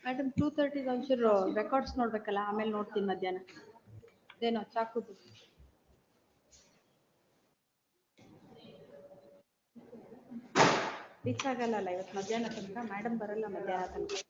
Madam, 2:30 also records ನೋಡ್ಬೇಕಲ್ಲ ಆಮೇಲೆ ನೋಡ್ತೀನಿ ಮಧ್ಯಾಹ್ನ ಅದೇನೋ ಚಾಕುದು ರೀಚ್ ಆಗಲ್ಲ ಇವತ್ತು ಮಧ್ಯಾಹ್ನ ತನಕ ಮೇಡಮ್ ಬರಲ್ಲ ಮಧ್ಯಾಹ್ನ ತನಕ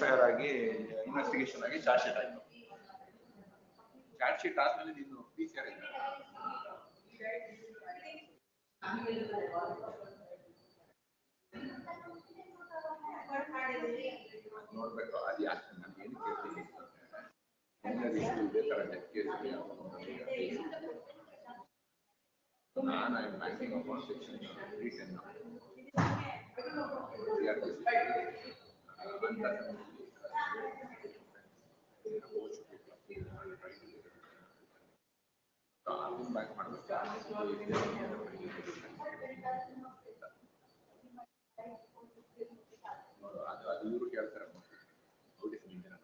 ಎಫ್ಐಆರ್ ಆಗಿ ಇನ್ವೆಸ್ಟಿಗೇಷನ್ ಆಗಿ ಚಾರ್ಜ್ ಶೀಟ್ ಆಯ್ತು. ಚಾರ್ಜ್ ಶೀಟ್ ಆದ್ಮೇಲೆ ನೀನು PCR ಇಲ್ಲ ನೋಡ್ಬೇಕು. ಅದು ಯಾಕೆ ನಾನು ಏನು ಕೇಳ್ತೀನಿ ಇದೇ ತರ ಡೆತ್ ಕೇಸ್ ನಾನು ಬ್ಯಾಂಕಿಂಗ್ ಅಕೌಂಟ್ ಸೆಕ್ಷನ್ 310 ಬ್ಯಾಂಕ್ ಮಾಡಬೇಕು. ಅದು ಇವರು ಕೇಳ್ತಾರೆ ನೋಟಿಸ್ ನಿಂತಿನ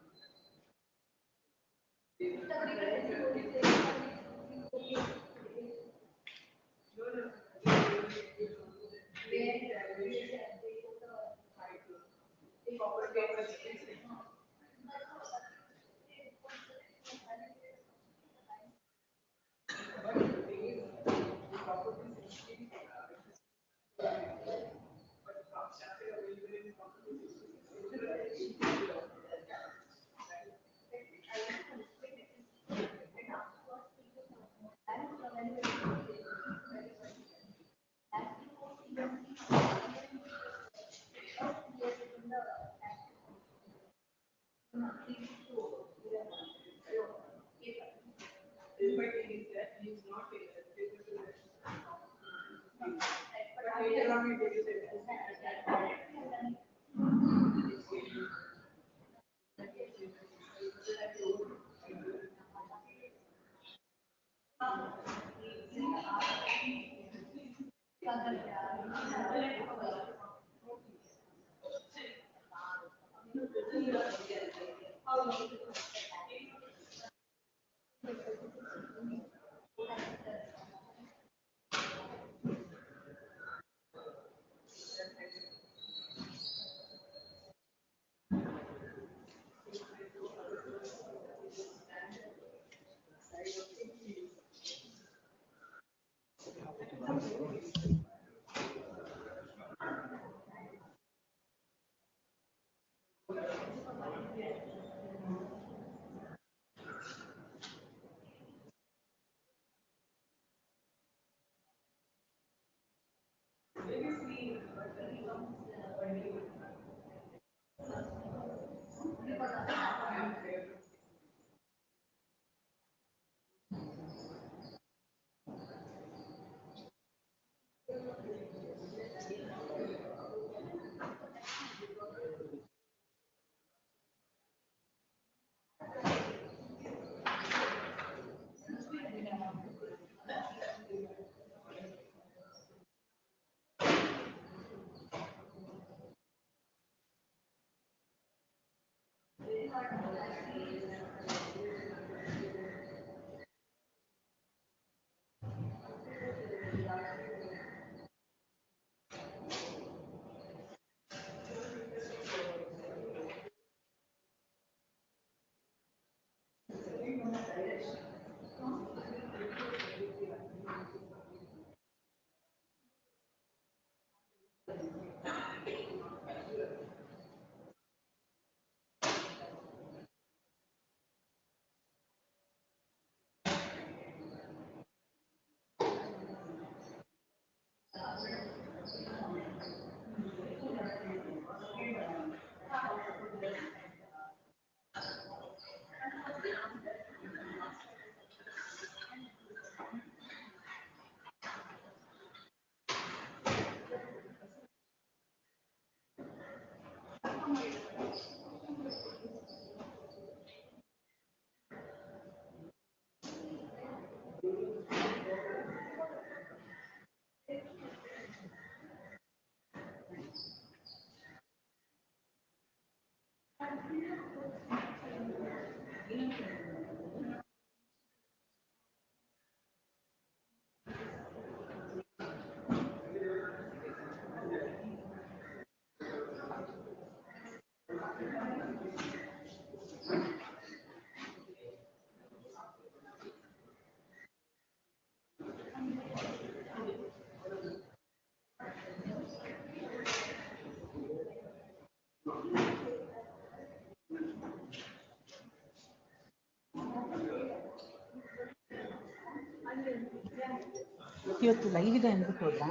ಇವತ್ತು ಲೈವ್ ಇದೆ ಅಂದ್ಬಿಟ್ಟು ಹೋದ್ರಾ?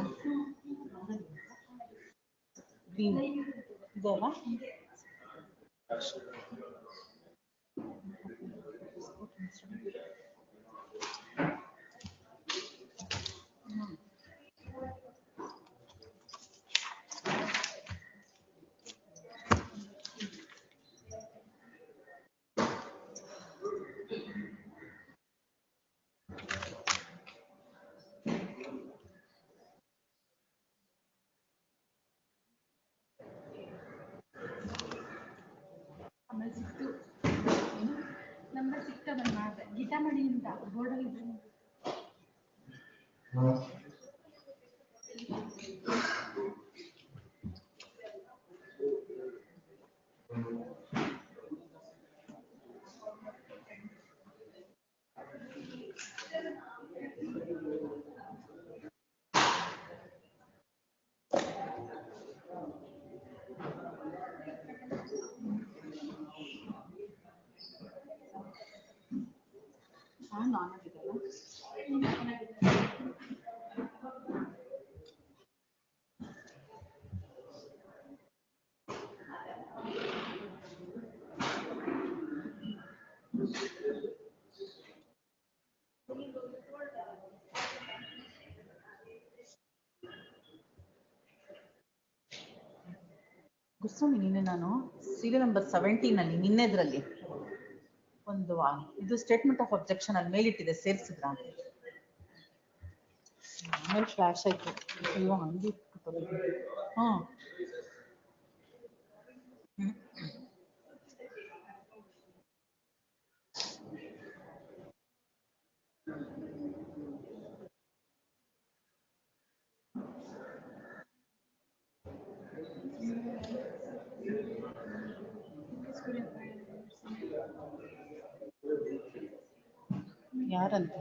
ಇದಲ್ಲ ಆಮೇಲೆ ಸಿಕ್ತು ನಂಬರ್ ಸಿಕ್ತ ಬಂದು ಮಾಡಿದೆ ಗೀತಾ ಮಣಿಯಿಂದ ಬೋರ್ಡಲ್ಲಿ ಆನ್ ಆಗಿದೆಯಲ್ಲ? ಗುಸ್ವಾಮಿ ನಿನ್ನೆ ನಾನು ಸೀರಿಯಲ್ ನಂಬರ್ 17 ಅಲ್ಲಿ ನಿನ್ನೆದ್ರಲ್ಲಿ ಒಂದು ಇದು ಸ್ಟೇಟ್ಮೆಂಟ್ ಆಫ್ ಅಬ್ಜೆಕ್ಷನ್ ಅಲ್ಲಿ ಮೇಲಿಟ್ಟಿದೆ, ಸೇರಿಸಿದ್ರ? ಆಮೇಲೆ ಫ್ಲಾಶ್ ಆಯ್ತು. ಅಯ್ಯೋ ಹಂಗೆ ಹಾ ಯಾರಂತ?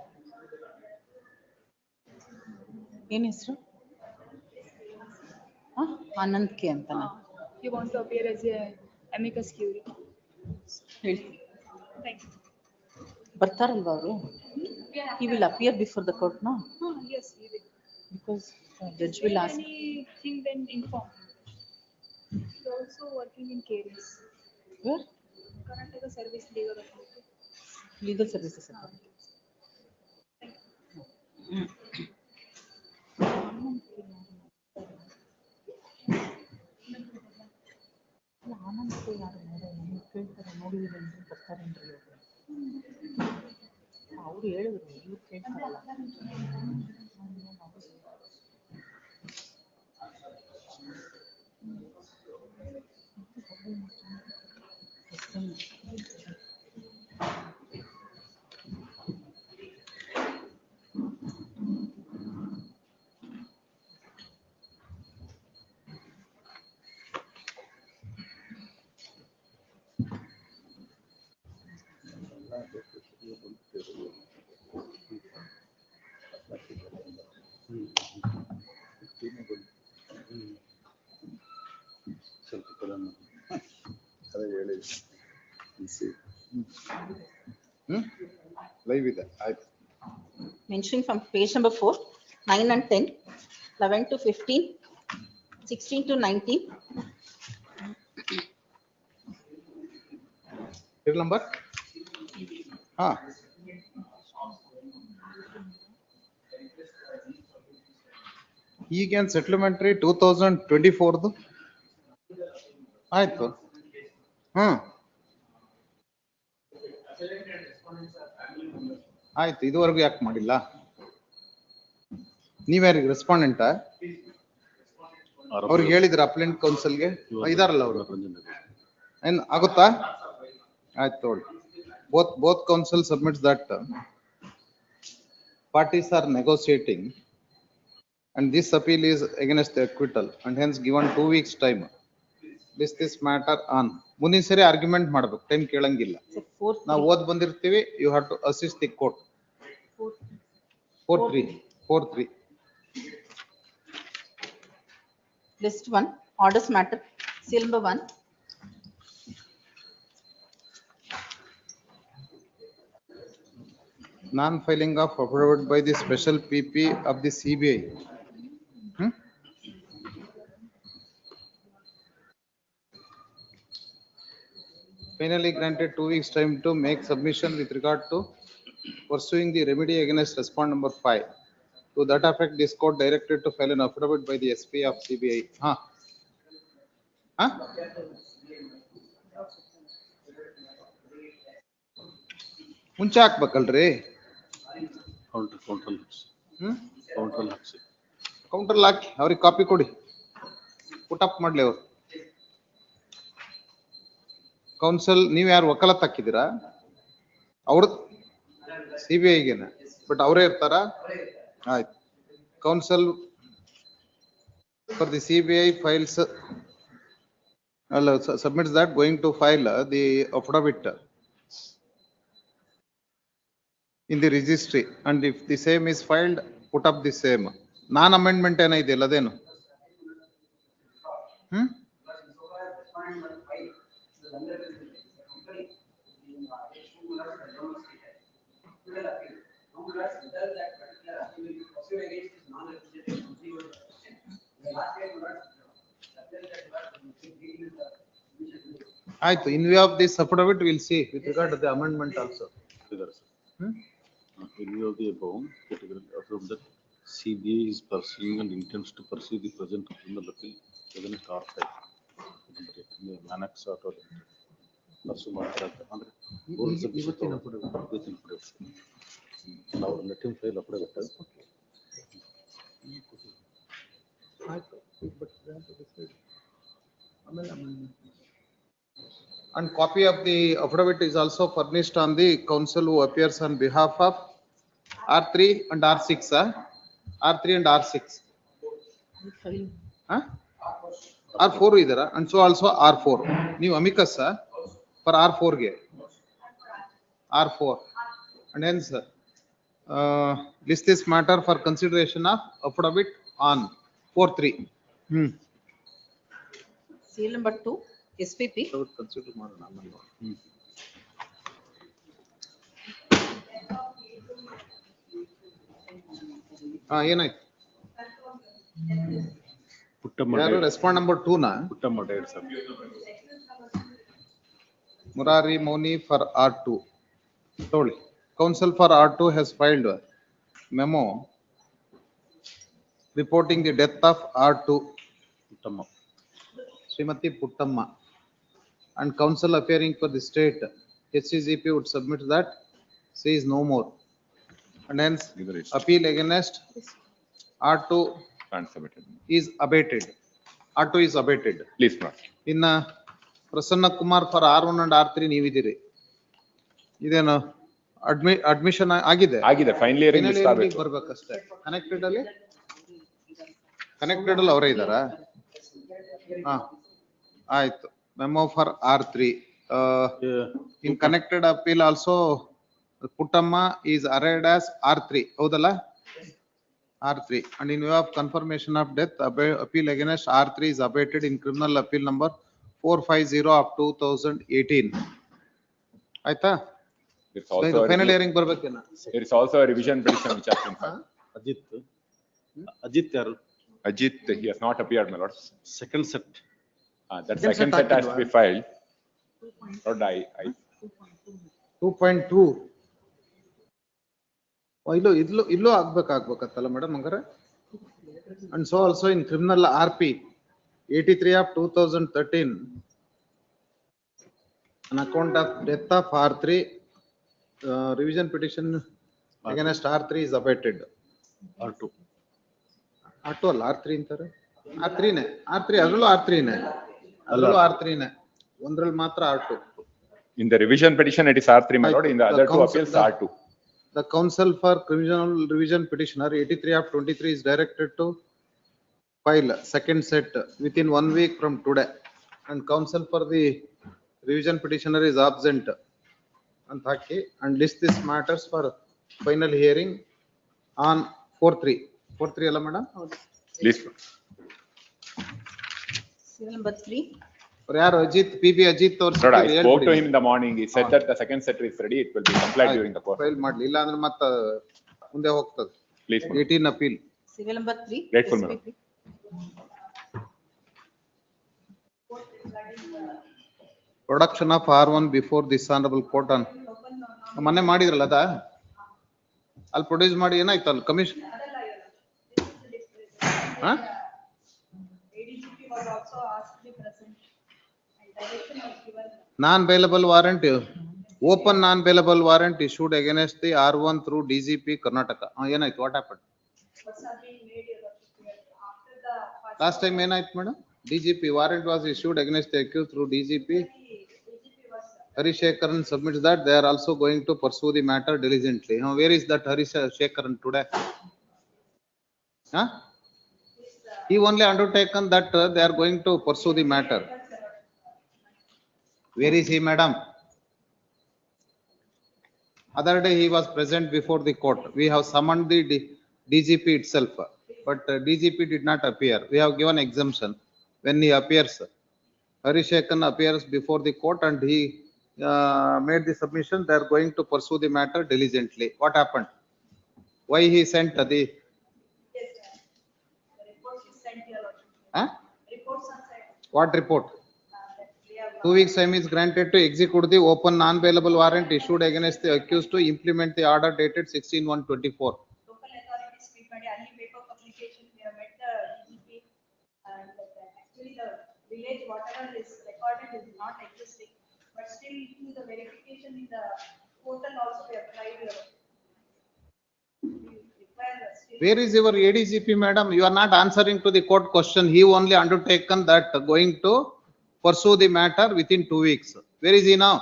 ಏನ್ ಹೆಸರು? ಅನಂತ್ ಕೆ ಅಂತನಾ? You want to appear as a amicus curiae? ಹೇಳಿ. Thank you. ಬರ್ತಾರಲ್ವಾ ಅವರು? He will appear before the court, no? Yes, he will. Because judge will ask. Anything then inform. He also working in cases. Where? Karnataka Service Legal Authority. Legal Services Authority. Anand ಯಾರು ಕೇಳ್ತಾರೆ ನೋಡಿದ್ರೇನ್ರಿ ಬರ್ತಾರೇನ್ರಿ ಅವ್ರು ಹೇಳಿದ್ರು, ಇವ್ರು ಕೇಳ್ತಾರಲ್ಲ. Live ಇದೆ ಆಯ್ತು. Mentioning from page number 4, 9 and 10, 11 to 15, 16 to 19. Page number? ಈಗೇನ್ ಸೆಟ್ಲ್ಮೆಂಟ್ರಿ 2024 ಆಯ್ತು. ಆಯ್ತು, ಇದುವರೆಗೂ ಯಾಕೆ ಮಾಡಿಲ್ಲ? ನೀವ್ಯಾರಿಗೆ ರೆಸ್ಪಾಂಡೆಂಟಾ? ಅವ್ರಿಗೆ ಹೇಳಿದ್ರ ಅಪ್ಲೆಂಟ್ ಕೌನ್ಸಿಲ್ಗೆ? ಇದಾರಲ್ಲ ಅವರು, ಏನ್ ಆಗುತ್ತಾ? ಆಯ್ತು ತಗೊಳ್ಳಿ. both counsel submits that parties are negotiating and this appeal is against the acquittal and hence given 2 weeks time. This matter on ಮುಂದಿನ ಸರಿ ಆರ್ಗ್ಯುಮೆಂಟ್ ಮಾಡ್ಬೇಕು, ಟೈಮ್ ಕೇಳಂಗಿಲ್ಲ. ನಾವು ಓದ್ ಬಂದಿರ್ತೀವಿ, you have to assist the court. 4-3 List 1, orders matter, seal number 1. Non-filing of affidavit by the special PP of the CBI. Finally granted 2 weeks time to make submission with regard to pursuing the remedy against respond number 5. To that effect, this court directed to file an affidavit by the SP of CBI. ಮುಂಚೆ ಹಾಕ್ಬೇಕಲ್ರಿ counter ಹಾಕಿ ಅವ್ರಿಗೆ copy ಕೊಡಿ put up ಮಾಡ್ಲಿ ಅವ್ರು council ನೀವ್ ಯಾರು ವಕಾಲತ್ ಹಾಕಿದ್ದೀರಾ ಅವ್ರ CBIಗೆನ but ಅವರೇ ಇರ್ತಾರ ಆಯ್ತು council for the CBI files submits that going to file the affidavit in the registry, and if the same is filed, put up the same. Non-amendment ಏನ ಇದೆಯಲ್ಲ ಅದೇನು ಆಯ್ತು in view of this affidavit we'll see with regard to the amendment also. In view of the above, from that CBI is pursuing and intends to pursue the present criminal appeal against R5. Annex or pursue ಮಾಡ್ತಾರೆ ಅಂದ್ರೆ ಇವತ್ತಿನ affidavit. ನಾವು let him file affidavit. And copy of the affidavit is also furnished on the counsel who appears on behalf of R3 and R6. R3 and R6. R4 idara and so also R4. New amicus for R4 ge. R4 and hence list this matter for consideration of affidavit on 4/3. Serial number 2 SPP. Consider ಮಾಡೋಣ ಆಮೇಲೆ. ಏನಾಯ್ತು ಯಾರು respond number 2 ನಾ Murari Moni for R2 totally. Counsel for R2 has filed memo reporting the death of R2 Puttamma Srimati Puttamma, and counsel appearing for the state HCGP would submit that she is no more, and hence appeal against R2 is abated. R2 is abated. Please not. In Prasanna Kumar for R1 and R3 ನೀವಿದ್ದೀರಿ ಇದೇನು admission ಆಗಿದೆ final earring list ಆಗಬೇಕು ಬರ್ಬೇಕಷ್ಟೇ connected ಅಲ್ಲಿ ಅವರೇ ಇದ್ದಾರಾ ಆಯ್ತು memo for R3 in connected appeal also Puttamma is arraigned as R3 ಹೌದಲ್ಲ R3, and in view of confirmation of death appeal against R3 is abated in criminal appeal number 450 of 2018. ಆಯ್ತಾ final hearing ಬರ್ಬೇಕೇನ there is also a revision petition which has been filed. Ajit yaru Ajit, he has not appeared, my lord. second set That second set has to be filed. Lord, I 2.2 ಇಲ್ಲೂ ಆಗ್ಬೇಕತ್ತಲ್ಲ madam ಹಂಗಾರೆ. And so also in criminal RP 83 of 2013 on account of death of R3 revision petition against R3 is abated. R2 ಅಲ್ಲ R3 ಅಂತಾರೆ R3 ಅದರಲ್ಲೂ R3 ಒಂದ್ರಲ್ಲಿ ಮಾತ್ರ R2. in the revision petition it is R3, my lord. In the other two appeals R2. The counsel for criminal revision petitioner 83 of 23 is directed to file second set within 1 week from today, and counsel for the revision petitioner is absent and list these matters for final hearing on 4/3 ಅಲ್ಲ madam Please. Serial number 3 ಅವ್ರು ಯಾರು Ajit PB Ajit ಅವ್ರ Sir, I spoke to him in the morning. He said that the second setter is ready. It will be complied during the course. File ಮಾಡ್ಲಿ ಇಲ್ಲ ಅಂದ್ರೆ ಮತ್ತೆ ಮುಂದೆ ಹೋಗ್ತದೆ. Please, madam. 18 appeal. Serial number 3. Grateful, SP madam. 3. Production of R1 before this honorable court on ಮೊನ್ನೆ ಮಾಡಿದ್ರಲ್ಲ ಅದ ಅಲ್ಲಿ ಪ್ರೊಡ್ಯೂಸ್ ಮಾಡಿ ಏನಾಯ್ತು ಅಲ್ಲಿ commission ADGP was also asked to be present and direction was given. non-bailable warrant, open non-bailable warrant issued against the R1 through DGP Karnataka. ಏನಾಯ್ತು? What happened? What's are being made here after the first. Last time ಏನಾಯ್ತು madam? DGP warrant was issued against the accused through DGP. DGP was. Harishekaran submits that they are also going to pursue the matter diligently. Now, where is that Harishekaran today? Huh? He only undertaken that they are going to pursue the matter. Where is he, madam? Other day he was present before the court. We have summoned the DGP itself, but DGP did not appear. We have given exemption when he appears. Harishekaran appears before the court and he made the submission. They are going to pursue the matter diligently. What happened? Why he sent the? Yes, sir. The report is sent here. Huh? Reports are sent. What report? That we have. 2 weeks time is granted to execute the open non-bailable warrant issued against the accused to implement the order dated 16/1/24. Local authorities speak ಮಾಡಿ ಅಲ್ಲಿ paper publication we have met the DGP and actually the village whatever is recorded is not existing, but still to the verification in the portal also we applied. We require still. Where is your ADGP, madam? You are not answering to the court question. He only undertaken that going to pursue the matter within 2 weeks. Where is he now?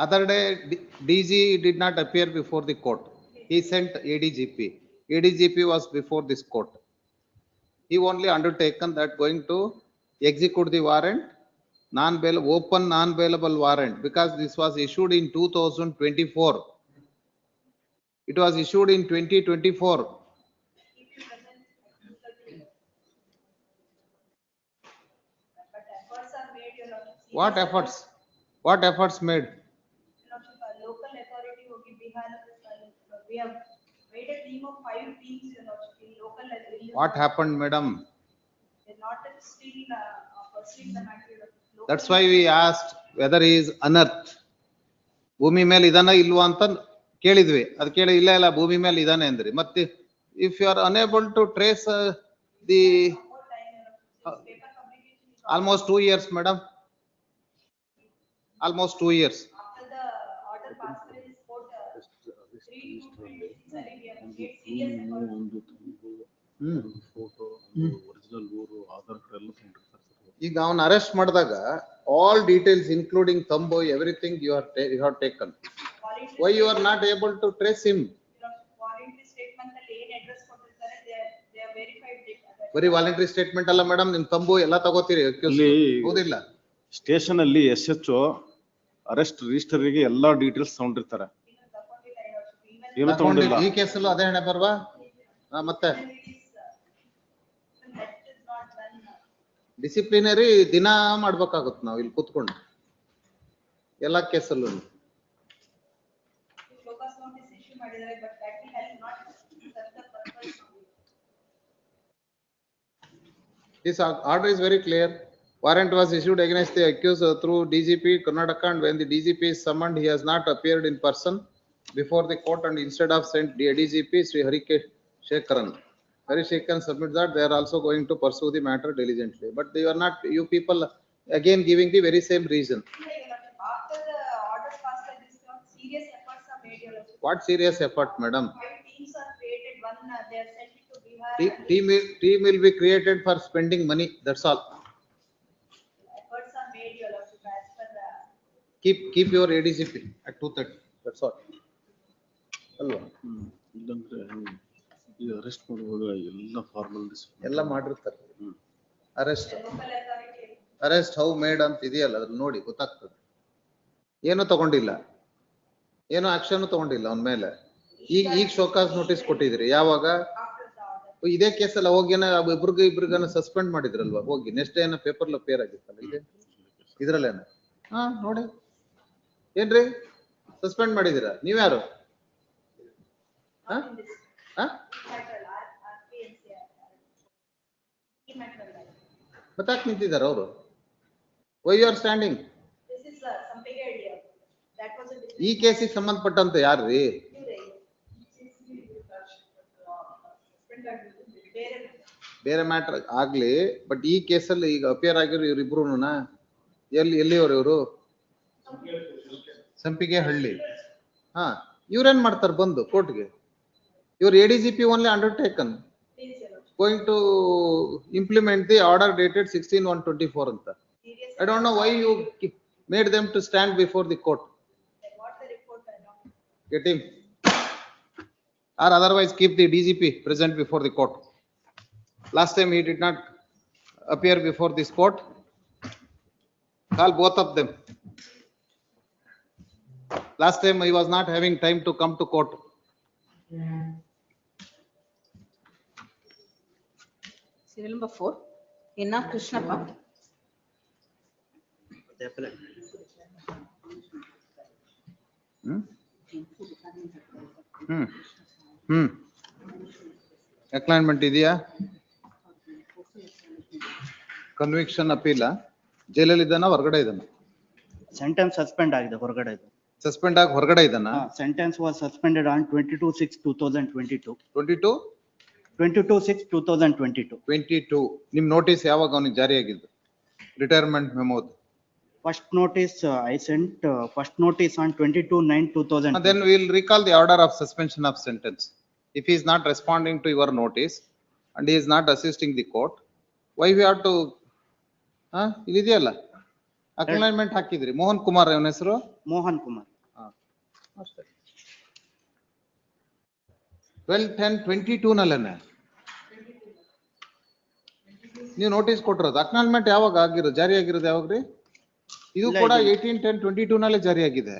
Other day, DG did not appear before the court. He sent ADGP. ADGP was before this court. He only undertaken that going to execute the warrant, open non-bailable warrant, because this was issued in 2024. It was issued in 2024. Keep you present at 2:30. But efforts are made, your lordship. What efforts? What efforts made? Your lordship, local authority ಹೋಗಿ Bihar, we have made a team of 5 teams, your lordship, in local authority. What happened, madam? They're not still pursuing the matter. Local- That's why we asked whether he is unearthed. ಭೂಮಿ ಮೇಲೆ ಇದಾನ ಇಲ್ವಾ ಅಂತ ಕೇಳಿದ್ವಿ. ಅದು ಕೇಳಿ ಇಲ್ಲ ಇಲ್ಲ ಭೂಮಿ ಮೇಲೆ ಇದಾನೆ ಅಂದ್ರಿ. ಮತ್ತೆ if you are unable to trace the More time, your lordship. Since paper publication is almost 2 years, madam. Almost 2 years. after the order passed by this court, 3 to 26 ಅಲ್ಲಿ we have made serious efforts. ಒಂದು ತಂಬು, ಒಂದು photo, original ಊರು, Aadhaar card ಎಲ್ಲ ತಗೊಂಡಿರ್ತಾರೆ sir. ಈಗ ಅವನ್ arrest ಮಾಡಿದಾಗ all details including thumb everything you have taken. Voluntary Why you are not able to trace him? voluntary statement ಅಲ್ಲಿ ಏನ್ address ಕೊಟ್ಟಿರ್ತಾರೆ, they are verified it. ಬರೀ ವಾಲಂಟರಿ ಸ್ಟೇಟ್ಮೆಂಟ್ ಅಲ್ಲ ಮೇಡಮ್, ನಿಮ್ ತಂಬು ಎಲ್ಲ ತಗೋತೀರಿ accused. ಇಲ್ಲಿ ಹೌದಿಲ್ಲ? ಸ್ಟೇಷನ್ ಅಲ್ಲಿ SHO ಅರೆಸ್ಟ್ ರಿಜಿಸ್ಟರ್ ಗೆ ಎಲ್ಲಾ ಡೀಟೇಲ್ಸ್ ತಗೊಂಡಿರ್ತಾರೆ. Even ತಗೊಂಡಿಲ್ಲ your lordship. Even ಏನು ತಗೊಂಡಿಲ್ಲ. ಈ ಕೇಸಲ್ಲೂ ಅದೇ ಹಣೆ ಬರ್ವಾ? ಮತ್ತೆ it is, that is not done. Disciplinary ದಿನ ಮಾಡ್ಬೇಕಾಗುತ್ತೆ ನಾವು ಇಲ್ಲಿ ಕೂತ್ಕೊಂಡು ಎಲ್ಲಾ ಕೇಸಲ್ಲೂ. Focus notice issue ಮಾಡಿದ್ದಾರೆ, but that has not served the purpose. This order is very clear. Warrant was issued against the accused through DGP Karnataka, and when the DGP is summoned, he has not appeared in person before the court, and instead of sent the DGP Sri Harishekaran. Harishekaran submits that they are also going to pursue the matter diligently. But they are not, you people again giving the very same reason. After the order passed by this court, serious efforts are made, your lordship. What serious effort, madam? 5 teams are created, one they are sent to Bihar. Team will be created for spending money, that's all. Efforts are made, your lordship, as per the. Keep your ADGP at 2:30, that's all. ಅಲ್ವಾ? ಇಲ್ಲಂದ್ರೆ ಈ arrest ಮಾಡುವಾಗ ಎಲ್ಲ formalities ಎಲ್ಲ ಮಾಡಿರ್ತಾರೆ. Arrest Local authority. Arrest how made ಅಂತ ಇದೆಯಲ್ಲ ಅದ್ರ ನೋಡಿ ಗೊತ್ತಾಗ್ತದೆ. ಏನು ತಗೊಂಡಿಲ್ಲ, ಏನು ಆಕ್ಷನ್ ತಗೊಂಡಿಲ್ಲ ಅವನ ಮೇಲೆ. ಈಗ ಶೋಕಾಸ್ ನೋಟಿಸ್ ಕೊಟ್ಟಿದ್ರಿ ಯಾವಾಗ? After the order. ಇದೇ ಕೇಸಲ್ಲ ಹೋಗಿ ಇಬ್ರಿಗನ ಸಸ್ಪೆಂಡ್ ಮಾಡಿದ್ರಲ್ವಾ ಹೋಗಿ ನೆಕ್ಸ್ಟ್ ಏನ ಪೇಪರ್ ಪೇರ್ ಆಗಿತ್ತಲ್ಲ ಇದೆ ಇದ್ರಲ್ಲೇನ ಹಾ ನೋಡಿ ಏನ್ರಿ ಸಸ್ಪೆಂಡ್ ಮಾಡಿದಿರ ನೀವ್ಯಾರು ಹಾ ಹಾ ಮತ್ತಾಕ್ ನಿಂತಿದಾರ ಅವರು ವೈ ಯು ಆರ್ ಸ್ಟ್ಯಾಂಡಿಂಗ್ ಈ ಕೇಸಿಗೆ ಸಂಬಂಧಪಟ್ಟಂತೆ ಯಾರ್ರಿ ಬೇರೆ ಮ್ಯಾಟರ್ ಆಗ್ಲಿ ಬಟ್ ಈ ಕೇಸಲ್ಲಿ ಈಗ ಅಪಿಯರ್ ಆಗಿರೋ ಇವ್ರಿಬ್ರುನುನಾ ಎಲ್ಲಿಯವರು ಇವರು ಸಂಪಿಗೆ ಹಳ್ಳಿ ಹಾ ಇವ್ರೇನ್ ಮಾಡ್ತಾರೆ ಬಂದು ಕೋರ್ಟ್ಗೆ ಇವ್ರು ADGP only undertaken going to implement the order dated 16/1/24 ಅಂತ I don't know why you made them to stand before the court. Get him. Or otherwise keep the DGP present before the court. Last time he did not appear before this court. Call both of them. Last time he was not having time to come to court. Serial number 4. Enna Krishnappa. ಅಕ್ಲೈನ್ಮೆಂಟ್ ಇದೆಯಾ conviction ಅಪೀಲ ಜೈಲಲ್ಲಿ ಇದ್ದಾನ ಹೊರಗಡೆ ಇದ್ದಾನ sentence suspend ಆಗಿದೆ ಹೊರಗಡೆ ಇದೆ suspend ಆಗಿ ಹೊರಗಡೆ ಇದ್ದಾನ ಸೆಂಟೆನ್ಸ್ ವಾಸ್ ಸಸ್ಪೆಂಡೆಡ್ ಆನ್ 22/6/2022 22/6/2022 22 ನಿಮ್ ನೋಟಿಸ್ ಯಾವಾಗ ಅವನಿಗೆ ಜಾರಿಯಾಗಿದ್ದು retirement ಮೆಮೋದು first notice I sent first notice on 22/9/2000 then we will recall the order of suspension of sentence if he is not responding to your notice and he is not assisting the court why we have to ಇದೆಯಲ್ಲ ಅಕ್ಲೈನ್ಮೆಂಟ್ ಹಾಕಿದ್ರಿ ಮೋಹನ್ ಕುಮಾರ್ ಅವನ ಹೆಸರು ಮೋಹನ್ ಕುಮಾರ್ 12/10/22 ನಲ್ಲೇನೆ ನೀವು notice ಕೊಟ್ಟಿರೋದು ಅಕ್ನಾಲ್ಮೆಂಟ್ ಯಾವಾಗ ಆಗಿರೋದು ಜಾರಿ ಆಗಿರೋದು ಯಾವಾಗ್ರಿ ಇದು ಕೂಡ 18/10/22 ನಲ್ಲೇ ಜಾರಿಯಾಗಿದೆ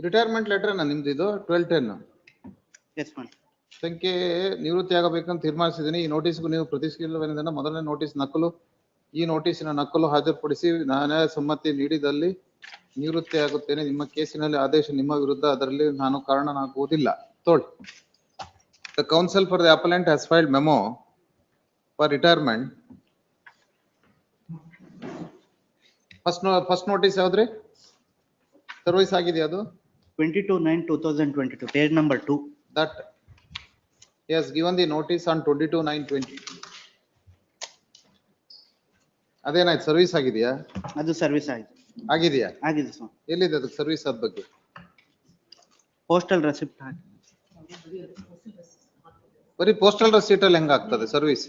ರಿಟೈರ್ಮೆಂಟ್ ಲೆಟರ್ ನಿಮ್ದು ಇದು 12/10 ಸಂಖ್ಯೆ ನಿವೃತ್ತಿ ಆಗಬೇಕಂತ ತೀರ್ಮಾನಿಸಿದ್ದೀನಿ ಈ ನೋಟಿಸ್ಗೂ ನೀವು ಪ್ರತಿಕ್ರಿಯಿಸಿದ ಮೊದಲನೇ ನೋಟಿಸ್ ನಕಲು ಈ ನೋಟಿಸಿನ ನಕಲು ಹಾಜರುಪಡಿಸಿ ನಾನೇ ಸಮ್ಮತಿ ನೀಡಿದಲ್ಲಿ ನಿವೃತ್ತಿ ಆಗುತ್ತೇನೆ ನಿಮ್ಮ ಕೇಸಿನಲ್ಲಿ ಆದೇಶ ನಿಮ್ಮ ವಿರುದ್ಧ ಅದರಲ್ಲಿ ನಾನು ಕಾರಣನಾಗುವುದಿಲ್ಲ ತೋಳಿ The counsel for the appellant has filed memo for retirement. First notice ಯಾವ್ದ್ರಿ ಸರ್ವಿಸ್ ಆಗಿದೆ ಅದು 22/9/2022 page number 2 that he has given the notice on 22/9/20 ಅದೇನಾಯ್ತು ಸರ್ವಿಸ್ ಆಗಿದೆಯಾ ಅದು ಸರ್ವಿಸ್ ಆಗಿದೆಯಾ ಸರ್ ಎಲ್ಲಿದೆ ಅದಕ್ಕೆ ಸರ್ವಿಸ್ ಅದ ಬಗ್ಗೆ ಪೋಸ್ಟಲ್ ರೆಸಿಪ್ಟ್ ಬರೀ ಪೋಸ್ಟಲ್ receipt ಅಲ್ಲಿ ಹೆಂಗ ಆಗ್ತದೆ ಸರ್ವಿಸ್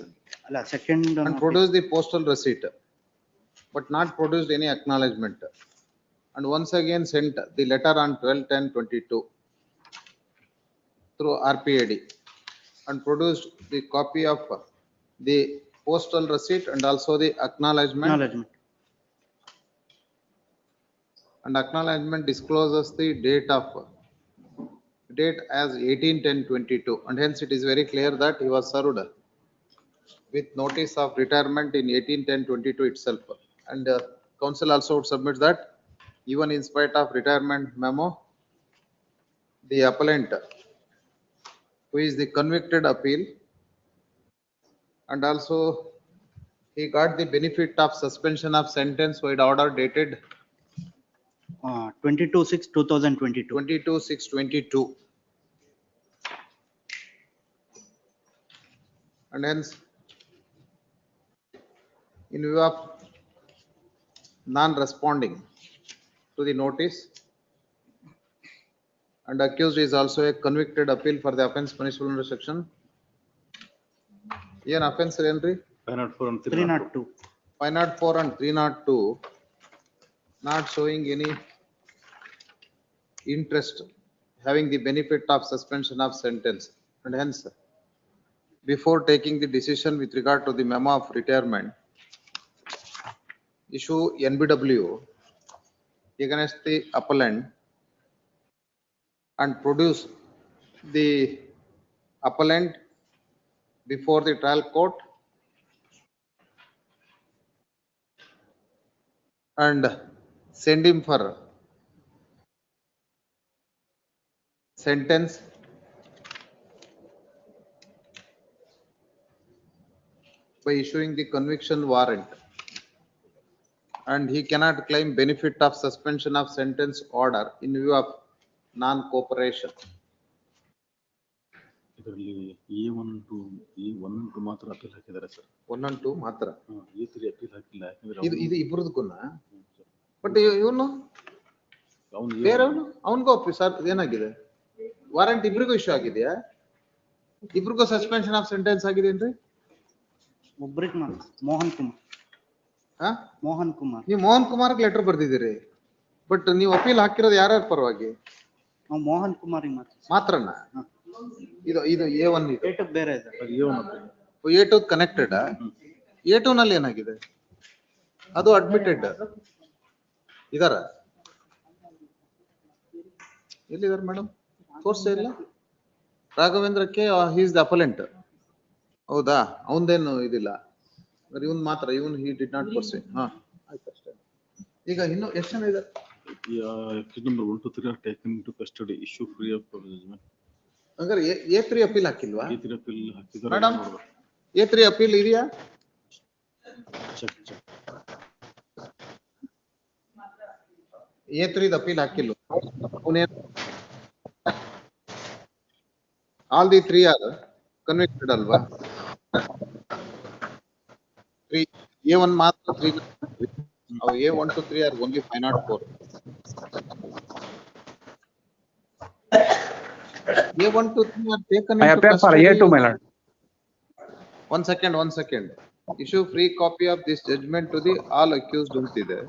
ಅಲ್ಲ second and produce the postal receipt but not produced any acknowledgement and once again sent the letter on 12/10/22 through RPAD and produced the copy of the postal receipt and also the acknowledgement and acknowledgement discloses the date as 18/10/22 and hence it is very clear that he was served with notice of retirement in 18/10/22 itself and counsel also would submit that even in spite of retirement memo the appellant who is the convicted appeal and also he got the benefit of suspension of sentence with order dated 22/6/2022 22/6/22 and hence in view of non-responding to the notice and accused is also a convicted appeal for the offence punishable under section ಏನ್ offence ಏನ್ರಿ 302 504 and 302 not showing any interest having the benefit of suspension of sentence and hence before taking the decision with regard to the memo of retirement issue NBW against the appellant and produce the appellant before the trial court and send him for sentence by issuing the conviction warrant, and he cannot claim benefit of suspension of sentence order in view of non-cooperation. ಇದರಲ್ಲಿ A1 to A1 to ಮಾತ್ರ appeal ಹಾಕಿದ್ದಾರೆ sir. 1 and 2 ಮಾತ್ರ. A3 appeal ಹಾಕಿಲ್ಲ ಯಾಕಂದ್ರೆ ಇದು ಇಬ್ಬರದಕ್ಕೂನ but ಇವನು ಅವನು ಬೇರೆಯವನು ಅವನಿಗೂ ಸರ್ ಏನಾಗಿದೆ ವಾರಂಟ್ ಇಬ್ರಿಗೂ ಇಶ್ಯೂ ಆಗಿದೆಯಾ? ಇಬ್ರಿಗೂ ಸಸ್ಪೆನ್ಷನ್ ಆಫ್ ಸೆಂಟೆನ್ಸ್ ಆಗಿದೆಯೇನ್ರಿ? ಒಬ್ರಿಗೆ ಮಾತ್ರ ಮೋಹನ್ ಕುಮಾರ್. ಹಾ ಮೋಹನ್ ಕುಮಾರ್. ನೀವು ಮೋಹನ್ ಕುಮಾರ್ಗೆ ಲೆಟರ್ ಬರ್ದಿದ್ದೀರಿ ಬಟ್ ನೀವು ಅಪೀಲ್ ಹಾಕಿರೋದು ಯಾರ್ಯಾರ ಪರವಾಗಿ? ನಾವು ಮೋಹನ್ ಕುಮಾರಿಗೆ ಮಾತ್ರನಾ? ಇದು A1 ಇದು ಬೇರೆ ಇದೆ. A2 connected. A2 ನಲ್ಲಿ ಏನಾಗಿದೆ? ಅದು ಅಡ್ಮಿಟೆಡ್ ಇದಾರ? ಎಲ್ಲಿದ್ದಾರೆ ಮೇಡಮ್? ತೋರ್ಸೇ ಇಲ್ಲ. ರಾಘವೇಂದ್ರಕ್ಕೆ ಈಸ್ ದ ಅಪಲೆಂಟ್. ಹೌದಾ? ಅವನದೇನು ಇದಿಲ್ಲ. ಇವನ್ ಮಾತ್ರ he did not proceed. ಹಾ ಆಯ್ತು ಅಷ್ಟೇ. ಈಗ ಇನ್ನು ಎಷ್ಟು ಜನ ಇದ್ದಾರೆ? number 1 to 3 are taken into custody, issue free of judgment. ಹಂಗಾರೆ A3 ಅಪೀಲ್ ಹಾಕಿಲ್ವಾ? A3 ಅಪೀಲ್ ಹಾಕಿದ್ದಾರೆ ಮೇಡಮ್. A3 ಅಪೀಲ್ ಇದೆಯಾ? ಚೆಕ್ A3 ಅಪೀಲ್ ಹಾಕಿಲ್ಲ. All the 3 are convicted ಅಲ್ವಾ? A1 ಮಾತ್ರ 3. A1 to 3 are only 504. A1 to 3 are taken I into appear for custody. A2, my lord. One second. Issue free copy of this judgment to the all accused ಅಂತಿದೆ.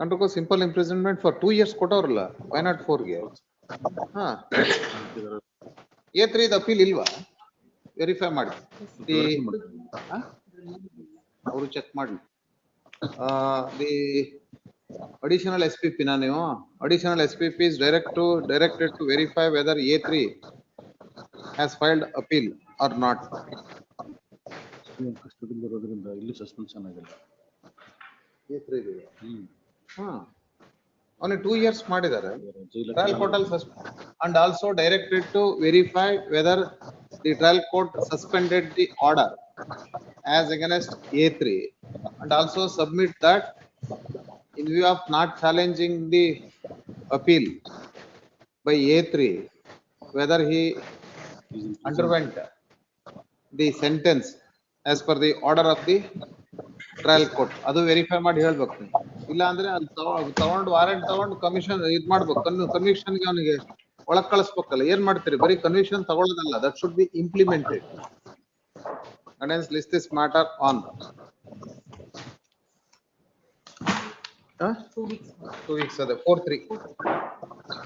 Undergo simple imprisonment for 2 years ಕೊಟ್ಟವ್ರಲ್ಲ 504 ಗೆ. ಹಾ A3 appeal ಇಲ್ವಾ? Verify ಮಾಡಿ. ಅವರು check ಮಾಡಿ. The additional SPP na ನೀವು additional SPP is directed to verify whether A3 has filed appeal or not. ಕಷ್ಟದಲ್ಲಿ ಇರೋದ್ರಿಂದ ಇಲ್ಲಿ ಸಸ್ಪೆನ್ಷನ್ ಆಗಿಲ್ಲ. A3 ಇದೆ. ಅವನಿಗೆ 2 years ಮಾಡಿದ್ದಾರೆ. Trial court and also directed to verify whether the trial court suspended the order as against A3 and also submit that in view of not challenging the appeal by A3 whether he underwent the sentence as per the order of the trial court. ಅದು verify ಮಾಡಿ ಹೇಳ್ಬೇಕು. ಇಲ್ಲ ಅಂದ್ರೆ ಅಲ್ಲಿ ತಗೊಂಡು warrant ತಗೊಂಡು commission ಇದ್ ಮಾಡ್ಬೇಕು. ಕನ್ವಿಕ್ಷನ್ಗೆ ಅವನಿಗೆ ಒಳಗ್ ಕಳಿಸ್ಬೇಕಲ್ಲ. ಏನ್ ಮಾಡ್ತೀರಿ? ಬರೀ ಕನ್ವಿಕ್ಷನ್ ತಗೊಳ್ಳೋದಲ್ಲ, that should be implemented. And hence list this matter on 2 weeks ಅದೇ 4/3.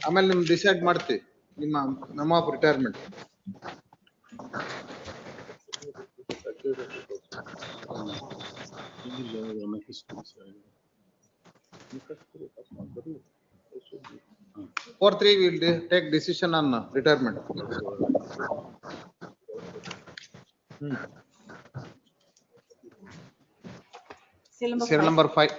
ಆಮೇಲೆ ನಿಮ್ ಡಿಸೈಡ್ ಮಾಡ್ತೀವಿ ನಿಮ್ಮ memo of retirement. For 3 we will take decision on retirement. Serial number 5.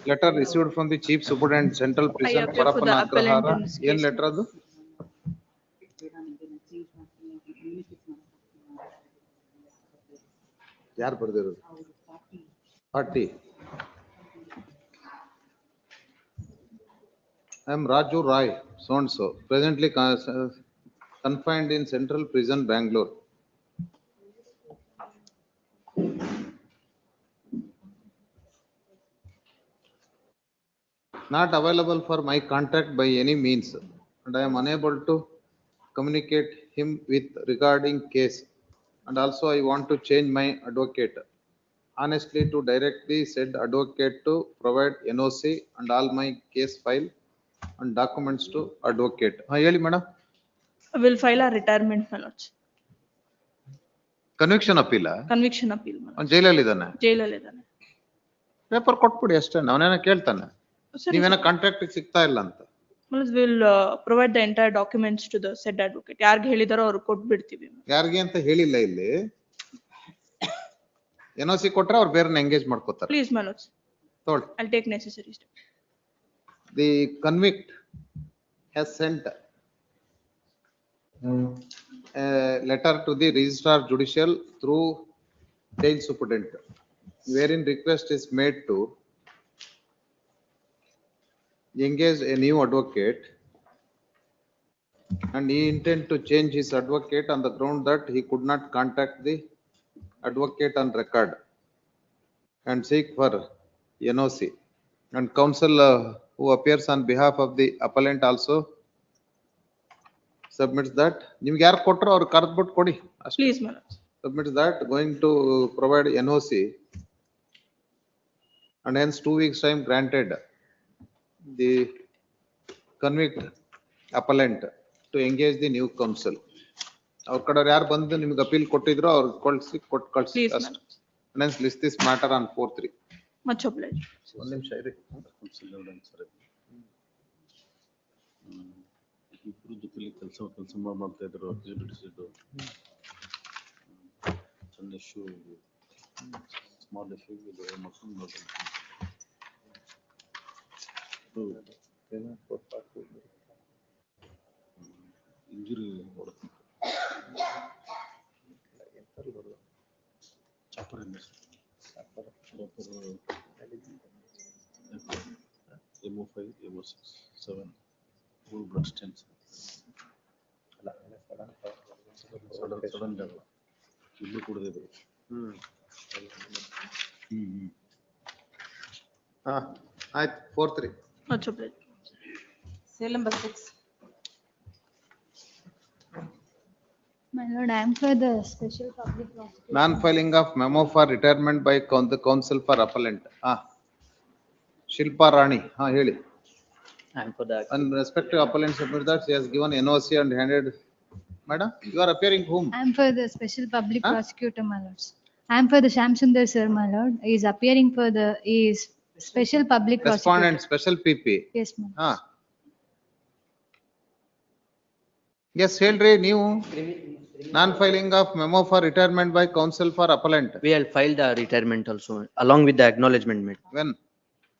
Letter received from the chief superintendent central prison appear for Parappan the appellant Agrahara. in this ಏನ್ case. Letter ಅದು? ಯಾರು ಬರ್ದಿರೋದು? Party. I am Raju Roy, so and so, presently confined in Central Prison, Bangalore. Not available for my contact by any means, and I am unable to communicate him with regarding case. And also I want to change my advocate. Honestly, to direct the said advocate to provide NOC and all my case file and documents to advocate. ಹೇಳಿ madam. Will file a retirement, my lords. Conviction appeal conviction appeal, my lord. ಅವ್ನು ಜೈಲಲ್ಲಿ ಇದ್ದಾನೆ. ಜೈಲಲ್ಲಿ ಇದ್ದಾನೆ. Paper ಕೊಟ್ಬಿಡಿ ಅಷ್ಟೇ, ಅವನೇನ ಕೇಳ್ತಾನೆ, ಸರಿ, ನೀವೇನ ಕಾಂಟ್ರಾಕ್ಟ್ ಸಿಗ್ತಾ ಇಲ್ಲ ಅಂತ. will provide the entire documents to the said advocate. ಯಾರ್ಗೆ ಹೇಳಿದಾರೋ ಅವ್ರು ಕೊಟ್ಬಿಡ್ತೀವಿ. ಯಾರಿಗೆ ಅಂತ ಹೇಳಿಲ್ಲ ಇಲ್ಲಿ. NOC ಕೊಟ್ರೆ ಅವ್ರು ಬೇರೆನ ಎಂಗೇಜ್ ಮಾಡ್ಕೋತಾರೆ. Please, my lords. ತೊಗೊಳ್ಳಿ. I'll take necessary steps. The convict has sent a letter to the registrar judicial through jail superintendent, wherein request is made to engage a new advocate, and he intend to change his advocate on the ground that he could not contact the advocate on record and seek for NOC. And counsel who appears on behalf of the appellant also submits that. ನಿಮ್ಗೆ ಯಾರು ಕೊಟ್ಟರು ಅವ್ರು ಕರೆದ್ಬಿಟ್ಟು ಕೊಡಿ. Please, my lords. Submits that going to provide NOC and hence 2 weeks time granted the convict appellant to engage the new counsel. ಅವ್ರ ಕಡೆಯವ್ರು ಯಾರು ಬಂದು ನಿಮ್ಗೆ appeal ಕೊಟ್ಟಿದ್ರು ಅವ್ರು ಕಳ್ಸಿ ಕಳ್ಸಿ Please, my ಅಷ್ಟೇ. lords. And hence list this matter on 4/3. Much obliged. ಒಂದ್ ನಿಮಿಷ ಇರಿ. ಇಬ್ರು ಜೊತೆಲಿ ಕೆಲಸ ಮಾಡ್ತಾ ಇದ್ರು, ಸಣ್ಣ issue, small issue injury chopper MO5, MO6, 7, full blood stains. Sudden death. ಇಲ್ಲೂ ಕುಡಿದಿದ್ರು. ಆಯ್ತು 4/3. Much obliged. Seal number 6. My lord, I am for the special public prosecutor. Non-filing of memo for retirement by the counsel for appellant. Shilpa Rani, ಹೇಳಿ. I am for the. And respective appellant submit that she has given NOC and handed. Madam, you are appearing whom? I am for the special public prosecutor, my lords. I am for the Shamsundar sir, my lord. He is appearing for the, he is special public prosecutor. Respondent, special PP. Yes, my lord. Yes, ಹೇಳ್ರಿ ನೀವು. Non-filing of memo for retirement by counsel for appellant. We have filed the retirement also along with the acknowledgement made. When?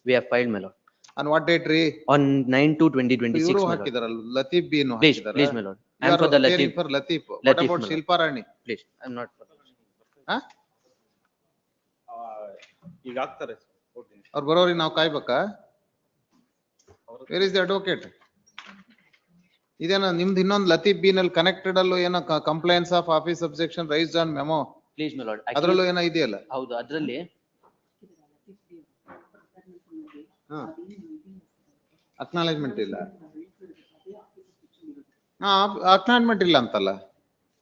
We have filed, my lord. On what date ರೀ? On 9/2/2026, ಇವರು my lord. ಹಾಕಿದಾರಲ್ಲ, Latif B ನು Please, ಹಾಕಿದಾರ. please, my lord. I You am are for the appearing Latif. for Latif. What Latif, about my lord. Shilpa Rani? Please, I am not for. ಈಗ ಆಗ್ತಾರೆ. ಅವ್ರು ಬರೋರಿಗೆ ನಾವು ಕಾಯ್ಬೇಕಾ? Where is the advocate? ಇದೇನ ನಿಮ್ದು ಇನ್ನೊಂದು Latif B ನಲ್ಲಿ connected ಅಲ್ಲೂ ಏನೋ complaints of office subsection raised on memo. Please, my lord. ಅದ್ರಲ್ಲೂ ಏನೋ ಇದೆಯಲ್ಲ. ಹೌದು, ಅದರಲ್ಲಿ ಅಕ್ನಾಲೆಜ್ಮೆಂಟ್ ಇಲ್ಲ. ಅಕ್ನಾಲೆಜ್ಮೆಂಟ್ ಇಲ್ಲ ಅಂತಲ್ಲ.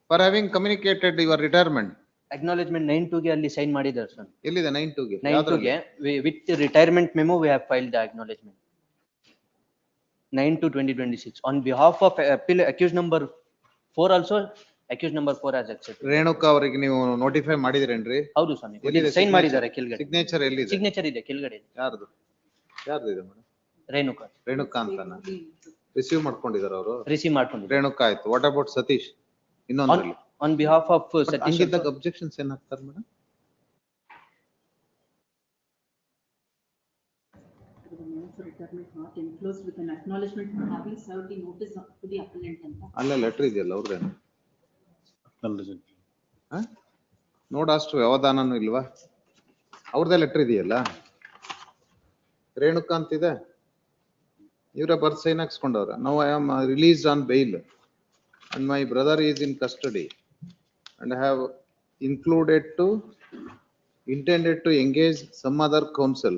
For having communicated your retirement. acknowledgement 9/2 ಗೆ ಅಲ್ಲಿ ಸೈನ್ ಮಾಡಿದ್ದಾರೆ ಸರ್. ಎಲ್ಲಿದೆ 9/2 ಗೆ? 9/2 ಗೆ with retirement memo we have filed the acknowledgement. 9/2/2026 on behalf of appeal accused number 4 also, accused number 4 has accepted. Renuka ಅವರಿಗೆ ನೀವು ನೋಟಿಫೈ ಮಾಡಿದ್ರೇನ್ರಿ? ಹೌದು ಸ್ವಾಮಿ, ಎಲ್ಲಿದೆ ಸೈನ್ signature? ಮಾಡಿದ್ದಾರೆ ಕೆಳಗಡೆ. ಸಿಗ್ನೇಚರ್ ಎಲ್ಲಿದೆ? ಸಿಗ್ನೇಚರ್ ಇದೆ ಕೆಳಗಡೆ. ಯಾರ್ದು? ಯಾರ್ದು ಇದೆ ಮೇಡಮ್? ರೇಣುಕಾ. ರೇಣುಕಾ ಅಂತಾನ? ರಿಸೀವ್ ಮಾಡ್ಕೊಂಡಿದಾರ ಅವರು? ರಿಸೀವ್ ಮಾಡ್ಕೊಂಡಿದ್ದಾರೆ. ರೇಣುಕಾ ಆಯ್ತು. What about Satish? ಇನ್ನೊಂದ್ರಲ್ಲಿ on behalf of Satish. ಹಂಗಿದ್ದಾಗ ಅಬ್ಜೆಕ್ಷನ್ಸ್ ಏನ್ ಹಾಕ್ತಾರೆ madam? Not enclosed with an acknowledgement for having served the notice to the appellant ಅಂತ. ಅಲ್ಲ ಲೆಟರ್ ಇದೆಯಲ್ಲ ಅವ್ರದ್ದೇನು? Acknowledgement. ನೋಡ ಅಷ್ಟು ವ್ಯವಧಾನನೂ ಇಲ್ವಾ? ಅವ್ರದೇ ಲೆಟರ್ ಇದೆಯಲ್ಲ. ರೇಣುಕಾ ಅಂತಿದೆ. ಇವರ ಬರ್ತ್ sign ಹಾಕ್ಸ್ಕೊಂಡವ್ರ. Now I am released on bail and my brother is in custody and I have intended to engage some other counsel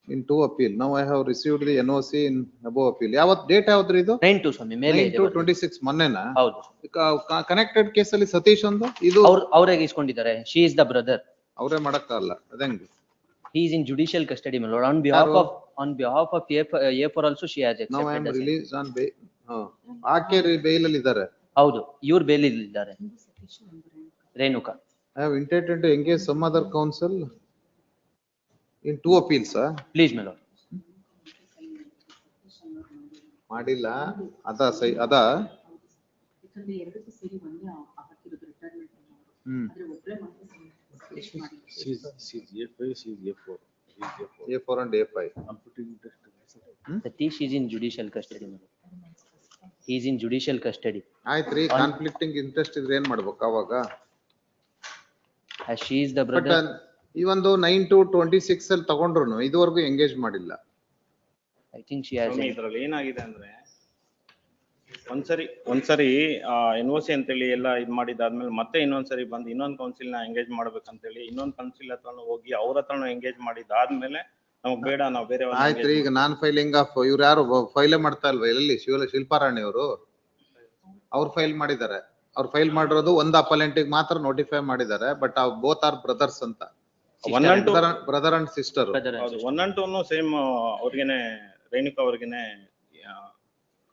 in 2 appeal. Now I have received the NOC in above appeal. ಯಾವತ್ date ಯಾವ್ದ್ರಿ ಇದು? 9/2 ಸ್ವಾಮಿ ಮೇಲೆ ಇದೆ. 9/2/26 ಮೊನ್ನೆನಾ? ಹೌದು. Connected case ಅಲ್ಲಿ ಸತೀಶ್ ಒಂದು ಇದು ಅವರೇ ಇಸ್ಕೊಂಡಿದ್ದಾರೆ. She is the brother. ಅವರೇ ಮಾಡಕ್ಕಾಗಲ್ಲ ಅದಂಗೆ. He is in judicial custody, my lord. On behalf of A4 also she has accepted. Now I am the same. released on bail. ಆಕೆ ಬೇಲ್ ಅಲ್ಲಿ ಇದ್ದಾರೆ. ಹೌದು, ಇವ್ರು ಬೇಲ್ ಇದ್ದಾರೆ. Renuka. I have intended to engage some other counsel in 2 appeals. Please, my lord. ಮಾಡಿಲ್ಲ ಅದ ಯಾಕಂದ್ರೆ ಎರಡಕ್ಕೂ ಸೇರಿ ಒಂದೇ ಹಾಕಿರೋದು ರಿಟೈರ್ಮೆಂಟ್ ಆದ್ರೆ ಒಬ್ಬರೇ ಮಾತ್ರ submit ಮಾಡಿ. She's A5, she's A4. A4 and A5. Computing interest. Satish is in judicial custody, my lord. He is in judicial custody. ಆಯ್ತ್ರಿ, ಕಾನ್ಫ್ಲಿಕ್ಟಿಂಗ್ ಇಂಟ್ರೆಸ್ಟ್ ಇದ್ರೆ ಏನ್ ಮಾಡ್ಬೇಕು ಅವಾಗ? As she is the but brother. ಈ ಒಂದು 9 to 26 ಅಲ್ಲಿ ತಗೊಂಡ್ರು ಇದುವರೆಗೂ ಎಂಗೇಜ್ ಮಾಡಿಲ್ಲ. I think she has. ಇದ್ರಲ್ಲಿ ಏನಾಗಿದೆ ಅಂದ್ರೆ ಒಂದ್ಸರಿ NOC ಅಂತೇಳಿ ಎಲ್ಲ ಇದ್ ಮಾಡಿದಾದ್ಮೇಲೆ ಮತ್ತೆ ಇನ್ನೊಂದ್ಸರಿ ಬಂದು ಇನ್ನೊಂದ್ ಕೌನ್ಸಿಲ್ ನ ಎಂಗೇಜ್ ಮಾಡ್ಬೇಕಂತೇಳಿ ಇನ್ನೊಂದ್ ಕೌನ್ಸಿಲ್ ಹತ್ರ ಹೋಗಿ ಅವ್ರ ಹತ್ರನು ಎಂಗೇಜ್ ಮಾಡಿದಾದ್ಮೇಲೆ ನಮಗ್ ಬೇಡ, ನಾವು ಬೇರೆ ಆಯ್ತ್ರಿ, ಈಗ ನಾನ್ ಫೈಲಿಂಗ್ ಆಫ್ ಇವ್ರು ಯಾರು ಫೈಲೇ ಮಾಡ್ತಾ ಇಲ್ವಾ? ಎಲ್ಲಿ ಶಿಲ್ಪಾರಾಣಿ ಅವರು ಅವ್ರು ಫೈಲ್ ಮಾಡಿದ್ದಾರೆ. ಅವ್ರು ಫೈಲ್ ಮಾಡಿರೋದು ಒಂದು ಅಪಲೆಂಟಿಗೆ ಮಾತ್ರ ನೋಟಿಫೈ ಮಾಡಿದ್ದಾರೆ. ಬಟ್ ಬೋತ್ ಆರ್ ಬ್ರದರ್ಸ್ ಅಂತ, brother and sister. 1 and 2 same ಅವ್ರಿಗೆನೆ ರೇಣುಕಾ ಅವ್ರಿಗೆನೆ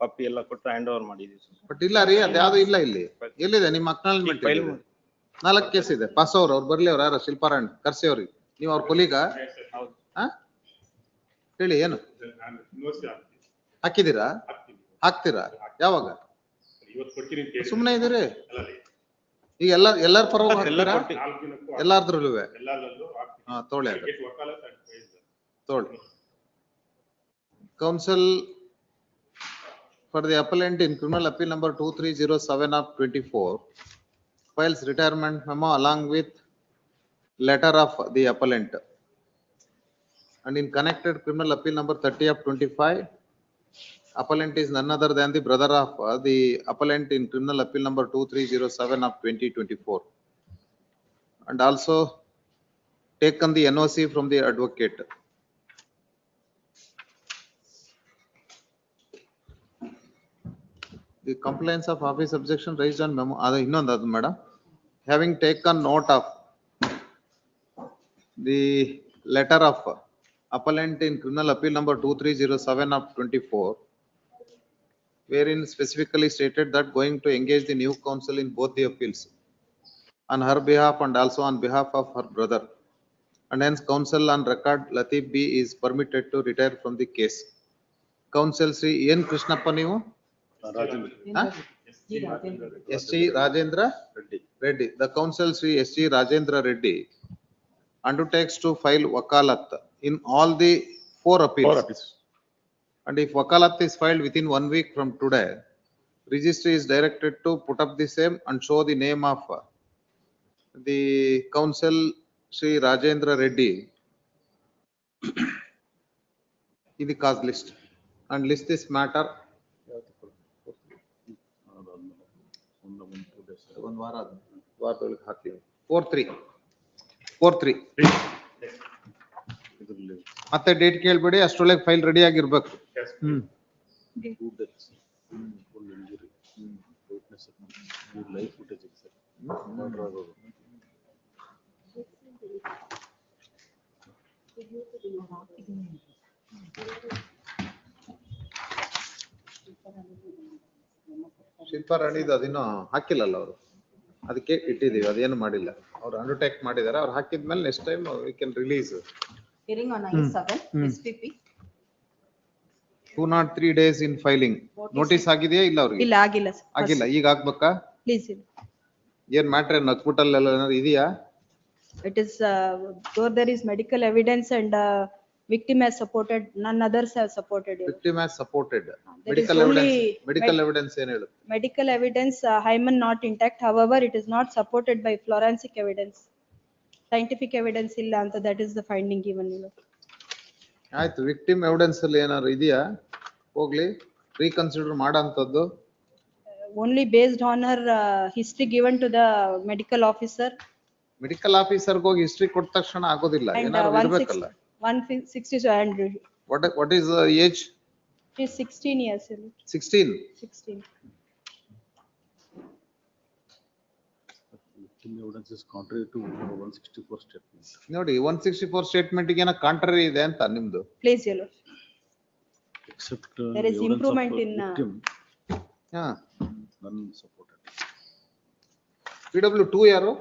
ಕಾಪಿ ಎಲ್ಲ ಕೊಟ್ಟು ಹ್ಯಾಂಡ್ ಓವರ್ ಮಾಡಿದೀವಿ. ಬಟ್ ಇಲ್ಲ ರೀ, ಅದ್ಯಾವ್ದು ಇಲ್ಲ ಇಲ್ಲಿ. ಎಲ್ಲಿದೆ ನಿಮ್ಮ ಅಕ್ನಾಲಜ್ಮೆಂಟ್? 4 ಕೇಸ್ ಇದೆ. ಪಾಸ್ ಅವ್ರು ಬರ್ಲಿ, ಅವ್ರು ಯಾರು ಶಿಲ್ಪಾರಾಣಿ ಕರ್ಸಿ ಅವ್ರಿಗೆ. ನೀವು ಅವ್ರ ಕೊಲಿಗ ಹೇಳಿ, ಏನು ಹಾಕಿದೀರಾ? ಹಾಕ್ತೀರಾ? ಯಾವಾಗ? ಸುಮ್ನೆ ಇದೀರಿ ಈಗ? ಎಲ್ಲಾರ ಪರವಾಗಿ ಹಾಕ್ತೀರಾ? ಎಲ್ಲಾರ್ದ್ರಲ್ಲೂ ತೊಗೊಳ್ಳಿ ತೊಗೊಳ್ಳಿ. Counsel for the appellant in criminal appeal number 2307 of 24 files retirement memo along with letter of the appellant. And in connected criminal appeal number 30 of 25, appellant is none other than the brother of the appellant in criminal appeal number 2307 of 2024. And also taken the NOC from the advocate. The compliance of office objection raised on memo. Innondadu madam, having taken note of the letter of appellant in criminal appeal number 2307 of 24, wherein specifically stated that going to engage the new counsel in both the appeals on her behalf and also on behalf of her brother, and hence counsel on record Latif B is permitted to retire from the case. Counsel Sri N Krishnappa ನೀವು SG Rajendra Reddy. The counsel Sri SG Rajendra Reddy undertakes to file wakalat in all the 4 appeals. And if wakalat is filed within 1 week from today, registry is directed to put up the same and show the name of the counsel Sri Rajendra Reddy in the cause list and list this matter. ಒಂದು ವಾರದೊಳಗೆ ಹಾಕಿ 4/3 ಮತ್ತೆ date ಕೇಳ್ಬೇಡಿ, ಅಷ್ಟರೊಳಗೆ file ready ಆಗಿರ್ಬೇಕು. ಶಿಲ್ಪಾರಾಣಿದು ಅದಿನ್ನೂ ಹಾಕಿಲ್ಲಲ್ಲ ಅವರು, ಅದಕ್ಕೆ ಇಟ್ಟಿದೀವಿ, ಅದೇನು ಮಾಡಿಲ್ಲ. ಅವ್ರು ಅಂಡರ್ಟೇಕ್ ಮಾಡಿದ್ದಾರೆ, ಅವ್ರು ಹಾಕಿದ್ಮೇಲೆ next time we can release. Hearing on I7 SPP 203 days in filing. Notice ಆಗಿದೆಯಾ ಇಲ್ಲ ಅವ್ರಿಗೆ? ಇಲ್ಲ, ಆಗಿಲ್ಲ ಸರ್. ಆಗಿಲ್ಲ, ಈಗ ಆಗ್ಬೇಕಾ? ಪ್ಲೀಸ್. ಏನ್ ಮ್ಯಾಟರ್ ಏನು ನಕ್ಬಿಟ್ಟಲ್ಲ ಏನಾದ್ರು ಇದೆಯಾ? It is though there is medical evidence and victim has supported, none others have supported it. Victim has supported. There is Medical evidence ಏನು ಹೇಳುತ್ತೆ? Medical evidence, hymen not intact, however it is not supported by forensic evidence. Scientific evidence ಇಲ್ಲ ಅಂತ, that is the finding given. ಆಯ್ತು, victim evidence ಅಲ್ಲಿ ಏನಾದ್ರು ಇದೆಯಾ? ಹೋಗ್ಲಿ, reconsider ಮಾಡೋಂಥದ್ದು. Only based on her history given to the medical officer. Medical ಆಫೀಸರ್ಗೆ ಹೋಗಿ history ಕೊಟ್ಟ ತಕ್ಷಣ ಆಗೋದಿಲ್ಲ, And ಏನಾದ್ರು ಇರ್ಬೇಕಲ್ಲ. 160 and What is the age? she is 16 years. 16. 16. Evidence is contrary to 164 statement. ನೋಡಿ, 164 ಸ್ಟೇಟ್ಮೆಂಟ್ ಗೆ ಏನೋ ಕಾಂಟ್ರರಿ ಇದೆ ಅಂತ ನಿಮ್ದು. Please, your lord. Except There is improvement in victim, none supported. PW2 ಯಾರು?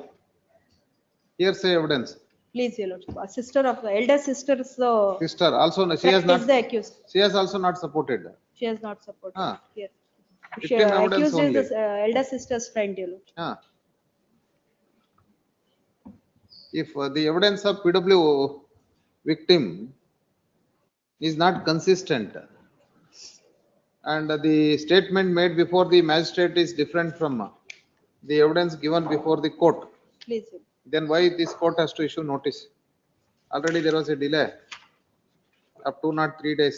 Hearsay evidence. Please, your lordship, a sister of the elder sister's Sister also, she has friend not, is the accused. she has also not supported. She has not supported. Ah. Here. She, Victim evidence accused only. is the elder sister's friend, your lordship. If the evidence of PW victim is not consistent and the statement made before the magistrate is different from the evidence given before the court, Please, your then why this court has to issue notice? Already there was a delay of 203 days.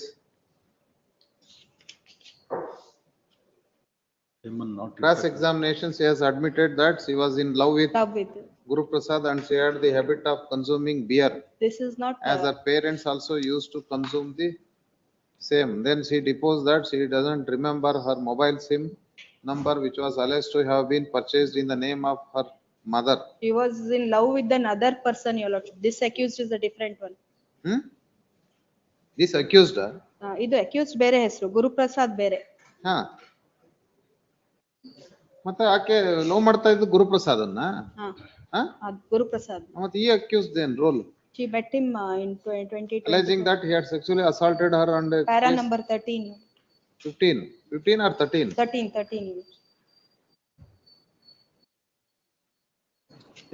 Cross examination, she has admitted that she was in love with love with it. Guru Prasad and she had the habit of consuming beer, This is not as her parents also used to consume the same. Then she deposed that she doesn't remember her mobile SIM number, which was alleged to have been purchased in the name of her mother. he was in love with another person, your lordship. This accused is a different one. This accused, ಇದು accused ಬೇರೆ ಹೆಸರು, ಗುರುಪ್ರಸಾದ್ ಬೇರೆ. ಮತ್ತೆ ಆಕೆ love ಮಾಡ್ತಾ ಇದ್ದು ಗುರುಪ್ರಸಾದನ್ನ. ಗುರುಪ್ರಸಾದ್. ಮತ್ತೆ ಈ accused then role? She met him in 2020. Alleging that he had sexually assaulted her and para number 13. 15 or 13? 13.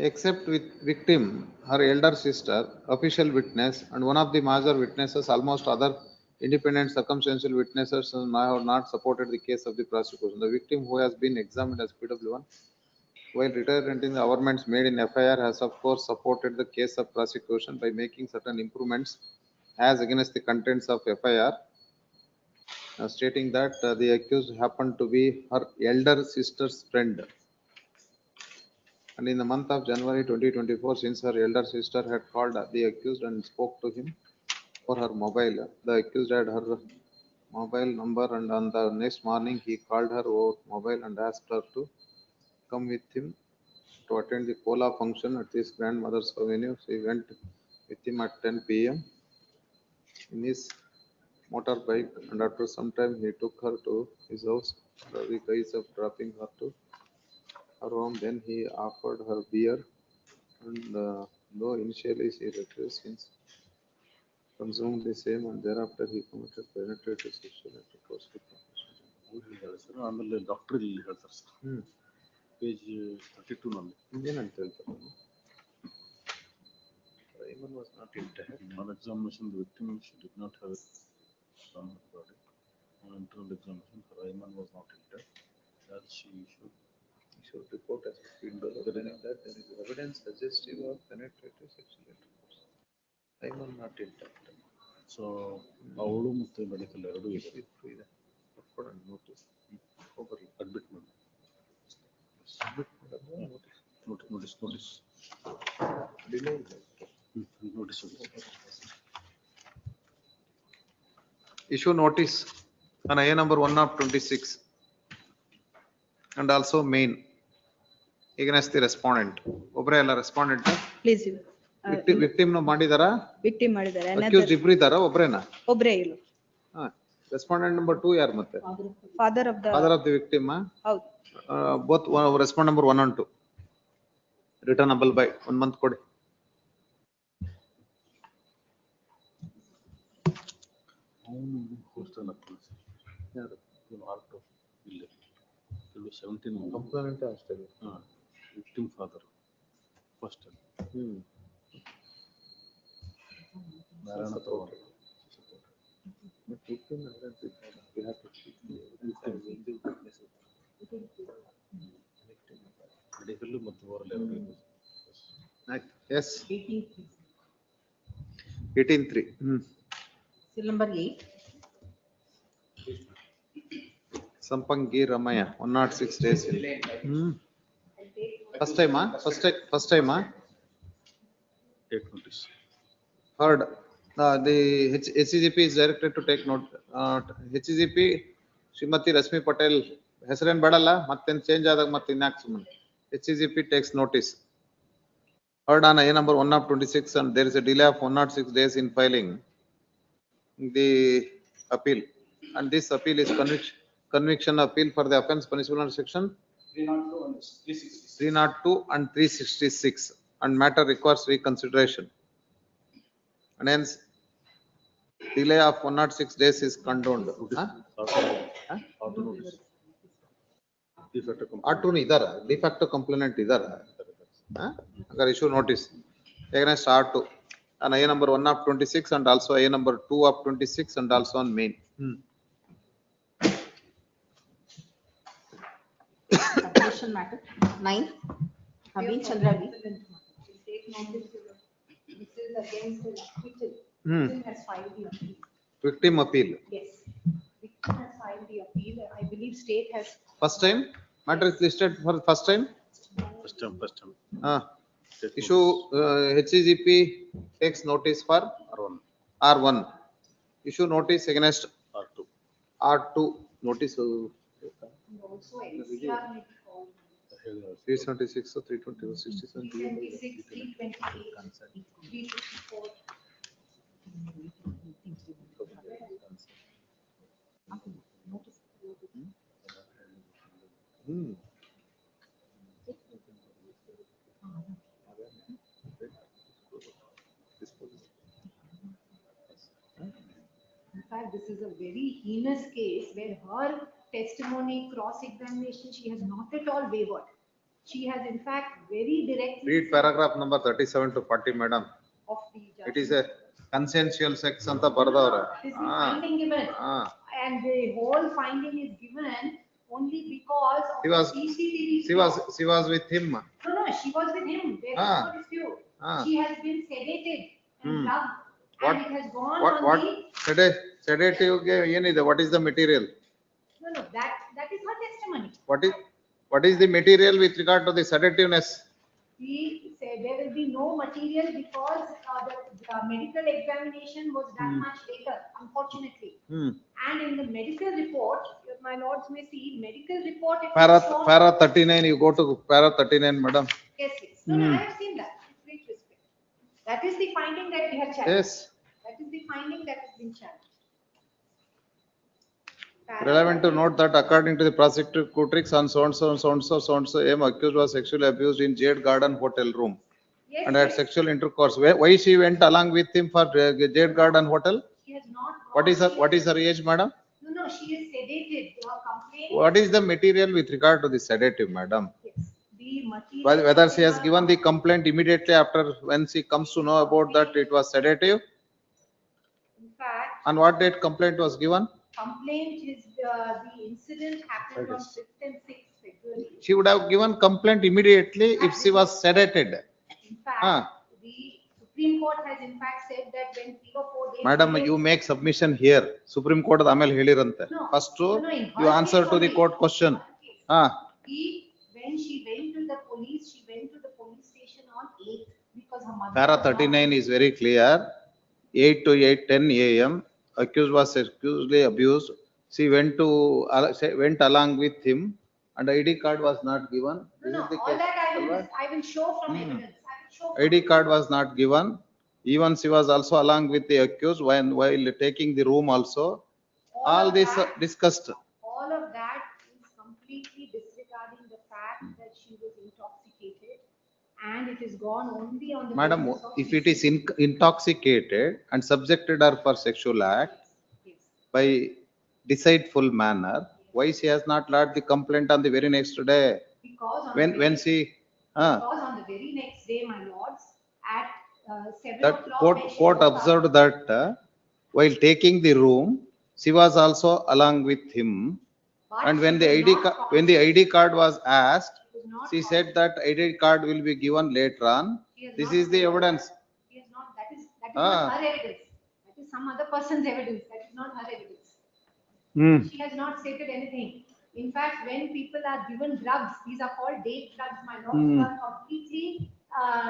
Except with victim, her elder sister, official witness, and one of the major witnesses, almost other independent circumstantial witnesses have not supported the case of the prosecution. The victim, who has been examined as PW1, while reiterating the averments made in FIR, has of course supported the case of prosecution by making certain improvements as against the contents of FIR, stating that the accused happened to be her elder sister's friend. And in the month of January 2024, since her elder sister had called the accused and spoke to him for her mobile, the accused had her mobile number, and on the next morning he called her over mobile and asked her to come with him to attend the Pola function at his grandmother's avenue. She went with him at 10 p.m. in his motorbike, and after some time he took her to his house under the guise of dropping her to her home. Then he offered her beer, and though initially she refused, since consumed the same, and thereafter he committed penetrative sexual intercourse with her. ಆಮೇಲೆ doctor ಇಲ್ಲಿ ಹೇಳ್ತಾರೆ sir page 32 ನಲ್ಲಿ ಏನಂತ ಹೇಳ್ತಾರೆ? Rayman was not intact. On examination, the victim did not have a body. On internal examination, Rayman was not intact. That she should report as a field development that there is evidence suggestive of penetrative sexual intercourse. Rayman not intact. So ಅವಳು ಮತ್ತೆ medical ಎರಡು ಇದೆ. Notice admit ಮಾಡಿ notice issue notice on IA number 1 of 26 and also main against the respondent. ಒಬ್ರೇ ಅಲ್ಲ respondent. Please, victim ನು ಮಾಡಿದಾರಾ? victim ಮಾಡಿದ್ದಾರೆ. accused ಇಬ್ರು ಇದ್ದಾರಾ? ಒಬ್ರೇನಾ? ಒಬ್ರೇ ಇಲ್ಲ. Respondent number 2 ಯಾರು ಮತ್ತೆ? Father of the victim. ಹೌದು. Both respondent number 1 and 2 returnable by 1 month ಕೊಡಿ. ಅವನು ಹೋಸ್ಟೆಲ್ ಹಾಕ್ತಾರೆ ಯಾರು ಆರ್ಟ್ ಇಲ್ಲಿ 17 ಕಂಪ್ಲೇಂಟ್ ಅಷ್ಟೇ. ವಿಕ್ಟಿಮ್ ಫಾದರ್ ಫಸ್ಟ್ ನಾರಾಯಣ ತೋಟ ಮೆಡಿಕಲ್ ಮತ್ತು ಓರಲ್ ಎರಡು. Yes. 18(3). Seal number 8. Sampangi Ramaya, 106 days. First time, first time. Take notice. Heard. The HCGP is directed to take note. HCGP Srimati Rasmi Patel ಹೆಸರೇನ್ ಬೇಡಲ್ಲ, ಮತ್ತೇನ್ change ಆದಾಗ ಮತ್ತೆ ಇನ್ಯಾಕ್ ಸುಮ್ಮನೆ. HCGP takes notice. Heard on IA number 1 of 26 and there is a delay of 106 days in filing the appeal, and this appeal is conviction appeal for the offence punishable under section 302 and 366 and matter requires reconsideration. And hence delay of 106 days is condoned. Huh? Auto notice. De facto complaint. R2 idara, de facto complainant idara. Agar issue notice against R2 and A number 1 of 26 and also A number 2 of 26 and also on main. Application matter 9. Abhi Chandra B. Take notice, this is against the acquittal. Hmm. Victim has filed the appeal. Victim appeal. Yes, victim has filed the appeal. I believe state has. First time matter is listed for first time. First time. Issue HCGP takes notice for R1, R1. Issue notice against R2. R2 notice. Also NCR may be called. 376 or 320 67. 376, 328, 354. In fact, this is a very heinous case where her testimony, cross-examination, she has not at all wavered. She has in fact very directly. Read paragraph number 37 to 40, madam. Of the judgment. It is a consensual sex anta baradavara. This is the finding given. And the whole finding is given only because of She was- the CCTV. She was with him. No, she was with him. There is Ah. no dispute. Ah. She has been sedated and drugged. What- And it has gone What on the. sedative yenide? What is the material? No, that is her testimony. What is the material with regard to the sedativeness? He said there will be no material because the medical examination was done much later, unfortunately. And in the medical report, my lords may see, medical report. It was shown- Para 39, you go to para 39, madam. Yes. No, I have seen that. With great respect. That is the finding that we have challenged. Yes. That is the finding that has been challenged. Relevant to note that according to the prosecutrix on so and so, M accused was sexually abused in Jade Garden Hotel room Yes, and had yes. sexual intercourse. Why she went along with him for Jade Garden Hotel? She has not. What is her age, madam? No, she is sedated. Her complaint. What is the material with regard to the sedative, madam? Yes. The material. Whether she has given the complaint immediately after when she comes to know about that it was sedative? In fact, On what date complaint was given? complaint is, the incident happened on 5th and 6th February. She would have given complaint immediately if she was sedated. In fact, the Supreme Court has in fact said that when 3 or 4 days. Madam, you make submission here. Supreme Court amel helirante. No. First, No, in you her answer case to the only. court question. When she went to the police, she went to the police station on 8th because her mother. Para was not- 39 is very clear. 8 to 8:10 AM, accused was sexually abused. She went along with him and ID card was not given. This No, is the all case. that I Alright. will show from evidence. I will show. ID card was not given. Even she was also along with the accused while taking the room also. All of this that- discussed. All of that is completely disregarding the fact that she was intoxicated and it is gone only on the. Madam, basis of if it is intoxicated and subjected her for sexual act Yes. by deceitful manner, why she has not lodged the complaint on the very next day? Because on. When the very- she, Because on the very next day, my lords, at 7 that o'clock. when she court woke up- observed that while taking the room, she was also along with him. but And when she the was ID, not when the ID card was asked, She was not she caught. said that ID card will be given later on. She has This not is the said- evidence. She has not, that is Ah. not her evidence. That is some other person's evidence. That is not her evidence. She has not stated anything. In fact, when people are given drugs, these are called date drugs, my lord. You are completely,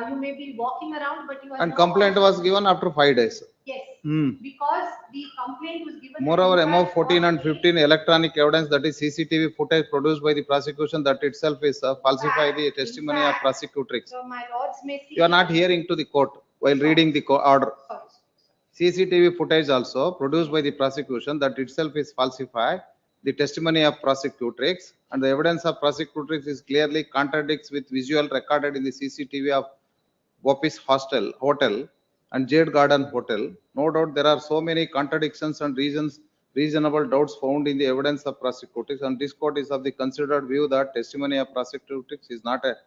you may be walking around, but you are. And no complaint was conscious. given after 5 days. Yes, Hmm. because the complaint was given. Moreover, in above fact, 14 and on 15 electronic evidence, that is CCTV footage produced by the prosecution, that itself is falsify the testimony of fact, prosecutrix. So my lords may see. You are not hearing to the court while reading the order. Sorry. CCTV footage also produced by the prosecution, that itself is falsified. the testimony of prosecutrix, and the evidence of prosecutrix is clearly contradicts with visual recorded in the CCTV of Wapis Hotel and Jade Garden Hotel. No doubt there are so many contradictions and reasonable doubts found in the evidence of prosecutrix, and this court is of the considered view that testimony of prosecutrix is not at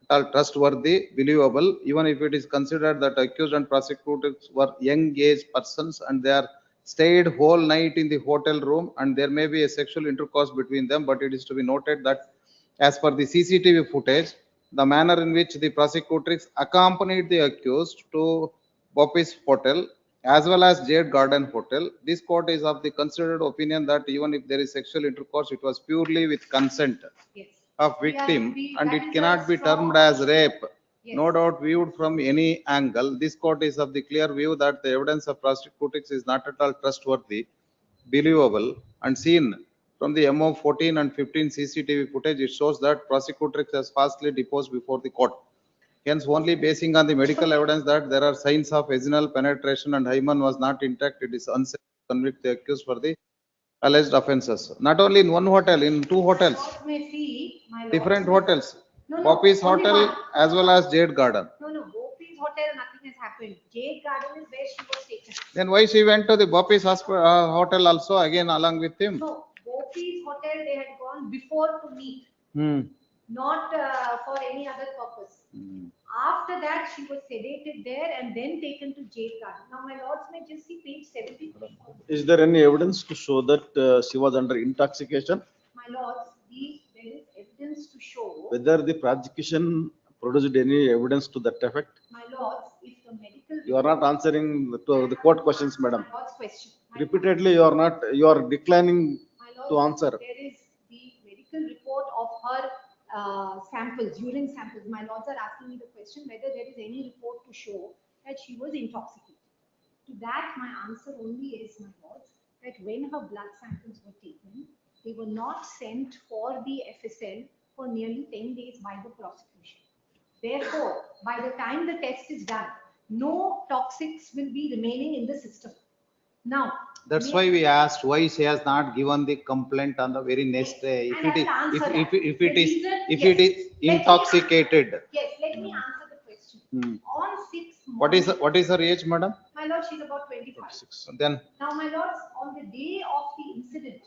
all trustworthy, believable, even if it is considered that accused and prosecutrix were young age persons and they are stayed whole night in the hotel room and there may be a sexual intercourse between them, but it is to be noted that as per the CCTV footage, the manner in which the prosecutrix accompanied the accused to Bopis Hotel as well as Jade Garden Hotel, this court is of the considered opinion that even if there is sexual intercourse, it was purely with consent Yes. of victim and that it is a cannot be strong termed as rape. Yes. No doubt viewed from any angle, this court is of the clear view that the evidence of prosecutrix is not at all trustworthy, believable, and seen from the MO 14 and 15 CCTV footage, it shows that prosecutrix has falsely deposed before the court. Hence, only basing on the medical evidence that there are signs of vaginal penetration and hymen was not intact, it is unsafe to convict the accused for the alleged offences. Not only in one hotel, in two hotels, Lords may see, my lords different may- hotels, No, Bopis only Hotel one. as well as Jade Garden. No, Gopi's hotel, nothing has happened. Jade Garden is where she was taken. Then why she went to the Bopis Hotel also again along with him? No, Gopi's hotel, they had gone before to meet, Hmm. not for any other purpose. After that, she was sedated there and then taken to Jade Garden. Now, my lords may just see page 73. Is there any evidence to show that she was under intoxication? My lords, there is evidence to show, Whether the prosecution produced any evidence to that effect? my lords, if the medical. You are not answering to the court questions, madam. My lord's question. Repeatedly, you are declining My lords, to answer. there is the medical report of her samples, urine samples. My lords are asking me the question whether there is any report to show that she was intoxicated. To that, my answer only is, my lords, that when her blood samples were taken, they were not sent for the FSL for nearly 10 days by the prosecution. Therefore, by the time the test is done, no toxics will be remaining in the system. Now. That's why we asked why she has not given the complaint on the very next day. If it is, if it is intoxicated. Yes, let me answer the question. On 6 What is her age, madam? My lord, she's about 25. Then. Now, my lords, on the day of the incident,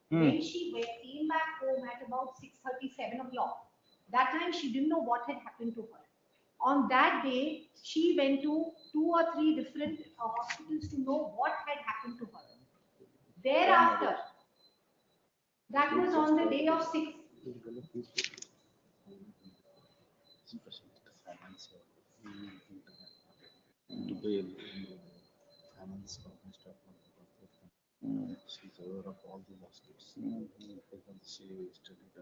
when she came back home at about 6:30, 7 o'clock, that time she didn't know what had happened to her. On that day, she went to 2 or 3 different hospitals to know what had happened to her. Thereafter, that was on the day of 6th. She's aware of all the lawsuits. She studied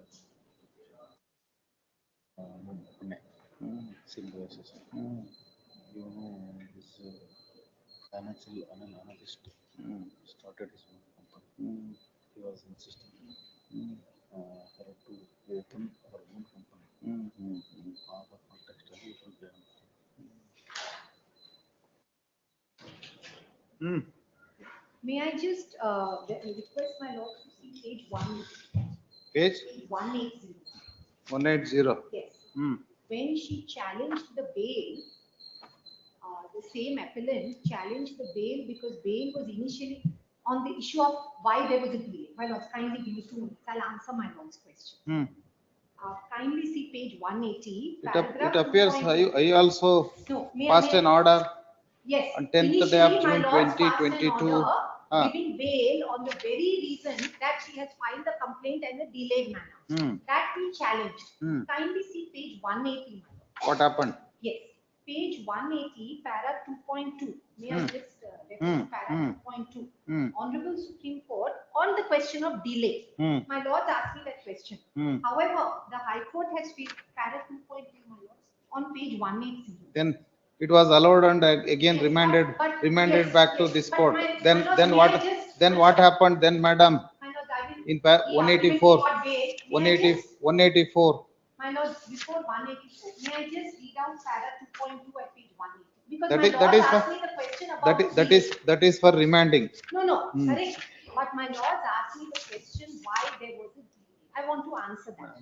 symbiosis. You know, this financial analyst started his own company. He was insisting her to open her own company. Our context it will be. May I just request my lord to see page 1. Page? 180. 180. Yes. When she challenged the bail, the same appellant challenged the bail because bail was initially on the issue of why there was a delay. My lords, kindly give me 2 minutes. I'll answer my lord's question. Kindly see page 180. It appears I also No, passed an order. Yes. On 10th day of Initially, June my lords passed an 2022. order giving bail on the very reason that she has filed the complaint in a delayed manner. That we challenged. Kindly see page 180, my lord. What happened? Yes, page 180, para 2.2. May I just refer to para 2.2? Honorable Supreme Court on the question of delay. My lords asked me that question. However, the High Court has fixed para 2.2, my lords, on page 180. Then it was allowed and again remanded back to this court. Then what happened then, madam? In 184. 184. My lord, before 184, may I just read out para 2.2 at page 180? Because my lord asked me the question about that is for remanding. No, correct. But my lords asked me the question, why answer that.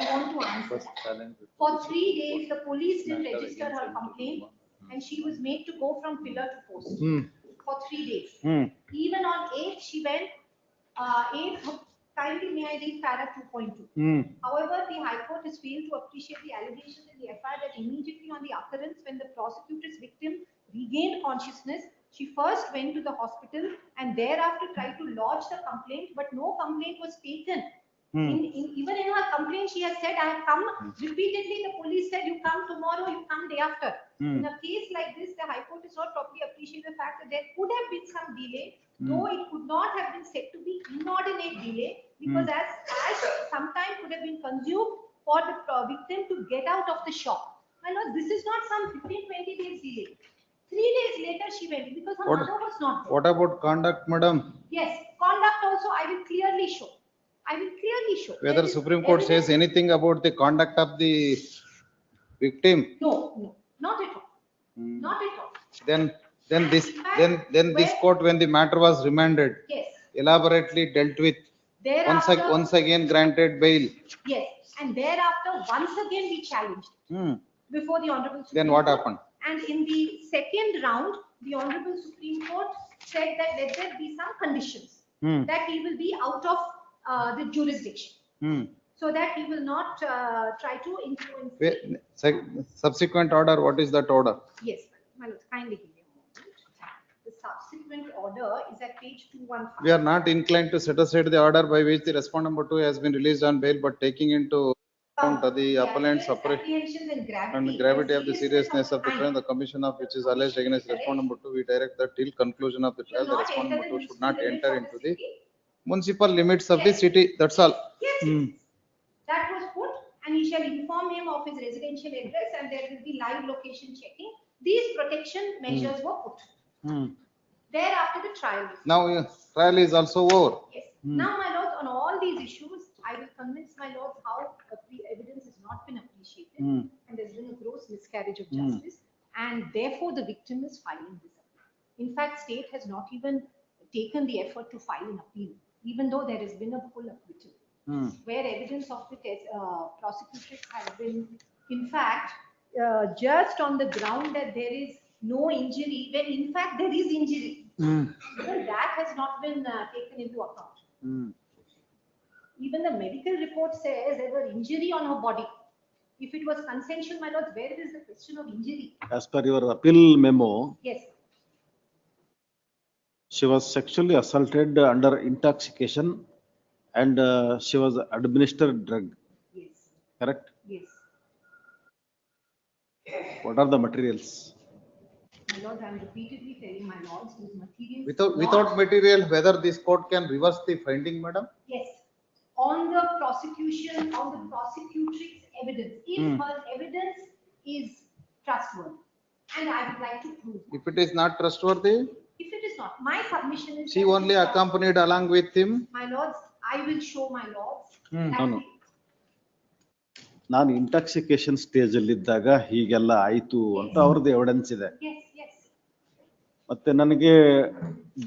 I want to answer that. For 3 days, the police didn't register her complaint and she was made to go from pillar to post for 3 days. Even on 8th, she went, 8th, kindly may I read para 2.2. However, the High Court has failed to appreciate the allegations in the FIR that immediately on the occurrence when the prosecutor's victim regained consciousness, she first went to the hospital and thereafter tried to lodge the complaint, but no complaint was taken. Even in her complaint, she has said, I have come repeatedly. The police said, you come tomorrow, you come day after. In a case like this, the High Court does not properly appreciate the fact that there could have been some delay, though it could not have been said to be inordinate delay, because as some time could have been consumed for the victim to get out of the shock. My lord, this is not some 15-20 days delay. 3 days later, she went because her mother was not there. What about conduct, madam? Yes, conduct also I will clearly show. I will clearly show. Whether Supreme Court says anything about the conduct of the victim? No, not at all. Not at all. Then this court, when the matter was remanded, Yes. elaborately dealt with. Thereafter, once again granted bail. yes, and thereafter once again we challenged before the Honorable Supreme Then what Court. happened? And in the second round, the Honorable Supreme Court said that let there be some conditions that he will be out of the jurisdiction, so that he will not try to influence. Subsequent order, what is that order? Yes, my lord, kindly give me a moment. The subsequent order is at page 215. We are not inclined to set aside the order by which the respondent number 2 has been released on bail, but taking into account the appellant's apprehensions and gravity of the seriousness of the crime, the commission of which is alleged against respondent number 2, we direct that till conclusion of the trial, the respondent number 2 should not enter into the municipal limits of the city. That's all. Yes, that was put, and he shall inform him of his residential address, and there will be live location checking. These protection measures were put. Thereafter, the trial. Now, trial is also over. Yes. Now, my lords, on all these issues, I will convince my lords how the evidence has not been appreciated, and there's been a gross miscarriage of justice, and therefore the victim is filing this appeal. In fact, state has not even taken the effort to file an appeal, even though there has been a full acquittal, where evidence of the prosecutrix has been, in fact, just on the ground that there is no injury, when in fact there is injury. Even that has not been taken into account. Even the medical report says there were injury on her body. If it was consensual, my lords, where is the question of injury? As per your appeal memo, Yes. she was sexually assaulted under intoxication and she was administered drug. Yes. Correct? Yes. What are the materials? My lords, I am repeatedly telling my lords these materials. Without material, whether this court can reverse the finding, madam? Yes. On the prosecution, on the prosecutrix evidence, if her evidence is trustworthy, and I would like to prove. If it is not trustworthy, if it is not, my submission is. She only accompanied along with him. My lords, I will show my lords. No. ನಾನು intoxication stage ಅಲ್ಲಿ ಇದ್ದಾಗ ಹೀಗೆಲ್ಲ ಆಯ್ತು ಅಂತ ಅವ್ರದ್ದು evidence ಇದೆ. ಮತ್ತೆ ನನಗೆ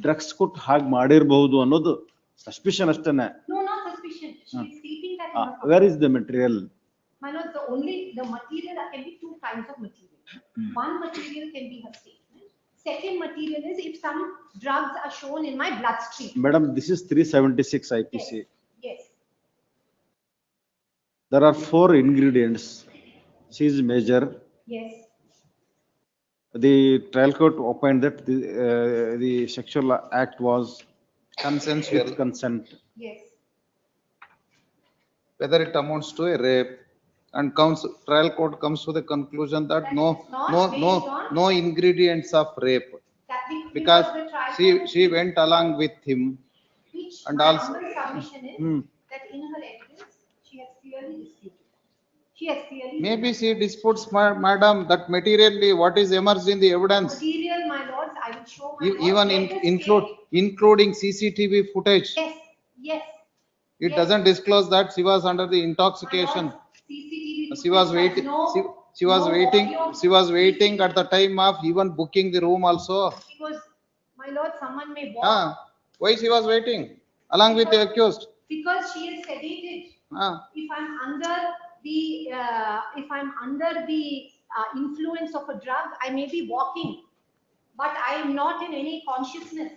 ಡ್ರಗ್ಸ್ ಕೊಟ್ಟು ಹಾಗೆ ಮಾಡಿರಬಹುದು ಅನ್ನೋದು ಸಸ್ಪಿಷನ್ ಅಷ್ಟೇನೆ. No, not suspicion. She is stating that. Where is the material? My lord, the material can be two kinds of material. One material can be her statement. Second material is if some drugs are shown in my bloodstream. Madam, this is 376 IPC. Yes. There are 4 ingredients. She is major. Yes. The trial court opined that the sexual act was consensual. With consent. Yes. Whether it amounts to a rape, and trial court comes to the conclusion that no ingredients of rape, because she went along with him, Which and my also submission is that in her evidence she has clearly disputed. She has clearly. Maybe she disputes, madam, that materially what is emerged in the evidence. Material, my lords, I will show my Even including CCTV footage. Yes, yes. It doesn't disclose that she was under the intoxication. She was waiting. She was waiting at the time of even booking the room also. Because, my lord, someone may walk. Why she was waiting along with the accused? Because she is sedated. If I'm under the, influence of a drug, I may be walking, but I am not in any consciousness.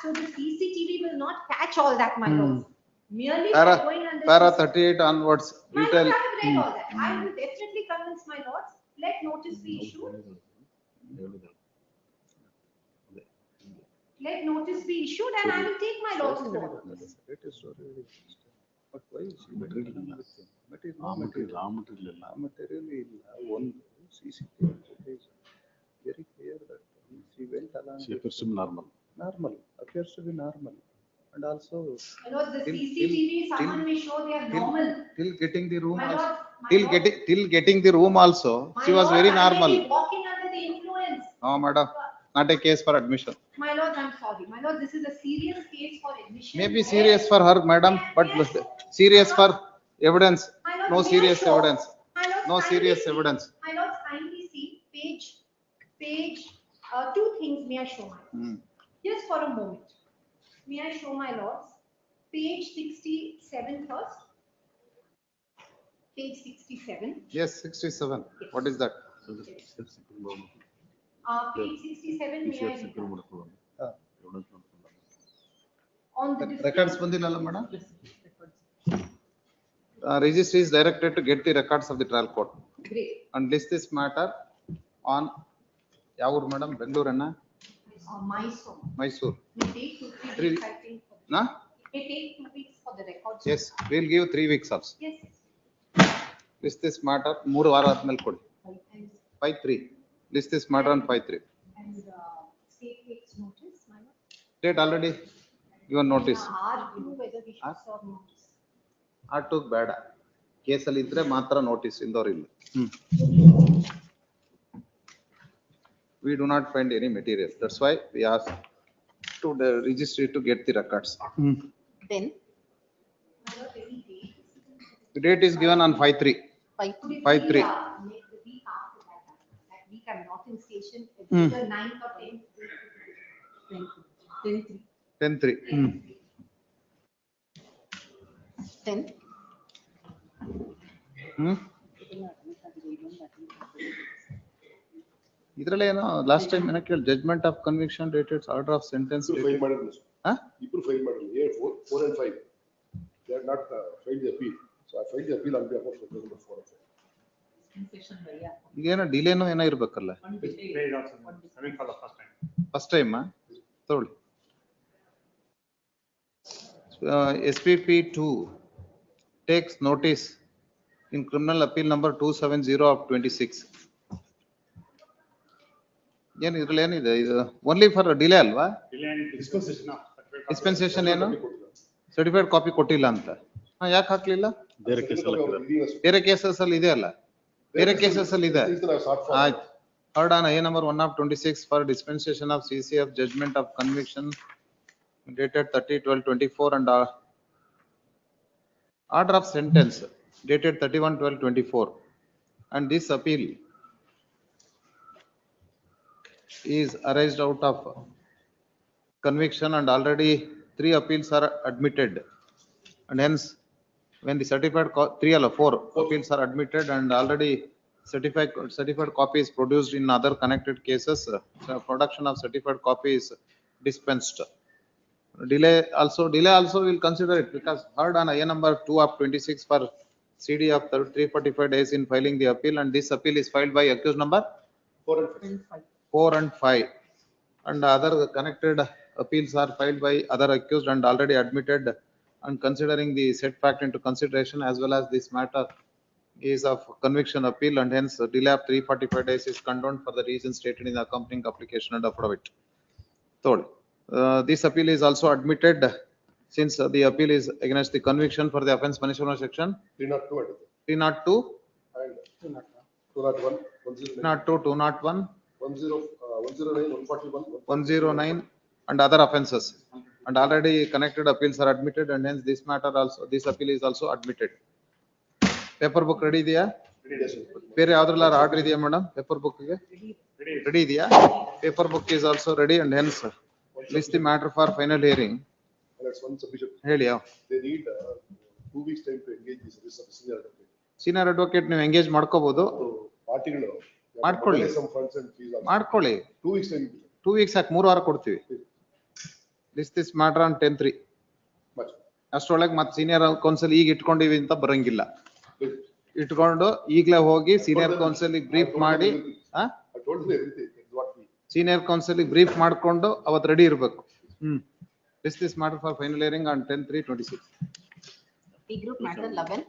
So the CCTV will not catch all that, my lord. Merely by going under. Para 38 onwards, My lord, detail. I have read all that. I will definitely convince my lords, let notice be issued. Let notice be issued and I will take my lord to court. But why is she material ಇಲ್ಲ ಒಂದು CCTV footage very clear that she went along. She appears to be normal. Appears to be normal. And also. My lord, the CCTV, someone may show they are normal. Till getting the room My also. lord, Till getting the room also, she was very normal. I may be walking under the influence. No, madam, not a case for admission. My lord, I'm sorry. My lord, this is a serious case for admission. Maybe serious for her, madam, but serious for evidence. No serious evidence. No serious evidence. My lord, kindly see page, two things may I show my lords. Just for a moment. May I show my lords? Page 67 first. Page 67. Yes, 67. Yes. What is that? Page 67, may I read that? On the Records bandilalla, madam? Registry is directed to get the records of the trial court. Great. And list this matter on Yavur, madam, Bengaluru, Mysore. It may take 2-3 weeks, I think. Na? It may take 2 weeks for the records. Yes, we'll give 3 weeks also. Yes. List this matter, 3 ವಾರ ಆದ್ಮೇಲೆ ಕೊಡಿ. 5-3. List this matter on 5-3. And state takes notice, my lord. State already given notice. Argue whether we should serve notice. Took ಬೇಡ. ಕೇಸಲ್ಲಿ ಇದ್ರೆ ಮಾತ್ರ notice ಇಂದೋರಿಲ್ಲ. We do not find any material. That's why we ask to the registry to get the records. Then the date is given on 5-3. 5-3. 5-3. The week after that week I'm not in station, it's either 9th or 10th. 10-3. Then ಇದ್ರಲ್ಲೇ ಏನೋ last time ಏನೋ ಕೇಳಿ judgment of conviction dated order of sentence file ಮಾಡಿದ್ರು ಇಬ್ರು file ಮಾಡಿದ್ರು 4 and 5 they are not filed the appeal, so I filed the appeal on behalf of section number 4 and 5. ಈಗ ಏನೋ ಡಿಲೇನೋ ಏನೋ ಇರ್ಬೇಕಲ್ಲ ಫಸ್ಟ್ ಟೈಮ್ ತಗೊಳ್ಳಿ SPP2 takes notice in criminal appeal number 270 of 26. ಏನು ಇದ್ರಲ್ಲಿ ಏನಿದೆ ಇದು ಓನ್ಲಿ ಫಾರ್ ಡಿಲೇ ಅಲ್ವಾ? ಡಿಸ್ಪೆನ್ಸೇಷನ್ ಏನು ಸರ್ಟಿಫೈಡ್ ಕಾಪಿ ಕೊಟ್ಟಿಲ್ಲ ಅಂತ ಯಾಕೆ ಹಾಕ್ಲಿಲ್ಲ? ಬೇರೆ ಕೇಸಸ್ ಅಲ್ಲಿ ಇದೆ ಅಲ್ಲ, ಬೇರೆ ಕೇಸಸ್ ಅಲ್ಲಿ ಇದೆ. ಆಯ್ತು, heard on A number 1 of 26 for dispensation of CCF judgment of conviction dated 30/12/24 and order of sentence dated 31/12/24, and this appeal is arised out of conviction and already 3 appeals are admitted, and hence when the certified 4 appeals are admitted and already certified copy is produced in other connected cases, production of certified copy is dispensed. Delay also will consider it because heard on A number 2 of 26 for CD of 345 days in filing the appeal, and this appeal is filed by accused number 4 and 5, and other connected appeals are filed by other accused and already admitted, and considering the set fact into consideration as well as this matter is of conviction appeal, and hence delay of 345 days is condoned for the reasons stated in the accompanying application and affidavit. Third, this appeal is also admitted since the appeal is against the conviction for the offence punishment section 302 and 201 201 109 141 109 and other offences, and already connected appeals are admitted, and hence this matter also, this appeal is also admitted. Paper book ready ಇದೆಯಾ? ಬೇರೆ ಯಾವ್ದ್ರಲ್ಲ order ಇದೆಯಾ madam? Paper book ಗೆ ready ಇದೆಯಾ? Paper book is also ready, and hence list the matter for final hearing. That's one submission. ಹೇಳಿ ಯಾವ? They need 2 weeks time to engage this senior advocate. Senior advocate ನೀವು engage ಮಾಡ್ಕೋಬಹುದು. ಪಾರ್ಟಿಗಳು ಮಾಡ್ಕೊಳ್ಳಿ, ಮಾಡ್ಕೊಳ್ಳಿ. 2 weeks time. 2 weeks ಯಾಕೆ 3 ವಾರ ಕೊಡ್ತೀವಿ. This matter on 10/3. ಅಷ್ಟೊಳಗೆ ಮತ್ತೆ ಸೀನಿಯರ್ ಕೌನ್ಸಿಲ್ ಈಗ ಇಟ್ಕೊಂಡಿವಿ ಅಂತ ಬರಂಗಿಲ್ಲ. ಇಟ್ಕೊಂಡು ಈಗಲೇ ಹೋಗಿ ಸೀನಿಯರ್ ಕೌನ್ಸಿಲ್ ಬ್ರೀಫ್ ಮಾಡಿ, ಸೀನಿಯರ್ ಕೌನ್ಸಿಲ್ ಬ್ರೀಫ್ ಮಾಡ್ಕೊಂಡು ಅವತ್ತು ರೆಡಿ ಇರ್ಬೇಕು. This matter for final hearing on 10/3/26. P group matter 11.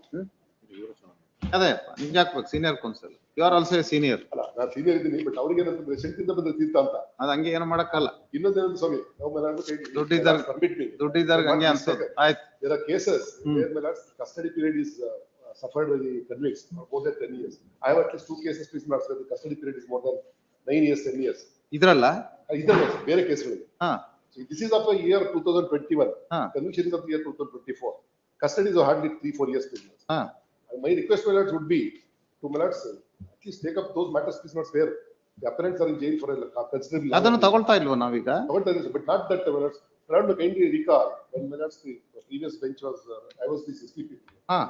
ಅದೇ ನಿಮ್ಗೆ ಹಾಕ್ಬೇಕು senior counsel. You are also senior. ಅಲ್ಲ ನಾನು ಸೀನಿಯರ್ ಇದ್ದೀನಿ, ಬಟ್ ಅವ್ರಿಗೆ ಏನಂತಂದ್ರೆ ಸೆಂಟಿಂದ ಬಂದ ತೀರ್ಥ ಅಂತ ಅದು ಹಂಗೆ ಏನು ಮಾಡಕ್ಕಲ್ಲ. ಇನ್ನೊಂದೇನು ಸ್ವಾಮಿ, ದುಡ್ಡಿದ್ದಾರೆ ಹಂಗೆ ಅನ್ಸೋದು. ಆಯ್ತು. There are cases where my last custody period is suffered by the convicts for more than 10 years. I have at least 2 cases, please not where the custody period is more than 9 years, 10 years. ಇದ್ರಲ್ಲ ಇದಲ್ಲ ಬೇರೆ ಕೇಸ್ಗಳಿಗೆ. This is of the year 2021. Conviction is of the year 2024. Custody is hardly 3-4 years. My request, my lords, would be to my lords at least take up those matters, please not where the appellants are in jail for a considerable. ಅದನ್ನು ತಗೊಳ್ತಾ ಇಲ್ವಾ ನಾವೀಗ? Tಗೊಳ್ತಾ ಇದ್ದೀವಿ, but not that my lords. Around kindly recall when my lords the previous bench was I was the SPP.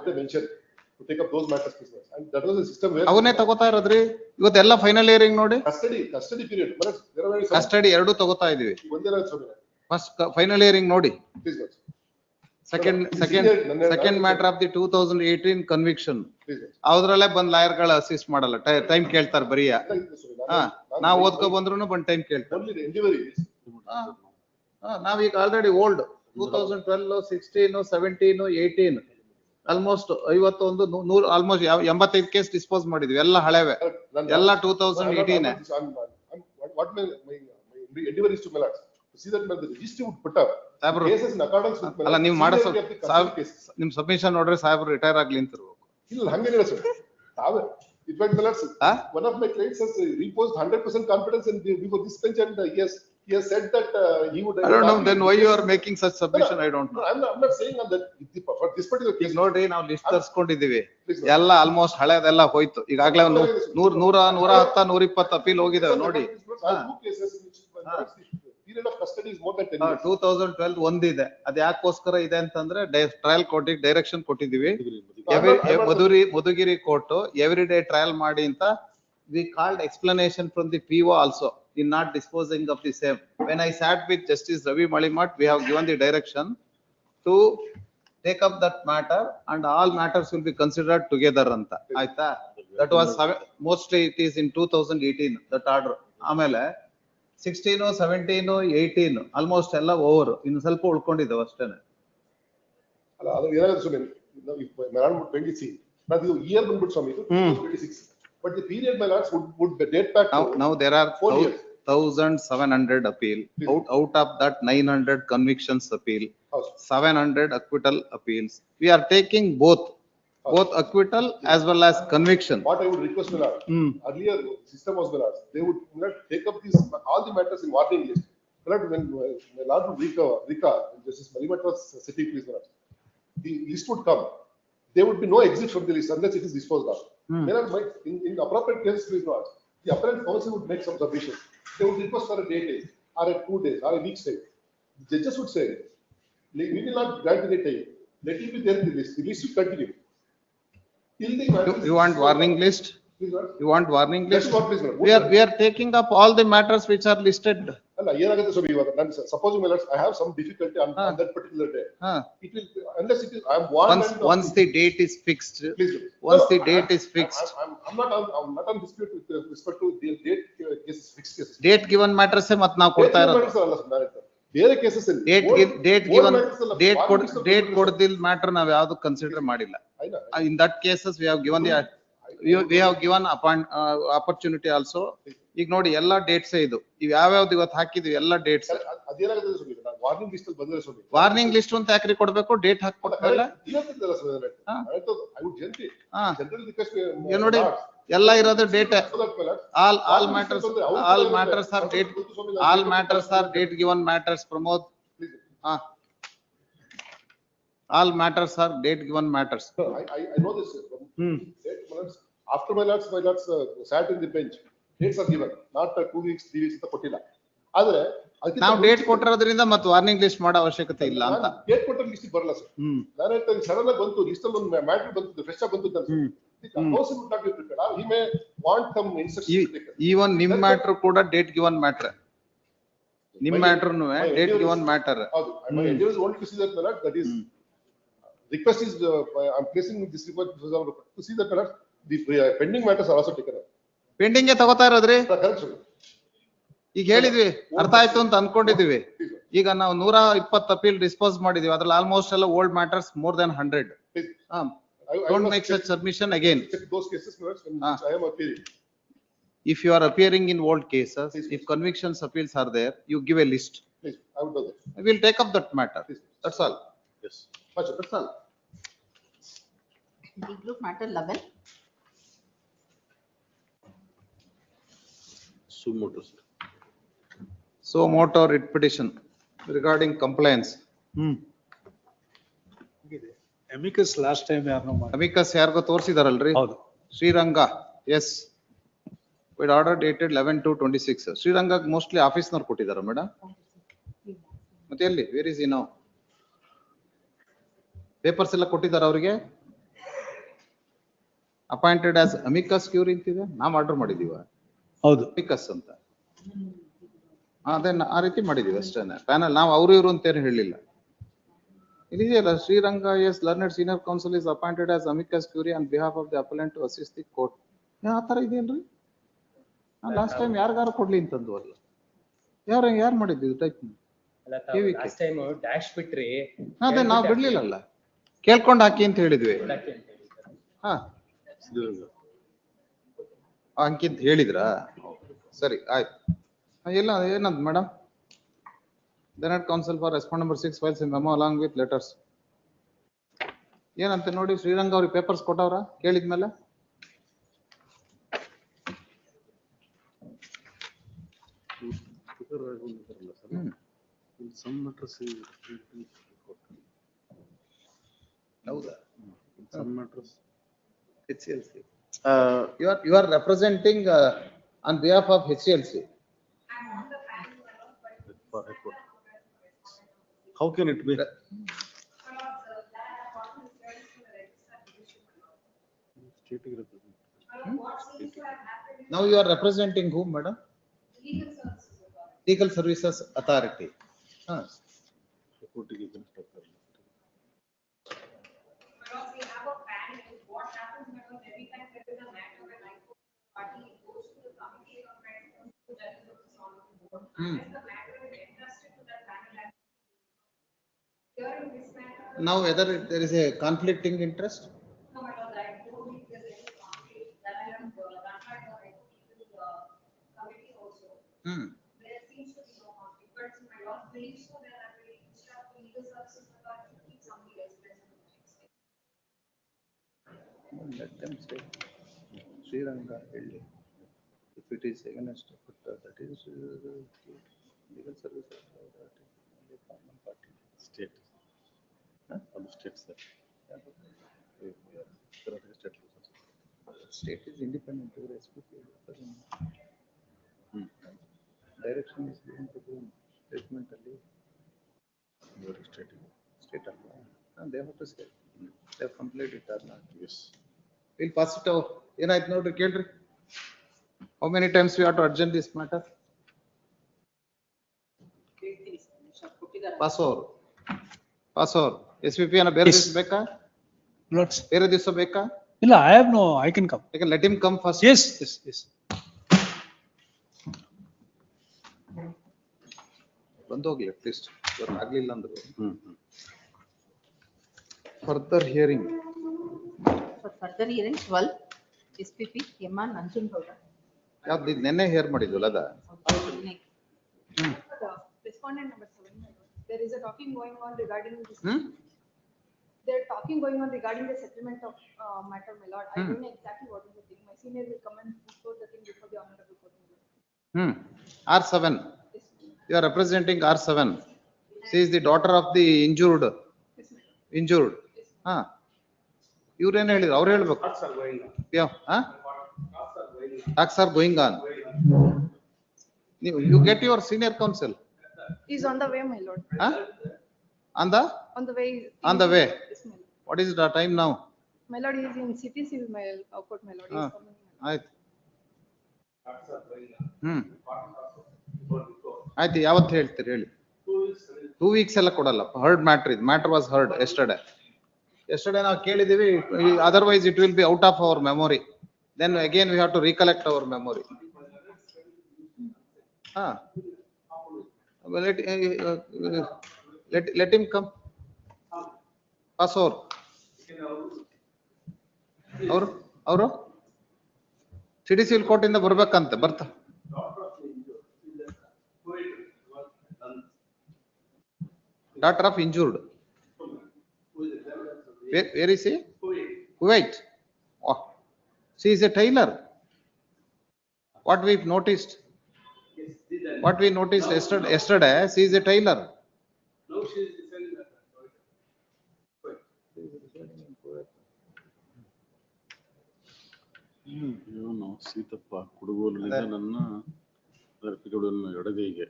They mentioned to take up those matters, please not. And that was a system where ಅವನೇ ತಗೋತಾ ಇರೋದ್ರಿ. ಇವತ್ತೆಲ್ಲ final hearing ನೋಡಿ. Custody period. My lords, there are custody ಎರಡು ತಗೋತಾ ಇದೀವಿ. ಒಂದೇ load ಸ್ವಾಮಿ. ಫಸ್ಟ್ ಫೈನಲ್ ಹಿಯರಿಂಗ್ ನೋಡಿ. Please not. Second matter of the 2018 conviction. ಅವ್ದ್ರಲ್ಲೇ ಬಂದ್ ಲಾಯರ್ ಗಳು ಅಸಿಸ್ಟ್ ಮಾಡಲ್ಲ, ಟೈಮ್ ಕೇಳ್ತಾರೆ ಬರೀ. ನಾವ್ ಓದ್ಕೊ ಬಂದ್ರು ಬಂದ್ ಟೈಮ್ ಕೇಳ್ತಾರೆ. ನಾವೀಗ already old 2012, 16, 17, 18 almost 51, 100 almost 85 case dispose ಮಾಡಿದ್ವಿ. ಎಲ್ಲ ಹಳೆವೆ, ಎಲ್ಲ 2018. What my endeavor is to my lords see that the registry would put up cases in accordance with. ಅಲ್ಲ ನೀವು ಮಾಡೋ ನಿಮ್ ಸಬ್ಮಿಷನ್ ನೋಡ್ರೆ ಸಾಹೇಬ್ರು ರಿಟೈರ್ ಆಗ್ಲಿ ಅಂತ ಇರ್ಬೇಕು. ಇಲ್ಲ ಹಂಗೇನಿಲ್ಲ sir. In fact, my lords, one of my clients has reposed 100% confidence in before this bench, and he has said that he would. I don't know then why you are making such submission. I don't know. I'm not saying on that for this particular case. ನೋಡ್ರಿ ನಾವು list ತರ್ಸ್ಕೊಂಡಿದೀವಿ, ಎಲ್ಲ almost ಹಳೆದೆಲ್ಲ ಹೋಯ್ತು. ಈಗಾಗಲೇ 110, 120 appeal ಹೋಗಿದಾವೆ ನೋಡಿ. Period of custody is more than 10 years. 2012 ಒಂದಿದೆ. ಅದ್ ಯಾಕೋಸ್ಕರ ಇದೆ ಅಂತಂದ್ರೆ ಟ್ರಯಲ್ ಕೋರ್ಟಿಗೆ ಡೈರೆಕ್ಷನ್ ಕೊಟ್ಟಿದೀವಿ. Madhugiri court every day trial ಮಾಡಿ ಅಂತ. We called explanation from the PO also in not disposing of the same. When I sat with Justice Ravi Malimat, we have given the direction to take up that matter and all matters will be considered together anta. Aita, that was mostly it is in 2018 that order. Amele 16, 17, 18 almost ಎಲ್ಲ over. ಇನ್ನು ಸ್ವಲ್ಪ ಉಳ್ಕೊಂಡಿದ್ದಾವೆ ಅಷ್ಟೇನೆ. ಅಲ್ಲ ಅದು ಏನಾಗುತ್ತೆ ಸ್ವಾಮಿ, ನಾವು 20 ನಾವು year ಬಂದ್ಬಿಟ್ಟು ಸ್ವಾಮಿ 2026. But the period, my lords, would date back now there are 1,700 appeal. Out of that 900 convictions appeal, 700 acquittal appeals. We are taking both acquittal as well as conviction. What I would request, my lord, earlier system was, my lords, they would not take up these all the matters in warning list. When my lord would recall, Justice Malimat was sitting, please, my lord, the list would come. There would be no exit from the list unless it is disposed of. In appropriate cases, please, my lord, the appellate counsel would make some submission. They would request for a day or a 2 days or a week's time. The judges would say, we will not grant any time. Let it be there in the list. The list will continue. You want warning list? You want warning list? We are taking up all the matters which are listed. ಅಲ್ಲ ಏನಾಗುತ್ತೆ ಸ್ವಾಮಿ, ಇವಾಗ ನಾನು suppose my lords, I have some difficulty on that particular day. It will, unless it is I am warned. Once the date is fixed. Once the date is fixed. I'm not on dispute with respect to the date cases, fixed cases. Date given matters ಮತ್ತೆ ನಾವು ಕೊಡ್ತಾ ಇರೋದು. ಬೇರೆ cases ಅಲ್ಲಿ date ಕೊಡದಿಲ್ಲ matter ನಾವು ಯಾವುದು consider ಮಾಡಿಲ್ಲ. In that cases we have given opportunity also. ಈಗ ನೋಡಿ ಎಲ್ಲ ಡೇಟ್ಸ್ ಇದು ಇವ್ ಯಾವ್ಯಾವ್ದು ಇವತ್ತು ಹಾಕಿದ್ವಿ ಎಲ್ಲ ಡೇಟ್ಸ್. ವಾರ್ನಿಂಗ್ ಲಿಸ್ಟ್ ಬಂದ್ರೆ ವಾರ್ನಿಂಗ್ ಲಿಸ್ಟ್ ಅಂತ ಯಾಕ್ರಿ ಕೊಡ್ಬೇಕು? ಡೇಟ್ ಹಾಕ್ಕೊಡ್ತಾರಲ್ಲ ನೋಡಿ ಎಲ್ಲ ಇರೋದು date. all matters are date given matters. Pramod, all matters are date given matters. I know this. After my lords sat in the bench, dates are given, not 2 weeks, 3 weeks ಅಂತ ಕೊಟ್ಟಿಲ್ಲ. ಆದ್ರೆ ನಾವು date ಕೊಟ್ಟಿರೋದ್ರಿಂದ ಮತ್ತೆ warning list ಮಾಡೋ ಅವಶ್ಯಕತೆ ಇಲ್ಲ ಅಂತ. Date ಕೊಟ್ಟ ಲಿಸ್ಟ್ ಬರಲ್ಲ ಸರ್. ನಾನು ಹೇಳ್ತೀನಿ ಸಡನ್ ಆಗಿ ಬಂತು ಲಿಸ್ಟ್ ಅಲ್ಲಿ ಒಂದು ಮ್ಯಾಟರ್ ಬಂತು, ಫ್ರೆಶ್ ಆಗಿ ಬಂತು ಅಂತ. Counsel would not be prepared, or he may want some instructions. Even ನಿಮ್ ಮ್ಯಾಟರ್ ಕೂಡ ಡೇಟ್ ಗಿವನ್ ಮ್ಯಾಟರ್. ನಿಮ್ ಮ್ಯಾಟರ್ನು ಡೇಟ್ ಗಿವನ್ ಮ್ಯಾಟರ್. ಹೌದು. My endeavor is only to see that my lord, that is request is I'm placing this request to see that my lord, the pending matters are also taken up. Pending ತಗೋತಾ ಇರೋದ್ರಿ. Correct sir. ಈಗ ಹೇಳಿದ್ವಿ, ಅರ್ಥ ಆಯ್ತು ಅಂತ ಅನ್ಕೊಂಡಿದೀವಿ. ಈಗ ನಾವು 120 appeal dispose ಮಾಡಿದೀವಿ. ಅದ್ರಲ್ಲಿ ಆಲ್ಮೋಸ್ಟ್ ಎಲ್ಲ old matters more than 100. Don't make such submission again. Those cases when I am appearing. If you are appearing in old cases, if convictions appeals are there, you give a list. Please, I will do that. I will take up that matter. That's all. Yes. That's all. The group matter 11. So motor writ petition regarding compliance. Amicus last time ಯಾರನ್ನೋ ಮಾಡಿ. Amicus ಯಾರಿಗೋ ತೋರಿಸಿದಾರಲ್ರಿ? ಹೌದು. Sriranga, yes. With order dated 11/2/26. Sriranga mostly ಆಫೀಸ್ನವ್ರು ಕೊಟ್ಟಿದಾರ madam? ಮತ್ತೆ ಎಲ್ಲಿ? Where is he now? Papers ಎಲ್ಲ ಕೊಟ್ಟಿದಾರ ಅವರಿಗೆ? ಅಪಾಯಿಂಟೆಡ್ ಆಸ್ ಅಮಿಕಸ್ ಕ್ಯೂರಿ ಅಂತಿದೆ, ನಾವು ಆರ್ಡರ್ ಮಾಡಿದೀವ. ಹೌದು. ಅಮಿಕಸ್ ಅಂತ. ಅದೇ ಆ ರೀತಿ ಮಾಡಿದೀವಿ ಅಷ್ಟೇನೆ. ಪ್ಯಾನಲ್ ನಾವು ಅವರು ಇವರು ಅಂತೇನು ಹೇಳಿಲ್ಲ. ಇದೆಯಲ್ಲ, Sriranga as learned senior counsel is appointed as amicus curiae on behalf of the appellant to assist the court. ಆ ತರ ಇದೆಯಲ್ರಿ? ಲಾಸ್ಟ್ ಟೈಮ್ ಯಾರಿಗಾರು ಕೊಡ್ಲಿ ಅಂತಂದು ಅಲ್ಲ. ಯಾರು ಮಾಡಿದ್ವಿ ಟೈಪ್? ಲಾಸ್ಟ್ ಟೈಮ್ ಡ್ಯಾಶ್ ಬಿಟ್ರಿ. ಅದೇ ನಾವು ಬಿಡ್ಲಿಲ್ಲಲ್ಲ, ಕೇಳ್ಕೊಂಡು ಹಾಕಿ ಅಂತ ಹೇಳಿದ್ವಿ. ಹಾ ಅಂಕಿಂತ ಹೇಳಿದ್ರಾ? ಸರಿ ಆಯ್ತು. ಎಲ್ಲ ಏನಂತ madam? Then counsel for respondent number 6 files a memo along with letters. ಏನಂತ ನೋಡಿ, ಶ್ರೀರಂಗ ಅವ್ರಿಗೆ ಪೇಪರ್ಸ್ ಕೊಟ್ಟವ್ರ ಕೇಳಿದ್ಮೇಲೆ? ಹೌದಾ? HCLC. You are representing on behalf of HCLC. How can it be? Now you are representing whom, madam? Legal Services Authority. Now whether there is a conflicting interest? No, my lord, I don't think there's any conflict that I am run by the committee also. There seems to be no conflict, but my lord believes so that I will instruct the legal services authority to keep somebody else present. Let them stay. Sriranga, if it is against, that is legal services authority, the common party. State. On the state side. State is independent. Direction is given to the statement only. State and they have to say they have completed it or not. Yes. We'll pass it out. ಏನಾಯ್ತು ನೋಡ್ರಿ, ಕೇಳ್ರಿ. How many times we have to urgent this matter? Pass over. SVP ಅನ್ನ ಬೇರೆ ದಿವಸ ಬೇಕಾ? ಬೇರೆ ದಿವಸ ಬೇಕಾ? ಇಲ್ಲ, I have no, I can come. I can let him come first. Yes. ಬಂದೋಗ್ಲಿ at least. ಆಗ್ಲಿಲ್ಲ ಅಂದ್ರೆ. Further hearing. For further hearing 12 SPP MR Nanjunಗೌಡ. ಯಾವ್ದು ನೆನ್ನೆ ಹೇರ್ ಮಾಡಿದ್ವಲ್ಲ ಅದ? Respondent number 7. There is a talking going on regarding this. There are talking going on regarding the settlement of matter, my lord. I don't know exactly what is the thing. My senior will come and disclose the thing before the honorable court. R7. You are representing R7. She is the daughter of the injured. ಇವ್ರೇನ್ ಹೇಳಿದ್ರು? ಅವ್ರು ಹೇಳ್ಬೇಕು. Talks are going on. You get your senior counsel? Is on the way, my lord. Huh? On the? On the way. On the way. Yes, my lord. What is the time now? My lord is in CPC, court, my lord. He is coming. ಆಯ್ತು. ಆಯ್ತು, ಯಾವತ್ತು ಹೇಳ್ತೀರಿ ಹೇಳಿ. 2 weeks ಎಲ್ಲ ಕೊಡಲ್ಲ. Heard matter ಇದು. Matter was heard yesterday. Yesterday ನಾವು ಕೇಳಿದೀವಿ, otherwise it will be out of our memory. Then again we have to recollect our memory. Well, let him come. Pass over. ಅವರು ಸಿಡಿಸಿಲ್ ಕೋರ್ಟಿಂದ ಬರ್ಬೇಕಂತೆ, ಬರ್ತಾ daughter of injured. Where is he? Kuwait. Oh. She is a tailor. What we noticed yesterday, she is a tailor. No, she is residing at ಇವನು ಸೀತಪ್ಪ ಕುಡುಗೋಲಿನಿಂದ ನನ್ನ ಎಡಗೈಗೆ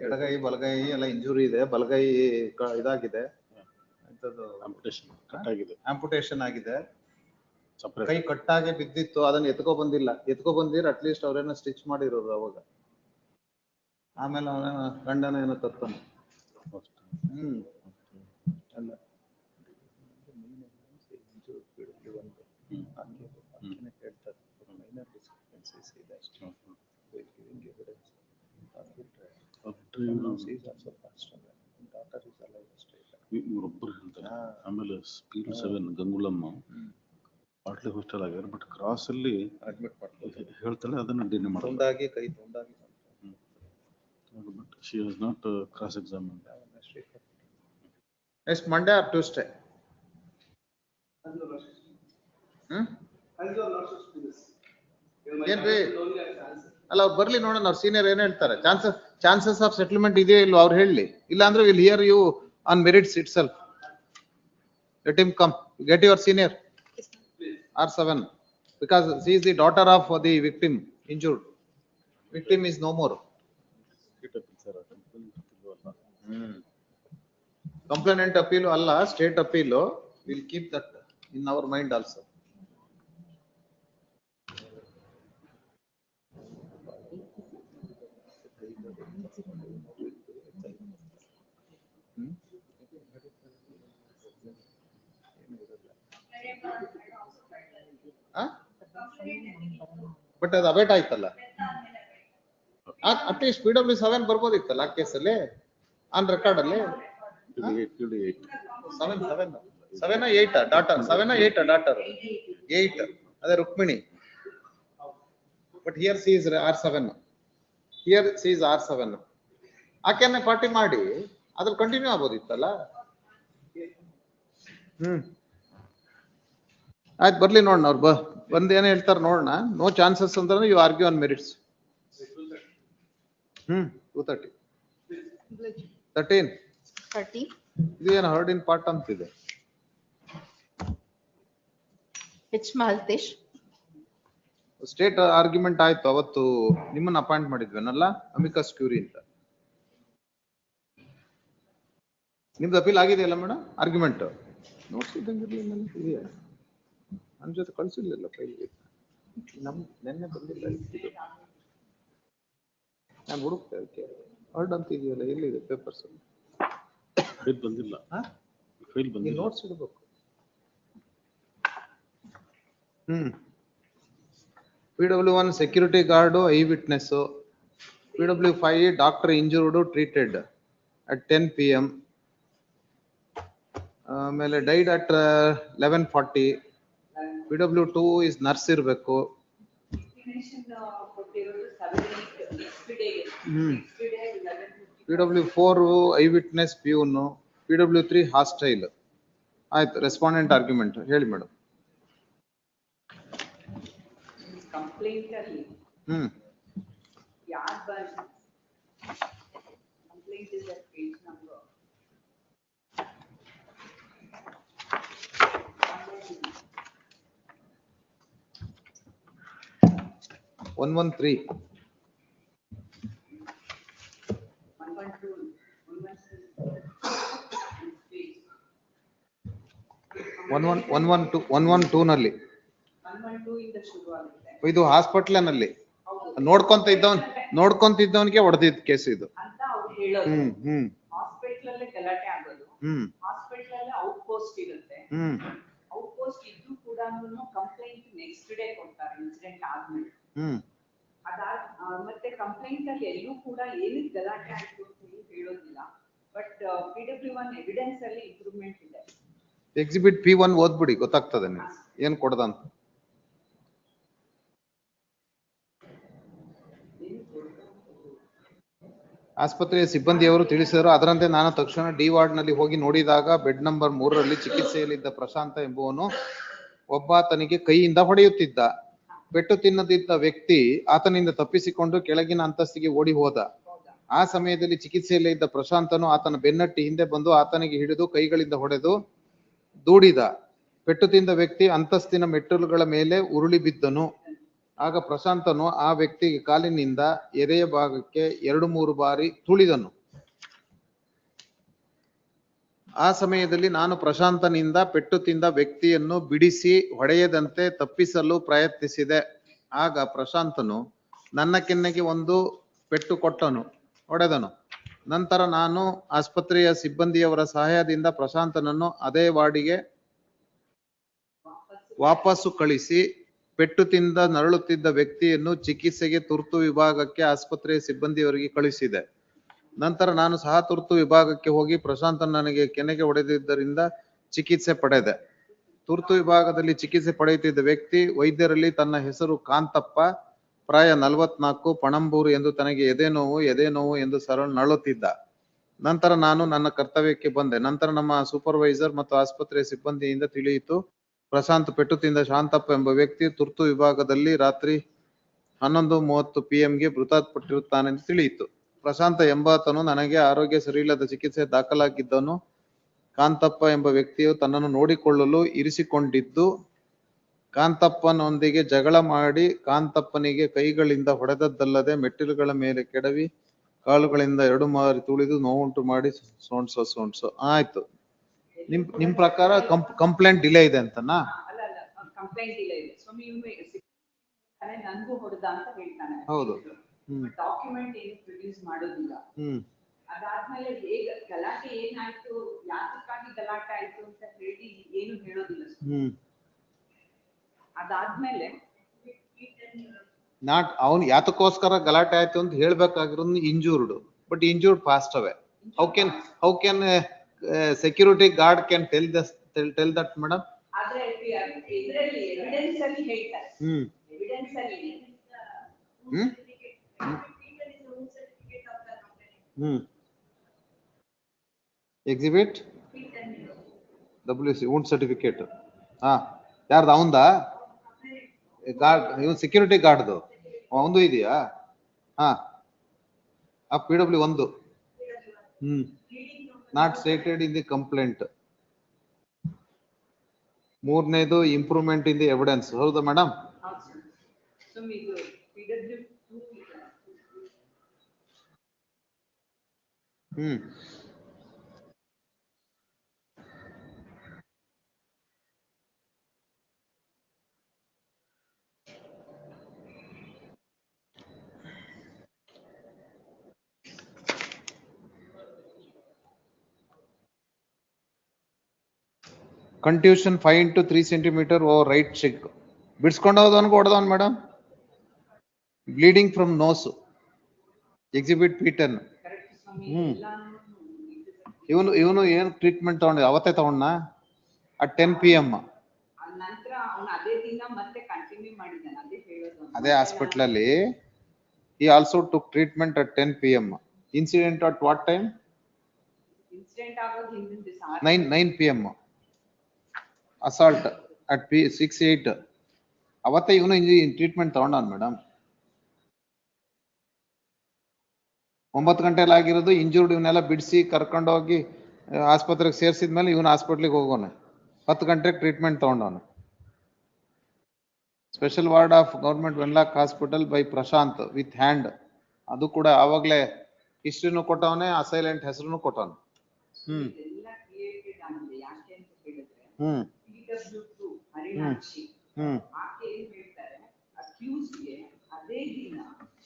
ಎಡಗೈ ಬಲಗೈ ಎಲ್ಲ injury ಇದೆ. ಬಲಗೈ ಇದಾಗಿದೆ, ಆಂಪುಟೇಷನ್ ಆಗಿದೆ. ಕೈ ಕಟ್ಟಾಗೆ ಬಿದ್ದಿತ್ತು, ಅದನ್ನ ಎತ್ಕೊ ಬಂದಿರ ಅಟ್ಲೀಸ್ಟ್ ಅವ್ರೇನೋ ಸ್ಟಿಚ್ ಮಾಡಿರೋರು ಅವಾಗ. ಆಮೇಲೆ ಅವನ ಗಂಡನ ಏನೋ ತತ್ತಾನೆ. ಅಲ್ಲ ಇವರೊಬ್ಬರು ಹೇಳ್ತಾರೆ. ಆಮೇಲೆ ಸ್ಪೀಡ್ 7 ಗಂಗುಲಮ್ಮ ಪಾಟ್ಲಿ ಹಾಸ್ಟೆಲ್ ಆಗ್ಯಾರ, ಬಟ್ ಕ್ರಾಸ್ ಅಲ್ಲಿ ಹೇಳ್ತಾಳೆ, ಅದನ್ನ ಡಿನೇ ತುಂಡಾಗಿ ಕೈ ತುಂಡಾಗಿ. But she was not cross examine. Next Monday or Tuesday. ಏನ್ರಿ ಅಲ್ಲ, ಅವ್ರು ಬರ್ಲಿ ನೋಡೋಣ, ಅವ್ರ ಸೀನಿಯರ್ ಏನ್ ಹೇಳ್ತಾರೆ. ಚಾನ್ಸಸ್ ಆಫ್ ಸೆಟಲ್ಮೆಂಟ್ ಇದೆಯೋ ಇಲ್ವೋ ಅವ್ರು ಹೇಳಿ. ಇಲ್ಲ ಅಂದ್ರೆ will hear you on merits itself. Let him come. Get your senior R7 because she is the daughter of the victim injured. Victim is no more. Complainant appeal alla, state appeal. We'll keep that in our mind also. But ಅದು ಅಬೇಟ್ ಆಯ್ತಲ್ಲ. At least PW7 ಬರ್ಬೋದಿತ್ತಲ್ಲ ಆ ಕೇಸಲ್ಲಿ, on record ಅಲ್ಲಿ. 7 daughter 8 ಅದೇ Rukmini. But here she is R7. ಆಕೆಯನ್ನೇ party ಮಾಡಿ ಅದ್ರಲ್ಲಿ continue ಆಗ್ಬೋದಿತ್ತಲ್ಲ. ಆಯ್ತು, ಬರ್ಲಿ ನೋಡೋಣ. ಅವ್ರು ಬಂದ್ ಏನ್ ಹೇಳ್ತಾರೆ ನೋಡೋಣ. ನೋ ಚಾನ್ಸಸ್ ಅಂದ್ರೆ ಯು ಆರ್ಗ್ಯೂ ಆನ್ ಮೆರಿಟ್ಸ್. 2:30 13 ಇದು ಏನು ಹರ್ಡ್ ಇನ್ ಪಾರ್ಟ್ ಅಂತಿದೆ. ಸ್ಟೇಟ್ ಆರ್ಗ್ಯುಮೆಂಟ್ ಆಯ್ತು ಅವತ್ತು. ನಿಮ್ಮನ್ನ ಅಪಾಯಿಂಟ್ ಮಾಡಿದ್ವೇನಲ್ಲ, ಅಮಿಕಸ್ ಕ್ಯೂರಿ ಅಂತ. ನಿಮ್ದು ಅಪೀಲ್ ಆಗಿದೆಯಲ್ಲ ಮೇಡಮ್? ಆರ್ಗ್ಯುಮೆಂಟ್ ನೋಟ್ಸ್ ಇದ್ದಂಗಿರ್ಲಿಲ್ಲ, ಇದೆಯಾ? ನನ್ನ ಜೊತೆ ಕಳ್ಸಿರ್ಲಿಲ್ಲ ಫೈಲ್ಗೆ. ನೆನ್ನೆ ಬಂದಿಲ್ಲ. ನಾನು ಹುಡುಕ್ತೆ ಅದಕ್ಕೆ. ಹರ್ಡ್ ಅಂತ ಇದೆಯಲ್ಲ, ಎಲ್ಲಿದೆ ಪೇಪರ್ಸ್? ಫೈಲ್ ಬಂದಿಲ್ಲ. ನೋಟ್ಸ್ ಇಡಬೇಕು. PW1 security guard eye witness. PW5 doctor injured treated at 10 PM. ಆಮೇಲೆ died at 11:40. PW2 is nurse ಇರ್ಬೇಕು. PW4 eye witness peon. PW3 hostile. ಆಯ್ತು, ರೆಸ್ಪಾಂಡೆಂಟ್ ಆರ್ಗ್ಯುಮೆಂಟ್ ಹೇಳಿ ಮೇಡಮ್. ಕಂಪ್ಲೇಂಟ್ ಅಲ್ಲಿ ಯಾರ್ ಬರ್ದು complaint is at page number 113. One two ನಲ್ಲಿ 112 ಇಂದ ಶುರು ಆಗುತ್ತೆ. ಇದು ಹಾಸ್ಪಿಟ್ಲಿನಲ್ಲಿ ನೋಡ್ಕೊಂತಿದ್ದವನಿಗೆ ಹೊಡೆದಿದ್ದ ಕೇಸ್ ಇದು ಅಂತ ಅವ್ರು ಹೇಳೋದು. ಹ್ಮ್ ಹಾಸ್ಪಿಟಲ್ ಅಲ್ಲೇ ಗಲಾಟೆ ಆಗೋದು. ಹಾಸ್ಪಿಟಲ್ ಅಲ್ಲೇ ಔಟ್ ಪೋಸ್ಟ್ ಇರುತ್ತೆ. ಔಟ್ ಪೋಸ್ಟ್ ಇದ್ದು ಕೂಡ ಕಂಪ್ಲೇಂಟ್ ನೆಕ್ಸ್ಟ್ ಡೇ ಕೊಡ್ತಾರೆ ಇನ್ಸಿಡೆಂಟ್ ಆದ್ಮೇಲೆ. ಮತ್ತೆ ಕಂಪ್ಲೇಂಟ್ ಅಲ್ಲಿ ಎಲ್ಲೂ ಕೂಡ ಏನಕ್ಕೆ ಗಲಾಟೆ ಆಯ್ತು ಅಂತ ಹೇಳೋದಿಲ್ಲ. ಬಟ್ PW1 ಎವಿಡೆನ್ಸ್ ಅಲ್ಲಿ ಇಂಪ್ರೂವ್ಮೆಂಟ್ ಇದೆ. ಎಕ್ಸಿಬಿಟ್ P1 ಓದ್ಬಿಡಿ ಗೊತ್ತಾಗ್ತದೆ ನೀವು ಏನ್ ಕೊಡದಂತ. ಆಸ್ಪತ್ರೆಯ ಸಿಬ್ಬಂದಿಯವರು ತಿಳಿಸಿದರು. ಅದರಂತೆ ನಾನು ತಕ್ಷಣ ಡಿ ವಾರ್ಡ್ ನಲ್ಲಿ ಹೋಗಿ ನೋಡಿದಾಗ ಬೆಡ್ ನಂಬರ್ 3ರಲ್ಲಿ ಚಿಕಿತ್ಸೆಯಲ್ಲಿದ್ದ ಪ್ರಶಾಂತ ಎಂಬುವನು ಒಬ್ಬಾತನಿಗೆ ಕೈಯಿಂದ ಹೊಡೆಯುತ್ತಿದ್ದ. ಪೆಟ್ಟು ತಿನ್ನದಿದ್ದ ವ್ಯಕ್ತಿ ಆತನಿಂದ ತಪ್ಪಿಸಿಕೊಂಡು ಕೆಳಗಿನ ಅಂತಸ್ತಿಗೆ ಓಡಿ ಹೋದ. ಆ ಸಮಯದಲ್ಲಿ ಚಿಕಿತ್ಸೆಯಲ್ಲೇ ಇದ್ದ ಪ್ರಶಾಂತನು ಆತನ ಬೆನ್ನಟ್ಟಿ ಹಿಂದೆ ಬಂದು ಆತನಿಗೆ ಹಿಡಿದು ಕೈಗಳಿಂದ ಹೊಡೆದು ದೂಡಿದ. ಪೆಟ್ಟು ತಿಂದ ವ್ಯಕ್ತಿ ಅಂತಸ್ತಿನ ಮೆಟ್ಟಲುಗಳ ಮೇಲೆ ಉರುಳಿ ಬಿದ್ದನು. ಆಗ ಪ್ರಶಾಂತನು ಆ ವ್ಯಕ್ತಿಗೆ ಕಾಲಿನಿಂದ ಎದೆಯ ಭಾಗಕ್ಕೆ 2-3 ಬಾರಿ ತುಳಿದನು. ಆ ಸಮಯದಲ್ಲಿ ನಾನು ಪ್ರಶಾಂತನಿಂದ ಪೆಟ್ಟು ತಿಂದ ವ್ಯಕ್ತಿಯನ್ನು ಬಿಡಿಸಿ ಹೊಡೆಯದಂತೆ ತಪ್ಪಿಸಲು ಪ್ರಯತ್ನಿಸಿದೆ. ಆಗ ಪ್ರಶಾಂತನು ನನ್ನ ಕೆನ್ನೆಗೆ ಒಂದು ಪೆಟ್ಟು ಹೊಡೆದನು. ನಂತರ ನಾನು ಆಸ್ಪತ್ರೆಯ ಸಿಬ್ಬಂದಿಯವರ ಸಹಾಯದಿಂದ ಪ್ರಶಾಂತನನ್ನು ಅದೇ ವಾರ್ಡಿಗೆ ವಾಪಸ್ಸು ಕಳಿಸಿ ಪೆಟ್ಟು ತಿಂದ ನರಳುತ್ತಿದ್ದ ವ್ಯಕ್ತಿಯನ್ನು ಚಿಕಿತ್ಸೆಗೆ ತುರ್ತು ವಿಭಾಗಕ್ಕೆ ಆಸ್ಪತ್ರೆಯ ಸಿಬ್ಬಂದಿಯವರಿಗೆ ಕಳಿಸಿದೆ. ನಂತರ ನಾನು ಸಹ ತುರ್ತು ವಿಭಾಗಕ್ಕೆ ಹೋಗಿ ಪ್ರಶಾಂತ ನನಗೆ ಕೆನ್ನೆಗೆ ಹೊಡೆದಿದ್ದರಿಂದ ಚಿಕಿತ್ಸೆ ಪಡೆದೆ. ತುರ್ತು ವಿಭಾಗದಲ್ಲಿ ಚಿಕಿತ್ಸೆ ಪಡೆಯುತ್ತಿದ್ದ ವ್ಯಕ್ತಿ ವೈದ್ಯರಲ್ಲಿ ತನ್ನ ಹೆಸರು ಕಾಂತಪ್ಪ, ಪ್ರಾಯ 44, ಪಣಂಬೂರು ಎಂದು ತನಗೆ ಎದೆ ನೋವು ಎಂದು ನರಳುತ್ತಿದ್ದ. ನಂತರ ನಾನು ನನ್ನ ಕರ್ತವ್ಯಕ್ಕೆ ಬಂದೆ. ನಂತರ ನಮ್ಮ ಸೂಪರ್ವೈಸರ್ ಮತ್ತು ಆಸ್ಪತ್ರೆಯ ಸಿಬ್ಬಂದಿಯಿಂದ ತಿಳಿಯಿತು ಪ್ರಶಾಂತ್ ಪೆಟ್ಟು ತಿಂದ ಶಾಂತಪ್ಪ ಎಂಬ ವ್ಯಕ್ತಿ ತುರ್ತು ವಿಭಾಗದಲ್ಲಿ ರಾತ್ರಿ 11:30 PM ಮೃತಪಟ್ಟಿರುತ್ತಾನೆಂದು ತಿಳಿಯಿತು. ಪ್ರಶಾಂತ ಎಂಬಾತನು ನನಗೆ ಆರೋಗ್ಯ ಸರಿಯಿಲ್ಲದ ಚಿಕಿತ್ಸೆ ದಾಖಲಾಗಿದ್ದನು. ಕಾಂತಪ್ಪ ಎಂಬ ವ್ಯಕ್ತಿಯು ತನ್ನನ್ನು ನೋಡಿಕೊಳ್ಳಲು ಇರಿಸಿಕೊಂಡಿದ್ದು ಕಾಂತಪ್ಪನೊಂದಿಗೆ ಜಗಳ ಮಾಡಿ ಕಾಂತಪ್ಪನಿಗೆ ಕೈಗಳಿಂದ ಹೊಡೆದದ್ದಲ್ಲದೆ ಮೆಟ್ಟಿಲುಗಳ ಮೇಲೆ ಕೆಡವಿ ಕಾಲುಗಳಿಂದ 2 ಬಾರಿ ತುಳಿದು ನೋವುಂಟು ಮಾಡಿ ಸೋಣ್ಸೋ ಆಯ್ತು. ನಿಮ್ ಪ್ರಕಾರ ಕಂಪ್ಲೇಂಟ್ ಡಿಲೇ ಇದೆ ಅಂತನಾ? ಅಲ್ಲ ಕಂಪ್ಲೇಂಟ್ ಡಿಲೇ ಇದೆ. ಸ್ವಾಮಿ ನನ್ಗೂ ಹೊಡೆದ ಅಂತ ಹೇಳ್ತಾನೆ. ಹೌದು. ಡಾಕ್ಯುಮೆಂಟ್ ಏನು ಪ್ರೊಡ್ಯೂಸ್ ಮಾಡೋದಿಲ್ಲ. ಅದಾದ್ಮೇಲೆ ಹೇಗೆ ಗಲಾಟೆ ಏನಾಯ್ತು, ಯಾತಕ್ಕಾಗಿ ಗಲಾಟೆ ಆಯ್ತು ಅಂತ ಹೇಳಿ ಏನು ಹೇಳೋದಿಲ್ಲ. ಅದಾದ್ಮೇಲೆ ಅವನು ಯಾತಕ್ಕೋಸ್ಕರ ಗಲಾಟೆ ಆಯ್ತು ಅಂತ ಹೇಳ್ಬೇಕಾಗಿರೋದು injured, but injured passed away. How can security guard can tell that madam? ಆದ್ರೆ ಇದರಲ್ಲಿ ಎವಿಡೆನ್ಸ್ ಅಲ್ಲಿ ಹೇಳ್ತಾರೆ. ಎವಿಡೆನ್ಸ್ ಅಲ್ಲಿ ಎಕ್ಸಿಬಿಟ್ WC ವುಂಡ್ ಸರ್ಟಿಫಿಕೇಟ್. ಯಾರ್ದು ಅವಂದಾ? ಗಾರ್ಡ್, ಇವನ್ ಸೆಕ್ಯೂರಿಟಿ ಗಾರ್ಡ್ದು ಅವಂದು ಇದೆಯಾ? PW 1 not stated in the complaint. 3ನೇದು ಇಂಪ್ರೂವ್ಮೆಂಟ್ ಇನ್ ದಿ ಎವಿಡೆನ್ಸ್. ಹೌದಾ madam? Contusion 5 into 3 centimeter over right cheek. ಬಿಡ್ಸ್ಕೊಂಡು ಹೋದವನ್ಗೂ ಹೊಡೆದವನ್ madam. Bleeding from nose. Exhibit P10. ಇವನು ಏನ್ ಟ್ರೀಟ್ಮೆಂಟ್ ತಗೊಂಡ? ಅವತ್ತೇ ತಗೊಂಡ at 10 PM. ನಂತರ ಅವನು ಅದೇ ದಿನ ಮತ್ತೆ ಕಂಟಿನ್ಯೂ ಮಾಡಿದ್ದಾನೆ. ಅದೇ ಹೇಳೋದು. ಅದೇ ಹಾಸ್ಪಿಟಲ್ ಅಲ್ಲಿ he also took treatment at 10 PM. Incident at what time? Incident ಆಗೋದು ಹಿಂದಿನ ದಿವಸ 9 PM. Assault at 6-8. ಅವತ್ತೇ ಇವನು ಟ್ರೀಟ್ಮೆಂಟ್ ತಗೊಂಡವನ್ ಮೇಡಮ್. 9 ಗಂಟೆಲಿ ಆಗಿರೋದು. ಇಂಜೂರ್ಡ್ ಇವನ್ನೆಲ್ಲ ಬಿಡಿಸಿ ಕರ್ಕೊಂಡೋಗಿ ಆಸ್ಪತ್ರೆಗೆ ಸೇರಿಸಿದ್ಮೇಲೆ ಇವನು ಹಾಸ್ಪಿಟ್ಲಿಗೆ ಹೋಗೋನು. 10 ಗಂಟೆಗೆ ಟ್ರೀಟ್ಮೆಂಟ್ ತಗೊಂಡವನು. Special ward of government Wenlock hospital by Prashant with hand. ಅದು ಕೂಡ ಆವಾಗಲೇ ಹಿಸ್ಟ್ರಿನೂ ಕೊಟ್ಟವನೆ, ಅಸೈಲೆಂಟ್ ಹೆಸರುನು ಕೊಟ್ಟವನೆ. ಇದೆಲ್ಲ ಕ್ರಿಯೇಟೆಡ್ ಆಗಿದೆ. ಯಾಕೆ ಅಂತ ಹೇಳಿದ್ರೆ ಹ್ಮ್ PW2 ಹರಿಣಾಕ್ಷಿ ಆಕೆ ಏನ್ ಹೇಳ್ತಾರೆ, ಅಕ್ಯೂಸ್ಡ್ಗೆ ಅದೇ ದಿನ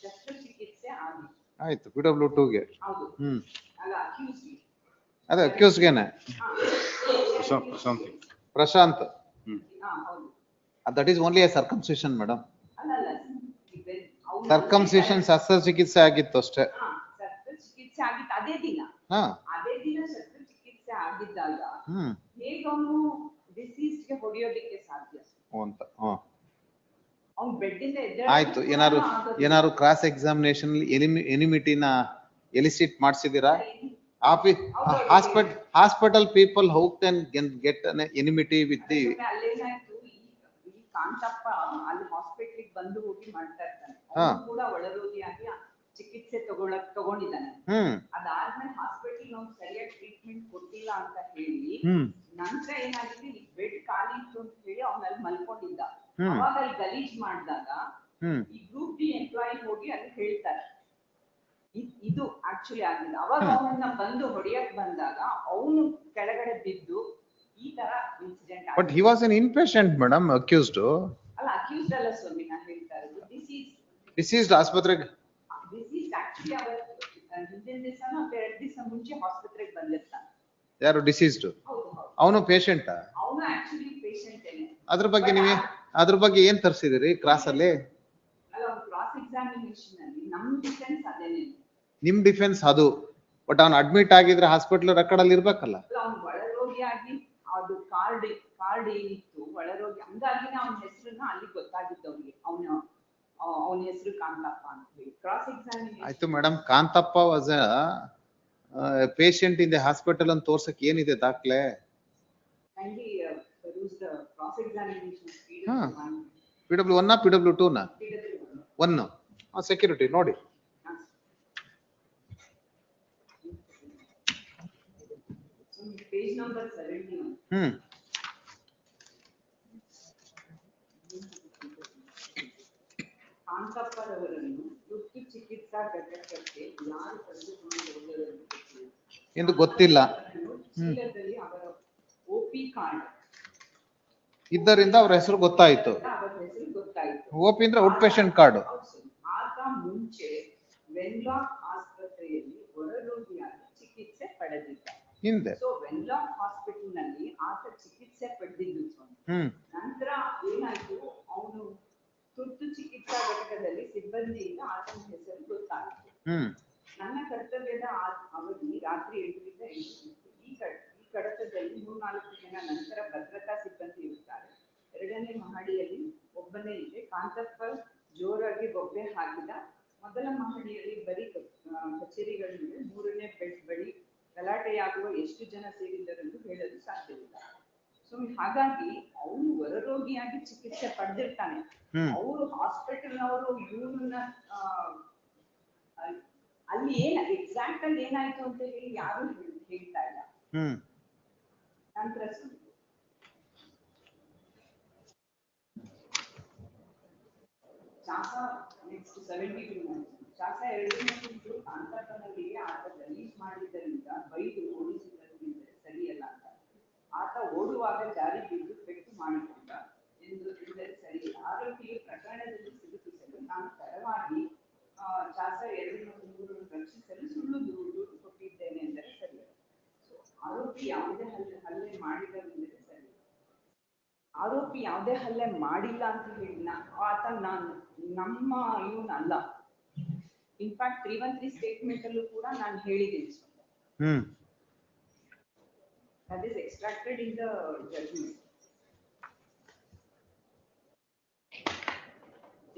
ಶಸ್ತ್ರಚಿಕಿತ್ಸೆ ಆಗಿದೆ. ಆಯ್ತು, PW2ಗೆ. ಹೌದು. ಅಲ್ಲ ಅಕ್ಯೂಸ್ಡ್ಗೆ. ಅದೇ ಅಕ್ಯೂಸ್ಗೆನೆ ಪ್ರಶಾಂತ್. ಹೌದು. That is only A circumcision madam. ಅಲ್ಲ ಸರ್ಕಮ್ಸಿಷನ್ ಶಸ್ತ್ರಚಿಕಿತ್ಸೆ ಆಗಿತ್ತು ಅಷ್ಟೇ. ಶಸ್ತ್ರಚಿಕಿತ್ಸೆ ಆಗಿತ್ತು ಅದೇ ದಿನ. ಹಾ ಅದೇ ದಿನ ಶಸ್ತ್ರಚಿಕಿತ್ಸೆ ಆಗಿದ್ದಾಗ ಹೇಗೆ ಅವನು ಡಿಸೀಸ್ಗೆ ಹೊಡೆಯೋದಕ್ಕೆ ಸಾಧ್ಯ ಅಂತ. ಅವ್ನು ಬೆಡ್ಡಿಂದ ಆಯ್ತು, ಏನಾರು ಕ್ರಾಸ್ ಎಕ್ಸಾಮಿನೇಷನ್ ಎನಿಮಿಟಿನ ಎಲಿಸಿಟ್ ಮಾಡಿಸಿದಿರಾ? Hospital people how can get an enmity with the. ಅಲ್ಲೇನಾಯ್ತು, ಈ ಕಾಂತಪ್ಪ ಅಲ್ಲಿ ಹಾಸ್ಪಿಟಲ್ ಬಂದು ಹೋಗಿ ಮಾಡ್ತಾ ಇರ್ತಾನೆ. ಅವನು ಕೂಡ ಒಳರೋಗಿಯಾಗಿ ಚಿಕಿತ್ಸೆ ತಗೊಂಡಿದ್ದಾನೆ. ಅದಾದ್ಮೇಲೆ ಹಾಸ್ಪಿಟಲ್ ನಾವು ಸರಿಯಾಗಿ ಟ್ರೀಟ್ಮೆಂಟ್ ಕೊಟ್ಟಿಲ್ಲ ಅಂತ ಹೇಳಿ ನಂತರ ಏನಾಗಿದೆ, ಈ ಬೆಡ್ ಖಾಲಿ ಇತ್ತು ಅಂತ ಹೇಳಿ ಅವನಲ್ಲಿ ಮಲ್ಕೊಂಡಿದ್ದ. ಅವಾಗ ಅಲ್ಲಿ ಗಲೀಜ್ ಮಾಡಿದಾಗ ಈ ಗ್ರೂಪ್ ಡಿ ಎಂಪ್ಲಾಯಿ ಹೋಗಿ ಅಲ್ಲಿ ಹೇಳ್ತಾರೆ ಇದು ಆಕ್ಚುಲಿ ಆಗಿದೆ. ಅವಾಗ ಅವನನ್ನ ಬಂದು ಹೊಡೆಯಕ್ ಬಂದಾಗ ಅವನು ಕೆಳಗಡೆ ಬಿದ್ದು ಈ ತರ ಇನ್ಸಿಡೆಂಟ್ ಆಗಿದೆ. But he was an inpatient madam, accused ಅಲ್ಲ. ಅಕ್ಯೂಸ್ಡ್ ಅಲ್ಲ ಸ್ವಾಮಿ, ನಾನು ಹೇಳ್ತಾ ಇರೋದು ಡಿಸೀಸ್ಡ್ ಆಸ್ಪತ್ರೆಗೆ. ಡಿಸೀಸ್ ಆಕ್ಚುಲಿ ಅವರ ಹಿಂದಿನ ದಿವಸನೋ ಎರಡು ದಿವಸ ಮುಂಚೆ ಹಾಸ್ಪಿಟಲ್ಗೆ ಬಂದಿರ್ತಾನೆ. ಯಾರು ಡಿಸೀಸ್ಡ್? ಅವನು ಪೇಷಂಟ್. ಅವನು ಆಕ್ಚುಲಿ ಪೇಷಂಟ್ ಏನೆ. ಅದ್ರ ಬಗ್ಗೆ ಏನ್ ತರಿಸಿದಿರಿ ಕ್ರಾಸ್ ಅಲ್ಲಿ? ಅಲ್ಲ, ಕ್ರಾಸ್ ಎಕ್ಸಾಮಿನೇಷನ್ ಅಲ್ಲಿ ನಮ್ ಡಿಫೆನ್ಸ್ ಅದೇನೆ. ನಿಮ್ ಡಿಫೆನ್ಸ್ ಅದು, ಬಟ್ ಅವ್ನು ಅಡ್ಮಿಟ್ ಆಗಿದ್ರೆ ಹಾಸ್ಪಿಟಲ್ ರೆಕಾರ್ಡ್ ಅಲ್ಲಿ ಇರ್ಬೇಕಲ್ಲ. ಅವ್ನು ಒಳರೋಗಿಯಾಗಿ ಅದು ಕಾರ್ಡ್ ಏನಿತ್ತು ಒಳರೋಗಿ, ಹಂಗಾಗಿನೇ ಅವನ ಹೆಸರನ್ನ ಅಲ್ಲಿ ಗೊತ್ತಾಗಿತ್ತು ಅವ್ರಿಗೆ. ಅವನ ಹೆಸರು ಕಾಂತಪ್ಪ ಅಂತ ಹೇಳಿ. ಕ್ರಾಸ್ ಎಕ್ಸಾಮಿನೇಷನ್ ಆಯ್ತು madam, Kantappa was patient in the hospital ಅಂತ ತೋರ್ಸಕ್ ಏನಿದೆ ದಾಖಲೆ? Cross examination PW1 PW2 1 security ನೋಡಿ. Page number 71. ಕಾಂತಪ್ಪರವರನ್ನು ತುರ್ತು ಚಿಕಿತ್ಸಾ ಘಟಕಕ್ಕೆ ಯಾರು ಕರೆದುಕೊಂಡು ಹೋಗಲು ಎಂದು ಗೊತ್ತಿಲ್ಲ. ಚೀಲದಲ್ಲಿ ಅವರ OP ಕಾರ್ಡ್ ಇದ್ದರಿಂದ ಅವ್ರ ಹೆಸರು ಗೊತ್ತಾಯ್ತು. OP ಅಂದ್ರೆ ಔಟ್ ಪೇಷಂಟ್ ಕಾರ್ಡ್. ಆತ ಮುಂಚೆ ವೆನ್ಲಾಕ್ ಆಸ್ಪತ್ರೆಯಲ್ಲಿ ಹೊರರೋಗಿಯಾಗಿ ಚಿಕಿತ್ಸೆ ಪಡೆದಿದ್ದ. ಹಿಂದೆ ಸೊ ವೆನ್ಲಾಕ್ ಹಾಸ್ಪಿಟಲ್ ನಲ್ಲಿ ಆತ ಚಿಕಿತ್ಸೆ ಪಡೆದಿದ್ದು. ನಂತರ ಏನಾಯ್ತು, ಅವನು ತುರ್ತು ಚಿಕಿತ್ಸಾ ಘಟಕದಲ್ಲಿ ಸಿಬ್ಬಂದಿಯಿಂದ ಆತನ ಹೆಸರು ಗೊತ್ತಾಯಿತು. ನನ್ನ ಕರ್ತವ್ಯದ ಅವಧಿ ರಾತ್ರಿ 8ರಿಂದ 8. ಈ ಕಡತದಲ್ಲಿ 3-4 ಜನ ನಂತರ ಭದ್ರತಾ ಸಿಬ್ಬಂದಿ ಇರುತ್ತಾರೆ. 2ನೇ ಮಹಡಿಯಲ್ಲಿ ಒಬ್ಬನೇ ಇದೆ. ಕಾಂತಪ್ಪ ಜೋರಾಗಿ ಬೊಬ್ಬೆ ಹಾಕಿದ. ಮೊದಲ ಮಹಡಿಯಲ್ಲಿ ಬರೀ ಕಚೇರಿಗಳಿವೆ. 3ನೇ ಬೆಡ್ ಬಳಿ ಗಲಾಟೆಯಾಗುವ ಎಷ್ಟು ಜನ ಸೇರಿದ್ದರೆಂದು ಹೇಳಲು ಸಾಧ್ಯವಿಲ್ಲ. ಸೊ ಹಾಗಾಗಿ ಅವನು ಹೊರರೋಗಿಯಾಗಿ ಚಿಕಿತ್ಸೆ ಪಡೆದಿರ್ತಾನೆ. ಅವರು ಹಾಸ್ಪಿಟಲ್ನವರು ಇವನನ್ನ ಅಲ್ಲಿ ಎಕ್ಸಾಕ್ಟ್ ಅಲ್ಲಿ ಏನಾಯ್ತು ಅಂತ ಹೇಳಿ ಯಾರು ಹೇಳ್ತಾ ಇಲ್ಲ. ನಂತರ ಶಾಸಾ ನೆಕ್ಸ್ಟ್ 72 ಶಾಸಾ 2 ಕಾಂತಪ್ಪನವರಿಗೆ ಆತ ಗಲೀಜ್ ಮಾಡಿದ್ದರಿಂದ ಬೈದು ಓಡಿಸಿದ್ದರಿಂದ ಸರಿಯಲ್ಲ ಅಂತ. ಆತ ಓಡುವಾಗ ಜಾರಿ ಬಿದ್ದು ಪೆಟ್ಟು ಮಾಡಿಕೊಂಡ ಎಂದರೆ ಸರಿಯಿಲ್ಲ. ಆರೋಪಿಯು ಪ್ರಕರಣದಲ್ಲಿ ಸಿಲುಕಿಸಲು ನಾನು ತಡವಾಗಿ ಶಾಸಾ 2 ಮತ್ತು 3 ರಕ್ಷಿಸಲು ಸುಳ್ಳು ದೂರು ಕೊಟ್ಟಿದ್ದೇನೆ ಎಂದರೆ ಸರಿಯಲ್ಲ. ಆರೋಪಿ ಯಾವುದೇ ಹಲ್ಲೆ ಮಾಡಿದರೆಂದರೆ ಸರಿ. ಆರೋಪಿ ಯಾವುದೇ ಹಲ್ಲೆ ಮಾಡಿಲ್ಲ ಅಂತ ಹೇಳಿ ಆತ ನಮ್ಮ ಇವನು ಅಲ್ಲ. ಇನ್ಫ್ಯಾಕ್ಟ್ 313 ಸ್ಟೇಟ್ಮೆಂಟ್ ಅಲ್ಲೂ ಕೂಡ ನಾನು ಹೇಳಿದ್ದೀನಿ. That is extracted in the judgment.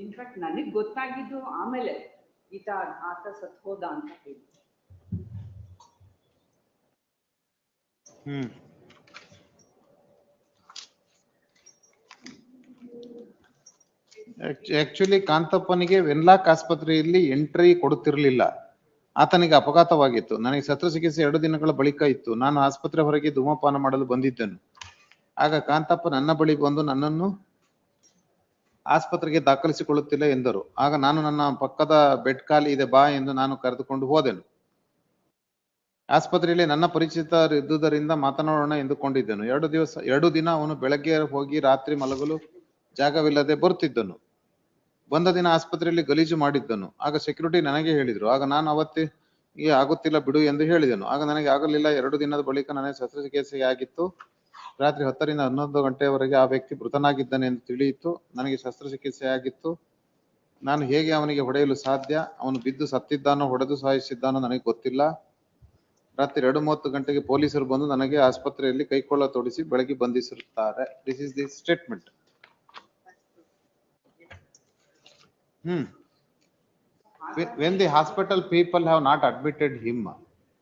In fact ನನಗೆ ಗೊತ್ತಾಗಿದ್ದು ಆಮೇಲೆ ಆತ ಸತ್ ಹೋದ ಅಂತ ಹೇಳಿ. ಆಕ್ಚುಲಿ ಕಾಂತಪ್ಪನಿಗೆ ವೆನ್ಲಾಕ್ ಆಸ್ಪತ್ರೆಯಲ್ಲಿ ಎಂಟ್ರಿ ಕೊಡುತ್ತಿರಲಿಲ್ಲ. ಆತನಿಗೆ ಅಪಘಾತವಾಗಿತ್ತು. ನನಗೆ ಶಸ್ತ್ರಚಿಕಿತ್ಸೆ 2 ದಿನಗಳ ಬಳಿಕ ಇತ್ತು. ನಾನು ಆಸ್ಪತ್ರೆ ಹೊರಗೆ ಧೂಮಪಾನ ಮಾಡಲು ಬಂದಿದ್ದೆನು. ಆಗ ಕಾಂತಪ್ಪ ನನ್ನ ಬಳಿ ಬಂದು ನನ್ನನ್ನು ಆಸ್ಪತ್ರೆಗೆ ದಾಖಲಿಸಿಕೊಳ್ಳುತ್ತಿಲ್ಲ ಎಂದರು. ಆಗ ನಾನು ನನ್ನ ಪಕ್ಕದ ಬೆಡ್ ಖಾಲಿ ಇದೆ ಬಾ ಎಂದು ನಾನು ಕರೆದುಕೊಂಡು ಹೋದೆನು. ಆಸ್ಪತ್ರೆಯಲ್ಲಿ ನನ್ನ ಪರಿಚಿತ ಇದ್ದುದರಿಂದ ಮಾತನಾಡೋಣ ಎಂದುಕೊಂಡಿದ್ದನು. 2 ದಿನ ಅವನು ಬೆಳಗ್ಗೆ ಹೋಗಿ ರಾತ್ರಿ ಮಲಗಲು ಜಾಗವಿಲ್ಲದೆ ಬರುತ್ತಿದ್ದನು. ಬಂದ ದಿನ ಆಸ್ಪತ್ರೆಯಲ್ಲಿ ಗಲೀಜು ಮಾಡಿದ್ದನು. ಆಗ ಸೆಕ್ಯೂರಿಟಿ ನನಗೆ ಹೇಳಿದ್ರು. ಆಗ ನಾನು ಅವತ್ತಿಗೆ ಆಗುತ್ತಿಲ್ಲ ಬಿಡು ಎಂದು ಹೇಳಿದೆನು. ಆಗ ನನಗೆ ಆಗಲಿಲ್ಲ. 2 ದಿನದ ಬಳಿಕ ನನಗೆ ಶಸ್ತ್ರಚಿಕಿತ್ಸೆ ಆಗಿತ್ತು. ರಾತ್ರಿ 10 ರಿಂದ 11 ಗಂಟೆಯವರೆಗೆ ಆ ವ್ಯಕ್ತಿ ಮೃತನಾಗಿದ್ದಾನೆ ಎಂದು ತಿಳಿಯಿತು. ನನಗೆ ಶಸ್ತ್ರಚಿಕಿತ್ಸೆ ಆಗಿತ್ತು. ನಾನು ಹೇಗೆ ಅವನಿಗೆ ಹೊಡೆಯಲು ಸಾಧ್ಯ? ಅವನು ಬಿದ್ದು ಸತ್ತಿದ್ದಾನೋ ಹೊಡೆದು ಸಾಯಿಸಿದ್ದಾನೋ ನನಗೆ ಗೊತ್ತಿಲ್ಲ. ರಾತ್ರಿ 2:30 ಗಂಟೆಗೆ ಪೊಲೀಸರು ಬಂದು ನನಗೆ ಆಸ್ಪತ್ರೆಯಲ್ಲಿ ಕೈಕೊಳ್ಳ ತೊಡಿಸಿ ಬೆಳಗ್ಗೆ ಬಂಧಿಸಿರುತ್ತಾರೆ. This is the statement. When the hospital people have not admitted him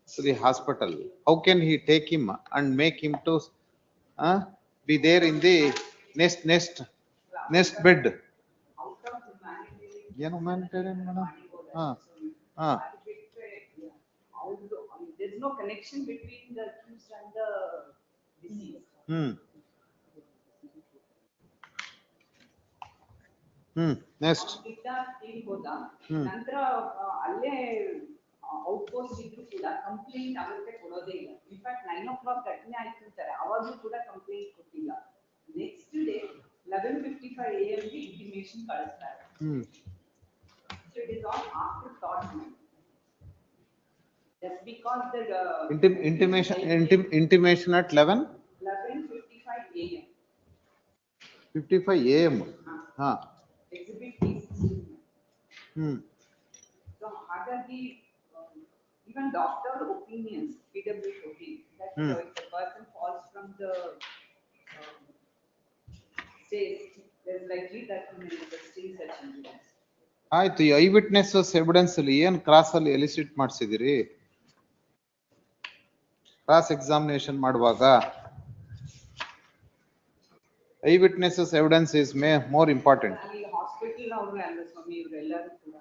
to the hospital, how can he take him and make him to be there in the next bed? ಏನು humanitarian madam? There's no connection between the accused and the deceased. Next. ಹೋದ ನಂತರ ಅಲ್ಲೇ outpost ಇದ್ರು ಕೂಡ complaint ಅವರಿಗೆ ಕೊಡೋದೇ ಇಲ್ಲ. In fact 9 o'clock ಘಟನೆ ಆಯ್ತು ಅಂತಾರೆ, ಅವಾಗೂ ಕೂಡ ಕಂಪ್ಲೇಂಟ್ ಕೊಟ್ಟಿಲ್ಲ. ನೆಕ್ಸ್ಟ್ ಡೇ 11:55 AM ಗೆ ಇಂಟಿಮೇಷನ್ ಕಳಿಸ್ತಾರೆ. So it is all after thought. Just because the intimation at 11:55 AM. 55 AM. Exhibit P16. So ಹಾಗಾಗಿ even doctor opinions, PW opinion, that if the person falls from the stage, there's likely that he may sustain such injuries. ಆಯ್ತು. Eye witness evidence ಅಲ್ಲಿ ಏನ್ cross ಅಲ್ಲಿ ಎಲಿಸಿಟ್ ಮಾಡಿಸಿದಿರಿ? Cross examination ಮಾಡುವಾಗ I witnesses evidence is more important. Hospital ಅವರು ಅಲ್ಲ ಸ್ವಾಮಿ, ಇವರೆಲ್ಲರೂ ಕೂಡ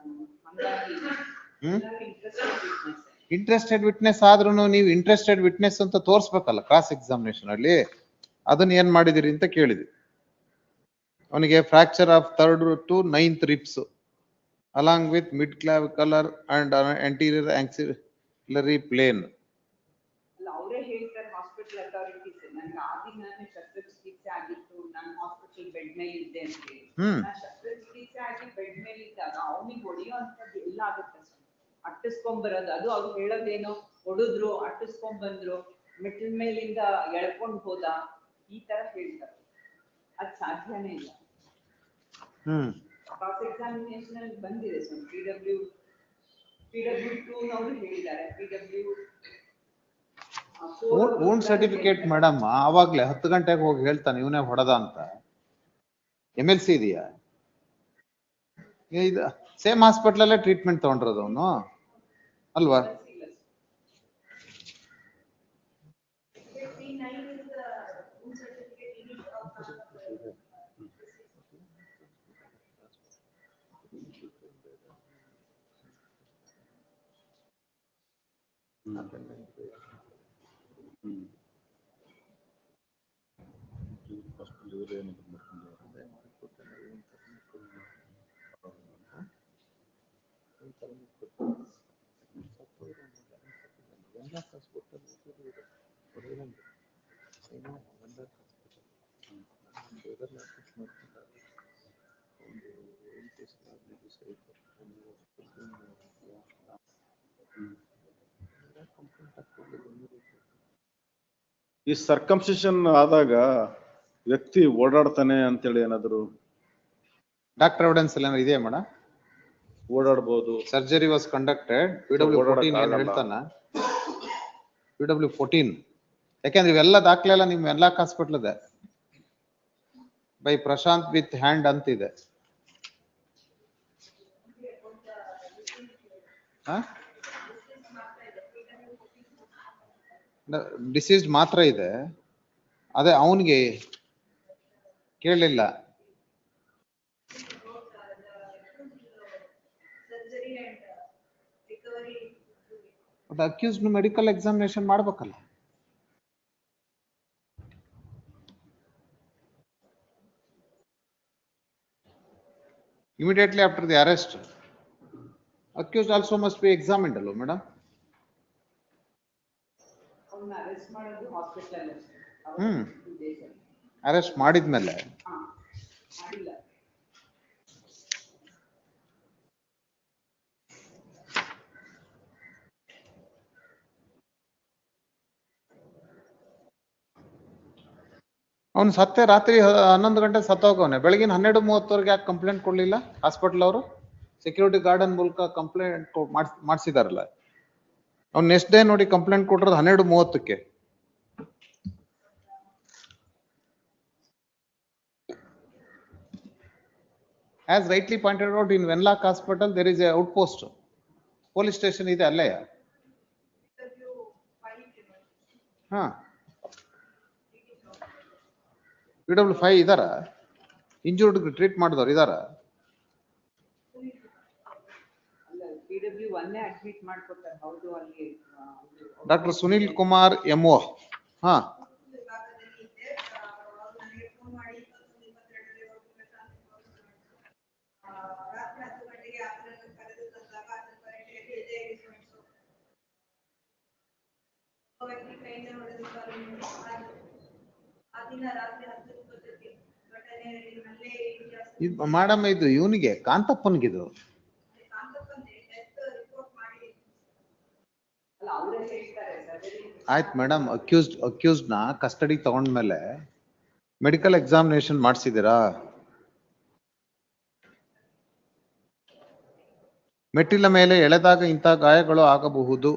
interested witness ಆದ್ರೂ ನೀವು ಇಂಟ್ರೆಸ್ಟೆಡ್ ವಿಟ್ನೆಸ್ ಅಂತ ತೋರಿಸ್ಬೇಕಲ್ಲ ಕ್ರಾಸ್ ಎಕ್ಸಾಮಿನೇಷನ್ ಅಲ್ಲಿ. ಅದನ್ನ ಏನ್ ಮಾಡಿದಿರಿ ಅಂತ ಕೇಳಿದ್ವಿ. ಅವನಿಗೆ fracture of 3rd to 9th ribs along with mid clavicular and anterior axillary plane. ಅವರೇ ಹೇಳ್ತಾರೆ ಹಾಸ್ಪಿಟಲ್ ಅಥಾರಿಟೀಸ್, ನನಗೆ ಆ ದಿನಾನೇ ಶಸ್ತ್ರಚಿಕಿತ್ಸೆ ಆಗಿತ್ತು, ನಾನು ಹಾಸ್ಪಿಟಲ್ ಬೆಡ್ ಮೇಲೆ ಇದ್ದೆ ಅಂತ ಹೇಳಿ. ಶಸ್ತ್ರಚಿಕಿತ್ಸೆ ಆಗಿ ಬೆಡ್ ಮೇಲೆ ಇದ್ದಾಗ ಅವನಿಗೆ ಹೊಡೆಯುವಂಥದ್ದು ಎಲ್ಲ ಆಗುತ್ತೆ. ಅಟ್ಟಿಸ್ಕೊಂಡ್ಬರೋದು, ಅದು ಅವ್ರು ಹೇಳೋದೇನೋ ಹೊಡೆದ್ರು, ಅಟ್ಟಿಸ್ಕೊಂಡ್ಬಂದ್ರು, ಮೆಟ್ಲ ಮೇಲಿಂದ ಎಳ್ಕೊಂಡ್ ಹೋದ, ಈ ತರ ಹೇಳ್ತಾರೆ. ಅದ್ ಸಾಧ್ಯನೇ ಇಲ್ಲ. ಕ್ರಾಸ್ ಎಕ್ಸಾಮಿನೇಷನ್ ಅಲ್ಲಿ ಬಂದಿದೆ ಸರ್. PW2 ನವರು ಹೇಳಿದ್ದಾರೆ. ಓನ್ ಸರ್ಟಿಫಿಕೇಟ್ ಮೇಡಮ್ ಆವಾಗ್ಲೇ 10 ಗಂಟೆಗೆ ಹೋಗಿ ಹೇಳ್ತಾನೆ ಇವನೇ ಹೊಡೆದ ಅಂತ. MLC ಇದೆಯಾ? ಇದು ಸೇಮ್ ಹಾಸ್ಪಿಟಲ್ ಅಲ್ಲೇ ಟ್ರೀಟ್ಮೆಂಟ್ ತಗೊಂಡಿರೋದು ಅವನು ಅಲ್ವಾ? ಈ ಸರ್ಕಮ್ಸಿಷನ್ ಆದಾಗ ವ್ಯಕ್ತಿ ಓಡಾಡ್ತಾನೆ ಅಂತೇಳಿ ಏನಾದ್ರು ಡಾಕ್ಟರ್ ಎವಿಡೆನ್ಸ್ ಎಲ್ಲ ಇದೆಯಾ ಮೇಡಮ್? ಓಡಾಡಬಹುದು. ಸರ್ಜರಿ ವಾಸ್ ಕಂಡಕ್ಟೆಡ್ PW14 ಏನ್ ಹೇಳ್ತಾನ? PW14 ಯಾಕಂದ್ರೆ ಇವೆಲ್ಲ ದಾಖಲೆ ಎಲ್ಲ ನಿಮ್ ಎಲ್ಲ ಹಾಸ್ಪಿಟಲ್ ಇದೆ. ಬೈ ಪ್ರಶಾಂತ್ ವಿತ್ ಹ್ಯಾಂಡ್ ಅಂತಿದೆ. ಡಿಸೀಸ್ಡ್ ಮಾತ್ರ ಇದೆ. ಅದೇ ಅವನಿಗೆ ಕೇಳಲಿಲ್ಲ. ಅಕ್ಯೂಸ್ಡ್ ಮೆಡಿಕಲ್ ಎಕ್ಸಾಮಿನೇಷನ್ ಮಾಡ್ಬೇಕಲ್ಲ. Immediately after the arrest, accused also must be examined, hello, madam. ಅವ್ರನ್ನ ಅರೆಸ್ಟ್ ಮಾಡೋದು ಹಾಸ್ಪಿಟಲ್ ಅಷ್ಟೇ. ಹ್ಮ್. 2 days ಅಲ್ಲಿ. ಅರೆಸ್ಟ್ ಮಾಡಿದ್ಮೇಲೆ ಹಾ, ಮಾಡಿಲ್ಲ. ಅವ್ನು ಸತ್ತೆ ರಾತ್ರಿ 11 ಗಂಟೆ ಸತ್ತೋಗವನೆ, ಬೆಳಗಿನ 12:30 ಯಾಕೆ ಕಂಪ್ಲೇಂಟ್ ಕೊಡ್ಲಿಲ್ಲ ಹಾಸ್ಪಿಟಲ್ ಅವರು? ಸೆಕ್ಯೂರಿಟಿ ಗಾರ್ಡನ್ ಮೂಲಕ ಕಂಪ್ಲೇಂಟ್ ಮಾಡಿಸಿದಾರಲ್ಲ. ಅವ್ನು ನೆಕ್ಸ್ಟ್ ಡೇ ನೋಡಿ ಕಂಪ್ಲೇಂಟ್ ಕೊಟ್ಟಿರೋದು 12:30ಕ್ಕೆ. As rightly pointed out, in Venlock Hospital there is a outpost, police station ಇದೆ ಅಲ್ಲೇ. ಹಾ, PW5 ಇದಾರ, ಇಂಜೂರ್ಡ್ ಟ್ರೀಟ್ ಮಾಡಿದವ್ರು ಇದಾರ? ಅಲ್ಲ, PW1 ಅಡ್ಮಿಟ್ ಮಾಡ್ಕೊತಾರೆ. ಹೌದು, ಅಲ್ಲಿ ಡಾಕ್ಟರ್ ಸುನಿಲ್ ಕುಮಾರ್ MO. ಹಾ, ರಾತ್ರಿ 10 ಗಂಟೆಗೆ ಆತನನ್ನು ಕರೆದು ತಂದಾಗ ಆತನ ಪರೀಕ್ಷೆಯಲ್ಲಿ ಎದೆ ವ್ಯಕ್ತಿ ಕೈಯಿಂದ ಹೊಡೆದು ಆ ದಿನ ರಾತ್ರಿ 10:20ಕ್ಕೆ ಘಟನೆ ನಲ್ಲೇ ಮೇಡಮ್ ಇದು ಇವನಿಗೆ ಕಾಂತಪ್ಪನ್ಗಿದು. ಕಾಂತಪ್ಪನ್ಗೆ ಡೆತ್ ರಿಪೋರ್ಟ್ ಮಾಡಿ. ಅಲ್ಲ, ಅವರೇ ಹೇಳ್ತಾರೆ ಸರ್ಜರಿ. ಆಯ್ತು ಮೇಡಮ್, ಅಕ್ಯೂಸ್ಡ್ ನ ಕಸ್ಟಡಿ ತಗೊಂಡ್ಮೇಲೆ ಮೆಡಿಕಲ್ ಎಕ್ಸಾಮಿನೇಷನ್ ಮಾಡಿಸಿದಿರಾ? ಮೆಟ್ಟಿಲ ಮೇಲೆ ಎಳೆದಾಗ ಇಂಥ ಗಾಯಗಳು ಆಗಬಹುದು.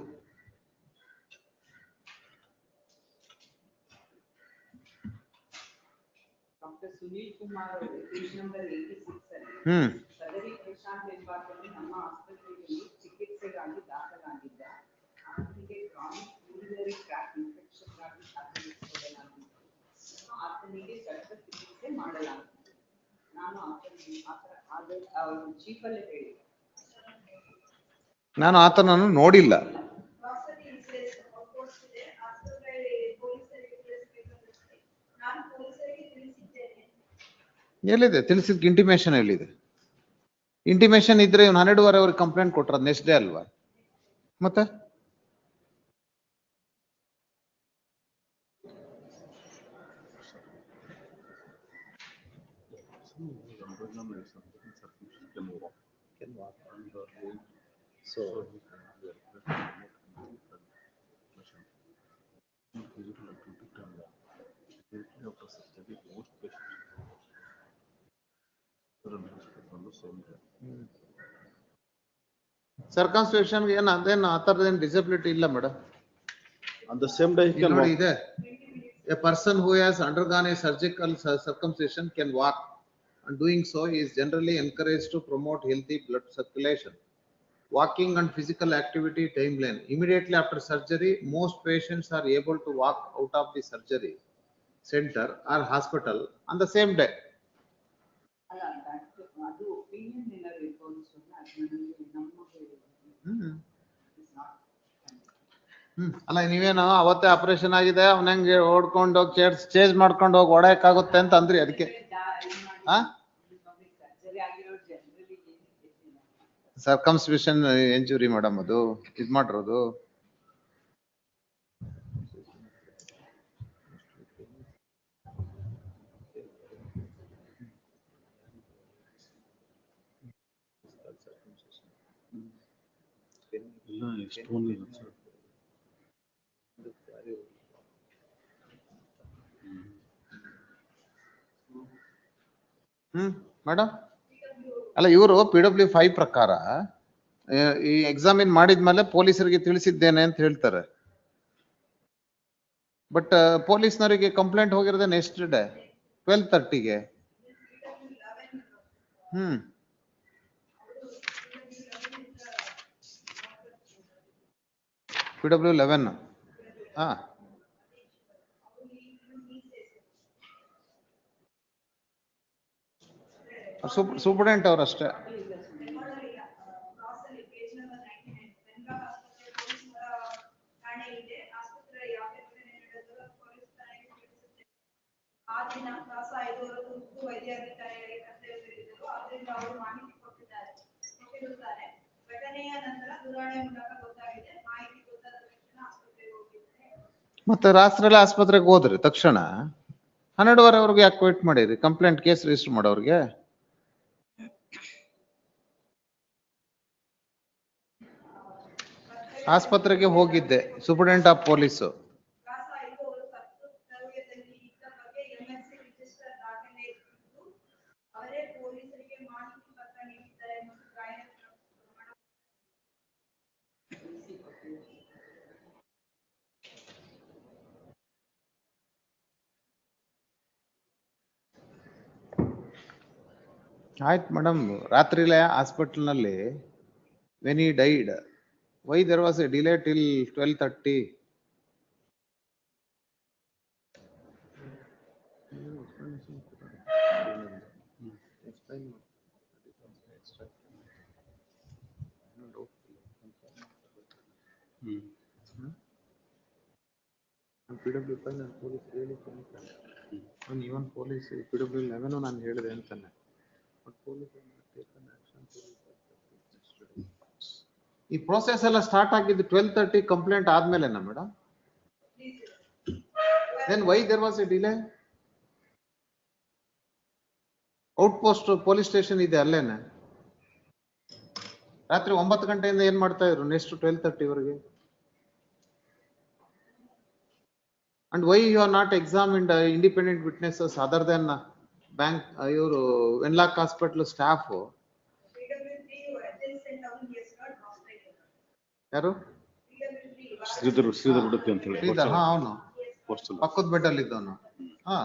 ಡಾಕ್ಟರ್ ಸುನೀಲ್ ಕುಮಾರ್ ಅವರು ಪೇಜ್ ನಂಬರ್ 86 ಹ್ಮ್. ಸದರಿ ಪ್ರಶಾಂತ್ ಎಂಬಾತನು ನಮ್ಮ ಆಸ್ಪತ್ರೆಯಲ್ಲಿ ಚಿಕಿತ್ಸೆಗಾಗಿ ದಾಖಲಾಗಿದ್ದ. ಆತನಿಗೆ ಕ್ರಾನಿಕ್ ಯೂರಿನರಿ ಟ್ರ್ಯಾಕ್ಟ್ ಇನ್ಫೆಕ್ಷನ್ ಆಗಿ ದಾಖಲಿಸಿಕೊಳ್ಳಲಾಗಿತ್ತು. ಆತನಿಗೆ ಶಸ್ತ್ರಚಿಕಿತ್ಸೆ ಮಾಡಲಾಗಿತ್ತು. ನಾನು ಚೀಫಲ್ಲೇ ಹೇಳಿದೆ. ನಾನು ಆತನನ್ನು ನೋಡಿಲ್ಲ. ಎಲ್ಲಿದೆ ತಿಳಿಸಿದ ಇಂಟಿಮೇಶನ್? ಎಲ್ಲಿದೆ ಇಂಟಿಮೇಶನ್? ಇದ್ರೆ ಇವ್ನು 12:30 ಅವ್ರಿಗೆ ಕಂಪ್ಲೇಂಟ್ ಕೊಟ್ರ ನೆಕ್ಸ್ಟ್ ಡೇ ಅಲ್ವಾ? ಮತ್ತೆ ಸರ್ಕಮ್ಸ್ಟೇಷನ್ ಏನು ಅದೇನು ಆ ಥರದ್ದೇನು ಡಿಸಬಿಲಿಟಿ ಇಲ್ಲ madam. On the same day he can ನೋಡಿ walk. ಇದೆ, a person who has undergone a surgical circumcision can walk, and doing so he is generally encouraged to promote healthy blood circulation. Walking and physical activity timeline. Immediately after surgery, most patients are able to walk out of the surgery center or hospital on the same day. ಅಲ್ಲ, ಅದು opinion ಏನಾದ್ರು ಇರ್ಬೋದು ಸುಮ್ಮನೆ ಅದರಲ್ಲಿ ಅಲ್ಲ, ನೀವೇನು ಅವತ್ತೇ operation ಆಗಿದೆ ಅವನ ಹೆಂಗೆ ಓಡ್ಕೊಂಡು ಹೋಗಿ ಚೇಂಜ್ ಮಾಡ್ಕೊಂಡು ಹೋಗಿ ಓಡಾಕಾಗುತ್ತೆ ಅಂತ ಅಂದ್ರಿ, ಅದಕ್ಕೆ ಸರ್ಜರಿ ಆಗಿರೋ ಜನರಲಿ ಸರ್ಕಮ್ಸ್ಟೇಷನ್ ಇಂಜುರಿ ಮೇಡಮ್, ಅದು ಇದ್ ಮಾಡಿರೋದು. ಮೇಡಮ್, ಅಲ್ಲ ಇವರು PW5 ಪ್ರಕಾರ ಈ ಎಕ್ಸಾಮಿನ್ ಮಾಡಿದ್ಮೇಲೆ ಪೊಲೀಸರಿಗೆ ತಿಳಿಸಿದ್ದೇನೆ ಅಂತ ಹೇಳ್ತಾರೆ. ಬಟ್ ಪೊಲೀಸ್ನವರಿಗೆ ಕಂಪ್ಲೇಂಟ್ ಹೋಗಿರೋದೇ ನೆಕ್ಸ್ಟ್ ಡೇ 12:30ಗೆ. PW11. ಹಾ, ಸೂಪರ್ಡೆಂಟ್ ಅವರಷ್ಟೇ. ಆ ದಿನ ಕ್ಲಾಸ್ 5:30 ವೈದ್ಯಾಧಿಕಾರಿ ಕರ್ತವ್ಯದಲ್ಲಿದ್ದರು. ಆದ್ರಿಂದ ಅವರು ಮಾಹಿತಿ ಕೊಟ್ಟಿದ್ದಾರೆ. ಘಟನೆಯ ನಂತರ ದೂರವಾಣಿ ಮೂಲಕ ಗೊತ್ತಾಗಿದೆ. ಮಾಹಿತಿ ಗೊತ್ತಾದ ತಕ್ಷಣ ಆಸ್ಪತ್ರೆಗೆ ಹೋಗಿದ್ದಾರೆ. ಮತ್ತೆ ರಾತ್ರಿಯೆಲ್ಲ ಆಸ್ಪತ್ರೆಗೆ ಹೋದ್ರಿ ತಕ್ಷಣ 12:30 ಯಾಕೆ ವೇಟ್ ಮಾಡಿರಿ ಕಂಪ್ಲೇಂಟ್ ಕೇಸ್ ರಿಜಿಸ್ಟರ್ ಮಾಡೋರಿಗೆ? ಆಸ್ಪತ್ರೆಗೆ ಹೋಗಿದ್ದೆ ಸೂಪರಿಂಟೆಂಡೆಂಟ್ ಆಫ್ ಪೊಲೀಸ್. ಅವರೇ ಪೊಲೀಸರಿಗೆ ಮಾಹಿತಿ ಪತ್ರ ನೀಡಿದ್ದಾರೆ ಮತ್ತು ಆಯ್ತು madam, ರಾತ್ರಿಲೇ ಹಾಸ್ಪಿಟಲ್ನಲ್ಲಿ when he died, why there was a delay till 12:30? PW 5 ನಾನು ಪೊಲೀಸ್ ಹೇಳಿ ಇವನ್ ಪೊಲೀಸ್ PW 11 ನಾನು ಹೇಳಿದೆ ಅಂತಾನೆ. ಈ ಪ್ರೋಸೆಸ್ ಎಲ್ಲ ಸ್ಟಾರ್ಟ್ ಆಗಿದ್ದು 12:30 ಕಂಪ್ಲೇಂಟ್ ಆದ್ಮೇಲೆನಾ madam? Then why there was a delay? Outpost police station ಇದೆ ಅಲ್ಲೇನೆ. ರಾತ್ರಿ 9 ಗಂಟೆಯಿಂದ ಏನ್ ಮಾಡ್ತಾ ಇದ್ರು ನೆಕ್ಸ್ಟ್ 12:30 ವರೆಗೆ? And why you are not examined independent witnesses other than bank iವರು Venlock Hospital staff? ಯಾರು? ಶ್ರೀಧರ್ ಉಡುಪಿ ಅಂತ ಹೇಳಿ. ಹಾ ಅವನು ಪಕ್ಕದ ಬೆಡ್ ಅಲ್ಲಿ ಇದ್ದವನು. ಹಾ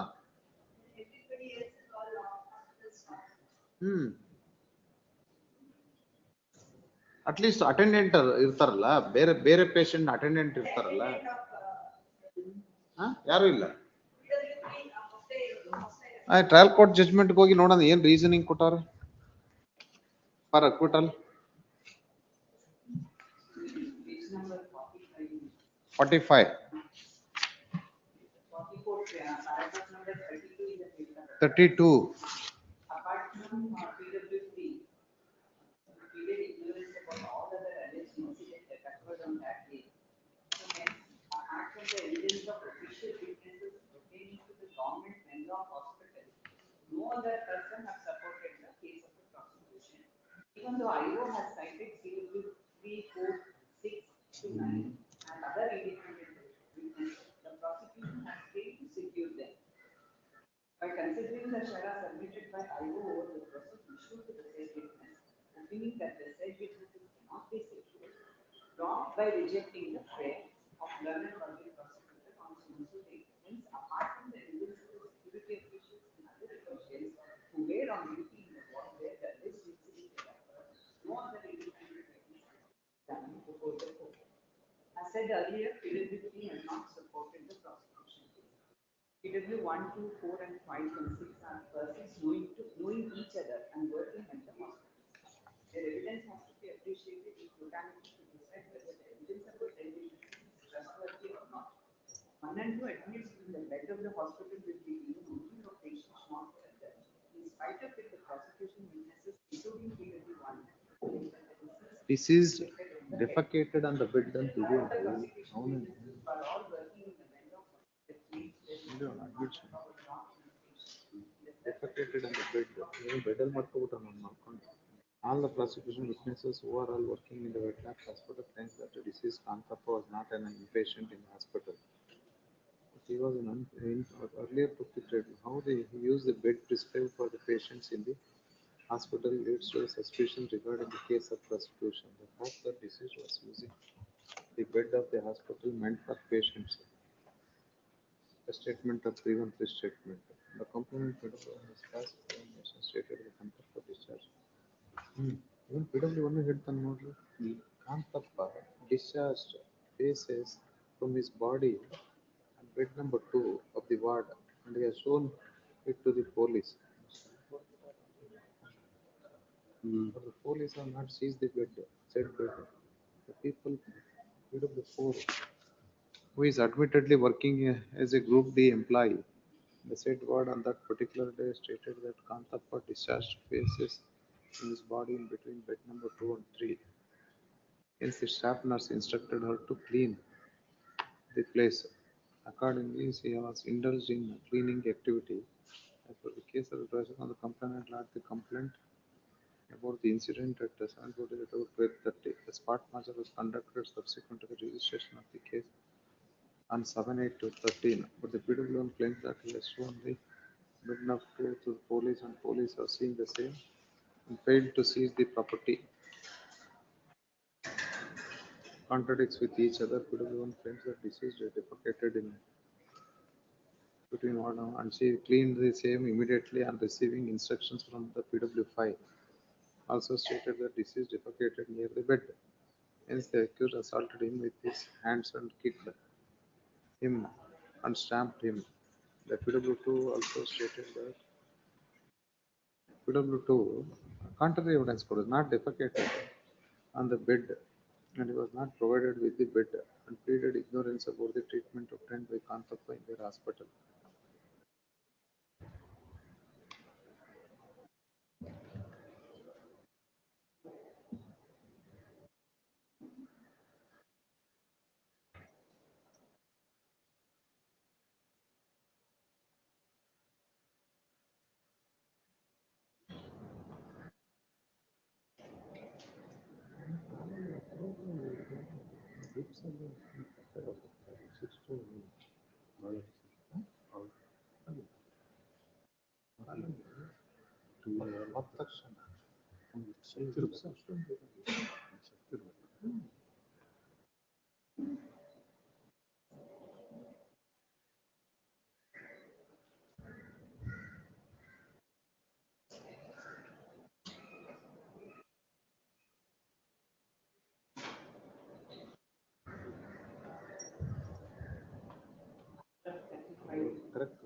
ಅಟ್ಲೀಸ್ಟ್ ಅಟೆಂಡೆಂಟ್ ಇರ್ತಾರಲ್ಲ, ಬೇರೆ ಬೇರೆ ಪೇಷಂಟ್ ಅಟೆಂಡೆಂಟ್ ಇರ್ತಾರಲ್ಲ, ಯಾರು ಇಲ್ಲ. ಟ್ರಯಲ್ ಕೋರ್ಟ್ ಜಡ್ಜ್ಮೆಂಟ್ ಹೋಗಿ ನೋಡೋಣ ಏನ್ ರೀಸನಿಂಗ್ ಕೊಟ್ಟಾರ for acquittal. 45 32 Apart from PW3, period ignorance about all other alleged incidents that occurred on that day. So hence, apart from the evidence of official witnesses pertaining to the government Venlock Hospital, no other person has supported the case of the prosecution. Even though IO has cited PW 3, 4, 6 to 9 and other independent witnesses, the prosecution has failed to secure them. By considering the shara submitted by IO over the process issued to the said witness, opinion that the said witnesses cannot be secured, wrong by rejecting the prayer of learned public prosecutor on counsel hence apart from the evidence of the security officials and other officials who were on duty in the ward where the alleged incident occurred, no other independent witness examined before the court. As said earlier, PW3 has not supported the prosecution case. PW 1, 2, 4 and 5 and 6 are persons knowing each other and working at the hospital. Their evidence has to be appreciated in totality to decide whether the evidence of the allegation is trustworthy or not. 1 and 2 admits in the bed of the hospital will be given only for patients not further. In spite of it, the prosecution witnesses, including PW 1, deceased defecated on the bed and are all working in the bed of defecated on the bed. Bedal mattubitta ನಾನು ಮಾಡ್ಕೊಂಡು. All the prosecution witnesses who are all working in the Venlock Hospital thinks that the deceased Kantappa was not an inpatient in the hospital. He was earlier prosecuted. How he used the bed prescribed for the patients in the hospital leads to a suspicion regarding the case of prosecution. The fact that deceased was using the bed of the hospital meant for patients. A statement of preventive statement. The component PW has passed information stated the contact for discharge. Even PW one ಹೇಳ್ತಾನೆ ನೋಡ್ರಿ, Kantappa discharged faces from his body on bed number 2 of the ward and he has shown it to the police. But the police have not seized the bed, said bed. The people PW4 who is admittedly working as a Group D employee, the said ward on that particular day stated that Kantappa discharged faces in his body in between bed number 2 and 3. Hence the staff nurse instructed her to clean the place. Accordingly, she was indulged in cleaning activity. As per the case of address on the complainant lodged the complaint about the incident at 7:48 over 12:30. The spot measure was conducted subsequent to the registration of the case on 7/8/13. But the PWM claims that he has shown the burden of proof to the police and police have seen the same and failed to seize the property. Contradicts with each other. PWM claims that deceased defecated in between one and she cleaned the same immediately on receiving instructions from the PW5. Also stated that deceased defecated near the bed. Hence the accused assaulted him with his hands and kicked him and stamped him. The PW2 also stated that PW2 contrary evidence was not defecated on the bed and he was not provided with the bed and pleaded ignorance about the treatment obtained by Karnataka in their hospital. Correct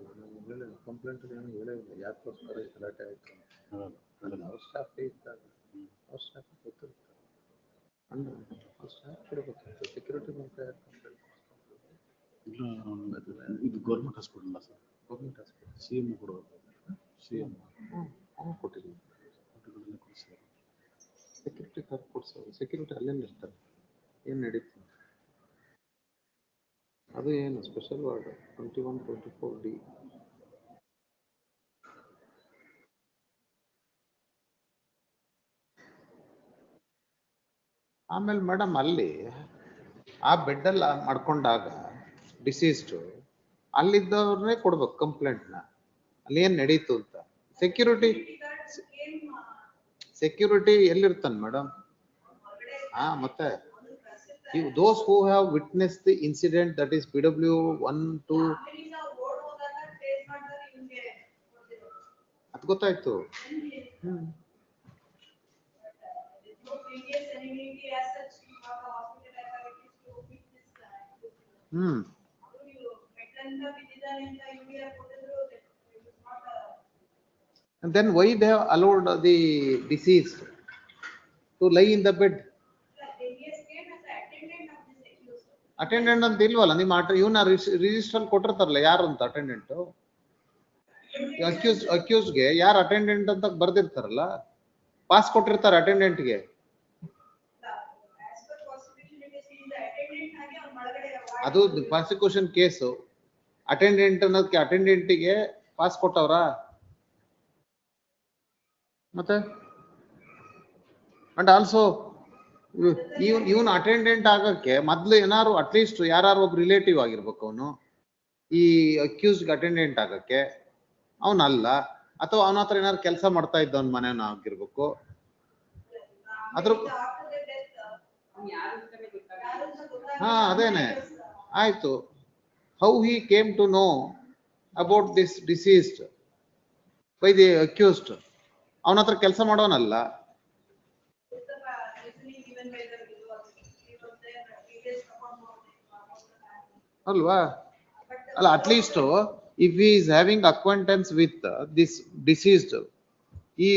complaint ಹೇಳಿಲ್ಲ ಯಾಕೋಸ್ಕರ ಈ ಗಲಾಟೆ ಆಯ್ತು ಅವ್ರ staff ಇದ್ದಾಗ ಅವ್ರ staff ಗೊತ್ತಿರ್ತಾರೆ ಅಂದ್ರೆ ಅವ್ರ staff ಕೂಡ ಗೊತ್ತಿರ್ತದೆ ಸೆಕ್ಯೂರಿಟಿ ಬಂತ ಇದು ಗೌರ್ಮೆಂಟ್ ಹಾಸ್ಪಿಟಲ್ ಅಲ್ಲ ಸರ್, ಗೌರ್ಮೆಂಟ್ ಹಾಸ್ಪಿಟಲ್ CM ಕೊಡಬೇಕು. CM ಕೊಟ್ಟಿದ್ದೀವಿ ಸೆಕ್ಯೂರಿಟಿ ಕಾರ್ಡ್ ಕೊಡ್ಸೋದು ಸೆಕ್ಯೂರಿಟಿ ಅಲ್ಲೆಲ್ಲ ಇರ್ತಾರೆ ಏನು ನಡೀತು ಅದು ಏನು ಸ್ಪೆಷಲ್ ವಾರ್ಡ್ 21-24D. ಆಮೇಲೆ ಮೇಡಮ್ ಅಲ್ಲಿ ಆ ಬೆಡ್ ಅಲ್ಲಿ ಮಾಡ್ಕೊಂಡಾಗ ಡಿಸೀಸ್ಡ್ ಅಲ್ಲಿದ್ದವ್ರನ್ನೇ ಕೊಡ್ಬೇಕು ಕಂಪ್ಲೇಂಟ್ನ ಅಲ್ಲಿ ಏನ್ ನಡೀತು ಅಂತ. ಸೆಕ್ಯೂರಿಟಿ ಎಲ್ಲಿರ್ತಾನೆ ಮೇಡಮ್? ಮತ್ತೆ those who have witnessed the incident, that is PW 1, 2 ಅದು ಗೊತ್ತಾಯ್ತು. And then why they have allowed the deceased to lie in the bed? Attendant ಅಂತ ಇಲ್ವಲ್ಲ ನಿಮ್ಮ ಇವನ ರಿಜಿಸ್ಟರ್ ಕೊಟ್ಟಿರ್ತಾರಲ್ಲ ಯಾರು ಅಂತ ಅಟೆಂಡೆಂಟ್ ಅಕ್ಯೂಸ್ಗೆ ಯಾರು ಅಟೆಂಡೆಂಟ್ ಅಂತ ಬರ್ದಿರ್ತಾರಲ್ಲ ಪಾಸ್ ಕೊಟ್ಟಿರ್ತಾರೆ ಅಟೆಂಡೆಂಟ್ಗೆ. ಅದು ಪ್ರಾಸಿಕ್ಯೂಷನ್ ಕೇಸು ಅಟೆಂಡೆಂಟ್ ಅನ್ನೋದಕ್ಕೆ ಅಟೆಂಡೆಂಟಿಗೆ ಪಾಸ್ ಕೊಟ್ಟವ್ರ ಮತ್ತೆ ಅಂಡ್ ಆಲ್ಸೋ ಇವನು ಅಟೆಂಡೆಂಟ್ ಆಗಕ್ಕೆ ಮೊದ್ಲು ಏನಾರು ಅಟ್ಲೀಸ್ಟ್ ಯಾರು ಒಬ್ಬ ರಿಲೇಟಿವ್ ಆಗಿರ್ಬೇಕು ಅವನು ಈ ಅಕ್ಯೂಸ್ಗೆ ಅಟೆಂಡೆಂಟ್ ಆಗಕ್ಕೆ. ಅವನಲ್ಲ ಅಥವಾ ಅವನ ಹತ್ರ ಏನಾರು ಕೆಲಸ ಮಾಡ್ತಾ ಇದ್ದವನ್ ಮನೆಯವ್ನ ಆಗಿರ್ಬೇಕು. ಅದ್ರ ಅದೇನೆ ಆಯ್ತು. How he came to know about this deceased by the accused? ಅವನ ಹತ್ರ ಕೆಲಸ ಮಾಡೋನಲ್ಲ ಅಲ್ವಾ? ಅಲ್ಲ at least if he is having acquaintance with this deceased ಈ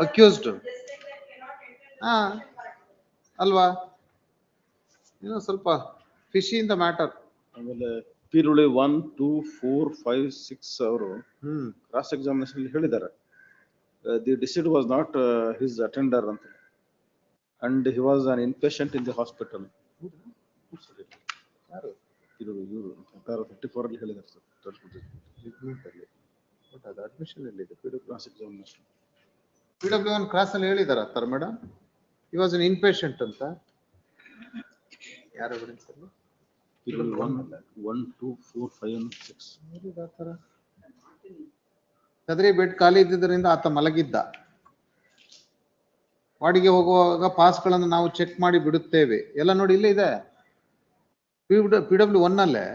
accused ಅಲ್ವಾ? ಏನೋ ಸ್ವಲ್ಪ ಫಿಶಿ ಇನ್ ದ ಮ್ಯಾಟರ್. ಆಮೇಲೆ ಪಿರುಳಿ 1, 2, 4, 5, 6 ಅವರು ಕ್ರಾಸ್ ಎಕ್ಸಾಮಿನೇಷನ್ ಹೇಳಿದ್ದಾರೆ the deceased was not his attender ಅಂತ and he was an inpatient in the hospital. 34 ಅಲ್ಲಿ ಹೇಳಿದ್ದಾರೆ ಸರ್. Judgment ಅಲ್ಲಿ. But ಅದು admission ಎಲ್ಲಿದೆ? Cross examination. PW1 ಕ್ಲಾಸ್ ಅಲ್ಲಿ ಹೇಳಿದಾರ ತರ madam? He was an inpatient ಅಂತ. ಯಾರು ಎವಿಡೆನ್ಸ್ ಅಲ್ಲಿ? PW 1, 2, 4, 5 and 6. ಹೇಳಿದ ಆ ತರ. ಸದರಿ ಬೆಡ್ ಖಾಲಿ ಇದ್ದಿದ್ದರಿಂದ ಆತ ಮಲಗಿದ್ದ. ವಾರ್ಡಿಗೆ ಹೋಗುವಾಗ ಪಾಸ್ಗಳನ್ನು ನಾವು ಚೆಕ್ ಮಾಡಿ ಬಿಡುತ್ತೇವೆ. ಎಲ್ಲ ನೋಡಿ ಇಲ್ಲೇ ಇದೆ. PW1 ಅಲ್ಲೇ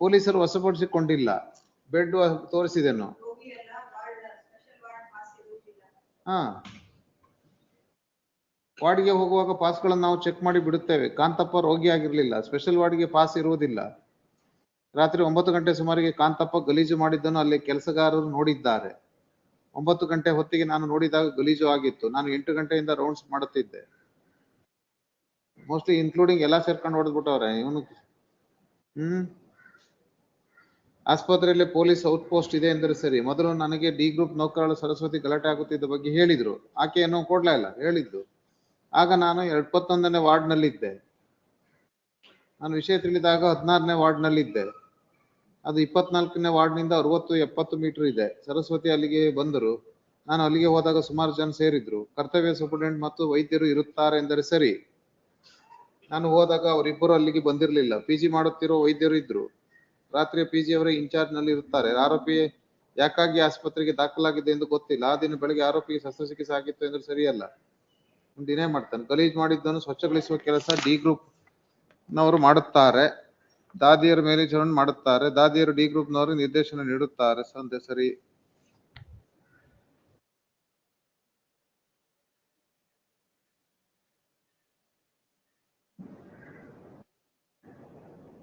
ಪೊಲೀಸರು ವಶಪಡಿಸಿಕೊಂಡಿಲ್ಲ. ಬೆಡ್ ತೋರಿಸಿದೆನು. ಹಾ, ವಾರ್ಡ್ಗೆ ಹೋಗುವಾಗ ಪಾಸ್ಗಳನ್ನು ನಾವು ಚೆಕ್ ಮಾಡಿ ಬಿಡುತ್ತೇವೆ. ಕಾಂತಪ್ಪ ರೋಗಿ ಆಗಿರ್ಲಿಲ್ಲ. ಸ್ಪೆಷಲ್ ವಾರ್ಡ್ಗೆ ಪಾಸ್ ಇರುವುದಿಲ್ಲ. ರಾತ್ರಿ 9 ಗಂಟೆ ಸುಮಾರಿಗೆ ಕಾಂತಪ್ಪ ಗಲೀಜು ಮಾಡಿದ್ದನ್ನು ಅಲ್ಲಿ ಕೆಲಸಗಾರರು ನೋಡಿದ್ದಾರೆ. 9 ಗಂಟೆ ಹೊತ್ತಿಗೆ ನಾನು ನೋಡಿದಾಗ ಗಲೀಜು ಆಗಿತ್ತು. ನಾನು 8 ಗಂಟೆಯಿಂದ ರೌಂಡ್ಸ್ ಮಾಡುತ್ತಿದ್ದೆ. ಮೋಸ್ಟ್ಲಿ ಇನ್ಕ್ಲೂಡಿಂಗ್ ಎಲ್ಲ ಸೇರ್ಕೊಂಡು ಹೊಡೆದ್ಬಿಟ್ಟವ್ರೆ ಇವನು. ಆಸ್ಪತ್ರೆಯಲ್ಲಿ ಪೊಲೀಸ್ ಔಟ್ ಪೋಸ್ಟ್ ಇದೆ ಎಂದರೆ ಸರಿ. ಮೊದಲು ನನಗೆ ಡಿ ಗ್ರೂಪ್ ನೌಕರರು ಸರಸ್ವತಿ ಗಲಾಟೆ ಆಗುತ್ತಿದ್ದ ಬಗ್ಗೆ ಹೇಳಿದ್ರು. ಆಕೆಯನ್ನು ಕೊಡ್ಲೇ ಇಲ್ಲ ಹೇಳಿದ್ದು. ಆಗ ನಾನು 21ನೇ ವಾರ್ಡ್ನಲ್ಲಿದ್ದೆ. ನಾನು ವಿಷಯ ತಿಳಿದಾಗ 16ನೇ ವಾರ್ಡ್ನಲ್ಲಿದ್ದೆ. ಅದು 24ನೇ ವಾರ್ಡ್ನಿಂದ 60-70 ಮೀಟರ್ ಇದೆ. ಸರಸ್ವತಿ ಅಲ್ಲಿಗೆ ಬಂದರು. ನಾನು ಅಲ್ಲಿಗೆ ಹೋದಾಗ ಸುಮಾರು ಜನ ಸೇರಿದ್ರು. ಕರ್ತವ್ಯ ಸೂಪರಿಂಟೆಂಡೆಂಟ್ ಮತ್ತು ವೈದ್ಯರು ಇರುತ್ತಾರೆ ಎಂದರೆ ಸರಿ. ನಾನು ಹೋದಾಗ ಅವರಿಬ್ಬರು ಅಲ್ಲಿಗೆ ಬಂದಿರಲಿಲ್ಲ. PG ಮಾಡುತ್ತಿರೋ ವೈದ್ಯರು ಇದ್ರು. ರಾತ್ರಿ PG ಅವರೇ ಇನ್ಚಾರ್ಜ್ ನಲ್ಲಿ ಇರುತ್ತಾರೆ. ಆರೋಪಿ ಯಾಕಾಗಿ ಆಸ್ಪತ್ರೆಗೆ ದಾಖಲಾಗಿದೆ ಎಂದು ಗೊತ್ತಿಲ್ಲ. ಆ ದಿನ ಬೆಳಗ್ಗೆ ಆರೋಪಿಗೆ ಶಸ್ತ್ರಚಿಕಿತ್ಸೆ ಆಗಿತ್ತು ಎಂದ್ರೆ ಸರಿಯಲ್ಲ. ಡಿನೇ ಮಾಡ್ತಾನೆ. ಗಲೀಜ್ ಮಾಡಿದ್ದನ್ನು ಸ್ವಚ್ಛಗೊಳಿಸುವ ಕೆಲಸ ಡಿ ಗ್ರೂಪ್ ನವರು ಮಾಡುತ್ತಾರೆ. ದಾದಿಯರ ಮೇಲ್ವಿಚಾರಣೆ ಮಾಡುತ್ತಾರೆ. ದಾದಿಯರು ಡಿ ಗ್ರೂಪ್ ನವರು ನಿರ್ದೇಶನ ನೀಡುತ್ತಾರೆ. ಸಂದೆ ಸರಿ.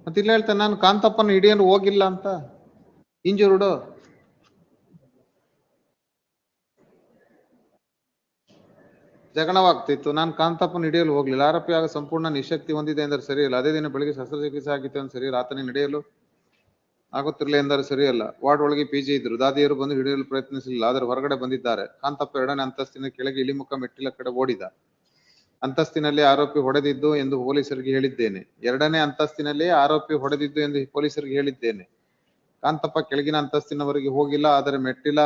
ಮತ್ತಿಲ್ಲ ಹೇಳ್ತಾನೆ ನಾನು ಕಾಂತಪ್ಪನ ಹಿಡಿಯಲು ಹೋಗಿಲ್ಲ ಅಂತ. ಇಂಜುರ್ಡು ಜಗಳವಾಗ್ತಿತ್ತು. ನಾನು ಕಾಂತಪ್ಪನ ಹಿಡಿಯಲು ಹೋಗ್ಲಿಲ್ಲ. ಆರೋಪಿ ಆಗ ಸಂಪೂರ್ಣ ನಿಶಕ್ತಿ ಹೊಂದಿದೆ ಎಂದರೆ ಸರಿಯಲ್ಲ. ಅದೇ ದಿನ ಬೆಳಿಗ್ಗೆ ಶಸ್ತ್ರಚಿಕಿತ್ಸೆ ಆಗಿತ್ತು ಎಂದು ಸರಿಯಲ್ಲ. ಆತನಿಗೆ ನಡೆಯಲು ಆಗುತ್ತಿರಲಿಲ್ಲ ಎಂದರೆ ಸರಿಯಲ್ಲ. ವಾರ್ಡ್ ಒಳಗೆ PG ಇದ್ರು. ದಾದಿಯರು ಬಂದು ಹಿಡಿಯಲು ಪ್ರಯತ್ನಿಸಲಿಲ್ಲ. ಆದರೆ ಹೊರಗಡೆ ಬಂದಿದ್ದಾರೆ. ಕಾಂತಪ್ಪ 2ನೇ ಅಂತಸ್ತಿನ ಕೆಳಗೆ ಇಳಿಮುಖ ಮೆಟ್ಟಿಲ ಕಡೆ ಓಡಿದ. ಅಂತಸ್ತಿನಲ್ಲಿ ಆರೋಪಿ ಹೊಡೆದಿದ್ದು ಎಂದು ಪೊಲೀಸರಿಗೆ ಹೇಳಿದ್ದೇನೆ. 2ನೇ ಅಂತಸ್ತಿನಲ್ಲಿ ಆರೋಪಿ ಹೊಡೆದಿದ್ದು ಎಂದು ಪೊಲೀಸರಿಗೆ ಹೇಳಿದ್ದೇನೆ. ಕಾಂತಪ್ಪ ಕೆಳಗಿನ ಅಂತಸ್ತಿನವರೆಗೆ ಹೋಗಿಲ್ಲ. ಆದರೆ ಮೆಟ್ಟಿಲ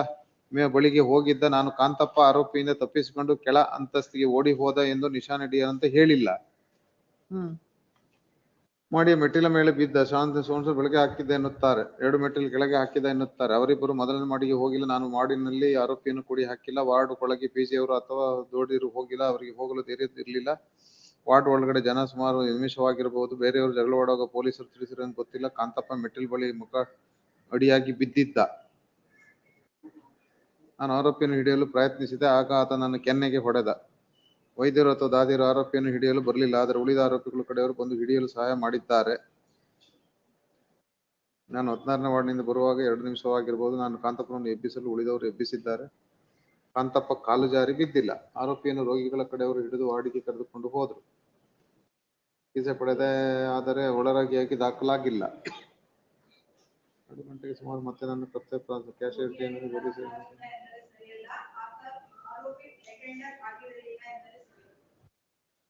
ಬಳಿಗೆ ಹೋಗಿದ್ದ. ನಾನು ಕಾಂತಪ್ಪ ಆರೋಪಿಯಿಂದ ತಪ್ಪಿಸಿಕೊಂಡು ಕೆಳ ಅಂತಸ್ತಿಗೆ ಓಡಿ ಹೋದ ಎಂದು ನಿಶಾನೆ ಅಂತ ಹೇಳಿಲ್ಲ. ಮಾಡಿ ಮೆಟ್ಟಿಲ ಮೇಲೆ ಬಿದ್ದ. ಸೋನ್ಸು ಬೆಳಗ್ಗೆ ಹಾಕಿದ್ದ ಎನ್ನುತ್ತಾರೆ. 2 ಮೆಟ್ಟಿಲು ಕೆಳಗೆ ಹಾಕಿದ ಎನ್ನುತ್ತಾರೆ. ಅವರಿಬ್ಬರು ಮೊದಲನೇ ಮಾಡಿಗೆ ಹೋಗಿಲ್ಲ. ನಾನು ಮಾಡಿನಲ್ಲಿ ಆರೋಪಿಯನ್ನು ಕೂಡಿ ಹಾಕಿಲ್ಲ. ವಾರ್ಡ್ ಒಳಗೆ PG ಅವರು ಅಥವಾ ದೋಡಿರು ಹೋಗಿಲ್ಲ. ಅವರಿಗೆ ಹೋಗಲು ಧೈರ್ಯ ಇರಲಿಲ್ಲ. ವಾರ್ಡ್ ಒಳಗಡೆ ಜನ ಸುಮಾರು ನಿಮಿಷವಾಗಿರಬಹುದು. ಬೇರೆಯವರು ಜಗಳವಾಡುವಾಗ ಪೊಲೀಸರು ತಿಳಿಸಿರೋ ಗೊತ್ತಿಲ್ಲ. ಕಾಂತಪ್ಪ ಮೆಟ್ಟಿಲು ಬಳಿ ಮುಖ ಅಡಿಯಾಗಿ ಬಿದ್ದಿದ್ದ. ನಾನು ಆರೋಪಿಯನ್ನು ಹಿಡಿಯಲು ಪ್ರಯತ್ನಿಸಿದೆ. ಆಗ ಆತ ನನ್ನ ಕೆನ್ನೆಗೆ ಹೊಡೆದ. ವೈದ್ಯರು ಅಥವಾ ದಾದಿಯರು ಆರೋಪಿಯನ್ನು ಹಿಡಿಯಲು ಬರಲಿಲ್ಲ. ಆದರೆ ಉಳಿದ ಆರೋಪಿಗಳು ಕಡೆಯವರು ಬಂದು ಹಿಡಿಯಲು ಸಹಾಯ ಮಾಡಿದ್ದಾರೆ. ನಾನು 16ನೇ ವಾರ್ಡ್ನಿಂದ ಬರುವಾಗ 2 ನಿಮಿಷವಾಗಿರಬಹುದು. ನಾನು ಕಾಂತಪ್ಪನನ್ನು ಎಬ್ಬಿಸಲು ಉಳಿದವರು ಎಬ್ಬಿಸಿದ್ದಾರೆ. ಕಾಂತಪ್ಪ ಕಾಲು ಜಾರಿ ಬಿದ್ದಿಲ್ಲ. ಆರೋಪಿಯನ್ನು ರೋಗಿಗಳ ಕಡೆಯವರು ಹಿಡಿದು ವಾರ್ಡಿಗೆ ಕರೆದುಕೊಂಡು ಹೋದರು. ಚಿಕಿತ್ಸೆ ಪಡೆದೆ. ಆದರೆ ಒಳರಾಗಿಯಾಗಿ ದಾಖಲಾಗಿಲ್ಲ. 2 ಗಂಟೆಗೆ ಸುಮಾರು ಮತ್ತೆ ನನ್ನ ಕರ್ತವ್ಯ ಕ್ಯಾಶಿಯರ್ಟಿಯನ್ನು ಬೆಳೆಸಿ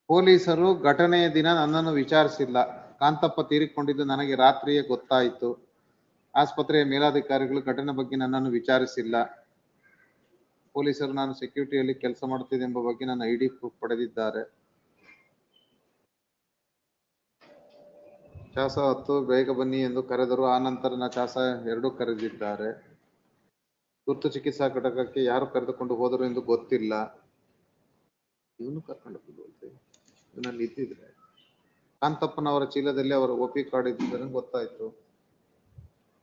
ಪೊಲೀಸರು ಘಟನೆಯ ದಿನ ನನ್ನನ್ನು ವಿಚಾರಿಸಿಲ್ಲ. ಕಾಂತಪ್ಪ ತೀರಿಕೊಂಡಿದ್ದು ನನಗೆ ರಾತ್ರಿಯೇ ಗೊತ್ತಾಯಿತು. ಆಸ್ಪತ್ರೆಯ ಮೇಲಾಧಿಕಾರಿಗಳು ಘಟನೆ ಬಗ್ಗೆ ನನ್ನನ್ನು ವಿಚಾರಿಸಿಲ್ಲ. ಪೊಲೀಸರು ನಾನು ಸೆಕ್ಯೂರಿಟಿಯಲ್ಲಿ ಕೆಲಸ ಮಾಡುತ್ತಿದೆ ಎಂಬ ಬಗ್ಗೆ ನನ್ನ ID ಪ್ರೂಫ್ ಪಡೆದಿದ್ದಾರೆ. ಚಾಸ 10 ಬೇಗ ಬನ್ನಿ ಎಂದು ಕರೆದರು. ಆ ನಂತರ ಚಾಸ 2 ಕರೆದಿದ್ದಾರೆ. ತುರ್ತು ಚಿಕಿತ್ಸಾ ಘಟಕಕ್ಕೆ ಯಾರು ಕರೆದುಕೊಂಡು ಹೋದರು ಎಂದು ಗೊತ್ತಿಲ್ಲ. ಇವನು ಕರ್ಕೊಂಡು ಇದರಲ್ಲಿ ಇದ್ದಿದ್ರೆ ಕಾಂತಪ್ಪನವರ ಚೀಲದಲ್ಲಿ ಅವರ OP ಕಾರ್ಡ್ ಇದ್ದಿದ್ದರೆ ಗೊತ್ತಾಯ್ತು.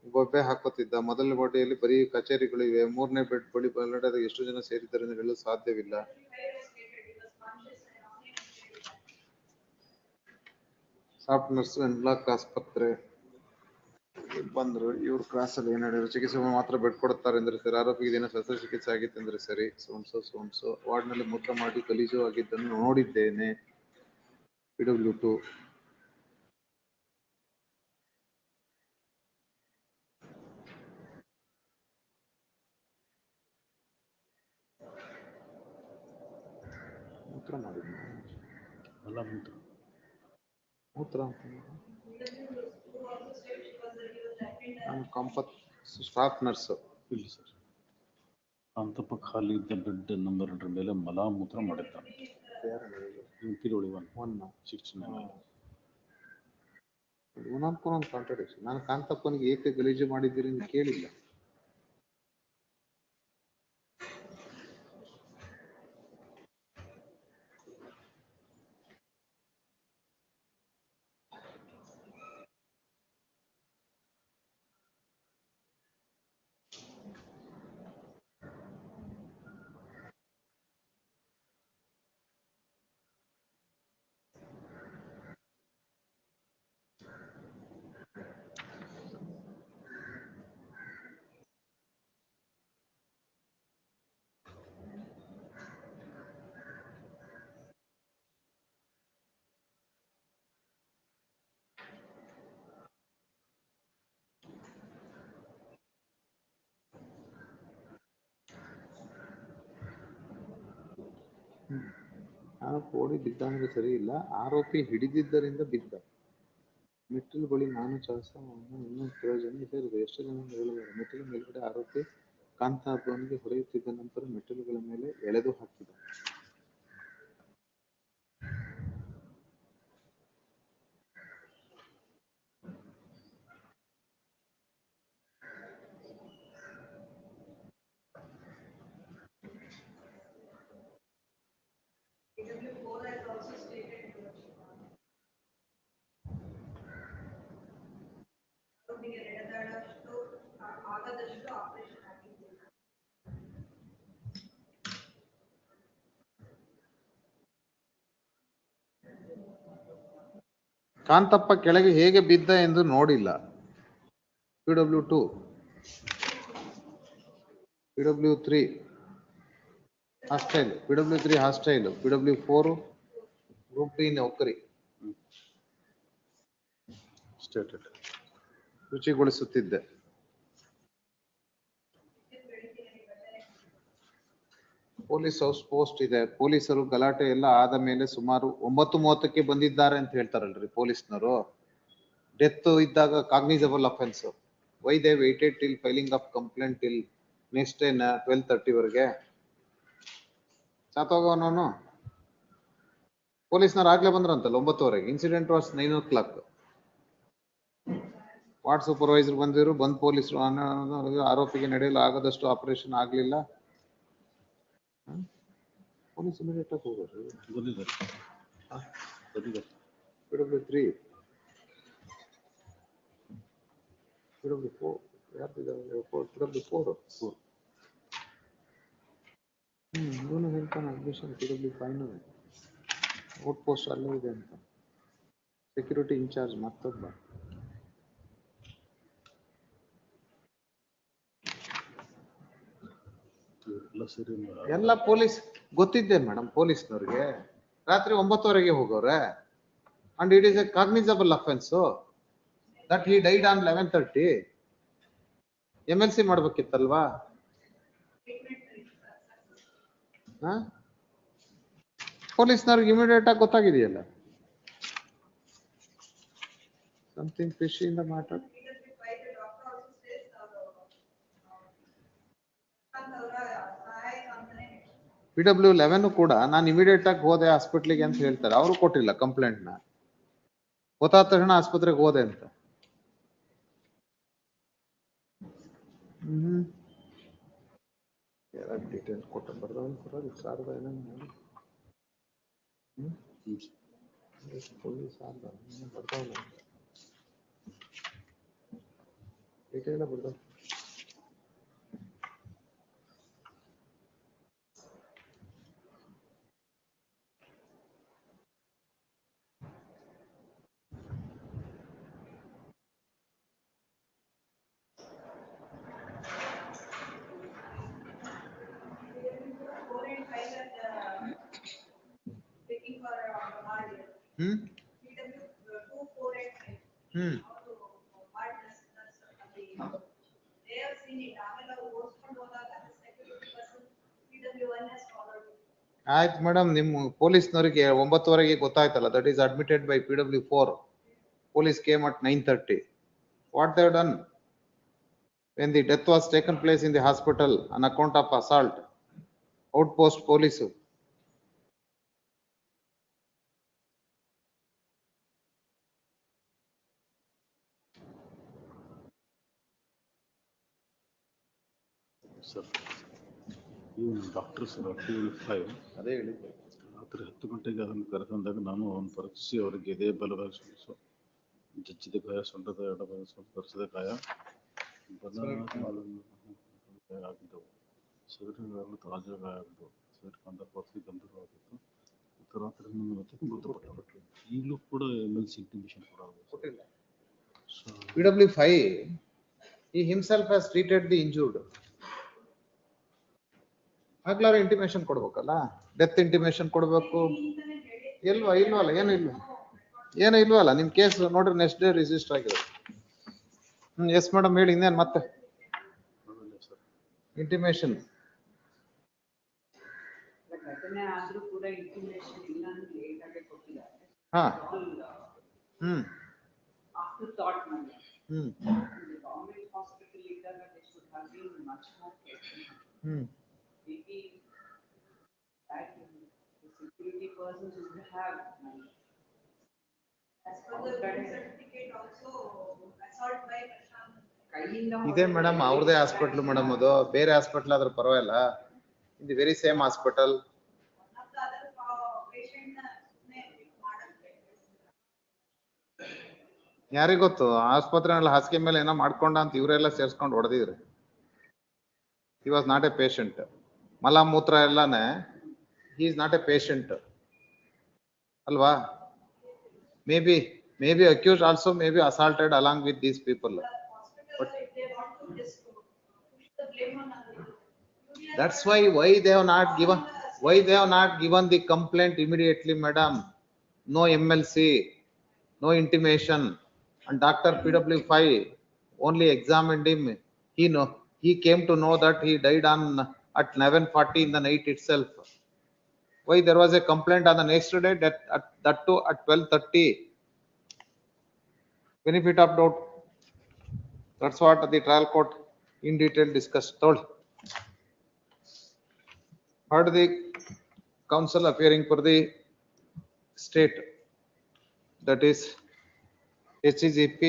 ಗೊಬ್ಬೆ ಹಾಕುತ್ತಿದ್ದ. ಮೊದಲನೇ ಬಡಿಯಲ್ಲಿ ಬರೀ ಕಚೇರಿಗಳು ಇವೆ. 3ನೇ ಬೆಡ್ ಬಳಿ ಬಲ್ಲಡದ ಎಷ್ಟು ಜನ ಸೇರಿದ್ದಾರೆ ಎಂದು ಹೇಳಲು ಸಾಧ್ಯವಿಲ್ಲ. ಸಾಫ್ಟ್ ನರ್ಸ್ ಬ್ಲಾಕ್ ಆಸ್ಪತ್ರೆ ಬಂದ್ರು. ಇವ್ರು ಕ್ಲಾಸ್ ಅಲ್ಲಿ ಏನ್ ಹೇಳಿದ್ರು? ಚಿಕಿತ್ಸೆ ಮಾತ್ರ ಬೆಡ್ ಕೊಡುತ್ತಾರೆ ಎಂದ್ರೆ ಸರಿ. ಆರೋಪಿಗೆ ದಿನ ಶಸ್ತ್ರಚಿಕಿತ್ಸೆ ಆಗಿತ್ತು ಎಂದ್ರೆ ಸರಿ. ಸೋನ್ಸೋ ವಾರ್ಡ್ ನಲ್ಲಿ ಮೂತ್ರ ಮಾಡಿ ಗಲೀಜು ಆಗಿದ್ದನ್ನು ನೋಡಿದ್ದೇನೆ. PW2 ಮೂತ್ರ ಮಾಡಿದ್ನ ಅಲ್ಲ ಮೂತ್ರ ಮೂತ್ರ ಕಂಪತ್ ಸ್ಟಾಫ್ ನರ್ಸ್ ಇಲ್ಲ ಸರ್. ಕಾಂತಪ್ಪ ಖಾಲಿ ಇದ್ದ ಬೆಡ್ ನಂಬರ್ 2 ಮೇಲೆ ಮಲ ಮೂತ್ರ ಮಾಡಿದ್ದಾನೆ. ತಿರುವಳಿ 169. ಒಂದೊಂದು ಕಾಂಟ್ರಡಿಕ್ಷನ್. ನಾನು ಕಾಂತಪ್ಪನಿಗೆ ಏಕೆ ಗಲೀಜು ಮಾಡಿದ್ದೀರಿ ಅಂತ ಕೇಳಿಲ್ಲ. ನಾನು ಕೋಡಿ ಬಿದ್ದಂದ್ರೆ ಸರಿ ಇಲ್ಲ, ಆರೋಪಿ ಹಿಡಿದಿದ್ದರಿಂದ ಬಿದ್ದ. ಮೆಟ್ಟಿಲು ಬಳಿ ನಾನು ಚಾಸ ಇನ್ನೂ ಪ್ರಯೋಜನ ಇದೆ. ಎಷ್ಟು ಜನ ಹೇಳಬಹುದು. ಮೆಟ್ಟಿಲು ಮೇಲ್ಗಡೆ ಆರೋಪಿ ಕಾಂತಪ್ಪನಿಗೆ ಹೊಡೆಯುತ್ತಿದ್ದ ನಂತರ ಮೆಟ್ಟಿಲುಗಳ ಮೇಲೆ ಎಳೆದು ಹಾಕಿದ. ಕಾಂತಪ್ಪ ಕೆಳಗೆ ಹೇಗೆ ಬಿದ್ದ ಎಂದು ನೋಡಿಲ್ಲ. PW2, PW3 hostile, PW3 hostile, PW4 group D ನೌಕರಿ ಸ್ಟೇಟೆಡ್ ಶುಚಿಗೊಳಿಸುತ್ತಿದ್ದೆ. ಪೊಲೀಸ್ ಹೌಸ್ ಪೋಸ್ಟ್ ಇದೆ. ಪೊಲೀಸರು ಗಲಾಟೆ ಎಲ್ಲ ಆದ ಮೇಲೆ ಸುಮಾರು 9:30ಕ್ಕೆ ಬಂದಿದ್ದಾರೆ ಅಂತ ಹೇಳ್ತಾರಲ್ರಿ ಪೊಲೀಸ್ನವರು. ಡೆತ್ ಇದ್ದಾಗ cognizable offence. Why they waited till filing of complaint till next day 12:30 ವರೆಗೆ. ಸಾತೋಗವನವನು. ಪೊಲೀಸ್ನವ್ರು ಆಗ್ಲೇ ಬಂದ್ರಂತಲ್ಲ 9:00ವರೆಗೆ. Incident was 9 o'clock. Ward supervisor ಬಂದಿದ್ರು. ಬಂದ್ ಪೊಲೀಸರು ಆರೋಪಿಗೆ ನಡೆಯಲು ಆಗದಷ್ಟು ಆಪರೇಷನ್ ಆಗ್ಲಿಲ್ಲ. ಪೊಲೀಸ್ ಇಮಿಡಿಯೇಟ್ ಆಗಿ ಹೋಗೋರು ಬಂದಿದ್ದಾರೆ. PW3, PW4 ಯಾರ್ದಿದ್ದಾರೆ? PW4 ಇವನು ಹೇಳ್ತಾನೆ ಅಡ್ಮಿಷನ್ PW5 ಔಟ್ ಪೋಸ್ಟ್ ಅಲ್ಲೇ ಇದೆ ಅಂತ. ಸೆಕ್ಯೂರಿಟಿ ಇನ್ಚಾರ್ಜ್ ಮತ್ತೊಬ್ಬ. ಎಲ್ಲ ಪೊಲೀಸ್ ಗೊತ್ತಿದ್ದೆ ಮೇಡಮ್ ಪೊಲೀಸ್ನವ್ರಿಗೆ. ರಾತ್ರಿ 9:00ವರೆಗೆ ಹೋಗೋರೆ. And it is a cognizable offence that he died on 11:30. MLC ಮಾಡ್ಬೇಕಿತ್ತಲ್ವಾ? ಪೊಲೀಸ್ನವ್ರಿಗೆ ಇಮಿಡಿಯೇಟ್ ಆಗಿ ಗೊತ್ತಾಗಿದೆಯಲ್ಲ. Something fish in the matter. PW11 ಕೂಡ ನಾನು ಇಮಿಡಿಯೇಟ್ ಆಗಿ ಹೋದೆ ಹಾಸ್ಪಿಟ್ಲಿಗೆ ಅಂತ ಹೇಳ್ತಾರೆ. ಅವರು ಕೊಟ್ಟಿಲ್ಲ ಕಂಪ್ಲೇಂಟ್ ನ. ಗೊತ್ತಾದ ತಕ್ಷಣ ಆಸ್ಪತ್ರೆಗೆ ಹೋದೆ ಅಂತ. ಡೀಟೇಲ್ಸ್ ಕೊಟ್ಟ ಬರ್ದವನು ಸಾರ್ದ ಪೊಲೀಸ್ ಬರ್ದವನು ಡೀಟೇಲ್ ಬರ್ದವ. ಆಯ್ತು ಮೇಡಮ್, ನಿಮ್ಮ ಪೊಲೀಸ್ನವರಿಗೆ 9:00ವರೆಗೆ ಗೊತ್ತಾಯ್ತಲ್ಲ, that is admitted by PW4. Police came at 9:30. What they have done? When the death was taken place in the hospital on account of assault, outpost police. Sir ಇವನು doctor sir purify ಅದೇ ಹೇಳಿದ್ದೆ. ರಾತ್ರಿ 10 ಗಂಟೆಗೆ ಅದನ್ನು ಕರೆತಂದಾಗ ನಾನು ಅವನು ಪರೀಕ್ಷಿಸಿ ಅವರಿಗೆ ಎದೆ ಬಲಭಾಗ ಜಜ್ಜಿದ ಗಾಯ, ಸೊಂಟದ ಎಡಭಾಗ ಸ್ಪರ್ಶದ ಗಾಯ, ಬಲ ಆಗಿದ್ದವು, ಸದರಗಳು ತಾಜಾ ಗಾಯ ಆಗಿದ್ದವು, ಸೇರ್ಕೊಂಡ ಪರ್ಸಿ ಗಂಭೀರವಾಗಿತ್ತು. ಮತ್ತು ರಾತ್ರಿ 11 ಮೃತಪಟ್ಟರು. ಈಗಲೂ ಕೂಡ MLC ಇಂಟಿಮೇಷನ್ ಕೊಟ್ಟಿಲ್ಲ. PW5, he himself has treated the injured. ಆಗ್ಲಾರ ಇಂಟಿಮೇಷನ್ ಕೊಡ್ಬೇಕಲ್ಲ, ಡೆತ್ ಇಂಟಿಮೇಷನ್ ಕೊಡ್ಬೇಕು. ಇಲ್ವಲ್ಲ, ಏನು ಇಲ್ವಲ್ಲ. ನಿಮ್ ಕೇಸ್ ನೋಡ್ರಿ ನೆಕ್ಸ್ಟ್ ಡೇ ರಿಜಿಸ್ಟರ್ ಆಗಿದೆ. ಎಸ್ ಮೇಡಮ್ ಹೇಳಿ, ಇನ್ನೇನು ಮತ್ತೆ ಇಂಟಿಮೇಷನ್? ಘಟನೆ ಆದ್ರೂ ಕೂಡ ಇಂಟಿಮೇಷನ್ ಇಲ್ಲ ಅಂದ್ರೆ ಲೇಟ್ ಆಗಿ ಕೊಟ್ಟಿದ್ದಾರೆ. ಹಾ, ಆಫ್ಟರ್ ಥಾಟ್ ಮಾಡಿ. ಗವರ್ಮೆಂಟ್ ಹಾಸ್ಪಿಟಲ್ ಇದ್ದಾಗ they should have been much more careful. Maybe that the security persons should have money. As per the certificate also, assault by ಇದೆ ಮೇಡಮ್, ಅವ್ರದೇ ಹಾಸ್ಪಿಟ್ಲ್ ಮೇಡಮ್, ಅದು ಬೇರೆ ಹಾಸ್ಪಿಟ್ಲ್ ಆದ್ರೂ ಪರವಾಗಿಲ್ಲ. In the very same hospital. ಯಾರಿಗ್ ಗೊತ್ತು, ಆಸ್ಪತ್ರೆನಲ್ಲಿ ಹಾಸಿಗೆ ಮೇಲೆ ಏನೋ ಮಾಡ್ಕೊಂಡ ಅಂತ ಇವರೆಲ್ಲ ಸೇರ್ಸ್ಕೊಂಡು ಹೊಡೆದಿದ್ರು. He was not a patient. ಮಲ ಮೂತ್ರ ಎಲ್ಲಾನೆ, he is not a patient ಅಲ್ವಾ? maybe accused also may be assaulted along with these people. But that's why they have not given the complaint immediately, madam. No MLC, no intimation, and Dr. PW5 only examined him. He came to know that he died at 11:40 in the night itself. Why there was a complaint on the next day, that too at 12:30? Benefit of doubt. That's what the trial court in detail discussed. Told. Heard the counsel appearing for the state, that is HCGP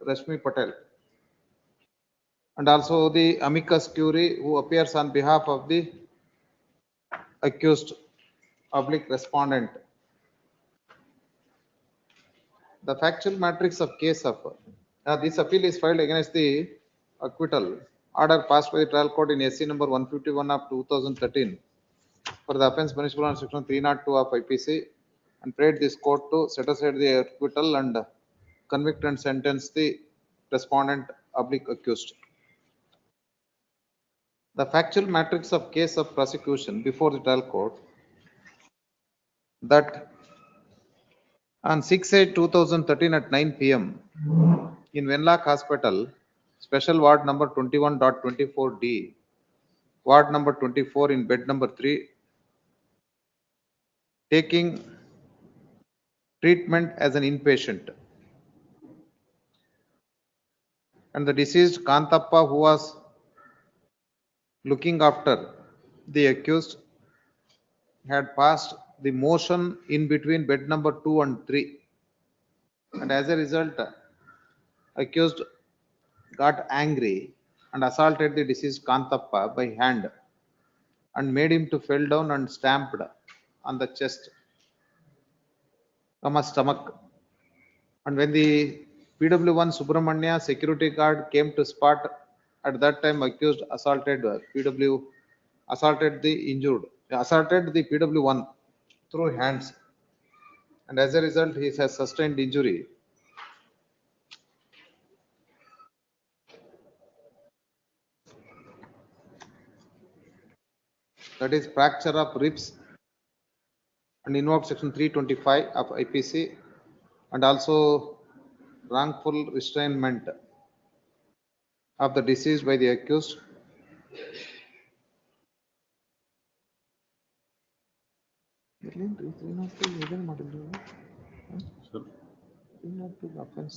Rashmi Patel, and also the amicus curiae who appears on behalf of the accused public respondent. The factual matrix of case of this appeal is filed against the acquittal order passed by the trial court in SC number 151 of 2013 for the offence punishable on section 302 of IPC, and prayed this court to set aside the acquittal and convict and sentence the respondent public accused. The factual matrix of case of prosecution before the trial court, that on 6/8/2013 at 9 p.m. in Wenlock Hospital, special ward number 21.24D, ward number 24 in bed number 3, taking treatment as an inpatient, and the deceased Kantappa, who was looking after the accused, had passed the motion in between bed number 2 and 3, and as a result accused got angry and assaulted the deceased Kantappa by hand and made him to fell down and stamped on the chest, stomach. And when the PW1 Subramanya security guard came to spot, at that time accused assaulted the PW1 through hands, and as a result he has sustained injury. That is fracture of ribs, and invoked section 325 of IPC, and also wrongful restrainment of the deceased by the accused, ಇಲ್ಲೇನ್ರಿ 302 ಇದನ್ನ ಮಾಡಿದ್ರು sir 302 offence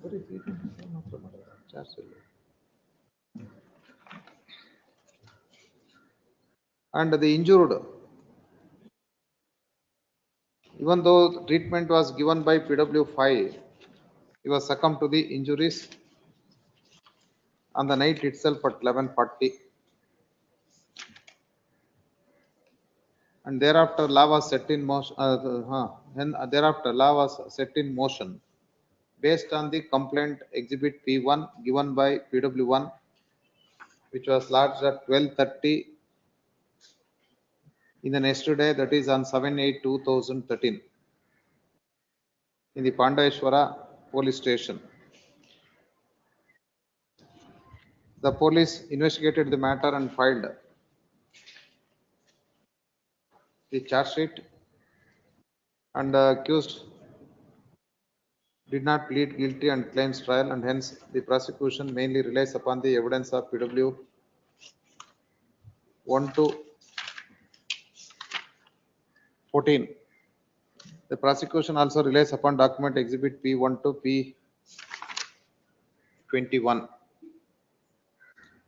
ಬರೀ 324 ಮಾತ್ರ ಮಾಡಿದ್ರು charge ಇಲ್ಲ. And the injured, even though treatment was given by PW5, he was succumbed to the injuries on the night itself at 11:40. And thereafter law was set in motion, thereafter law was set in motion based on the complaint exhibit P1 given by PW1, which was lodged at 12:30 in the next day, that is on 7/8/2013 in the Pandayeshwara police station. The police investigated the matter and filed the charge sheet, and the accused did not plead guilty and claims trial, and hence the prosecution mainly relies upon the evidence of PW 1 to 14. The prosecution also relies upon document exhibit P1 to P21.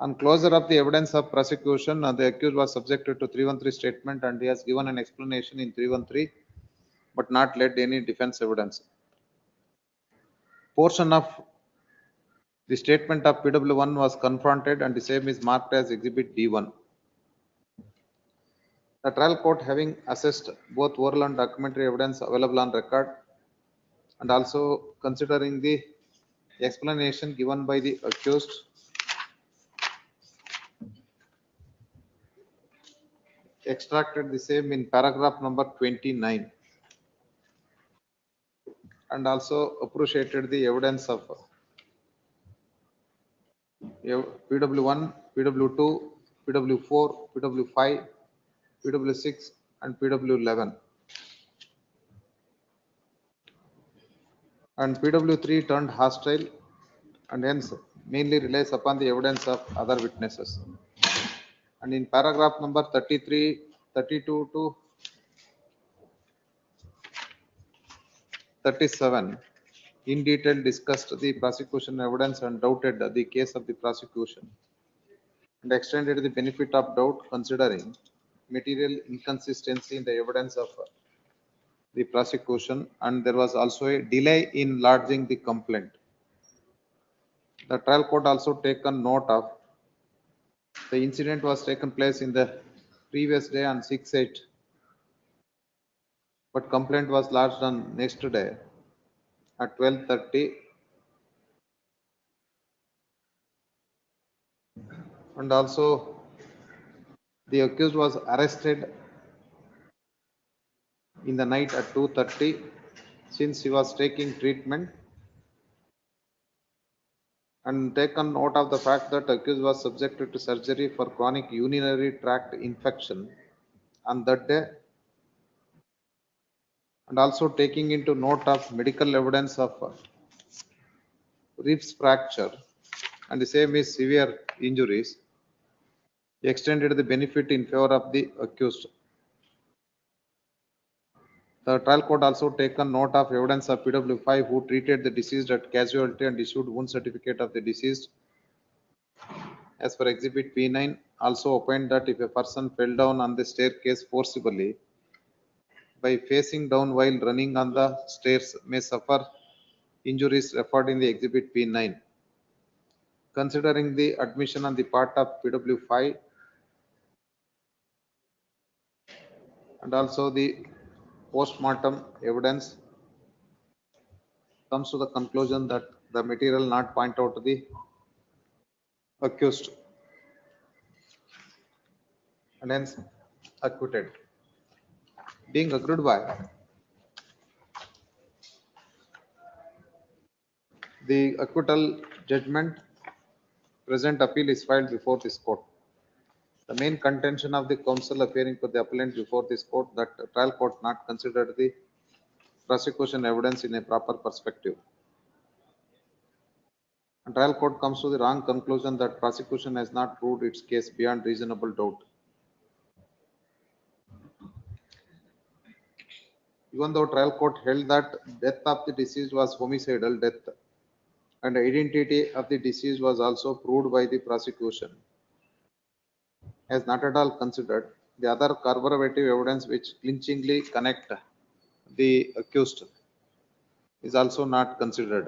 On closure of the evidence of prosecution, the accused was subjected to 313 statement, and he has given an explanation in 313 but not led any defense evidence. Portion of the statement of PW1 was confronted, and the same is marked as exhibit D1. The trial court, having assessed both oral and documentary evidence available on record, and also considering the explanation given by the accused, extracted the same in paragraph number 29, and also appreciated the evidence of PW1, PW2, PW4, PW5, PW6, and PW11. And PW3 turned hostile, and hence mainly relies upon the evidence of other witnesses. And in paragraph number 33, 32 to 37, in detail discussed the prosecution evidence and doubted the case of the prosecution, and extended the benefit of doubt considering material inconsistency in the evidence of the prosecution, and there was also a delay in lodging the complaint. The trial court also taken note of the incident was taken place in the previous day on 6/8, but complaint was lodged on next day at 12:30, and also the accused was arrested in the night at 2:30 since he was taking treatment, and taken note of the fact that accused was subjected to surgery for chronic urinary tract infection on that day, and also taking into note of medical evidence of ribs fracture, and the same is severe injuries, extended the benefit in favor of the accused. The trial court also taken note of evidence of PW5 who treated the deceased at casualty and issued wound certificate of the deceased as per exhibit P9, also opined that if a person fell down on the staircase forcibly by facing down while running on the stairs may suffer injuries referred in the exhibit P9. Considering the admission on the part of PW5 and also the post-mortem evidence, comes to the conclusion that the material not point out to the accused, and hence acquitted. Being agreed by, the acquittal judgment, present appeal is filed before this court. The main contention of the counsel appearing for the appellant before this court that the trial court not considered the prosecution evidence in a proper perspective. And trial court comes to the wrong conclusion that prosecution has not proved its case beyond reasonable doubt. even though trial court held that death of the deceased was homicidal death and identity of the deceased was also proved by the prosecution, has not at all considered the other corroborative evidence which clinchingly connect the accused is also not considered.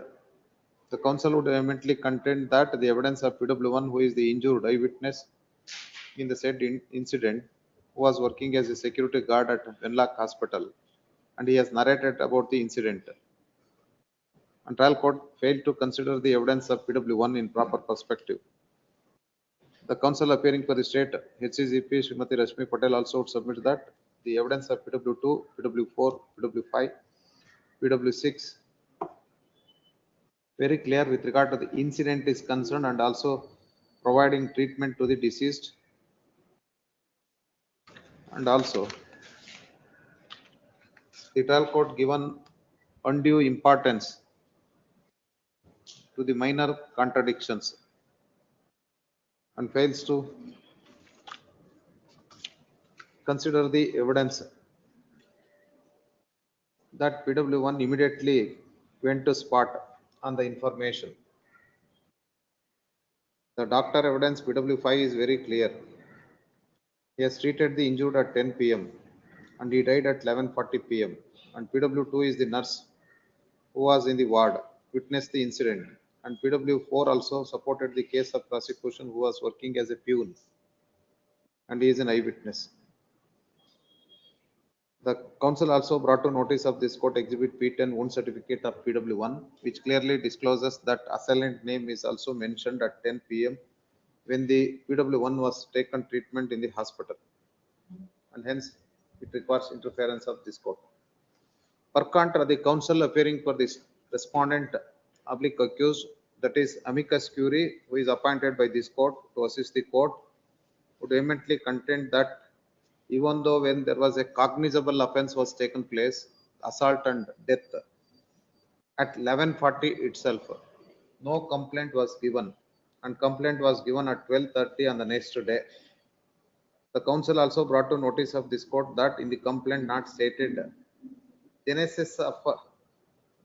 The counsel would vehemently contend that the evidence of PW1, who is the injured eyewitness in the said incident, who was working as a security guard at Venlock Hospital, and he has narrated about the incident. And trial court failed to consider the evidence of PW1 in proper perspective. The counsel appearing for the state HCGP Srimati Rashmi Patel also would submit that the evidence of PW2, PW4, PW5, PW6 very clear with regard to the incident is concerned and also providing treatment to the deceased, and also the trial court given undue importance to the minor contradictions and fails to consider the evidence that PW1 immediately went to spot on the information. The doctor evidence PW5 is very clear. He has treated the injured at 10 p.m. and he died at 11:40 p.m. And PW2 is the nurse who was in the ward, witnessed the incident. And PW4 also supported the case of prosecution, who was working as a peon, and he is an eyewitness. The counsel also brought to notice of this court exhibit P10 wound certificate of PW1, which clearly discloses that assailant name is also mentioned at 10 p.m. when the PW1 was taken treatment in the hospital, and hence it requires interference of this court. Per contra, the counsel appearing for this respondent oblique accused, that is amicus curiae, who is appointed by this court to assist the court, would vehemently contend that even though when there was a cognizable offense was taken place, assault and death, at 11:40 itself, no complaint was given, and complaint was given at 12:30 on the next day. The counsel also brought to notice of this court that in the complaint not stated genesis of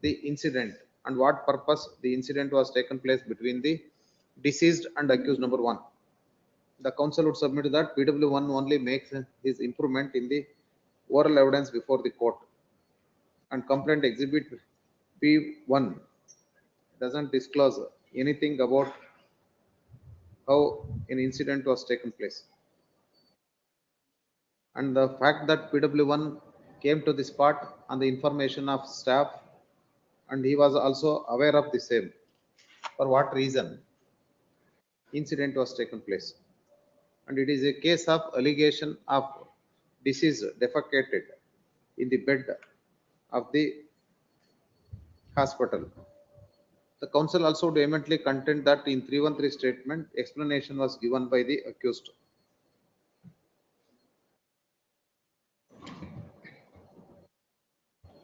the incident and what purpose the incident was taken place between the deceased and accused number 1. The counsel would submit that PW1 only makes his improvement in the oral evidence before the court, and complaint exhibit P1 doesn't disclose anything about how an incident was taken place. And the fact that PW1 came to the spot on the information of staff, and he was also aware of the same, for what reason incident was taken place. And it is a case of allegation of disease defecated in the bed of the hospital. The counsel also vehemently contend that in 313 statement, explanation was given by the accused.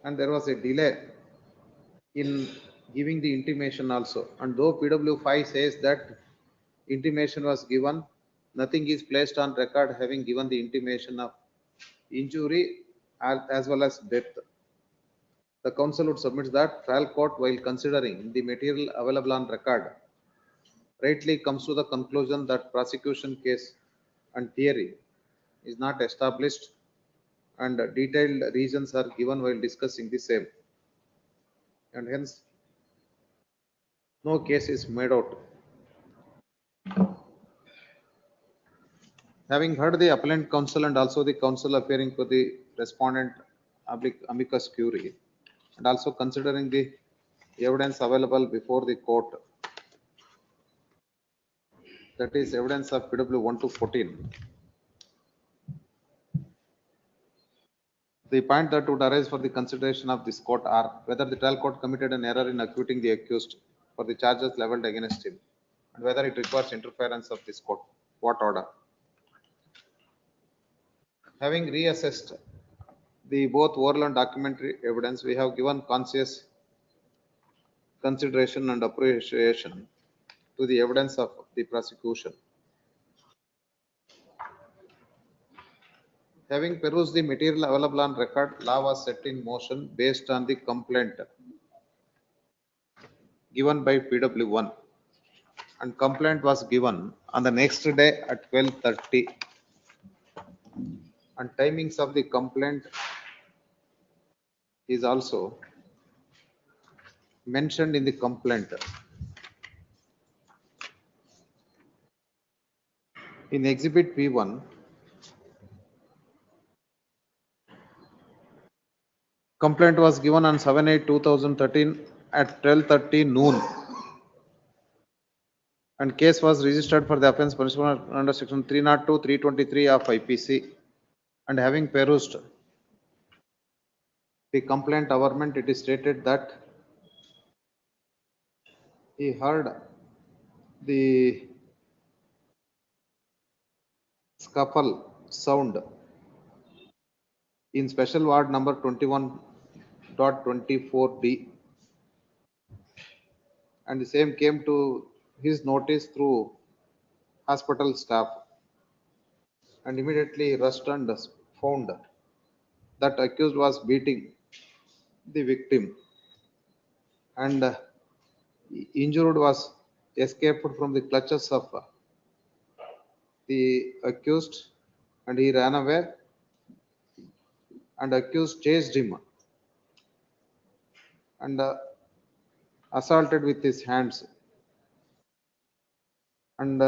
And there was a delay in giving the intimation also. And though PW5 says that intimation was given, nothing is placed on record having given the intimation of injury as well as death. The counsel would submit that trial court, while considering the material available on record, rightly comes to the conclusion that prosecution case and theory is not established, and detailed reasons are given while discussing the same, and hence no case is made out. Having heard the appellant counsel and also the counsel appearing for the respondent amicus curiae, and also considering the evidence available before the court, that is evidence of PW1 to 14, the point that would arise for the consideration of this court are whether the trial court committed an error in acquitting the accused for the charges leveled against him, and whether it requires interference of this court. What order? Having reassessed the both oral and documentary evidence, we have given conscious consideration and appreciation to the evidence of the prosecution. Having perused the material available on record, law was set in motion based on the complaint given by PW1. And complaint was given on the next day at 12:30. And timings of the complaint is also mentioned in the complaint. In Exhibit P1, complaint was given on 7/8/2013 at 12:30 noon. And case was registered for the offence punishable under section 302, 323 of IPC. And having perused the complaint averment, it is stated that he heard the scuffle sound in special ward number 21.24D, and the same came to his notice through hospital staff, and immediately rushed and found that accused was beating the victim, and injured was escaped from the clutches of the accused, and he ran away, and accused chased him and assaulted with his hands, and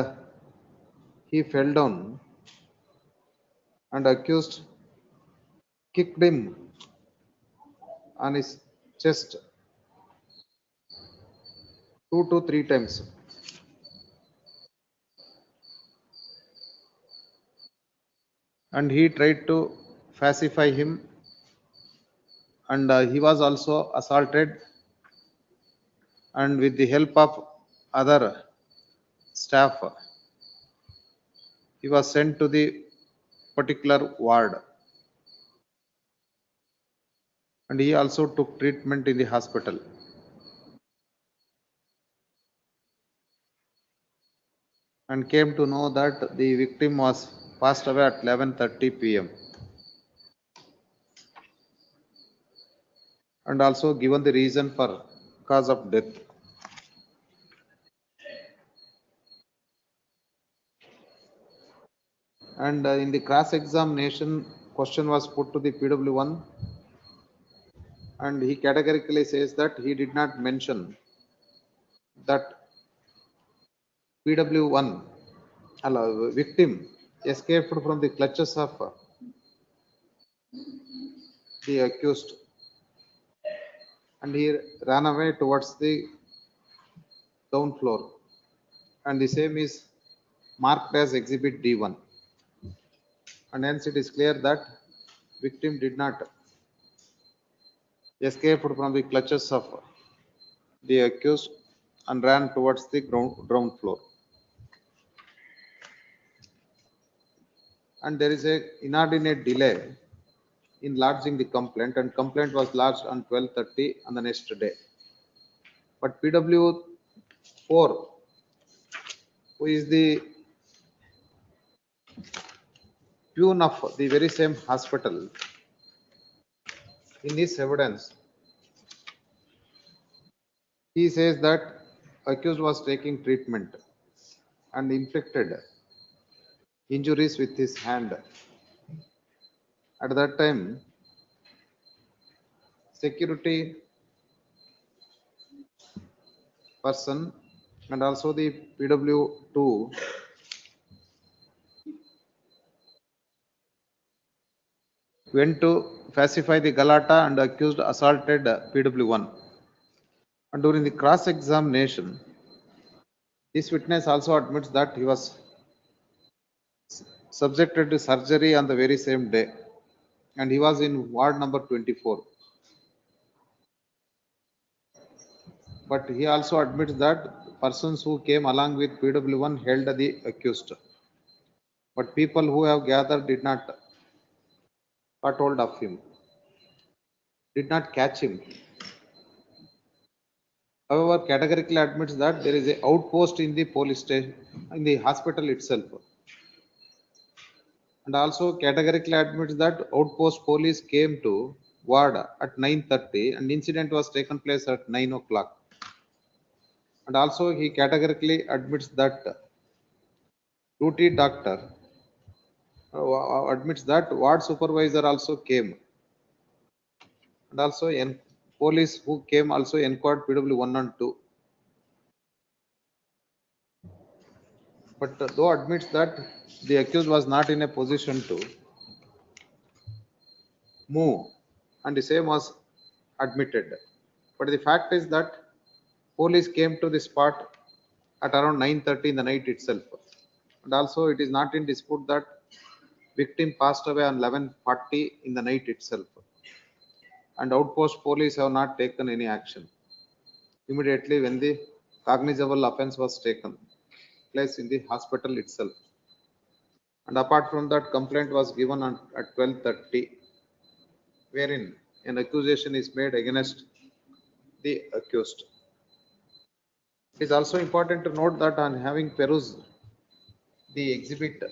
he fell down, and accused kicked him on his chest 2 to 3 times. And he tried to pacify him, and he was also assaulted, and with the help of other staff, he was sent to the particular ward, and he also took treatment in the hospital. And came to know that the victim was passed away at 11:30 p.m. and also given the reason for cause of death. And in the cross examination, question was put to the PW1, and he categorically says that he did not mention that PW1 victim escaped from the clutches of the accused, and he ran away towards the down floor, and the same is marked as Exhibit D1, and hence it is clear that victim did not escape from the clutches of the accused and ran towards the ground floor. And there is a inordinate delay in lodging the complaint, and complaint was lodged on 12:30 on the next day. But PW4, who is the peon of the very same hospital, in his evidence, he says that accused was taking treatment and inflicted injuries with his hand. At that time, security person and also the PW2 went to pacify the Galata, and accused assaulted PW1. And during the cross examination, this witness also admits that he was subjected to surgery on the very same day, and he was in ward number 24. But he also admits that persons who came along with PW1 held the accused, but people who have gathered did not got hold of him, did not catch him. However, categorically admits that there is an outpost in the police station, in the hospital itself. And also categorically admits that outpost police came to ward at 9:30 and incident was taken place at 9 o'clock. And also he categorically admits that duty doctor admits that ward supervisor also came. And also police who came also enquired PW 1 and 2. But though admits that the accused was not in a position to move and the same was admitted. But the fact is that police came to the spot at around 9:30 in the night itself. And also it is not in dispute that victim passed away on 11:40 in the night itself. And outpost police have not taken any action immediately when the cognizable offense was taken place in the hospital itself. And apart from that, complaint was given at 12:30, wherein an accusation is made against the accused. It is also important to note that on having perused the exhibit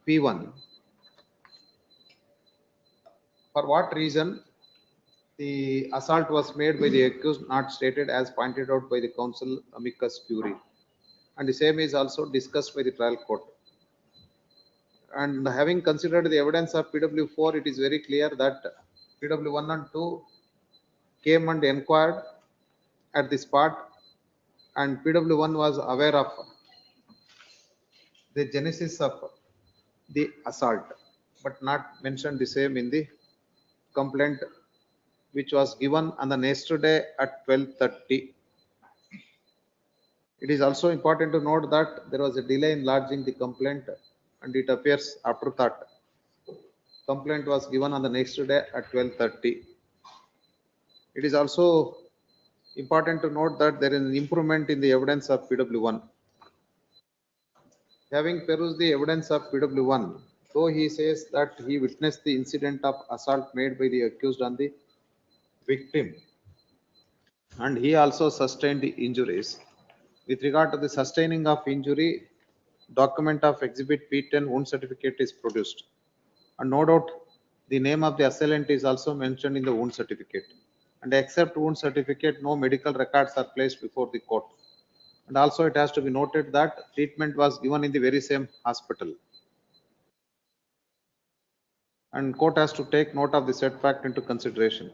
P1, for what reason the assault was made by the accused not stated as pointed out by the counsel amicus curiae, and the same is also discussed by the trial court. And having considered the evidence of PW4, it is very clear that PW1 and 2 came and inquired at the spot, and PW1 was aware of the genesis of the assault, but not mentioned the same in the complaint, which was given on the next day at 12:30. It is also important to note that there was a delay in lodging the complaint, and it appears after that complaint was given on the next day at 12:30. It is also important to note that there is an improvement in the evidence of PW1. Having perused the evidence of PW1, though he says that he witnessed the incident of assault made by the accused on the victim, and he also sustained the injuries. With regard to the sustaining of injury, document of exhibit P10 wound certificate is produced. And no doubt the name of the assailant is also mentioned in the wound certificate. And except wound certificate, no medical records are placed before the court. And also it has to be noted that treatment was given in the very same hospital. And court has to take note of the said fact into consideration.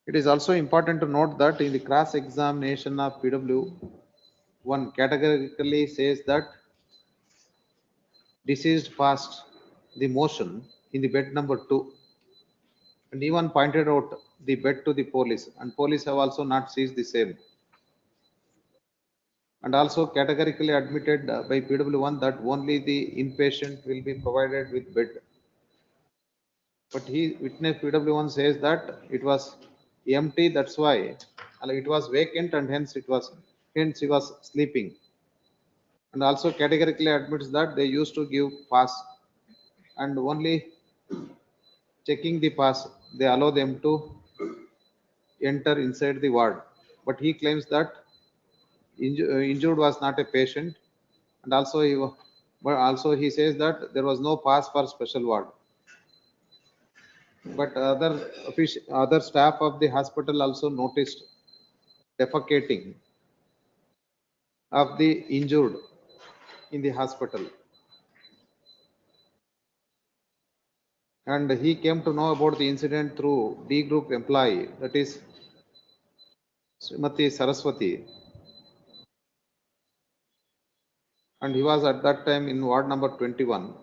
It is also important to note that in the cross examination of PW1 categorically says that deceased passed the motion in the bed number 2, and even pointed out the bed to the police, and police have also not seized the same. And also categorically admitted by PW1 that only the inpatient will be provided with bed. But he witness PW1 says that it was empty, that's why it was vacant, and hence he was sleeping. And also categorically admits that they used to give pass, and only checking the pass they allow them to enter inside the ward. But he claims that injured was not a patient, and also he says that there was no pass for special ward. But other staff of the hospital also noticed defecating of the injured in the hospital, and he came to know about the incident through D group employee, that is Srimati Saraswati, and he was at that time in ward number 21.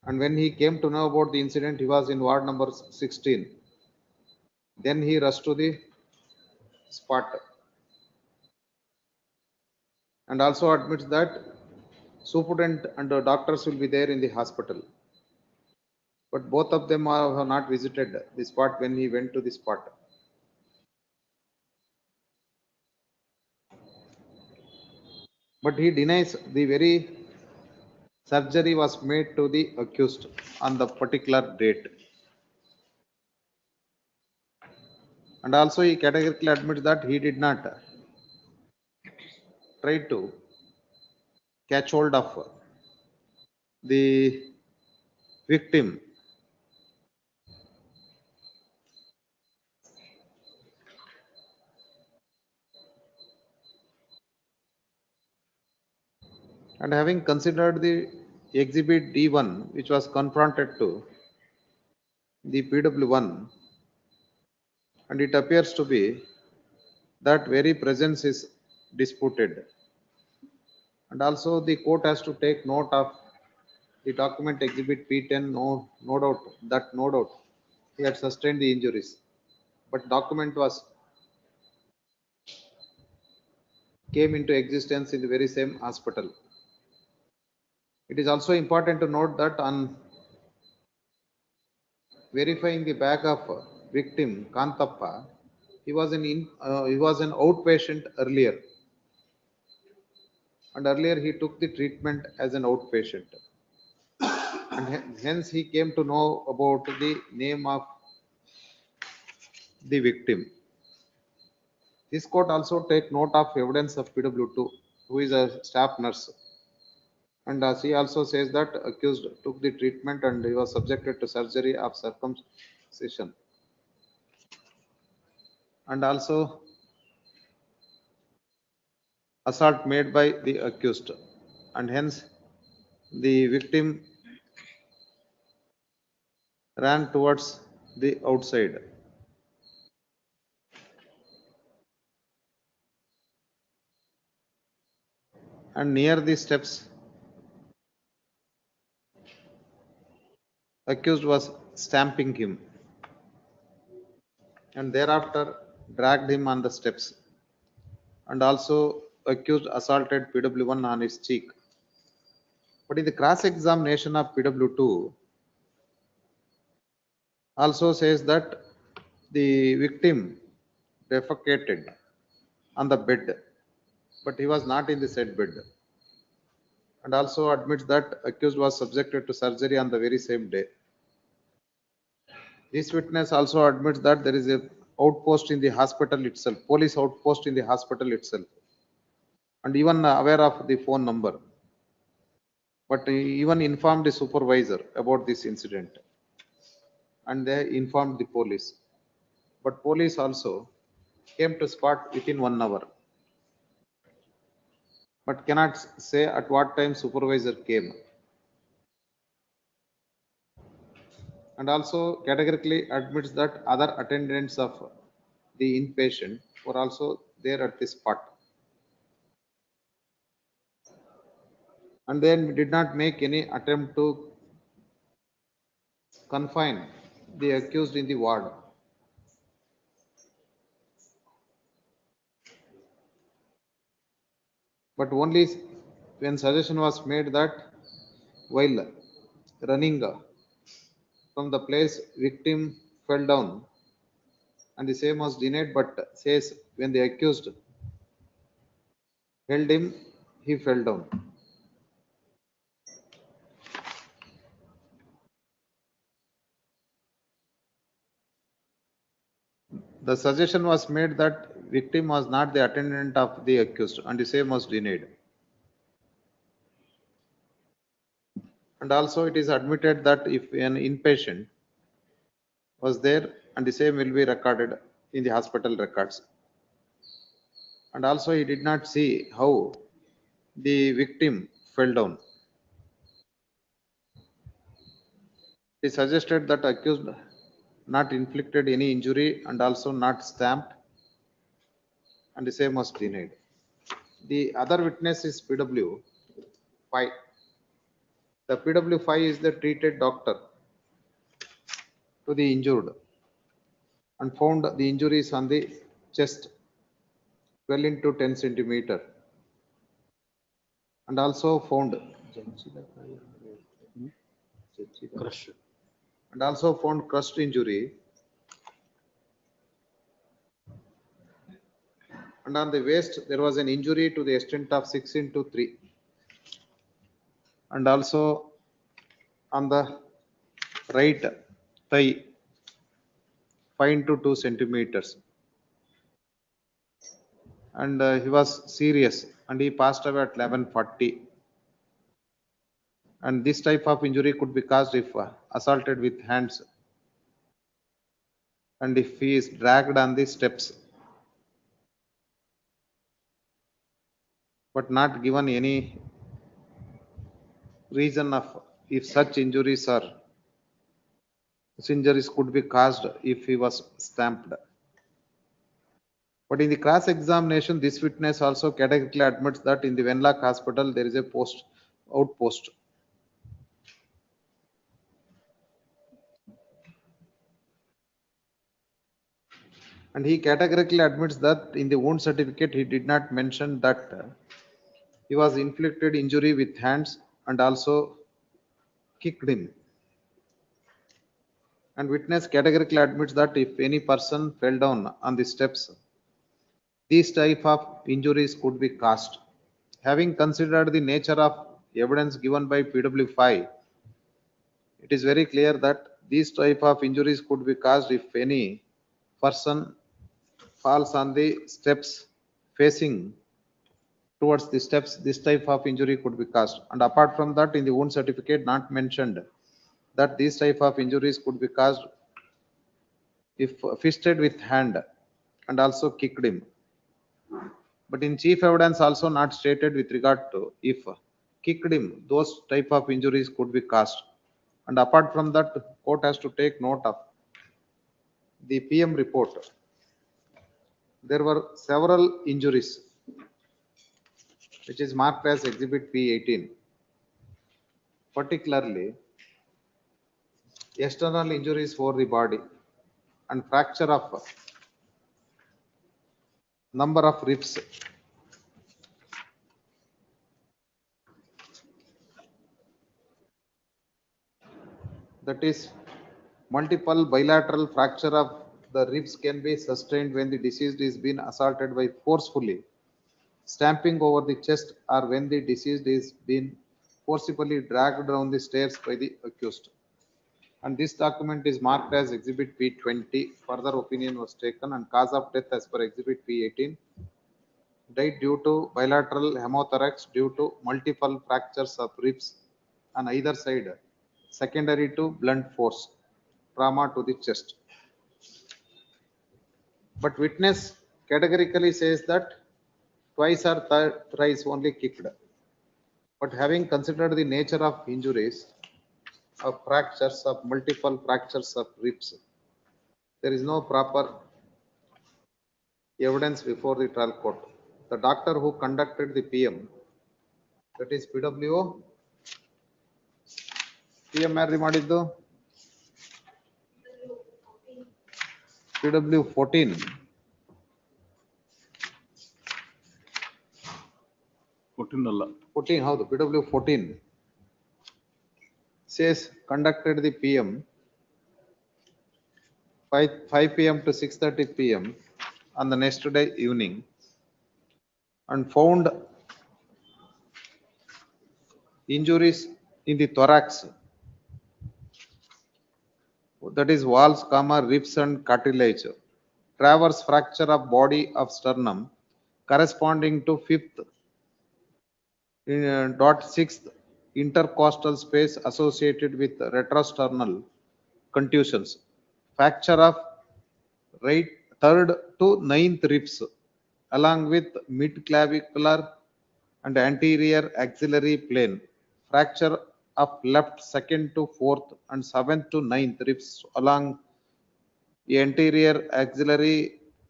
And when he came to know about the incident, he was in ward number 16. Then he rushed to the spot, and also admits that superintendent and the doctors will be there in the hospital. But both of them have not visited the spot when he went to the spot. But he denies the very surgery was made to the accused on the particular date. And also he categorically admits that he did not try to catch hold of the victim and having considered the exhibit D1 which was confronted to the PW1, and it appears to be that very presence is disputed, and also the court has to take note of the document exhibit P10. No doubt that no doubt he had sustained the injuries, but document was came into existence in the very same hospital. It is also important to note that on verifying the bag of victim Kantappa, he was an outpatient earlier, and earlier he took the treatment as an outpatient, and hence he came to know about the name of the victim. This court also take note of evidence of PW2, who is a staff nurse, and she also says that accused took the treatment and he was subjected to surgery of circumcision, and also assault made by the accused, and hence the victim ran towards the outside. And near the steps, accused was stamping him, and thereafter dragged him on the steps, and also accused assaulted PW1 on his cheek. But in the cross-examination of PW2 also says that the victim defecated on the bed, but he was not in the said bed, and also admits that accused was subjected to surgery on the very same day. This witness also admits that there is a outpost in the hospital itself, police outpost in the hospital itself, and even aware of the phone number, but he even informed the supervisor about this incident, and they informed the police, but police also came to spot within 1 hour, but cannot say at what time supervisor came, and also categorically admits that other attendants of the inpatient were also there at the spot, and then did not make any attempt to confine the accused in the ward. But only when suggestion was made that while running from the place, victim fell down, and the same was denied, but says when the accused held him, he fell down. The suggestion was made that victim was not the attendant of the accused, and the same was denied. And also it is admitted that if an inpatient was there, and the same will be recorded in the hospital records. And also he did not see how the victim fell down. He suggested that accused not inflicted any injury and also not stamped, and the same was denied. The other witness is PW5. The PW5 is the treated doctor to the injured and found the injuries on the chest 12 into 10 centimeter, and also found crushed injury, and on the waist there was an injury to the extent of 6 into 3, and also on the right thigh 5 into 2 centimeters, and he was serious and he passed away at 11:40. And this type of injury could be caused if assaulted with hands and if he is dragged on the steps, but not given any reason of if such injuries could be caused if he was stamped. But in the cross examination, this witness also categorically admits that in the Venlock hospital there is a outpost. And he categorically admits that in the wound certificate he did not mention that he was inflicted injury with hands and also kicked him. And witness categorically admits that if any person fell down on the steps, these type of injuries could be caused. Having considered the nature of evidence given by PW5, it is very clear that these type of injuries could be caused if any person falls on the steps facing towards the steps. This type of injury could be caused. And apart from that, in the wound certificate not mentioned that these type of injuries could be caused if fisted with hand and also kicked him. But in chief evidence also not stated with regard to if kicked him, those type of injuries could be caused. And apart from that, court has to take note of the PM report. There were several injuries which is marked as Exhibit P18. Particularly, external injuries for the body and fracture of number of ribs. That is, multiple bilateral fracture of the ribs can be sustained when the deceased is being assaulted by forcefully stamping over the chest or when the deceased is being forcibly dragged down the stairs by the accused. And this document is marked as Exhibit P20. Further opinion was taken and cause of death as per Exhibit P18. Died due to bilateral hemothorax due to multiple fractures of ribs on either side, secondary to blunt force trauma to the chest. But witness categorically says that twice or thrice only kicked. But having considered the nature of injuries, of fractures, of multiple fractures of ribs, there is no proper evidence before the trial court. The doctor who conducted the PM, that is PWO, PM ಯಾರು ಮಾಡಿದ್ದು? PW 14. 14 ಅಲ್ಲ. 14 ಹೌದು, PW 14 says conducted the PM 5 PM to 6:30 PM on the next day evening and found injuries in the thorax, that is walls, ribs and cartilage, transverse fracture of body of sternum corresponding to 5th dot 6th intercostal space associated with retrosternal contusions, fracture of right 3rd to 9th ribs along with mid clavicular and anterior axillary plane, fracture of left 2nd to 4th and 7th to 9th ribs along the anterior axillary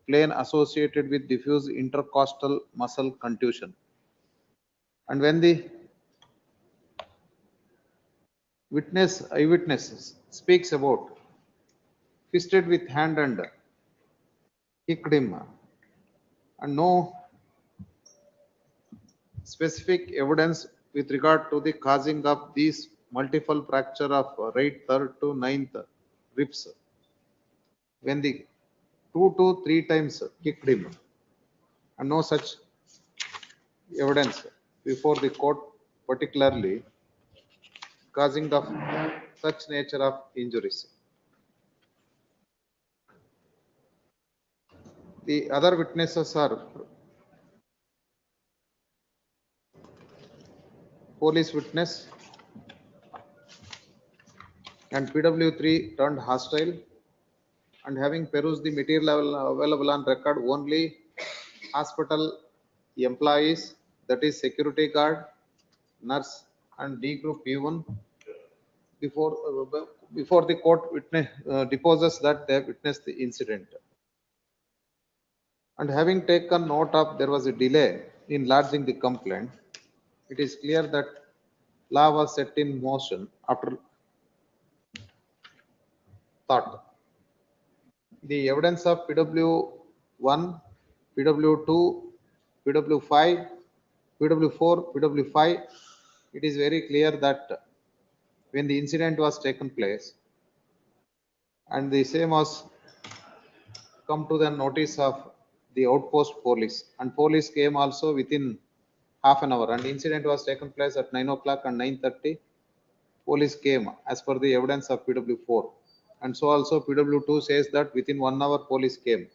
plane associated with diffuse intercostal muscle contusion. And when the eyewitness speaks about fisted with hand and kicked him, and no specific evidence with regard to the causing of these multiple fracture of right 3rd to 9th ribs when the 2 to 3 times kicked him, and no such evidence before the court, particularly causing of such nature of injuries. The other witnesses are police witness and PW3 turned hostile, and having perused the material available on record, only hospital employees, that is security guard, nurse and D group P1 before the court deposes that they have witnessed the incident. And having taken note of there was a delay in lodging the complaint, it is clear that law was set in motion after thought. The evidence of PW1, PW2, PW5, PW4, PW5, it is very clear that when the incident was taken place and the same was come to the notice of the outpost police, and police came also within half an hour, and incident was taken place at 9 o'clock and 9:30. Police came as per the evidence of PW4, and so also PW2 says that within 1 hour police came,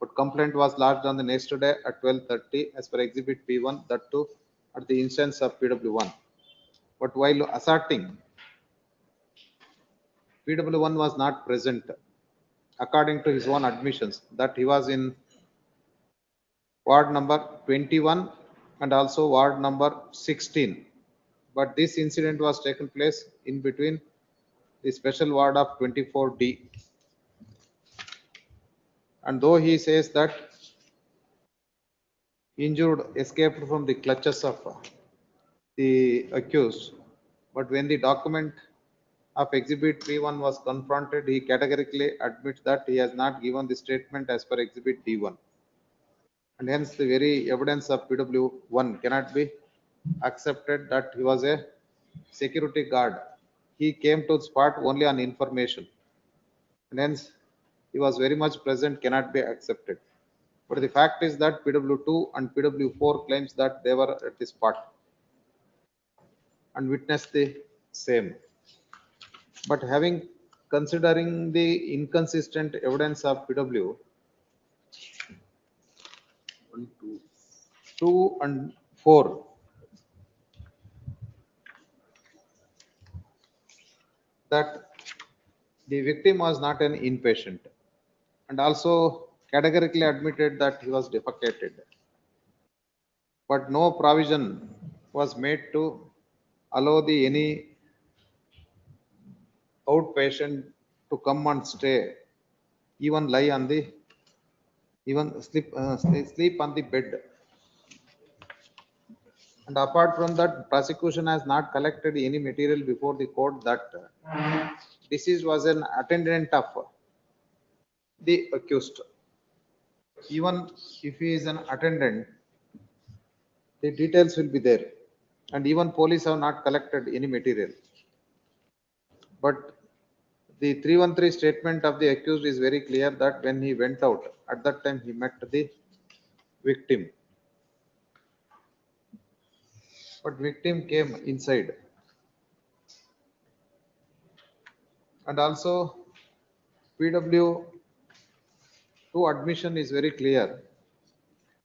but complaint was lodged on the next day at 12:30 as per exhibit P1, that too at the instance of PW1. But while asserting PW1 was not present, according to his own admissions, that he was in ward number 21 and also ward number 16. But this incident was taken place in between the special ward of 24D. And though he says that injured escaped from the clutches of the accused, but when the document of exhibit P1 was confronted, he categorically admits that he has not given the statement as per exhibit D1. And hence the very evidence of PW1 cannot be accepted that he was a security guard. He came to the spot only on information, and hence he was very much present, cannot be accepted. But the fact is that PW2 and PW4 claims that they were at the spot and witnessed the same. But having considering the inconsistent evidence of PW 2 and 4, that the victim was not an inpatient, and also categorically admitted that he was defecated. But no provision was made to allow the any outpatient to come and stay, even lie on the, even sleep on the bed. And apart from that, prosecution has not collected any material before the court that deceased was an attendant of the accused. Even if he is an attendant, the details will be there, and even police have not collected any material. But the 313 statement of the accused is very clear that when he went out, at that time he met the victim, but victim came inside. And also PW2 admission is very clear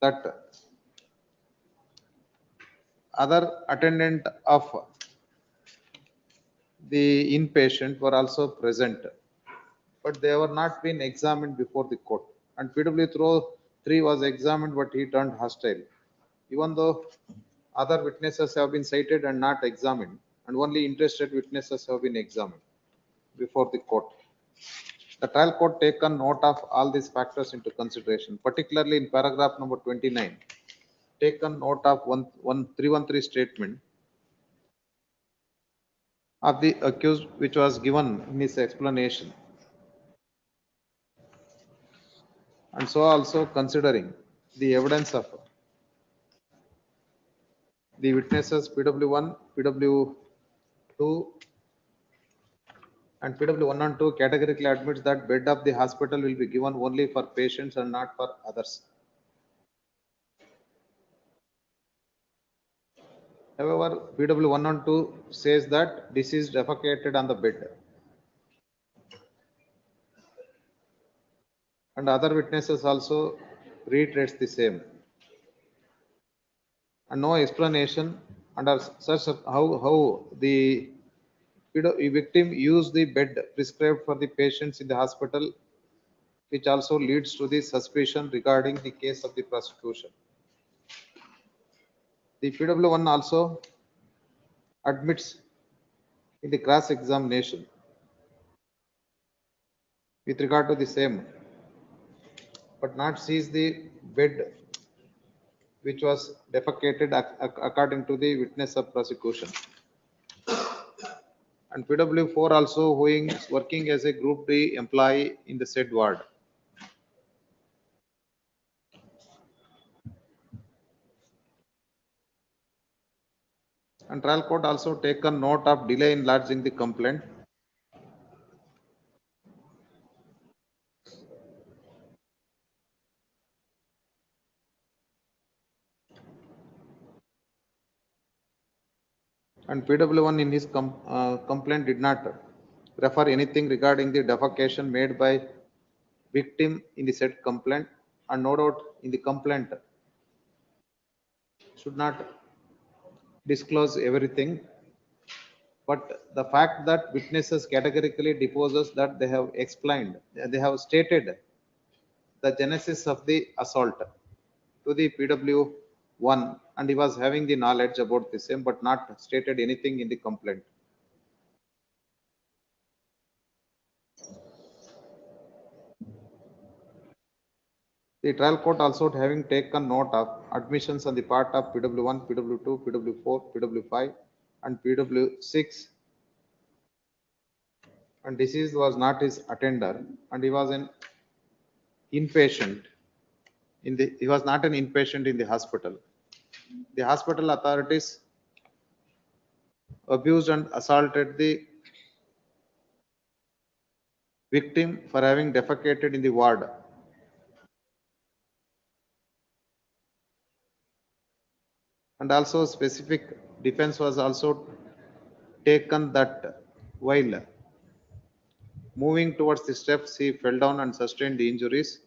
that other attendant of the inpatient were also present, but they were not been examined before the court. And PW3 was examined, but he turned hostile, even though other witnesses have been cited and not examined, and only interested witnesses have been examined before the court. The trial court taken note of all these factors into consideration, particularly in paragraph number 29, taken note of 313 statement of the accused, which was given in his explanation. And so also considering the evidence of the witnesses PW1, PW2 and PW1 and 2 categorically admits that bed of the hospital will be given only for patients and not for others. However, PW1 and 2 says that deceased defecated on the bed, and other witnesses also reiterates the same, and no explanation under such how the victim used the bed prescribed for the patients in the hospital, which also leads to the suspicion regarding the case of the prosecution. The PW1 also admits in the cross examination with regard to the same, but not sees the bed which was defecated according to the witness of prosecution. And PW4 also, who is working as a Group D employee in the said ward. And trial court also taken note of delay in lodging the complaint. And PW1 in his complaint did not refer anything regarding the defecation made by victim in the said complaint, and no doubt in the complaint should not disclose everything, but the fact that witnesses categorically deposes that they have explained, they have stated the genesis of the assault to the PW1, and he was having the knowledge about the same but not stated anything in the complaint. The trial court also having taken note of admissions on the part of PW1, PW2, PW4, PW5 and PW6, and deceased was not his attender and he was an inpatient in the, he was not an inpatient in the hospital. The hospital authorities abused and assaulted the victim for having defecated in the ward. And also specific defense was also taken that while moving towards the steps, he fell down and sustained the injuries.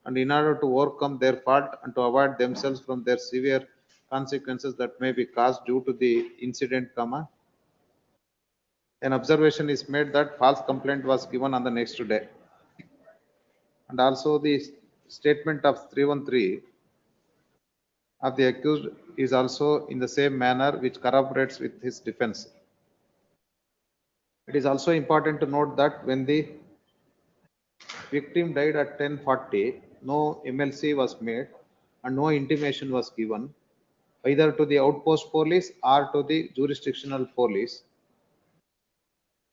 And in order to overcome their fault and to avoid themselves from their severe consequences that may be caused due to the incident, an observation is made that false complaint was given on the next day. And also the statement of 313 of the accused is also in the same manner, which corroborates with his defense. It is also important to note that when the victim died at 10:40, no MLC was made and no intimation was given either to the outpost police or to the jurisdictional police.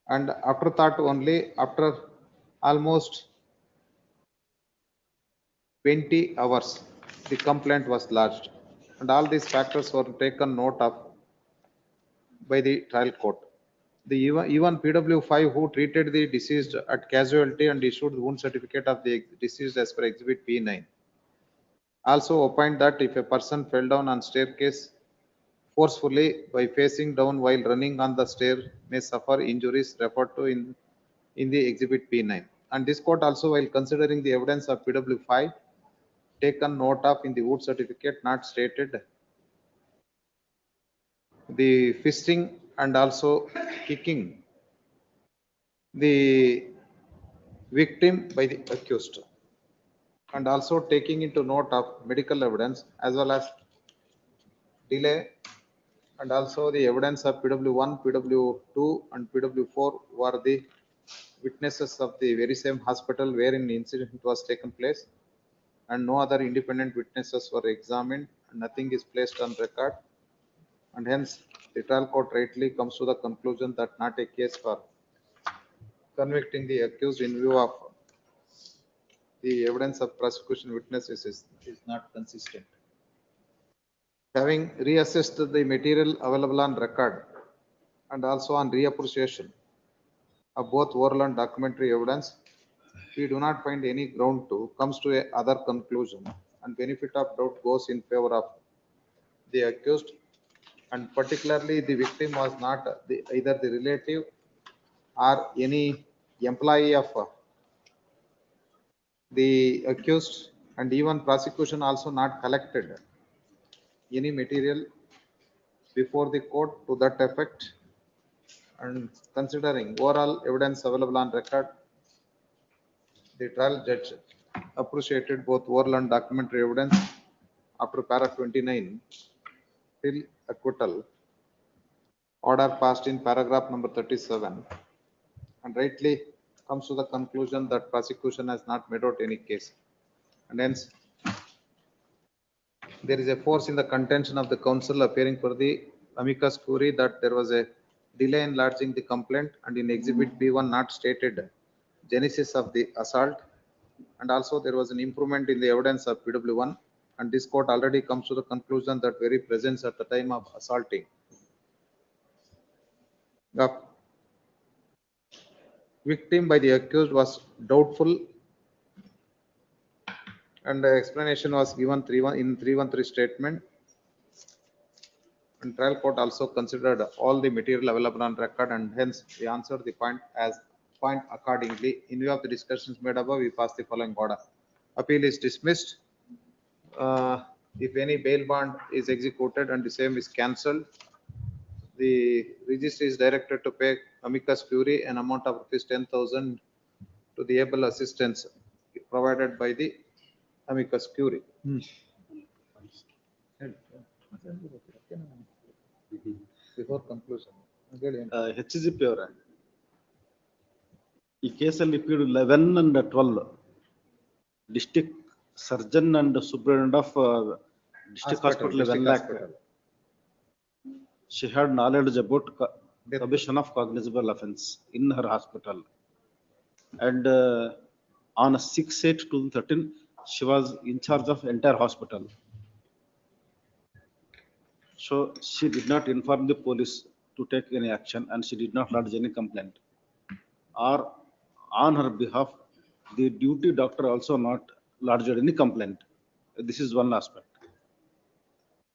And after that only, after almost 20 hours, the complaint was lodged. And all these factors were taken note of by the trial court. The even PW5 who treated the deceased at casualty and issued the wound certificate of the deceased as per Exhibit P9 also opined that if a person fell down on staircase forcefully by facing down while running on the stair may suffer injuries referred to in the Exhibit P9. And this court also, while considering the evidence of PW5, taken note of in the wound certificate not stated the fisting and also kicking the victim by the accused, and also taking into note of medical evidence as well as delay, and also the evidence of PW1, PW2 and PW4 were the witnesses of the very same hospital wherein the incident was taken place, and no other independent witnesses were examined and nothing is placed on record, and hence the trial court rightly comes to the conclusion that not a case for convicting the accused in view of the evidence of prosecution witnesses is not consistent. Having reassessed the material available on record and also on reappreciation of both oral and documentary evidence, we do not find any ground to comes to a other conclusion, and benefit of doubt goes in favor of the accused, and particularly the victim was not either the relative or any employee of the accused, and even prosecution also not collected any material before the court to that effect, And considering overall evidence available on record, the trial judge appreciated both oral and documentary evidence after para 29 till acquittal. Order passed in paragraph number 37 and rightly comes to the conclusion that prosecution has not made out any case. And hence, there is a force in the contention of the counsel appearing for the amicus curiae that there was a delay in lodging the complaint, and in exhibit B1 not stated genesis of the assault, and also there was an improvement in the evidence of PW1, and this court already comes to the conclusion that very presence at the time of assaulting the victim by the accused was doubtful, and the explanation was given in 313 statement. And trial court also considered all the material available on record, and hence we answered the point accordingly. In view of the discussions made above, we pass the following order. Appeal is dismissed. If any bail bond is executed and the same is cancelled, the registry is directed to pay amicus curiae an amount of rupees 10,000 to the able assistance provided by the amicus curiae. Before conclusion, HGP ಅವರ ಈ ಕೇಸಲ್ಲಿ ಪೀಡ್ 11 and 12 district surgeon and superintendent of district hospital 1 lakh. She had knowledge about commission of cognizable offense in her hospital, and on 6/8/2013 she was in charge of entire hospital. So she did not inform the police to take any action, and she did not lodge any complaint. Or on her behalf, the duty doctor also not lodged any complaint. This is one aspect.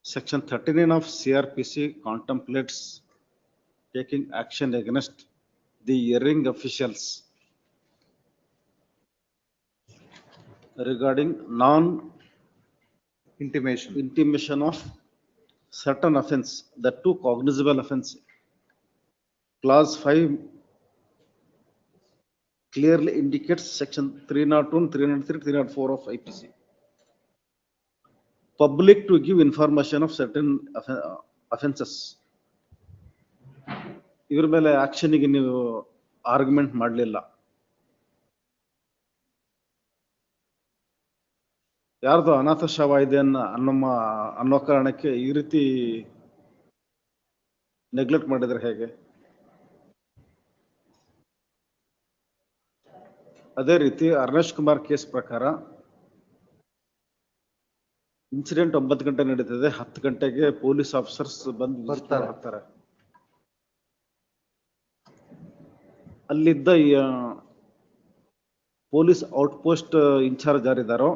Section 39 of CRPC contemplates taking action against the hearing officials regarding intimation of certain offense, the two cognizable offense. Clause 5 clearly indicates section 301, 303, 304 of IPC. Public to give information of certain offenses. ಇವ್ರ ಮೇಲೆ ಆಕ್ಷನ್ಗೆ ನೀವು argument ಮಾಡಲಿಲ್ಲ. ಯಾರ್ದು ಅನಾಥ ಶವ ಇದೆ ಅನ್ನೋ ಕಾರಣಕ್ಕೆ ಈ ರೀತಿ ನೆಗ್ಲೆಕ್ಟ್ ಮಾಡಿದ್ರೆ ಹೇಗೆ? ಅದೇ ರೀತಿ ಅರ್ನೇಶ್ ಕುಮಾರ್ ಕೇಸ್ ಪ್ರಕಾರ ಇನ್ಸಿಡೆಂಟ್ 9 ಗಂಟೆ ನಡೀತದೆ, 10 ಗಂಟೆಗೆ ಪೊಲೀಸ್ ಆಫೀಸರ್ಸ್ ಬರ್ತಾರೆ. ಅಲ್ಲಿದ್ದ ಪೊಲೀಸ್ ಔಟ್ಪೋಸ್ಟ್ ಇನ್ಚಾರ್ಜ್ ಯಾರಿದ್ದಾರೋ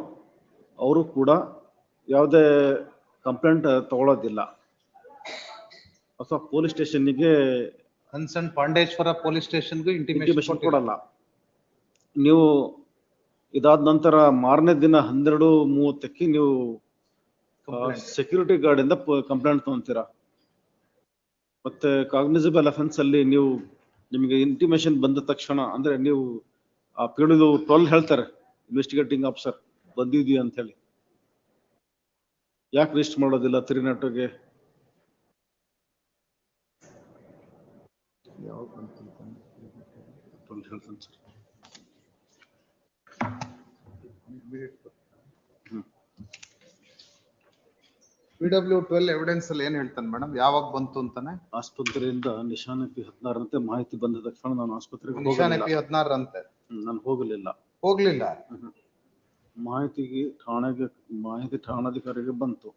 ಅವರು ಕೂಡ ಯಾವುದೇ ಕಂಪ್ಲೇಂಟ್ ತಗೊಳ್ಳೋದಿಲ್ಲ. ಅಥವಾ ಪೊಲೀಸ್ ಸ್ಟೇಷನ್ಗೆ ಕನ್ಸರ್ನ್ ಪಾಂಡೇಶ್ವರ ಪೊಲೀಸ್ ಸ್ಟೇಷನ್ಗೂ ಇಂಟಿಮೇಷನ್ ಕೊಡಲ್ಲ. ನೀವು ಇದಾದ ನಂತರ ಮಾರನೇ ದಿನ 12:30ಕ್ಕೆ ನೀವು ಸೆಕ್ಯೂರಿಟಿ ಗಾರ್ಡ್ ಇಂದ ಕಂಪ್ಲೇಂಟ್ ತಗೊಂತೀರಾ. ಮತ್ತೆ ಕಾಗ್ನಿಸಬಲ್ ಅಫೆನ್ಸ್ ಅಲ್ಲಿ ನೀವು ನಿಮಗೆ ಇಂಟಿಮೇಷನ್ ಬಂದ ತಕ್ಷಣ ಅಂದ್ರೆ ನೀವು ಆ ಪೀಳಿದು 12 ಹೇಳ್ತಾರೆ ಇನ್ವೆಸ್ಟಿಗೇಟಿಂಗ್ ಆಫೀಸರ್ ಬಂದಿದ್ವಿ ಅಂತ ಹೇಳಿ, ಯಾಕೆ ರಿಜಿಸ್ಟರ್ ಮಾಡೋದಿಲ್ಲ 302ಗೆ? PW12 ಎವಿಡೆನ್ಸ್ ಅಲ್ಲಿ ಏನ್ ಹೇಳ್ತಾನೆ ಮೇಡಮ್, ಯಾವಾಗ ಬಂತು ಅಂತಾನೆ? ಆಸ್ಪತ್ರೆಯಿಂದ ನಿಶಾನೆ P16 ಅಂತೆ ಮಾಹಿತಿ ಬಂದ ತಕ್ಷಣ ನಾನು ಆಸ್ಪತ್ರೆಗೆ ನಿಶಾನೆ P16 ಅಂತೆ ನಾನು ಹೋಗಲಿಲ್ಲ. ಮಾಹಿತಿ ಠಾಣಾಧಿಕಾರಿಗೆ ಬಂತು.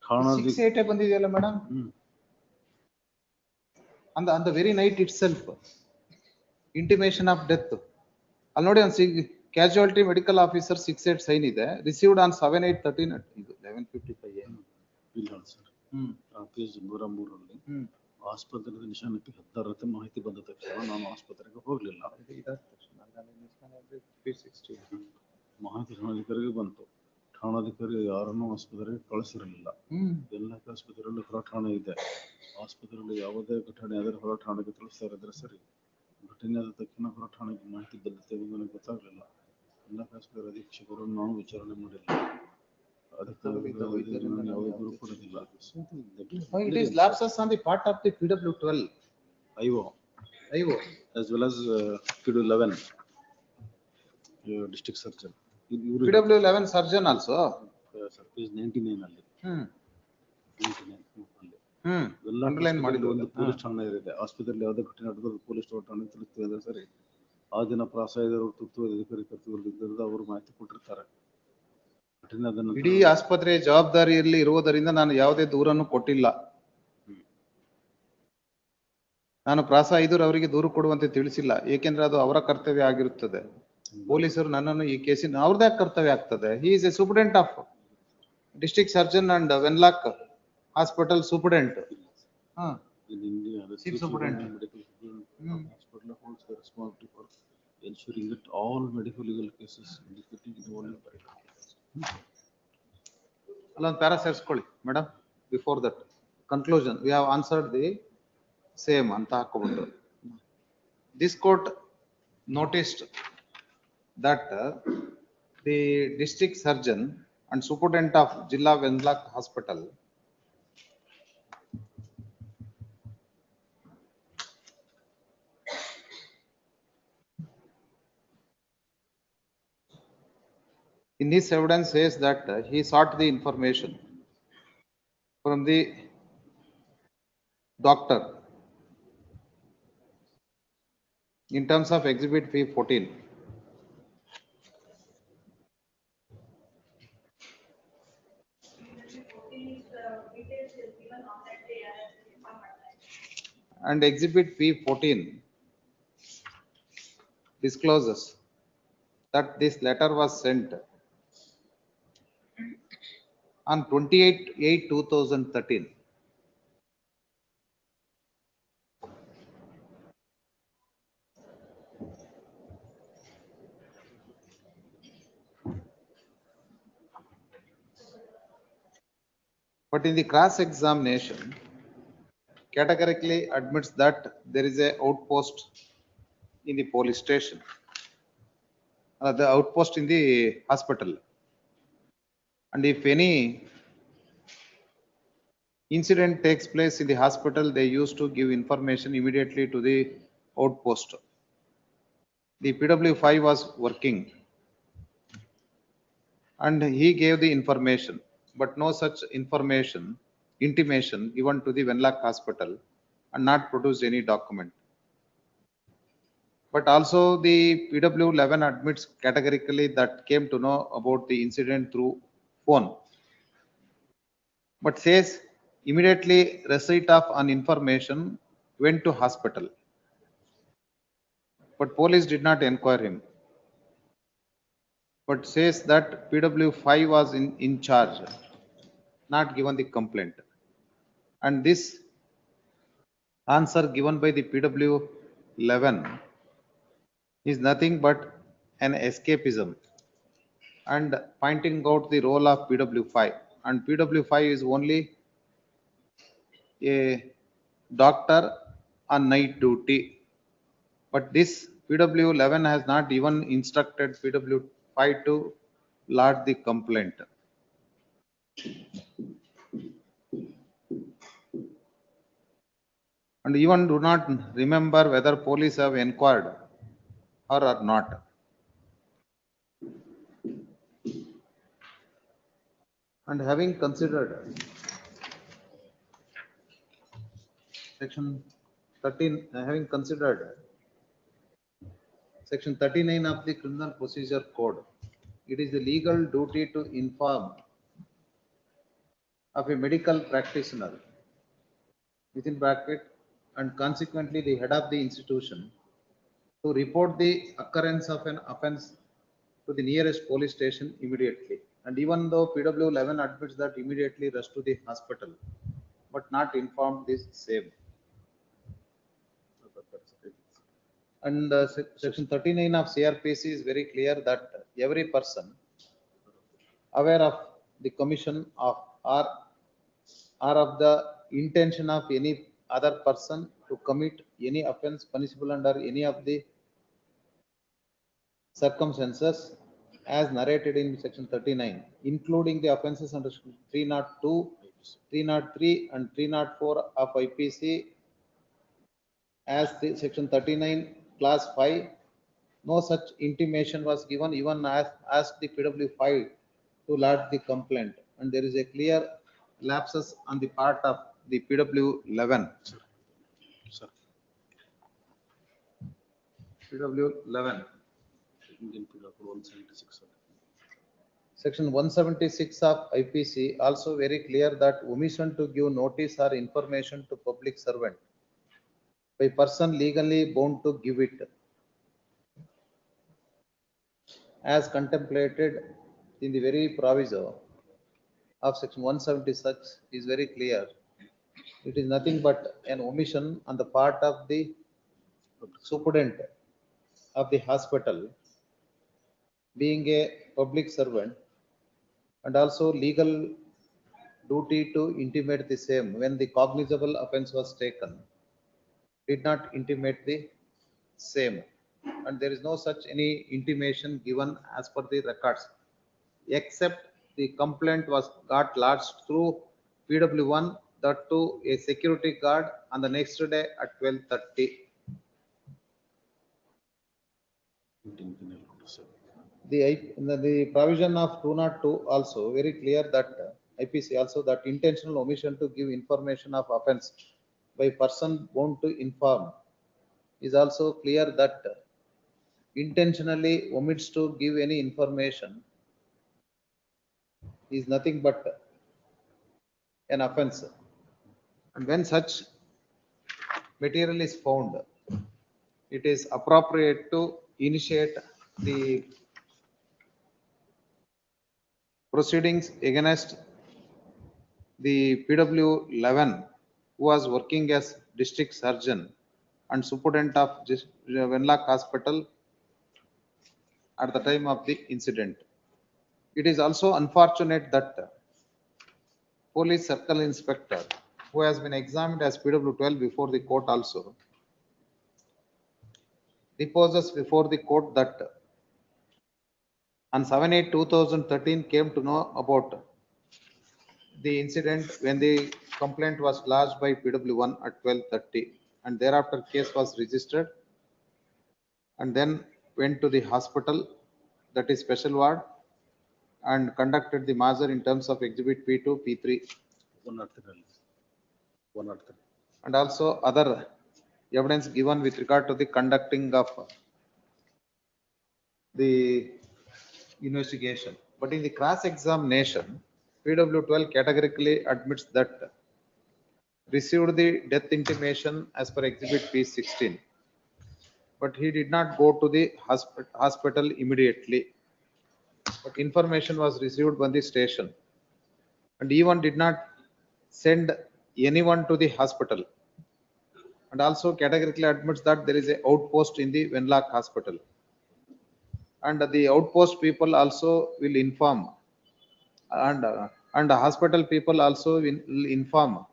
6/8 ಬಂದಿದೆಯಲ್ಲ madam, on the very night itself intimation of death ಅಲ್ಲಿ ನೋಡಿ ಕ್ಯಾಶುಯಾಲಿಟಿ ಮೆಡಿಕಲ್ ಆಫೀಸರ್ 6/8 ಸೈನ್ ಇದೆ, ರಿಸೀವ್ಡ್ ಆನ್ 7/8/13 ಇದು 11:55 ಇಲ್ಲ ಸರ್. ಪೇಜ್ 103 ಅಲ್ಲಿ ಆಸ್ಪತ್ರೆಯಿಂದ ನಿಶಾನೆ P16 ಮಾಹಿತಿ ಬಂದ ತಕ್ಷಣ ನಾನು ಆಸ್ಪತ್ರೆಗೆ ಹೋಗಲಿಲ್ಲ. ಮಾಹಿತಿ ಠಾಣಾಧಿಕಾರಿಗೆ ಬಂತು. ಠಾಣಾಧಿಕಾರಿ ಯಾರನ್ನೂ ಆಸ್ಪತ್ರೆಗೆ ಕಳಿಸಿರಲಿಲ್ಲ. ಎಲ್ಲ ಆಸ್ಪತ್ರೆಯಲ್ಲಿ ಹೊರ ಠಾಣೆ ಇದೆ. ಆಸ್ಪತ್ರೆಯಲ್ಲಿ ಯಾವುದೇ ಘಟನೆ ಆದರೆ ಹೊರ ಠಾಣೆಗೆ ತಿಳಿಸ್ತಾ ಇದ್ರೆ ಸರಿ. ಘಟನೆ ಆದ ತಕ್ಷಣ ಹೊರ ಠಾಣೆಗೆ ಮಾಹಿತಿ ಬದ್ಧತೆ ನನಗೆ ಗೊತ್ತಾಗಲಿಲ್ಲ. ಎಲ್ಲ ಆಸ್ಪತ್ರೆ ಅಧೀಕ್ಷಕರನ್ನು ನಾವು ವಿಚಾರಣೆ ಮಾಡಿಲ್ಲ. ಅದಕ್ಕೆ ನಾನು ಯಾವುದೇ ದೂರು ಕೊಡೋದಿಲ್ಲ. It is lapses on the part of the PW12. IO as well as PW11 district surgeon. PW11 surgeon also. Sir, page 99 ಅಲ್ಲಿ. 99 ಅಲ್ಲಿ. ಎಲ್ಲ ಅಂಡರ್ಲೈನ್ ಮಾಡಿದ್ರು. ಒಂದು ಪೊಲೀಸ್ ಠಾಣೆ ಇದೆ. ಆಸ್ಪತ್ರೆಯಲ್ಲಿ ಯಾವುದೇ ಘಟನೆ ನಡೆದರೂ ಪೊಲೀಸ್ ಠಾಣೆ ತಿಳಿಸ್ತಿದೆ ಸರಿ. ಆ ದಿನ ಪ್ರಾಸಾಯದರು ತುರ್ತು ಅಧಿಕಾರಿ ಕರ್ತವ್ಯದಲ್ಲಿದ್ದ ಅವರು ಮಾಹಿತಿ ಕೊಟ್ಟಿರ್ತಾರೆ. ಇಡೀ ಆಸ್ಪತ್ರೆ ಜವಾಬ್ದಾರಿಯಲ್ಲಿ ಇರುವುದರಿಂದ ನಾನು ಯಾವುದೇ ದೂರನ್ನು ಕೊಟ್ಟಿಲ್ಲ. ನಾನು ಪ್ರಾಸ 5 ಅವರಿಗೆ ದೂರು ಕೊಡುವಂತೆ ತಿಳಿಸಿಲ್ಲ, ಏಕೆಂದ್ರೆ ಅದು ಅವರ ಕರ್ತವ್ಯ ಆಗಿರುತ್ತದೆ. ಪೊಲೀಸರು ನನ್ನನ್ನು ಈ ಕೇಸಿನ ಅವ್ರದೇ ಕರ್ತವ್ಯ ಆಗ್ತದೆ. He is A superintendent of district surgeon and Wenlock hospital superintendent. In India, the chief superintendent medical hospital holds the responsibility for ensuring that all medical legal cases indicating involving ಅಲ್ಲೊಂದು ಪ್ಯಾರಾ ಸೇರಿಸ್ಕೊಳ್ಳಿ madam. Before that conclusion we have answered the same ಅಂತ ಹಾಕೋಬಿಟ್ಟು. This court noticed that the district surgeon and superintendent of Jilla Venlak Hospital in this evidence says that he sought the information from the doctor in terms of exhibit P14. And exhibit P14 discloses that this letter was sent on 28/8/2013. But in the cross examination, categorically admits that there is a outpost in the police station, the outpost in the hospital. And if any incident takes place in the hospital, they used to give information immediately to the outpost. The PW5 was working and he gave the information, but no such intimation given to the Venlak Hospital and not produced any document. But also the PW11 admits categorically that came to know about the incident through phone, but says immediately receipt of an information went to hospital, but police did not inquire him, but says that PW5 was in charge, not given the complaint. And this answer given by the PW11 is nothing but an escapism and pointing out the role of PW5. And PW5 is only a doctor on night duty. But this PW11 has not even instructed PW5 to lodge the complaint. And even do not remember whether police have inquired or not. And having considered section 13, having considered section 39 of the Criminal Procedure Code, it is the legal duty to inform of a medical practitioner within bracket and consequently the head of the institution to report the occurrence of an offense to the nearest police station immediately. And even though PW11 admits that immediately rush to the hospital, but not informed this same. And section 39 of CRPC is very clear that every person aware of the commission of or of the intention of any other person to commit any offence punishable under any of the circumstances as narrated in section 39, including the offences under 302, 303 and 304 of IPC as the section 39 class 5. No such intimation was given even as the PW5 to lodge the complaint, and there is a clear lapses on the part of the PW11. PW11. Section 176 of IPC also very clear that omission to give notice or information to public servant by person legally bound to give it as contemplated in the very proviso of section 176 is very clear. It is nothing but an omission on the part of the superintendent of the hospital being a public servant and also legal duty to intimate the same when the cognizable offence was taken did not intimate the same, and there is no such any intimation given as per the records except the complaint was got lodged through PW1, that to a security guard on the next day at 12:30. The provision of 202 also very clear that IPC also that intentional omission to give information of offence by person bound to inform is also clear that intentionally omits to give any information is nothing but an offence, and when such material is found, it is appropriate to initiate the proceedings against the PW11 who was working as district surgeon and superintendent of Wenlock Hospital at the time of the incident. It is also unfortunate that police circle inspector who has been examined as PW12 before the court also deposes before the court that on 7/8/2013 came to know about the incident when the complaint was lodged by PW1 at 12:30, and thereafter case was registered and then went to the hospital, that is special ward, and conducted the measure in terms of exhibit P2, P3 and also other evidence given with regard to the conducting of the investigation. But in the cross examination, PW12 categorically admits that received the death intimation as per exhibit P16, but he did not go to the hospital immediately, but information was received by the station and even did not send anyone to the hospital, and also categorically admits that there is a outpost in the Wenlock Hospital, and the outpost people also will inform, and the hospital people also will inform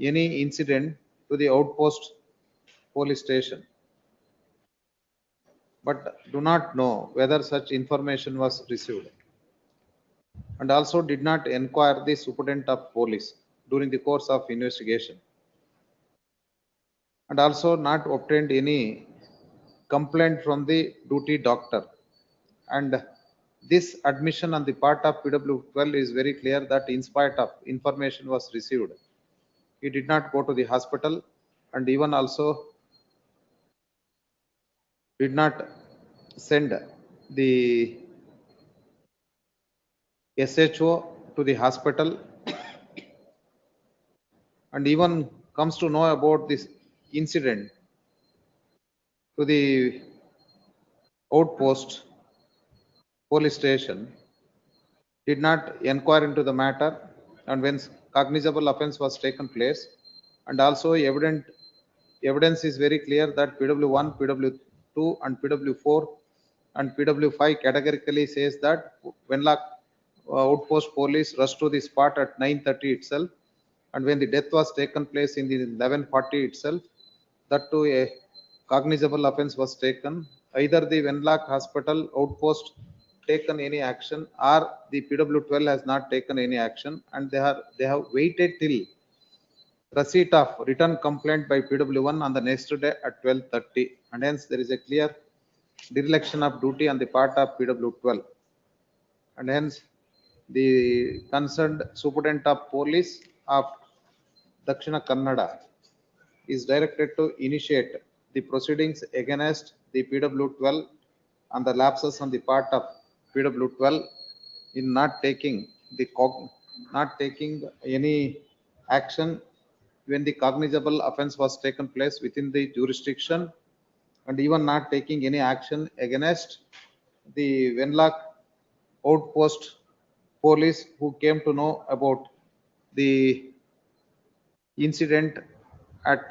any incident to the outpost police station, but do not know whether such information was received, and also did not inquire the superintendent of police during the course of investigation, and also not obtained any complaint from the duty doctor. And this admission on the part of PW12 is very clear that in spite of information was received, he did not go to the hospital and even also did not send the SHO to the hospital, and even comes to know about this incident to the outpost police station, did not inquire into the matter, and when cognizable offence was taken place, and also evidence is very clear that PW1, PW2 and PW4 and PW5 categorically says that Wenlock outpost police rushed to the spot at 9:30 itself. And when the death was taken place in the 11:40 itself, that too a cognizable offense was taken. Either the Wenlock Hospital outpost taken any action or the PW12 has not taken any action, and they have waited till receipt of written complaint by PW1 on the next day at 12:30, and hence there is a clear dereliction of duty on the part of PW12, and hence the concerned superintendent of police of Dakshina Kannada is directed to initiate the proceedings against the PW12 on the lapses on the part of PW12 in not taking any action when the cognizable offense was taken place within the jurisdiction, and even not taking any action against the Wenlock outpost police who came to know about the incident at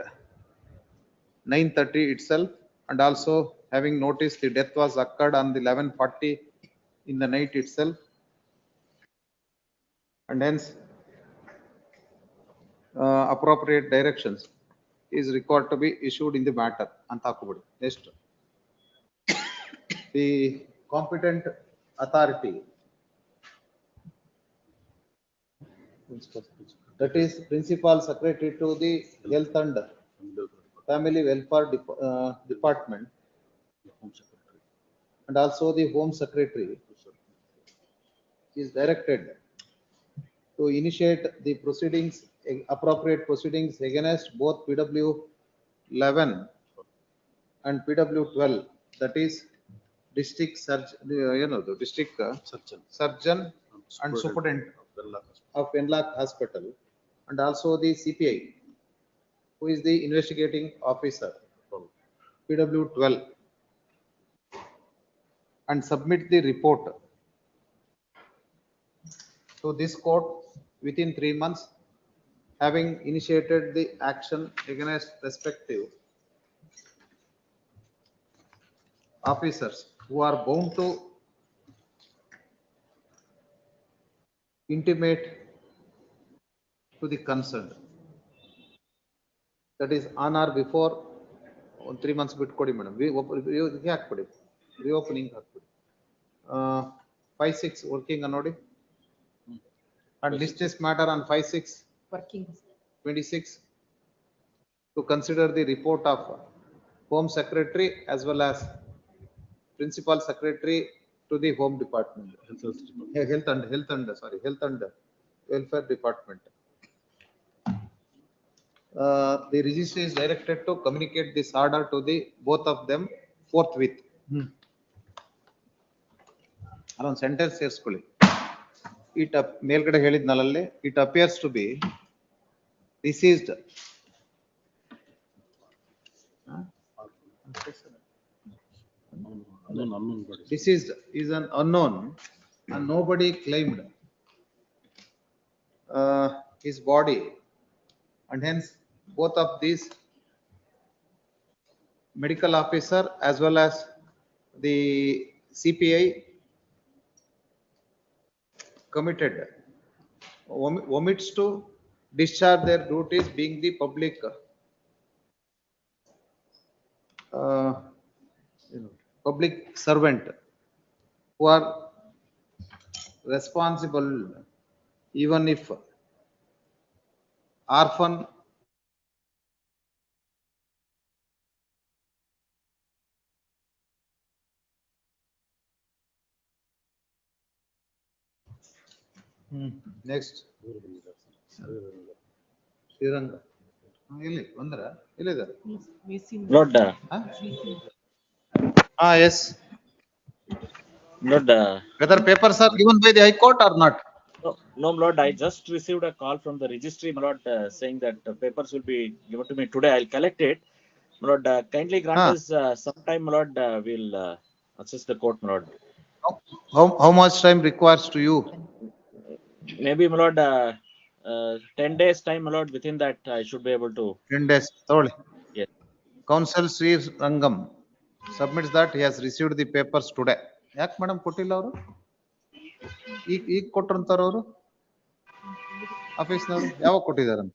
9:30 itself, and also having noticed the death was occurred on the 11:40 in the night itself, and hence appropriate directions is required to be issued in the matter. Next, the competent authority, that is principal secretary to the health and family welfare department, and also the home secretary, is directed to initiate the proceedings, appropriate proceedings against both PW11 and PW12, that is district surgeon, the district surgeon and superintendent of Wenlock Hospital, and also the CPI, who is the investigating officer, PW12, and submit the report to this court within 3 months, having initiated the action against respective officers who are bound to intimate to the concerned, that is on or before 3 months ಬಿಟ್ಕೊಡಿ madam, ಹಾಕ್ಬಿಡಿ, reopening ಹಾಕ್ಬಿಡಿ, 5-6 working ನೋಡಿ, and list this matter on 5-6 Working. 26 to consider the report of home secretary as well as principal secretary to the home department, health and welfare department. The registry is directed to communicate this order to the both of them forthwith. Alone sentence ಸೇರಿಸ್ಕೊಳ್ಳಿ. It ಮೇಲ್ಗಡೆ ಹೇಳಿದ್ನಲ್ಲೇ, it appears to be deceased. Deceased is an unknown and nobody claimed his body, and hence both of these medical officer as well as the CPI committed omits to discharge their duties, being the public public servant, who are responsible even if orphan next Sriranga ಇಲ್ಲಿ ಬಂದ್ರ ಇಲ್ಲಿದ್ದಾರೆ Lord, yes, Lord, whether papers are given by the High Court or not. no, Lord, I just received a call from the registry, Lord, saying that papers will be given to me today. I'll collect it. Lord, kindly grant us some time, Lord. We'll assist the court, Lord. How much time requires to you? Maybe, Lord, 10 days time, Lord. Within that, I should be able to. 10 days. Thoroughly. Yes. Counsel Sri Rangam submits that he has received the papers today. ಯಾಕೆ madam ಕೊಟ್ಟಿಲ್ಲ ಅವರು? ಈಗ ಕೊಟ್ರಂತಾರ ಅವರು ಆಫೀಸ್ನವರು ಯಾವಾಗ ಕೊಟ್ಟಿದಾರಂತ?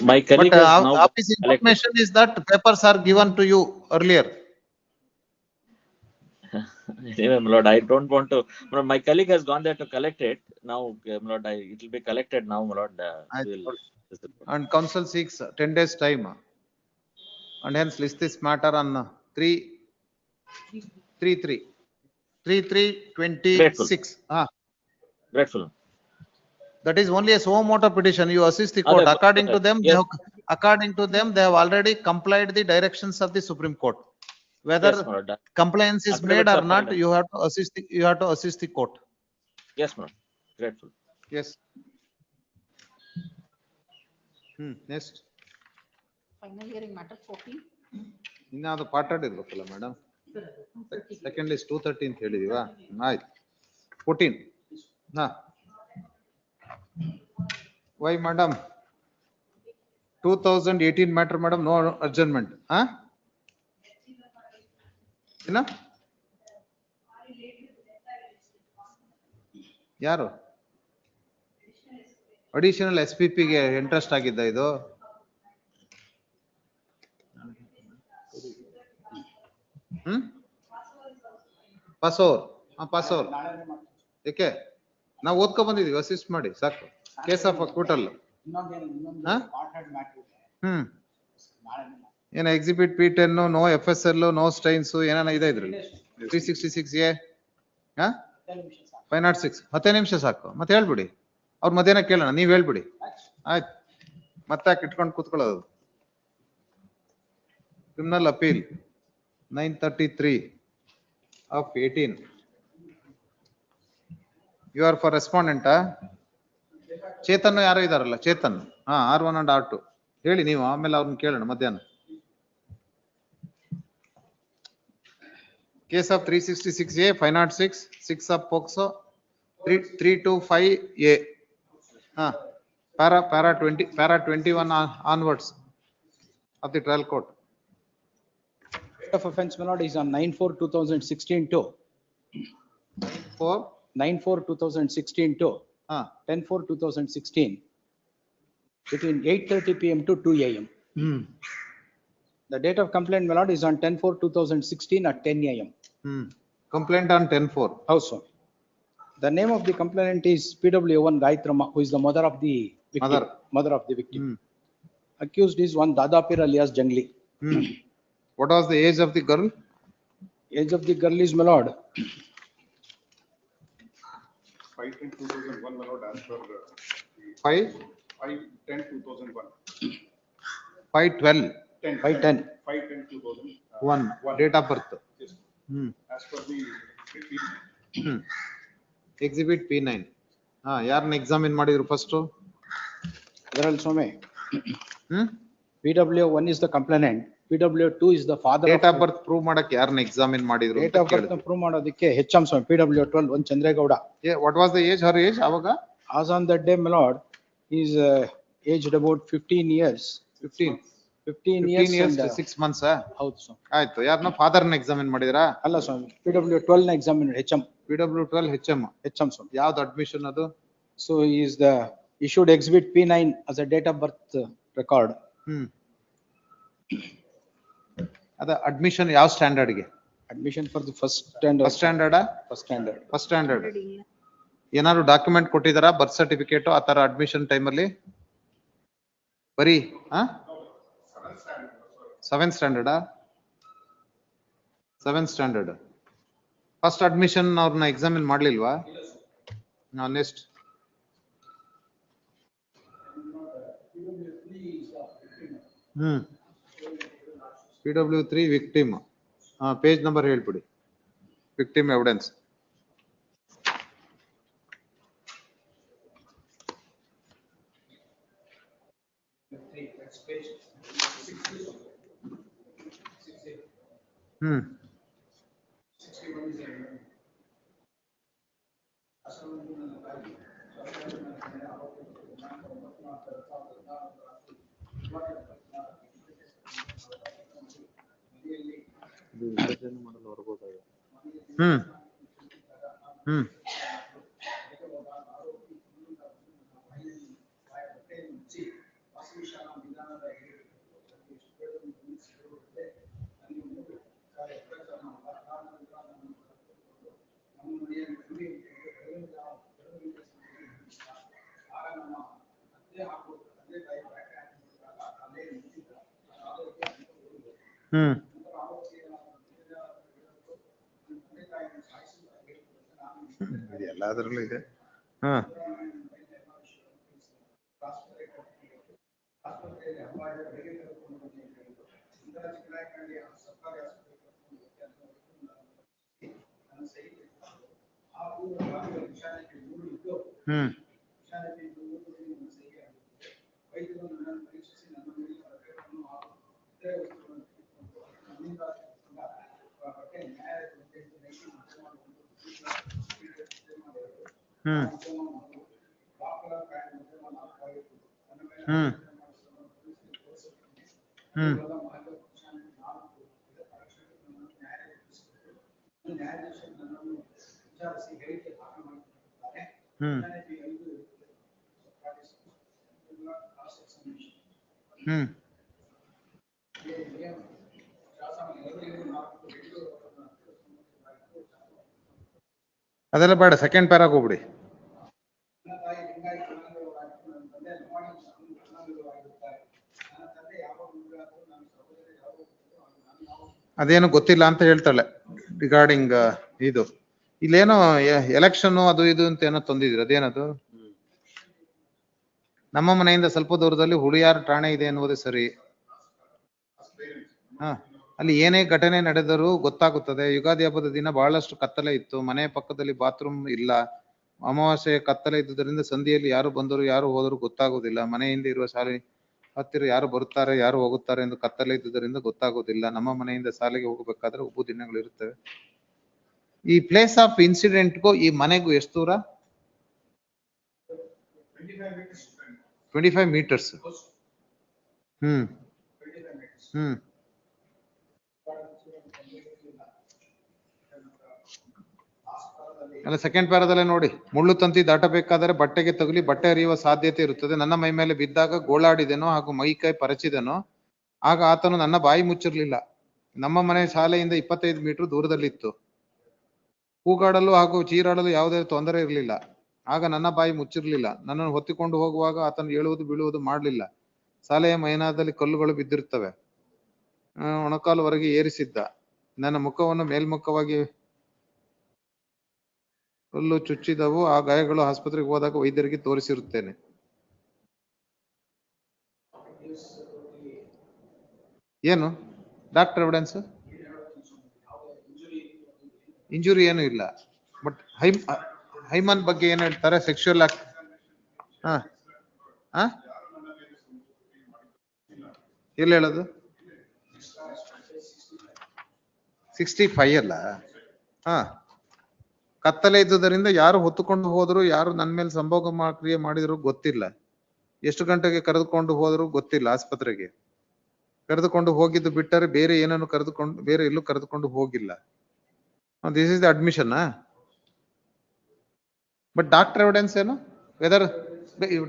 My colleague But has now office information is that papers are given to you earlier. Anyway, my lord, I don't want to. My lord, my colleague has gone there to collect it. Now, my lord, it will be collected now, my lord. And counsel seeks 10 days time. And hence list this matter on 3/3/26. Grateful. That is only a suo motu petition. You assist the court. According to them, they have already complied the directions of the Supreme Court. Whether Yes, my lord. compliance is made or not, you have to assist the court. Yes, my lord. Grateful. Yes. Next. Final hearing matter 14. ಇನ್ನಾவது ಪಾಠಾಡಿರ್ಬೇಕಲ್ಲ madam. Second list 230 ಅಂತ ಹೇಳಿದೀವಾ? ಆಯ್ತು. 14. Why madam? 2018 matter madam, no adjournment. ಏನ? ಯಾರು? Additional SPP ಗೆ interest ಆಗಿದ್ದ ಇದು? ಪಾಸೋರ್ ಯಾಕೆ ನಾವು ಓದ್ಕೊ ಬಂದಿದೀವಿ, ಅಸಿಸ್ಟ್ ಮಾಡಿ ಸಾಕು. Case of acquittal. ಏನ exhibit P10 no FSL no stains ಏನಾನ ಇದೆ ಇದ್ರಲ್ಲಿ? 366A 506. 10 ನಿಮಿಷ ಸಾಕು. ಮತ್ತೆ ಹೇಳ್ಬಿಡಿ, ಅವ್ರ ಮಧ್ಯಾಹ್ನ ಕೇಳೋಣ, ನೀವ್ ಹೇಳ್ಬಿಡಿ. ಆಯ್ತು, ಮತ್ತೆ ಇಟ್ಕೊಂಡು ಕೂತ್ಕೊಳ್ಳೋದು. Criminal appeal 933 of 18. You are for respondent. Chetan ಯಾರೋ ಇದಾರಲ್ಲ, ಚೇತನ್. R1 and R2 ಹೇಳಿ ನೀವು, ಆಮೇಲೆ ಅವ್ರನ್ನ ಕೇಳೋಣ ಮಧ್ಯಾಹ್ನ. Case of 366A 506 6 of POCSO 325A. Para 21 onwards of the trial court. Of offense, my lord, is on 9/4/2016 to 9/4/2016 to 10/4/2016 between 8:30 PM to 2 AM. The date of complaint, my lord, is on 10/4/2016 at 10 AM. Complaint on 10/4. How so? The name of the complainant is PW1 Gayatrama, who is the mother of the victim. Mother of the victim. Accused is one Dadapir alias Jangli. What was the age of the girl? Age of the girl is, my lord, 5/10/2001, my lord, as per 5/10/2001. 5/12. 5/10/2001. Date of birth. Yes. As per the Exhibit P9. ಯಾರನ್ನ examine ಮಾಡಿದ್ರು first? Viral Some. PW1 is the complainant. PW2 is the father. Date of birth prove ಮಾಡಕ್ಕೆ ಯಾರನ್ನ examine ಮಾಡಿದ್ರು? Date of birth prove ಮಾಡೋದಕ್ಕೆ HM Some, PW12 1 Chandregowda. What was the age? Her age ಅವಾಗ? As on that day, my lord, he is aged about 15 years. 15 years and 6 months. ಹೌದು ಸ್ವಾಮಿ. ಆಯ್ತು, ಯಾರನ್ನ ಫಾದರ್ನ examine ಮಾಡಿದ್ರಾ? ಅಲ್ಲ ಸ್ವಾಮಿ, PW12 ನ examine HM. PW12 HM ಸ್ವಾಮಿ. ಯಾವ್ದು admission ಅದು? So he is the issued exhibit P9 as a date of birth record. ಅದ admission ಯಾವ ಸ್ಟ್ಯಾಂಡರ್ಡ್ ಗೆ? Admission for the first standard. First standard. First standard. ಏನಾದ್ರು document ಕೊಟ್ಟಿದಾರಾ? Birth certificate ಆ ತರ admission time ಅಲ್ಲಿ? ಬರೀ 7th standard. 7th standard. First admission ಅವ್ರನ್ನ ಎಕ್ಸಾಮಿನ್ ಮಾಡ್ಲಿಲ್ವಾ? Next PW3 victim. Page number ಹೇಳ್ಬಿಡಿ. Victim evidence. ಹ್ಮ್ ಹ್ಮ್ ಎಲ್ಲಾದ್ರಲ್ಲೂ ಇದೆ. ಹಾ ಹ್ಮ್ ಹ್ಮ್ ಹ್ಮ್ ಹ್ಮ್ ಹ್ಮ್ ಹ್ಮ್ ಅದೆಲ್ಲ ಬೇಡ, ಸೆಕೆಂಡ್ ಪ್ಯಾರಾಗ್ ಹೋಗ್ಬಿಡಿ. ಅದೇನು ಗೊತ್ತಿಲ್ಲ ಅಂತ ಹೇಳ್ತಾಳೆ ರಿಗಾರ್ಡಿಂಗ್ ಇದು. ಇಲ್ಲೇನೋ ಎಲೆಕ್ಷನ್ ಅದು ಇದು ಅಂತ ಏನೋ ತಂದಿದ್ರು, ಅದೇನದು? ನಮ್ಮ ಮನೆಯಿಂದ ಸ್ವಲ್ಪ ದೂರದಲ್ಲಿ ಹುಳಿಯಾರ್ ಠಾಣೆ ಇದೆ ಎನ್ನುವುದು ಸರಿ. ಹಾ, ಅಲ್ಲಿ ಏನೇ ಘಟನೆ ನಡೆದರೂ ಗೊತ್ತಾಗುತ್ತದೆ. ಯುಗಾದಿ ಹಬ್ಬದ ದಿನ ಬಹಳಷ್ಟು ಕತ್ತಲೆ ಇತ್ತು, ಮನೆ ಪಕ್ಕದಲ್ಲಿ ಬಾತ್ರೂಮ್ ಇಲ್ಲ. ಅಮಾವಾಸ್ಯೆ ಕತ್ತಲೆ ಇದ್ದುದರಿಂದ ಸಂಧಿಯಲ್ಲಿ ಯಾರು ಬಂದರು ಯಾರು ಹೋದರೂ ಗೊತ್ತಾಗುವುದಿಲ್ಲ. ಮನೆಯಿಂದ ಇರುವ ಶಾಲೆ ಹತ್ತಿರ ಯಾರು ಬರುತ್ತಾರೆ ಯಾರು ಹೋಗುತ್ತಾರೆ ಎಂದು ಕತ್ತಲೆ ಇದ್ದುದರಿಂದ ಗೊತ್ತಾಗುವುದಿಲ್ಲ. ನಮ್ಮ ಮನೆಯಿಂದ ಶಾಲೆಗೆ ಹೋಗಬೇಕಾದ್ರೆ ಉಬ್ಬು ದಿನಗಳು ಇರುತ್ತವೆ. ಈ ಪ್ಲೇಸ್ ಆಫ್ ಇನ್ಸಿಡೆಂಟ್ಗೂ ಈ ಮನೆಗೂ ಎಷ್ಟು ದೂರ? 25 meters. ಹ್ಮ್ ಹ್ಮ್ ಅಲ್ಲ, ಸೆಕೆಂಡ್ ಪ್ಯಾರಾದಲ್ಲೇ ನೋಡಿ. ಮುಳ್ಳು ತಂತಿ ದಾಟಬೇಕಾದರೆ ಬಟ್ಟೆಗೆ ತಗುಲಿ ಬಟ್ಟೆ ಹರಿಯುವ ಸಾಧ್ಯತೆ ಇರುತ್ತದೆ. ನನ್ನ ಮೈ ಮೇಲೆ ಬಿದ್ದಾಗ ಗೋಳಾಡಿದೆನೋ ಹಾಗೂ ಮೈ ಕೈ ಪರಚಿದೆನೋ. ಆಗ ಆತನು ನನ್ನ ಬಾಯಿ ಮುಚ್ಚಿರ್ಲಿಲ್ಲ. ನಮ್ಮ ಮನೆ ಶಾಲೆಯಿಂದ 25 ಮೀಟರ್ ದೂರದಲ್ಲಿತ್ತು. ಕೂಗಾಡಲು ಹಾಗೂ ಚೀರಾಡಲು ಯಾವುದೇ ತೊಂದರೆ ಇರಲಿಲ್ಲ. ಆಗ ನನ್ನ ಬಾಯಿ ಮುಚ್ಚಿರ್ಲಿಲ್ಲ. ನನ್ನನ್ನು ಹೊತ್ತಿಕೊಂಡು ಹೋಗುವಾಗ ಆತನು ಏಳುವುದು ಬೀಳುವುದು ಮಾಡಲಿಲ್ಲ. ಶಾಲೆಯ ಮೈದಾನದಲ್ಲಿ ಕಲ್ಲುಗಳು ಬಿದ್ದಿರುತ್ತವೆ. ಮೊಣಕಾಲುವರೆಗೆ ಏರಿಸಿದ್ದ. ನನ್ನ ಮುಖವನ್ನು ಮೇಲ್ಮುಖವಾಗಿ ಕಲ್ಲು ಚುಚ್ಚಿದವು. ಆ ಗಾಯಗಳು ಆಸ್ಪತ್ರೆಗೆ ಹೋದಾಗ ವೈದ್ಯರಿಗೆ ತೋರಿಸಿರುತ್ತೇನೆ. ಏನು ಡಾಕ್ಟರ್ ಎವಿಡೆನ್ಸ್? ಇಂಜುರಿ ಏನು ಇಲ್ಲ. ಬಟ್ ಹೈಮನ್ ಬಗ್ಗೆ ಏನ್ ಹೇಳ್ತಾರೆ? Sexual act. ಹಾ ಹಾ ಎಲ್ಲಿ ಹೇಳೋದು? 65 ಅಲ್ಲ. ಹಾ, ಕತ್ತಲೆ ಇದ್ದುದರಿಂದ ಯಾರು ಹೊತ್ತುಕೊಂಡು ಹೋದ್ರು, ಯಾರು ನನ್ನ ಮೇಲೆ ಸಂಭೋಗ ಕ್ರಿಯೆ ಮಾಡಿದ್ರು ಗೊತ್ತಿಲ್ಲ. ಎಷ್ಟು ಗಂಟೆಗೆ ಕರೆದುಕೊಂಡು ಹೋದ್ರು ಗೊತ್ತಿಲ್ಲ. ಆಸ್ಪತ್ರೆಗೆ ಕರೆದುಕೊಂಡು ಹೋಗಿದ್ದು ಬಿಟ್ಟರೆ ಬೇರೆ ಏನನ್ನು ಬೇರೆ ಎಲ್ಲೂ ಕರೆದುಕೊಂಡು ಹೋಗಿಲ್ಲ. This is the admission. But doctor evidence ಏನು? ವೆದರ್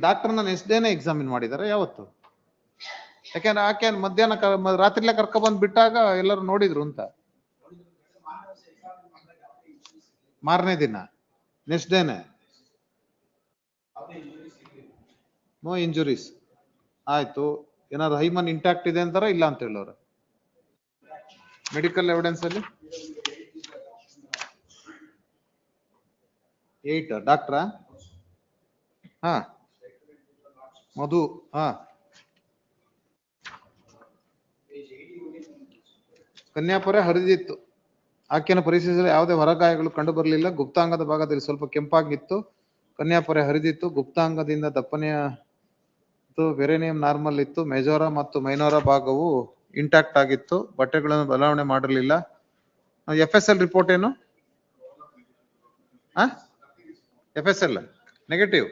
ಡಾಕ್ಟರ್ನ ನೆಕ್ಸ್ಟ್ ಡೇನೇ ಎಕ್ಸಾಮಿನ್ ಮಾಡಿದಾರೆ ಯಾವತ್ತು? ಯಾಕೆಂದ್ರೆ ಆಕೆ ಮಧ್ಯಾಹ್ನ ರಾತ್ರಿಲೇ ಕರ್ಕೊ ಬಂದ್ ಬಿಟ್ಟಾಗ ಎಲ್ಲರೂ ನೋಡಿದ್ರು ಅಂತ. ಮಾರನೇ ದಿನ ನೆಕ್ಸ್ಟ್ ಡೇನೆ ನೋ ಇಂಜುರೀಸ್ ಆಯ್ತು. ಏನಾದ್ರು ಹೈಮನ್ ಇಂಟ್ಯಾಕ್ಟ್ ಇದೆ ಅಂತಾರ ಇಲ್ಲ ಅಂತ ಹೇಳೋರು. ಮೆಡಿಕಲ್ ಎವಿಡೆನ್ಸ್ ಅಲ್ಲಿ 8 ಡಾಕ್ಟ್ರಾ? ಹಾ ಮಧು. ಹಾ ಕನ್ಯಾಪುರ ಹರಿದಿತ್ತು. ಆಕೆಯನ್ನು ಪರೀಕ್ಷಿಸಲು ಯಾವುದೇ ಹೊರಗಾಯಗಳು ಕಂಡು ಬರಲಿಲ್ಲ. ಗುಪ್ತಾಂಗದ ಭಾಗದಲ್ಲಿ ಸ್ವಲ್ಪ ಕೆಂಪಾಗಿತ್ತು. ಕನ್ಯಾಪುರ ಹರಿದಿತ್ತು. ಗುಪ್ತಾಂಗದಿಂದ ದಪ್ಪನೆಯ ವೆರೇನಿಯಂ ನಾರ್ಮಲ್ ಇತ್ತು. ಮೆಜೋರಾ ಮತ್ತು ಮೈನೋರಾ ಭಾಗವು ಇಂಟ್ಯಾಕ್ಟ್ ಆಗಿತ್ತು. ಬಟ್ಟೆಗಳನ್ನು ಬದಲಾವಣೆ ಮಾಡಿರಲಿಲ್ಲ. FSL ರಿಪೋರ್ಟ್ ಏನು? FSL negative.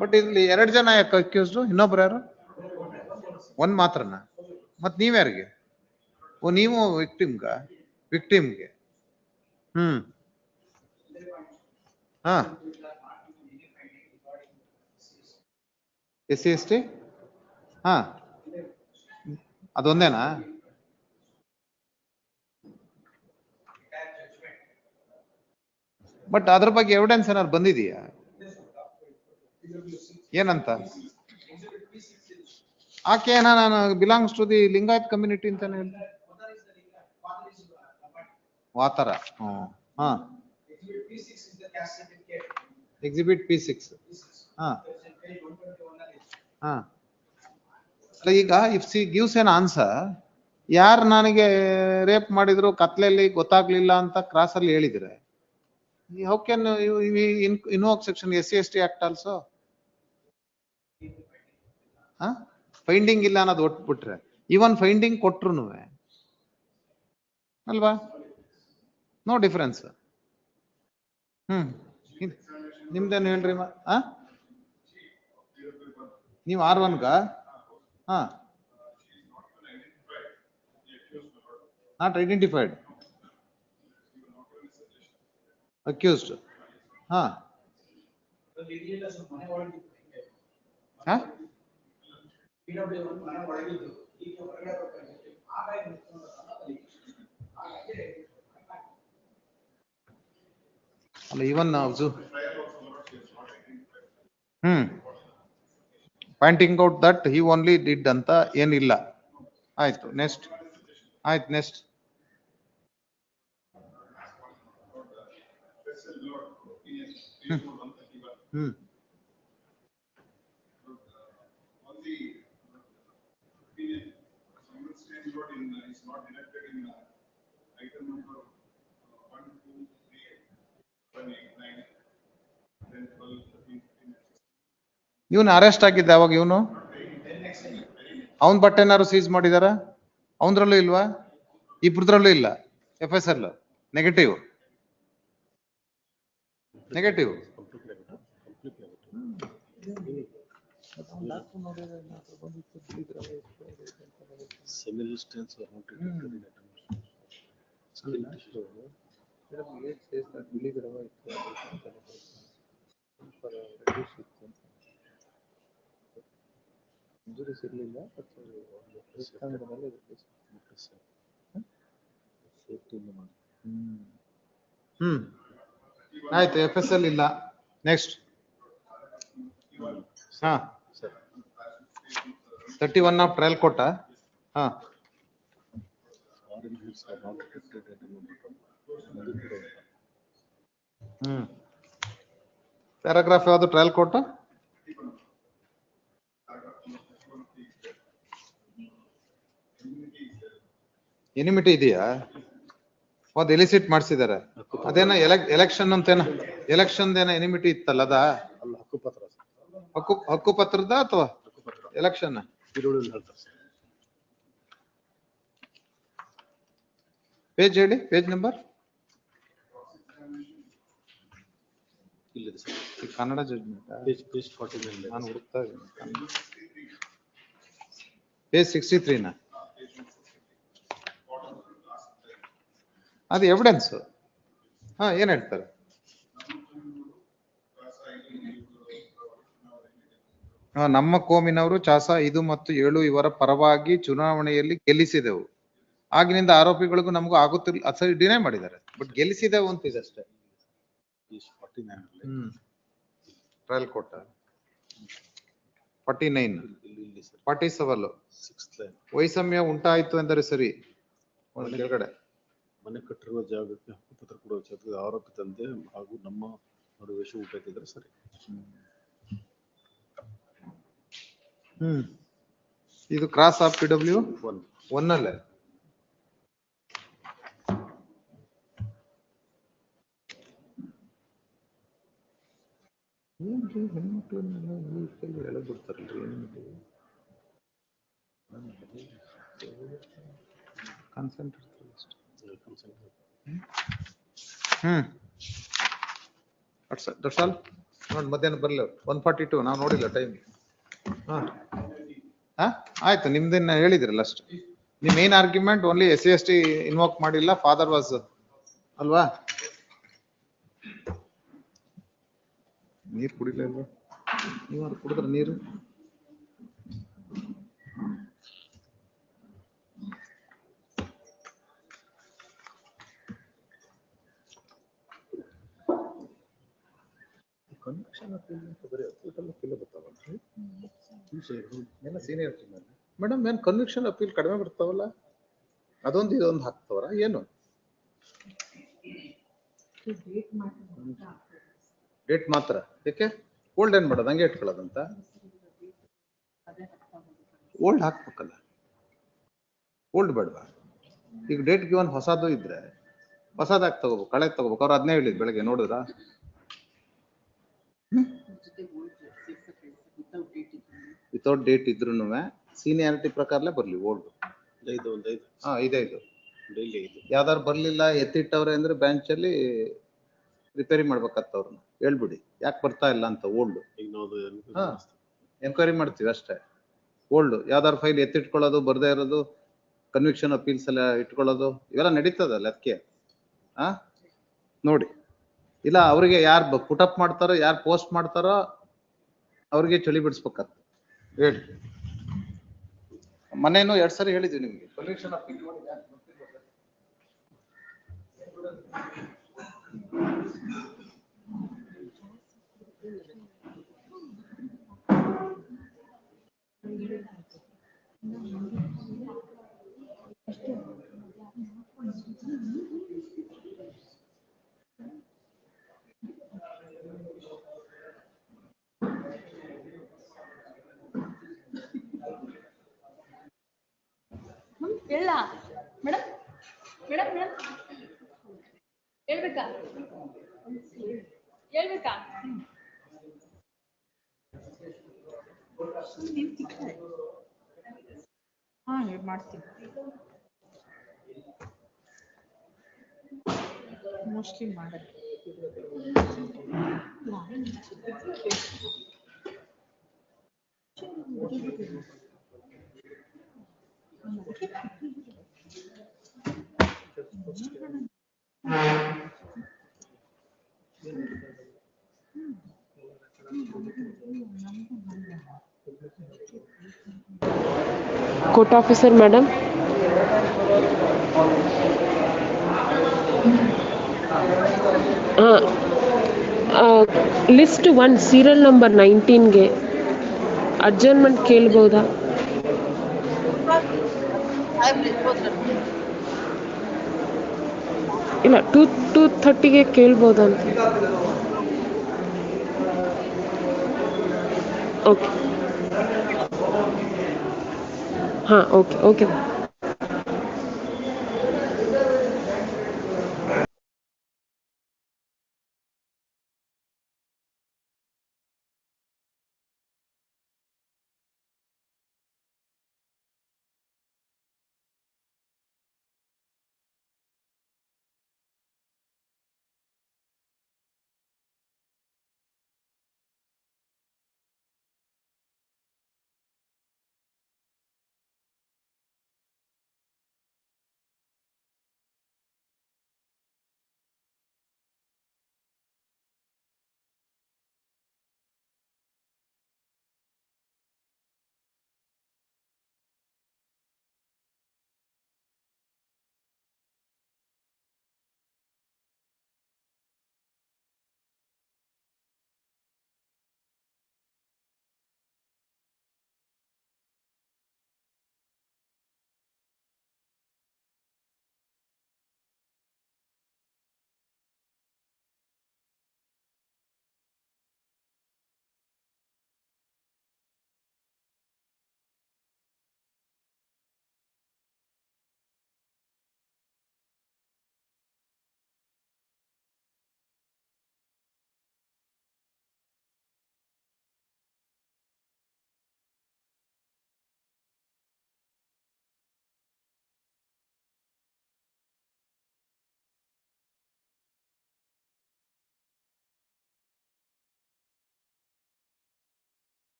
ಬಟ್ ಇಲ್ಲಿ 2 ಜನ ಯಾಕೆ ಅಕ್ಯೂಸ್ಡ್? ಇನ್ನೊಬ್ರು ಯಾರು? 1 ಮಾತ್ರನಾ? ಮತ್ ನೀವ್ಯಾರಿಗೆ? ನೀವು ವಿಕ್ಟಿಮ್ಗ? ವಿಕ್ಟಿಮ್ಗೆ. ಹಾ SC/ST ಹಾ ಅದೊಂದೇನಾ? ಬಟ್ ಅದ್ರ ಬಗ್ಗೆ ಎವಿಡೆನ್ಸ್ ಏನಾದ್ರು ಬಂದಿದೆಯಾ? ಏನಂತ? ಆಕೆ ನಾನು belongs to the Lingayat community ಅಂತಾನೆ ಹೇಳ್ತಾರೆ. ವಾತರ. ಹಾ ಎಕ್ಸಿಬಿಟ್ P6. ಹಾ ಹಾ ಈಗ if she gives an answer, ಯಾರು ನನಗೆ ರೇಪ್ ಮಾಡಿದ್ರು ಕತ್ಲೆಯಲ್ಲಿ ಗೊತ್ತಾಗ್ಲಿಲ್ಲ ಅಂತ ಕ್ರಾಸ್ ಅಲ್ಲಿ ಹೇಳಿದ್ರೆ, how can invoke section SC/ST act also? Finding ಇಲ್ಲ ಅನ್ನೋದು ಒಟ್ಬಿಟ್ರೆ, ಇವನ್ ಫೈಂಡಿಂಗ್ ಕೊಟ್ರು ಅಲ್ವಾ? No difference. ನಿಮ್ದೇನು ಹೇಳ್ರಿ ನೀವು R1ಗ ನಾಟ್ ಐಡೆಂಟಿಫೈಡ್ ಅಕ್ಯೂಸ್ಡ್. ಅಲ್ಲ ಇವನ್ pointing out that he only did ಅಂತ ಏನಿಲ್ಲ. ಆಯ್ತು, ನೆಕ್ಸ್ಟ್. ಆಯ್ತು, ನೆಕ್ಸ್ಟ್. ಇವನು ಅರೆಸ್ಟ್ ಆಗಿದ್ದ ಅವಾಗ? ಇವನು ಅವನ್ ಬಟ್ಟೆನಾರು ಸೀಸ್ ಮಾಡಿದಾರ? ಅವನದ್ರಲ್ಲೂ ಇಲ್ವಾ? ಇಬ್ರದ್ರಲ್ಲೂ ಇಲ್ಲ. FSL negative. ನೆಗೆಟಿವ್. ಆಯ್ತು, FSL ಇಲ್ಲ. ನೆಕ್ಸ್ಟ್. 31 ಆಫ್ ಟ್ರಯಲ್ ಕೊಟ್ಟ. ಪ್ಯಾರಾಗ್ರಾಫ್ ಯಾವ್ದು ಟ್ರಯಲ್ ಕೊಟ್ಟ? ಎನಿಮಿಟಿ ಇದೆಯಾ? ಅದು ಎಲಿಸಿಟ್ ಮಾಡಿಸಿದಾರೆ. ಅದೇನ ಎಲೆಕ್ಷನ್ ಅಂತೇನ, ಎಲೆಕ್ಷನ್ ಏನ ಎನಿಮಿಟಿ ಇತ್ತಲ್ಲ ಅದ? ಹಕ್ಕು ಪತ್ರದ ಅಥವಾ ಎಲೆಕ್ಷನ್? ಪೇಜ್ ಹೇಳಿ, ಪೇಜ್ ನಂಬರ್. ಕನ್ನಡ ಜಡ್ಜ್ಮೆಂಟ್ ನಾನು ಹುಡುಕ್ತಾ ಇದ್ದೀನಿ. ಪೇಜ್ 63 ಅದು ಎವಿಡೆನ್ಸ್. ಏನ್ ಹೇಳ್ತಾರೆ? ನಮ್ಮ ಕೋಮಿನವರು ಚಾಸ 5 ಮತ್ತು 7 ಇವರ ಪರವಾಗಿ ಚುನಾವಣೆಯಲ್ಲಿ ಗೆಲ್ಲಿಸಿದೆವು. ಆಗಿನಿಂದ ಆರೋಪಿಗಳಿಗೂ ನಮಗೂ ಆಗುತ್ತಿಲ್ಲ ಸರಿ ಡಿನೈ ಮಾಡಿದ್ದಾರೆ, ಬಟ್ ಗೆಲ್ಲಿಸಿದೆವು ಅಂತಿದೆ ಅಷ್ಟೇ. ಟ್ರಯಲ್ ಕೊಟ್ಟ 49 47 ವೈಷಮ್ಯ ಉಂಟಾಯಿತು ಎಂದರೆ ಸರಿ. ಕೆಳಗಡೆ ಮನೆ ಕಟ್ಟಿರುವ ಜಾಗಕ್ಕೆ ಹಕ್ಕುಪತ್ರ ಕೊಡುವ ಜಾಗಕ್ಕೆ ಆರೋಪಿ ತಂದೆ ಹಾಗೂ ನಮ್ಮ ನಡುವೆ ಉಂಟಾಗಿದ್ರೆ ಸರಿ. ಇದು ಕ್ರಾಸ್ ಆಫ್ PW 1 ಅಲ್ಲೇ. ಹೆಣ್ಮಕ್ಳನ್ನೆಲ್ಲ ಎಳೆದ್ಬಿಡ್ತಾರಲ್ರಿ. Consent that's all. ನೋಡಿ ಮಧ್ಯಾಹ್ನ ಬರ್ಲಿ 142 ನಾವು ನೋಡಿಲ್ಲ ಟೈಮ್. ಆಯ್ತು, ನಿಮ್ದನ್ನ ಹೇಳಿದ್ರಲ್ಲ ಅಷ್ಟು. The main argument only SC/ST invoke ಮಾಡಿಲ್ಲ, father was ಅಲ್ವಾ? ನೀರು ಕುಡಿಲೇ ಇಲ್ವಾ? ನೀವು ಕುಡಿದ್ರ ನೀರು? ಮೇಡಮ್ ಏನ್ ಕನ್ವಿಕ್ಷನ್ ಅಪೀಲ್ ಕಡಿಮೆ ಬರ್ತಾವಲ್ಲ, ಅದೊಂದು ಇದೊಂದು ಹಾಕ್ತವ್ರ ಏನು? ಡೇಟ್ ಮಾತ್ರ ಯಾಕೆ? ಓಲ್ಡ್ ಏನ್ ಮಾಡೋದು, ಹಂಗೆ ಇಟ್ಕೊಳ್ಳೋದಂತ? ಓಲ್ಡ್ ಹಾಕ್ಬೇಕಲ್ಲ, ಓಲ್ಡ್ ಬೇಡವಾ? ಈಗ ಡೇಟ್ ಗಿವನ್ ಹೊಸದು ಇದ್ರೆ ಹೊಸದಾಗಿ ತಗೋಬೇಕು, ಕಳೆ ತಗೋಬೇಕು. ಅವ್ರು ಅದನ್ನೇ ಹೇಳಿದ್ ಬೆಳಗ್ಗೆ, ನೋಡಿದ್ರ? ವಿತೌಟ್ ಡೇಟ್ ಇದ್ರು ಸೀನಿಯಾರಿಟಿ ಪ್ರಕಾರಲೇ ಬರ್ಲಿ ಓಲ್ಡ್. ಇದೈದು ಯಾವ್ದಾರು ಬರ್ಲಿಲ್ಲ, ಎತ್ತಿಟ್ಟವ್ರೆ ಅಂದ್ರೆ ಬೆಂಚ್ ಅಲ್ಲಿ ರಿಪೇರಿ ಮಾಡ್ಬೇಕತ್ತ ಅವ್ರನ್ನ ಹೇಳ್ಬಿಡಿ, ಯಾಕೆ ಬರ್ತಾ ಇಲ್ಲ ಅಂತ. ಓಲ್ಡ್ ಎನ್ಕ್ವೈರಿ ಮಾಡ್ತೀವಿ ಅಷ್ಟೇ. ಓಲ್ಡ್ ಯಾವ್ದಾರು ಫೈಲ್ ಎತ್ತಿಟ್ಕೊಳ್ಳೋದು, ಬರ್ದೇ ಇರೋದು, ಕನ್ವಿಕ್ಷನ್ ಅಪೀಲ್ಸ್ ಎಲ್ಲ ಇಟ್ಕೊಳ್ಳೋದು, ಇವೆಲ್ಲ ನಡೀತದಲ್ಲ ಅದಕ್ಕೆ. ನೋಡಿ, ಇಲ್ಲ ಅವ್ರಿಗೆ ಯಾರು ಪುಟಪ್ ಮಾಡ್ತಾರೋ, ಯಾರು ಪೋಸ್ಟ್ ಮಾಡ್ತಾರೋ ಅವ್ರಿಗೆ ಚಳಿ ಬಿಡಿಸ್ಬೇಕತ್ತ ಹೇಳಿ. ಮನೇನು 2 ಸರಿ ಹೇಳಿದ್ವಿ ನಿಮ್ಗೆ, ಕನ್ವಿಕ್ಷನ್ ಅಪೀಲ್ ನೋಡಿ. ಹೇಳ ಮೇಡಮ್, ಮೇಡಮ್ ಮೇಡಮ್ ಹೇಳ್ಬೇಕಾ ಹೇಳ್ಬೇಕಾ? ಮಾಡ್ತೀನಿ ಮೋಸ್ಟ್ಲಿ ಮಾಡಕ್ಕೆ. Court officer, madam. List 1 serial number 19 ಗೆ ಅಡ್ಜರ್ನ್ಮೆಂಟ್ ಕೇಳ್ಬೋದಾ? ಇಲ್ಲ 2:30ಗೆ ಕೇಳ್ಬೋದಂತ. Okay, okay.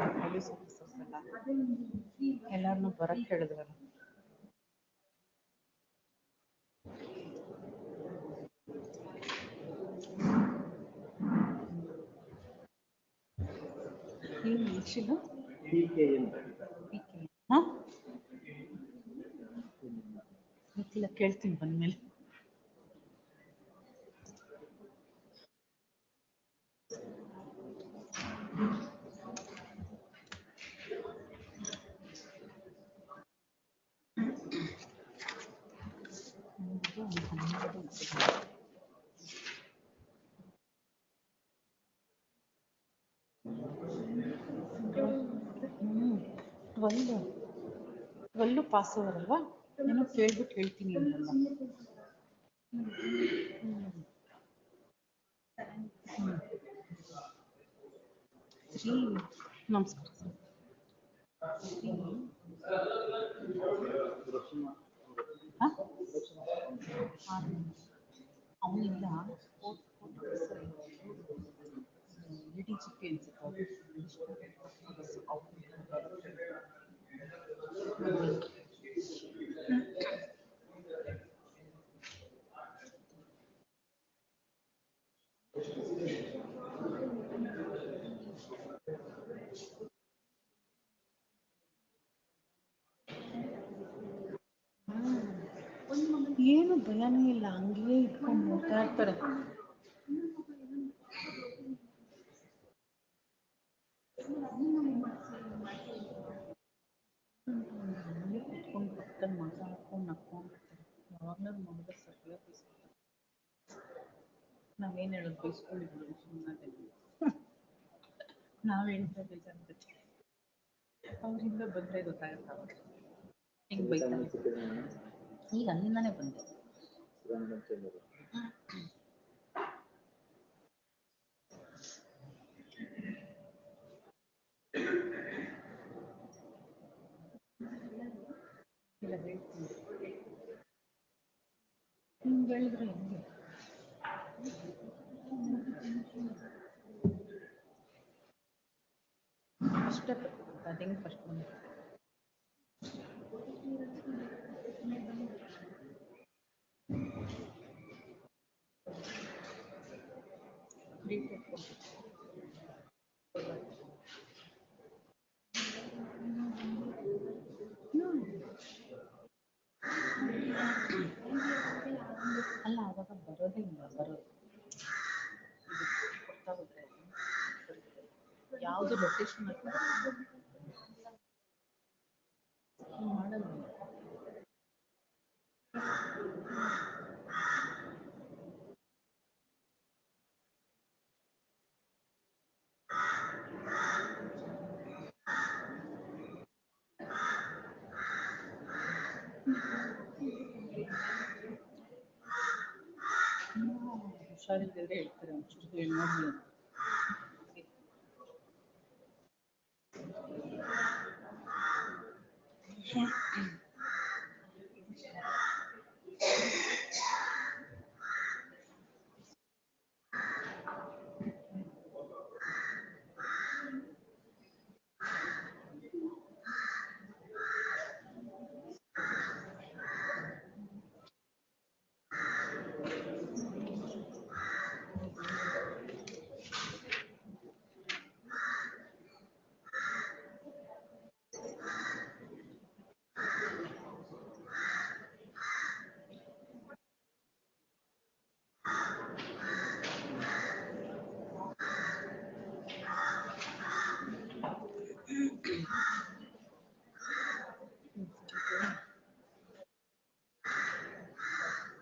ಪೊಲೀಸ್ ಆಫೀಸರ್ಸ್ ಎಲ್ಲಾರನ್ನೂ ಬರಕ್ ಹೇಳಿದ್ರಲ್ಲ. ಏನು ಇನ್ಶಿಲು? ಹಾ? ಗೊತ್ತಿಲ್ಲ, ಕೇಳ್ತೀನಿ ಬಂದ್ಮೇಲೆ. ಟ್ವೆಲ್ಲು ಪಾಸ್ ಓವರ್ ಅಲ್ವಾ? ಏನೋ ಕೇಳ್ಬಿಟ್ಟು ಹೇಳ್ತೀನಿ ಅಂದಲ್ಲ. ನಮಸ್ಕಾರ ಸರ್. ಅವನಿಲ್ಲ DGP ಏನು ಭಯನೇ ಇಲ್ಲ, ಹಂಗೆ ಇಟ್ಕೊಂಡು ನೋಡ್ತಾ ಇರ್ತಾರೆ. ಕುತ್ಕೊಂಡು ಪಕ್ಕದಲ್ಲಿ ಮಾತಾಡ್ಕೊಂಡು ನಕ್ಕೊಂಡಿರ್ತಾರೆ. ಯಾವಾಗಲೂ ನೋಡಿದ್ರೆ ಸರಿಯಾಗಿ ಬೈಸ್ಕೊತಾರೆ. ನಾವೇನು ಹೇಳೋದು, ಬೈಸ್ಕೊಂಡಿದ್ದೀವಿ ಸುಮ್ಮನೆ. ನಾವು ಹೇಳ್ತಾ ಬೇಜಾರಾಗುತ್ತೆ. ಅವರಿಂದ ಬಂದರೆ ಗೊತ್ತಾಗುತ್ತೆ ಅವಾಗ ಹಿಂಗೆ ಬೈತಾರೆ. ಈಗ ಅಲ್ಲಿಂದಾನೇ ಬಂದೆ. ಇಲ್ಲ ಹೇಳ್ತೀನಿ, ಹಿಂಗೆ ಹೇಳಿದ್ರೆ ಹೆಂಗೆ? ಅಷ್ಟೇ ಅದೇಂಗೆ ಫಸ್ಟ್ ಬಂದು ಅಲ್ಲ ಆವಾಗ ಬರೋದೇ ಇಲ್ಲ, ಬರೋದು ಗೊತ್ತಾಗುತ್ತೆ. ಯಾವುದು ಲೊಕೇಶನ್ ಮಾಡಲ್ಲ. ಹುಷಾರಿಲ್ಲದೆ ಹೇಳ್ತಾರೆ ಒಂಚೂರು ನೋಡಿ ಅಂತ.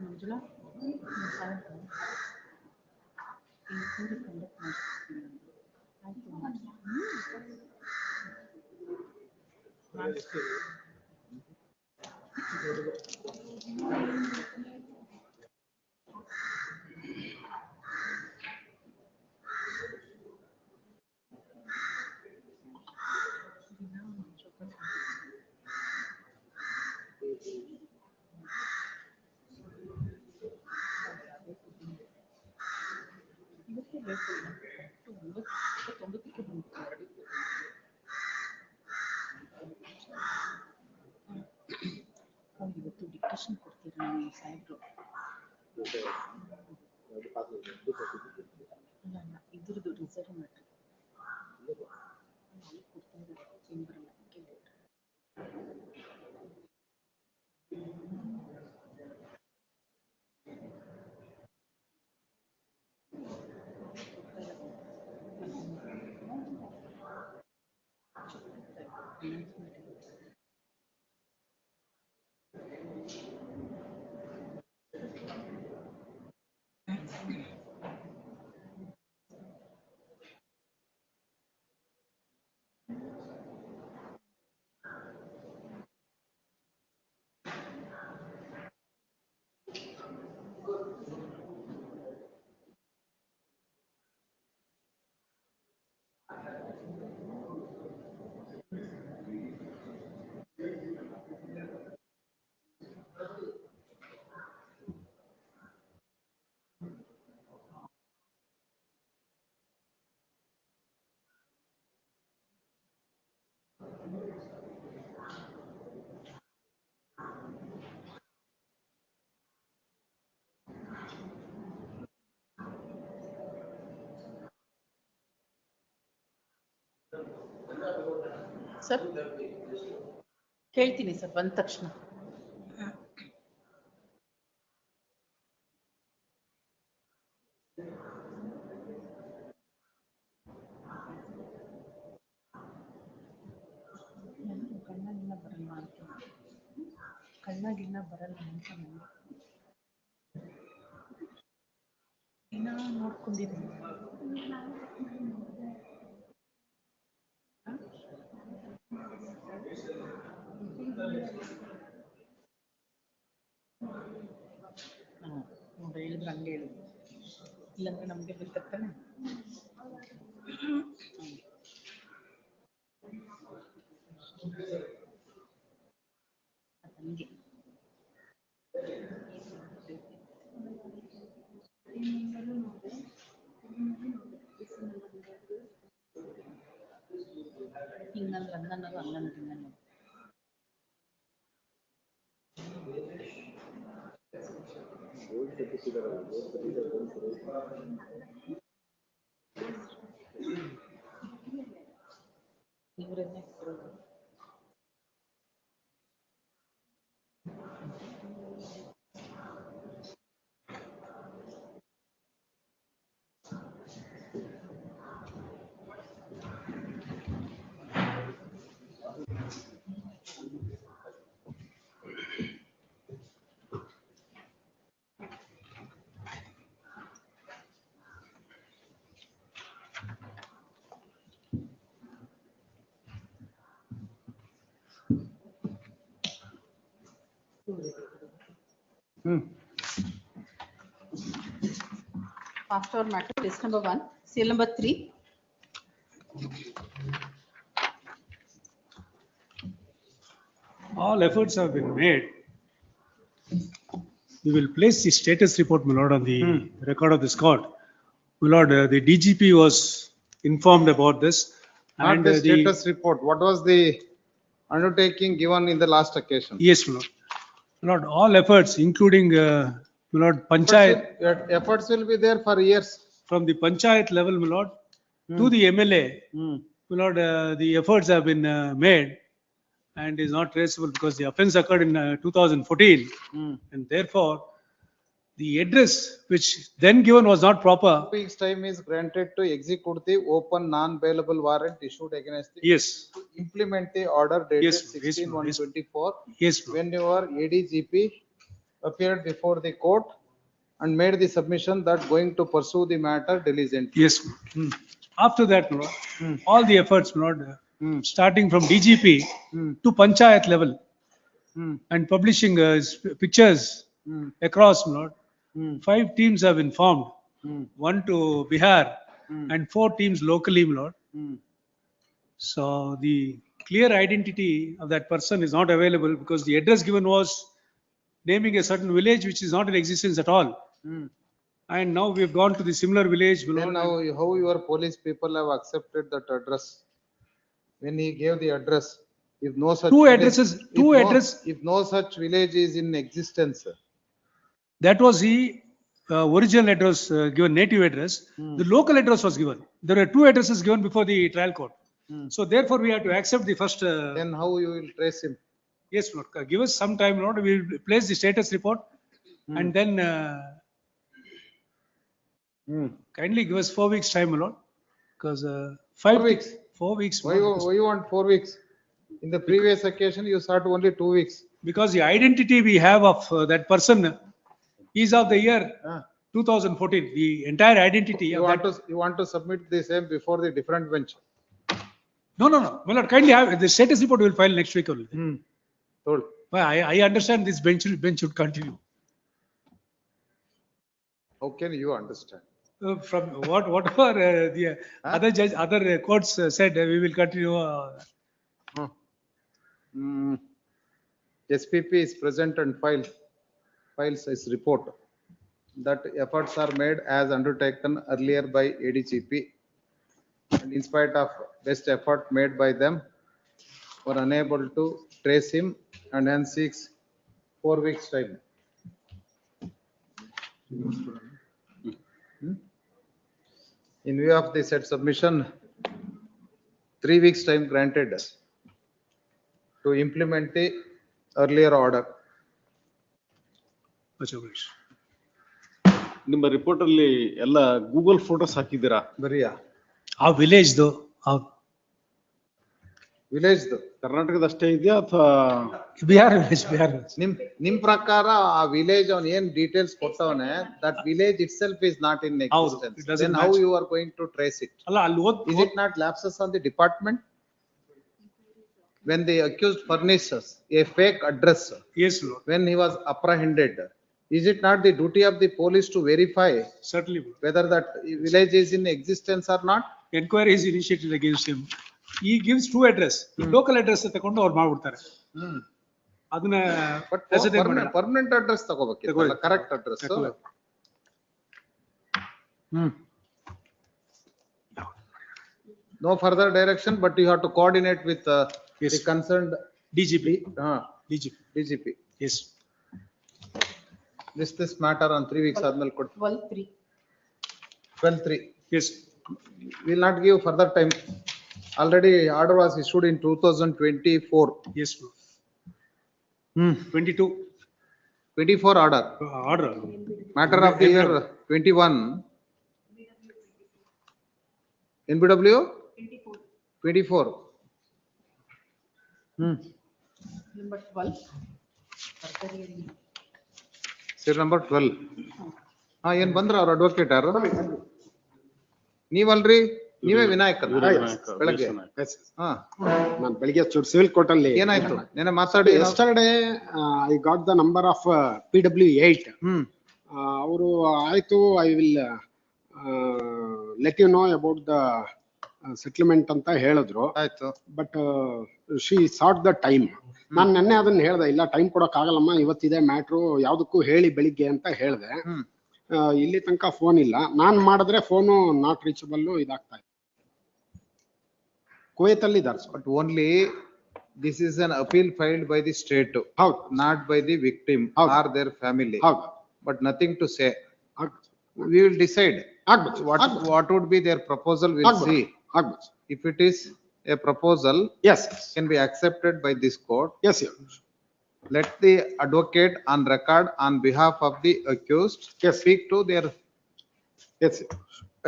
ಮಂಜುಳಾ ಸಾಯಂಕಾಲ ಕಂಡಕ್ಟ್ ಮಾಡ್ತೀನಿ. ಆಯ್ತು ಮಾಡಿಸ್ತೀವಿ. ಇವತ್ತೇ ಬೇಕು, 9:29ಕ್ಕೆ ಬಂತು. ಸಾಹೇಬ್ರು. ಇದ್ರದ್ದು ರಿಸರ್ವ್ ಮ್ಯಾಟ್ರ್ ಸರ್ ಕೇಳ್ತೀನಿ ಸರ್ ಬಂದ ತಕ್ಷಣ. ಕಣ್ಣಾಗಿನ್ನ ಬರಲ್ಲ ಅಂತ ಕಣ್ಣಾಗಿನ್ನ ಬರಲ್ಲ ಅಂತ ನನಗೆ ಇನ್ನ ನೋಡ್ಕೊಂಡಿದ್ದೀನಿ. ನೋಡಿ ಹೇಳಿದ್ರೆ ಹಂಗೆ ಹೇಳಿದ್ರು, ಇಲ್ಲಾಂದ್ರೆ ನಮ್ಗೆ ಬರ್ತತ್ತಾನೆ. ಹಂಗೆ ಹಿಂಗಂದ್ರೆ ಹಂಗನ್ನೋದು ಹಂಗಂದ್ರೆ ಹಿಂಗನ್ನೋದು. ಇವರನ್ನೇ ಕೊಡೋದು. Fast forward matter, list number 1, seal number 3. All efforts have been made. We will place the status report, my lord, on the record of this court. My lord, the DGP was informed about this. Not And the status report, what was the undertaking given in the last occasion? Yes, my lord. My lord, all efforts, including, my lord, Panchayat, Efforts will be there for years. from the Panchayat level, my lord, to the MLA, my lord, the efforts have been made and is not traceable because the offense occurred in 2014. And therefore, the address which then given was not proper. 2 weeks time is granted to execute the open non-bailable warrant issued against the. Yes. To implement the order dated Yes, yes, 16/1/24. Yes, When your ADGP appeared before the court and made the submission that going to pursue the matter diligently. Yes. After that, my lord, all the efforts, my lord, starting from DGP to Panchayat level and publishing pictures across, my lord. 5 teams have been formed, 1 to Bihar and 4 teams locally, my lord. So the clear identity of that person is not available because the address given was naming a certain village which is not in existence at all. And now we have gone to the similar village, my Then lord. now how your police people have accepted that address? When he gave the address, if no such. Two village- addresses, if two no- address. If no such village is in existence, That was the original address given, native address. The local address was given. There were two addresses given before the trial court. So therefore, we have to accept the first. Then how you will trace him? Yes, Lord. Give us some time, Lord. We will place the status report and then kindly give us 4 weeks time, Lord. Because 4 weeks. 4 weeks. Why you want 4 weeks? In the previous occasion, you sought only 2 weeks. Because the identity we have of that person is of the year 2014. The entire identity You want to submit the same before the different bench. No. My Lord, kindly have the status report. We will file next week only. Told. I understand this bench should continue. How can you understand? From whatever the other judge, other courts said, we will continue. SPP is present and files his report that efforts are made as undertaken earlier by ADGP, and in spite of best effort made by them, were unable to trace him and hence seeks 4 weeks time. In view of the said submission, 3 weeks time granted to implement the earlier order. ನಿಮ್ಮ report ಅಲ್ಲಿ ಎಲ್ಲ Google photos ಹಾಕಿದ್ದೀರಾ? ಬರಿಯಾ ಆ village ಕರ್ನಾಟಕದ ಅಷ್ಟೇ ಇದೆಯಾ ಅಥವಾ ಬಿಹಾರ್? ನಿಮ್ ಪ್ರಕಾರ ಆ ವಿಲೇಜ್ ಅವನ್ ಏನ್ ಡೀಟೇಲ್ಸ್ ಕೊಟ್ಟವನೆ, that village itself is not in existence. Then how you are going to trace it? ಅಲ್ಲ ಅಲ್ಲಿ Is it not lapses on the department? When the accused furnishes a fake address, yes, Lord. When he was apprehended, is it not the duty of the police to verify certainly whether that village is in existence or not? Enquiry is initiated against him. He gives two address. Local address ತಕೊಂಡು ಅವ್ರು ಮಾಡ್ಬಿಡ್ತಾರೆ. ಅದನ್ನ permanent address ತಗೋಬೇಕಿಲ್ಲ, correct address. No further direction, but you have to coordinate with the concerned DGP. DGP. Yes. This matter on 3 weeks ಆದ್ಮೇಲೆ ಕೊಟ್ಟು. 12/3. Yes. Will not give further time. Already order was issued in 2024. Yes, Lord. 24 order. Matter of the year 21. NBW? 24. Number 12. Serial number 12. ಏನ್ ಬಂದ್ರ ಅವ್ರ advocate ಯಾರು? ನೀವಲ್ರಿ? ನೀವೇ ವಿನಾಯಕ್ ಬೆಳಗ್ಗೆ? ನಾನು ಬೆಳಿಗ್ಗೆ ಸಿವಿಲ್ ಕೋರ್ಟ್ ಅಲ್ಲಿ ಏನಾಯ್ತು ನೆನೆ ಮಾತಾಡಿ. Yesterday I got the number of PW8. ಅವರು ಆಯ್ತು, I will let you know about the settlement ಅಂತ ಹೇಳಿದ್ರು. ಆಯ್ತು. But she sought the time. ನಾನು ನೆನ್ನೆ ಅದನ್ನ ಹೇಳ್ದೆ, ಇಲ್ಲ ಟೈಮ್ ಕೊಡಕ್ ಆಗಲ್ಲಮ್ಮ, ಇವತ್ತಿದೆ ಮ್ಯಾಟ್ರು, ಯಾವ್ದಕ್ಕೂ ಹೇಳಿ ಬೆಳಿಗ್ಗೆ ಅಂತ ಹೇಳ್ದೆ. ಇಲ್ಲಿ ತನಕ ಫೋನ್ ಇಲ್ಲ. ನಾನ್ ಮಾಡಿದ್ರೆ ಫೋನು ನಾಟ್ ರೀಚಬಲ್ ಇದಾಗ್ತಾ ಇದೆ. ಕುವೈತ್ ಅಲ್ಲಿ ಇದ್ದಾರೆ. But only this is an appeal filed by the state, not by the victim or their family. But nothing to say. We will decide what would be their proposal. We'll see. If it is a proposal, yes, can be accepted by this court. Yes. Let the advocate on record on behalf of the accused speak to their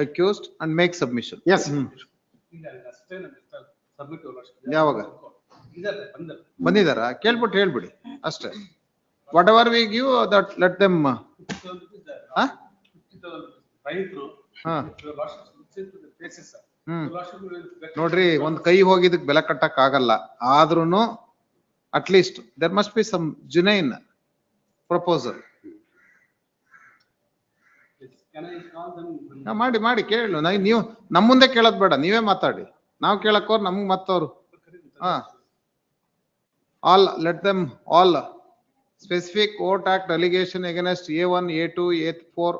accused and make submission. Yes. ಯಾವಾಗ ಬಂದಿದಾರ ಕೇಳ್ಬಿಟ್ಟು ಹೇಳ್ಬಿಡಿ ಅಷ್ಟೇ. Whatever we give that let them. ನೋಡ್ರಿ, ಒಂದ್ ಕೈ ಹೋಗಿದ್ದಕ್ ಬೆಲೆ ಕಟ್ಟಕ್ ಆಗಲ್ಲ. ಆದ್ರೂನು at least there must be some genuine proposal. ಮಾಡಿ ಕೇಳು. ನೀವು ನಮ್ಮ ಮುಂದೆ ಕೇಳೋದ್ ಬೇಡ, ನೀವೇ ಮಾತಾಡಿ. ನಾವ್ ಕೇಳಕ್ಕೋರ್ ನಮ್ಗ್ ಮತ್ತವ್ರು. All let them all specific court act allegation against A1, A2, A4.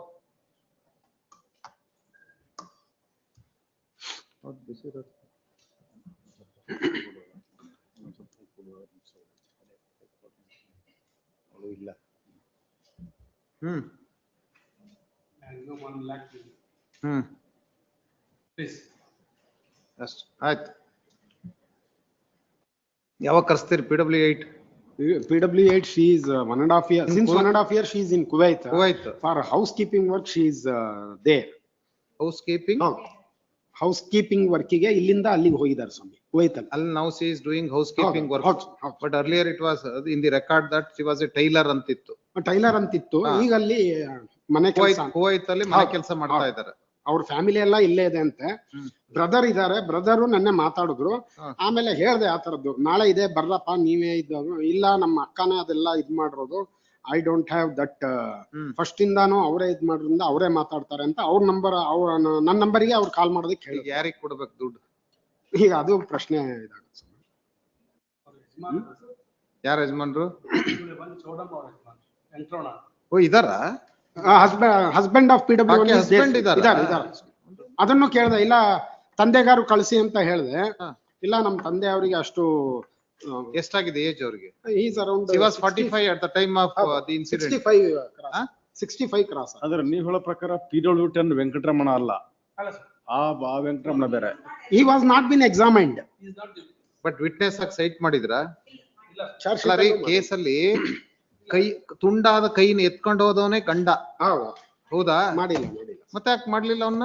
And no 1 lakh. Please. ಅಷ್ಟು ಆಯ್ತು. ಯಾವಾಗ ಕರ್ಸ್ತೀರಿ PW8? PW8, she is 1.5 years. Since 1.5 years, she is in Kuwait. Kuwait. For housekeeping work, she is there. Housekeeping? Housekeeping work ಗೆ ಇಲ್ಲಿಂದ ಅಲ್ಲಿಗೆ ಹೋಗಿದ್ದಾರೆ ಸ್ವಾಮಿ, Kuwait ಅಲ್ಲಿ. ಅಲ್ಲಿ now she is doing housekeeping work. But earlier it was in the record that she was a tailor ಅಂತಿತ್ತು. Tailor ಅಂತಿತ್ತು. ಈಗ ಅಲ್ಲಿ ಮನೆ ಕೆಲಸ, ಕುವೈತ್ ಅಲ್ಲಿ ಮನೆ ಕೆಲಸ ಮಾಡ್ತಾ ಇದ್ದಾರೆ. ಅವ್ರ ಫ್ಯಾಮಿಲಿ ಎಲ್ಲ ಇಲ್ಲೇ ಇದೆ ಅಂತೆ. ಬ್ರದರ್ ಇದಾರೆ, ಬ್ರದರು ನನ್ನೆ ಮಾತಾಡಿದ್ರು. ಆಮೇಲೆ ಹೇಳ್ದೆ ಆ ತರದ್ದು, ನಾಳೆ ಇದೆ ಬರ್ರಪ್ಪ ನೀವೇ ಇದ್ದವರು. ಇಲ್ಲ ನಮ್ಮ ಅಕ್ಕನೇ ಅದೆಲ್ಲ ಇದ್ ಮಾಡಿರೋದು, I don't have that, first ಇಂದಾನು ಅವರೇ ಇದ್ ಮಾಡೋದ್ರಿಂದ ಅವರೇ ಮಾತಾಡ್ತಾರೆ ಅಂತ ಅವ್ರ ನಂಬರ್, ನನ್ನ ನಂಬರ್ಗೆ ಅವ್ರು ಕಾಲ್ ಮಾಡೋದಕ್ಕೆ ಹೇಳಿ. ಯಾರಿಗೆ ಕೊಡ್ಬೇಕು ದುಡ್ಡು? ಈಗ ಅದು ಪ್ರಶ್ನೆ ಇದಾಗುತ್ತೆ. ಯಾರ ಯಜಮಾನ್ರು? ಓ ಇದಾರ? ಹಸ್ಬೆಂಡ್ ಆಫ್ PW1 ಹಸ್ಬೆಂಡ್ ಇದಾರೆ. ಅದನ್ನು ಕೇಳ್ದೆ, ಇಲ್ಲ ತಂದೆಗಾರು ಕಳಿಸಿ ಅಂತ ಹೇಳ್ದೆ. ಇಲ್ಲ ನಮ್ಮ ತಂದೆ ಅವರಿಗೆ ಅಷ್ಟು ಎಷ್ಟಾಗಿದೆ ಏಜ್ ಅವರಿಗೆ? Is around he was 45 at the time of the incident. 65 cross. ಆದ್ರೆ ನೀವು ಹೇಳೋ ಪ್ರಕಾರ PW10 ವೆಂಕಟರಮಣ ಅಲ್ಲ, ಆ ವೆಂಕಟರಮಣ ಬೇರೆ. he was not been examined. But witness ಆಗಿ ಸೈಟ್ ಮಾಡಿದ್ರಾ? ಕೇಸಲ್ಲಿ ಕೈ ತುಂಡಾದ ಕೈನ ಎತ್ಕೊಂಡು ಹೋದವನೇ ಗಂಡ. ಹೌದಾ? ಮಾಡಿಲ್ಲ. ಮತ್ತೆ ಯಾಕೆ ಮಾಡ್ಲಿಲ್ಲ ಅವನ್ನ?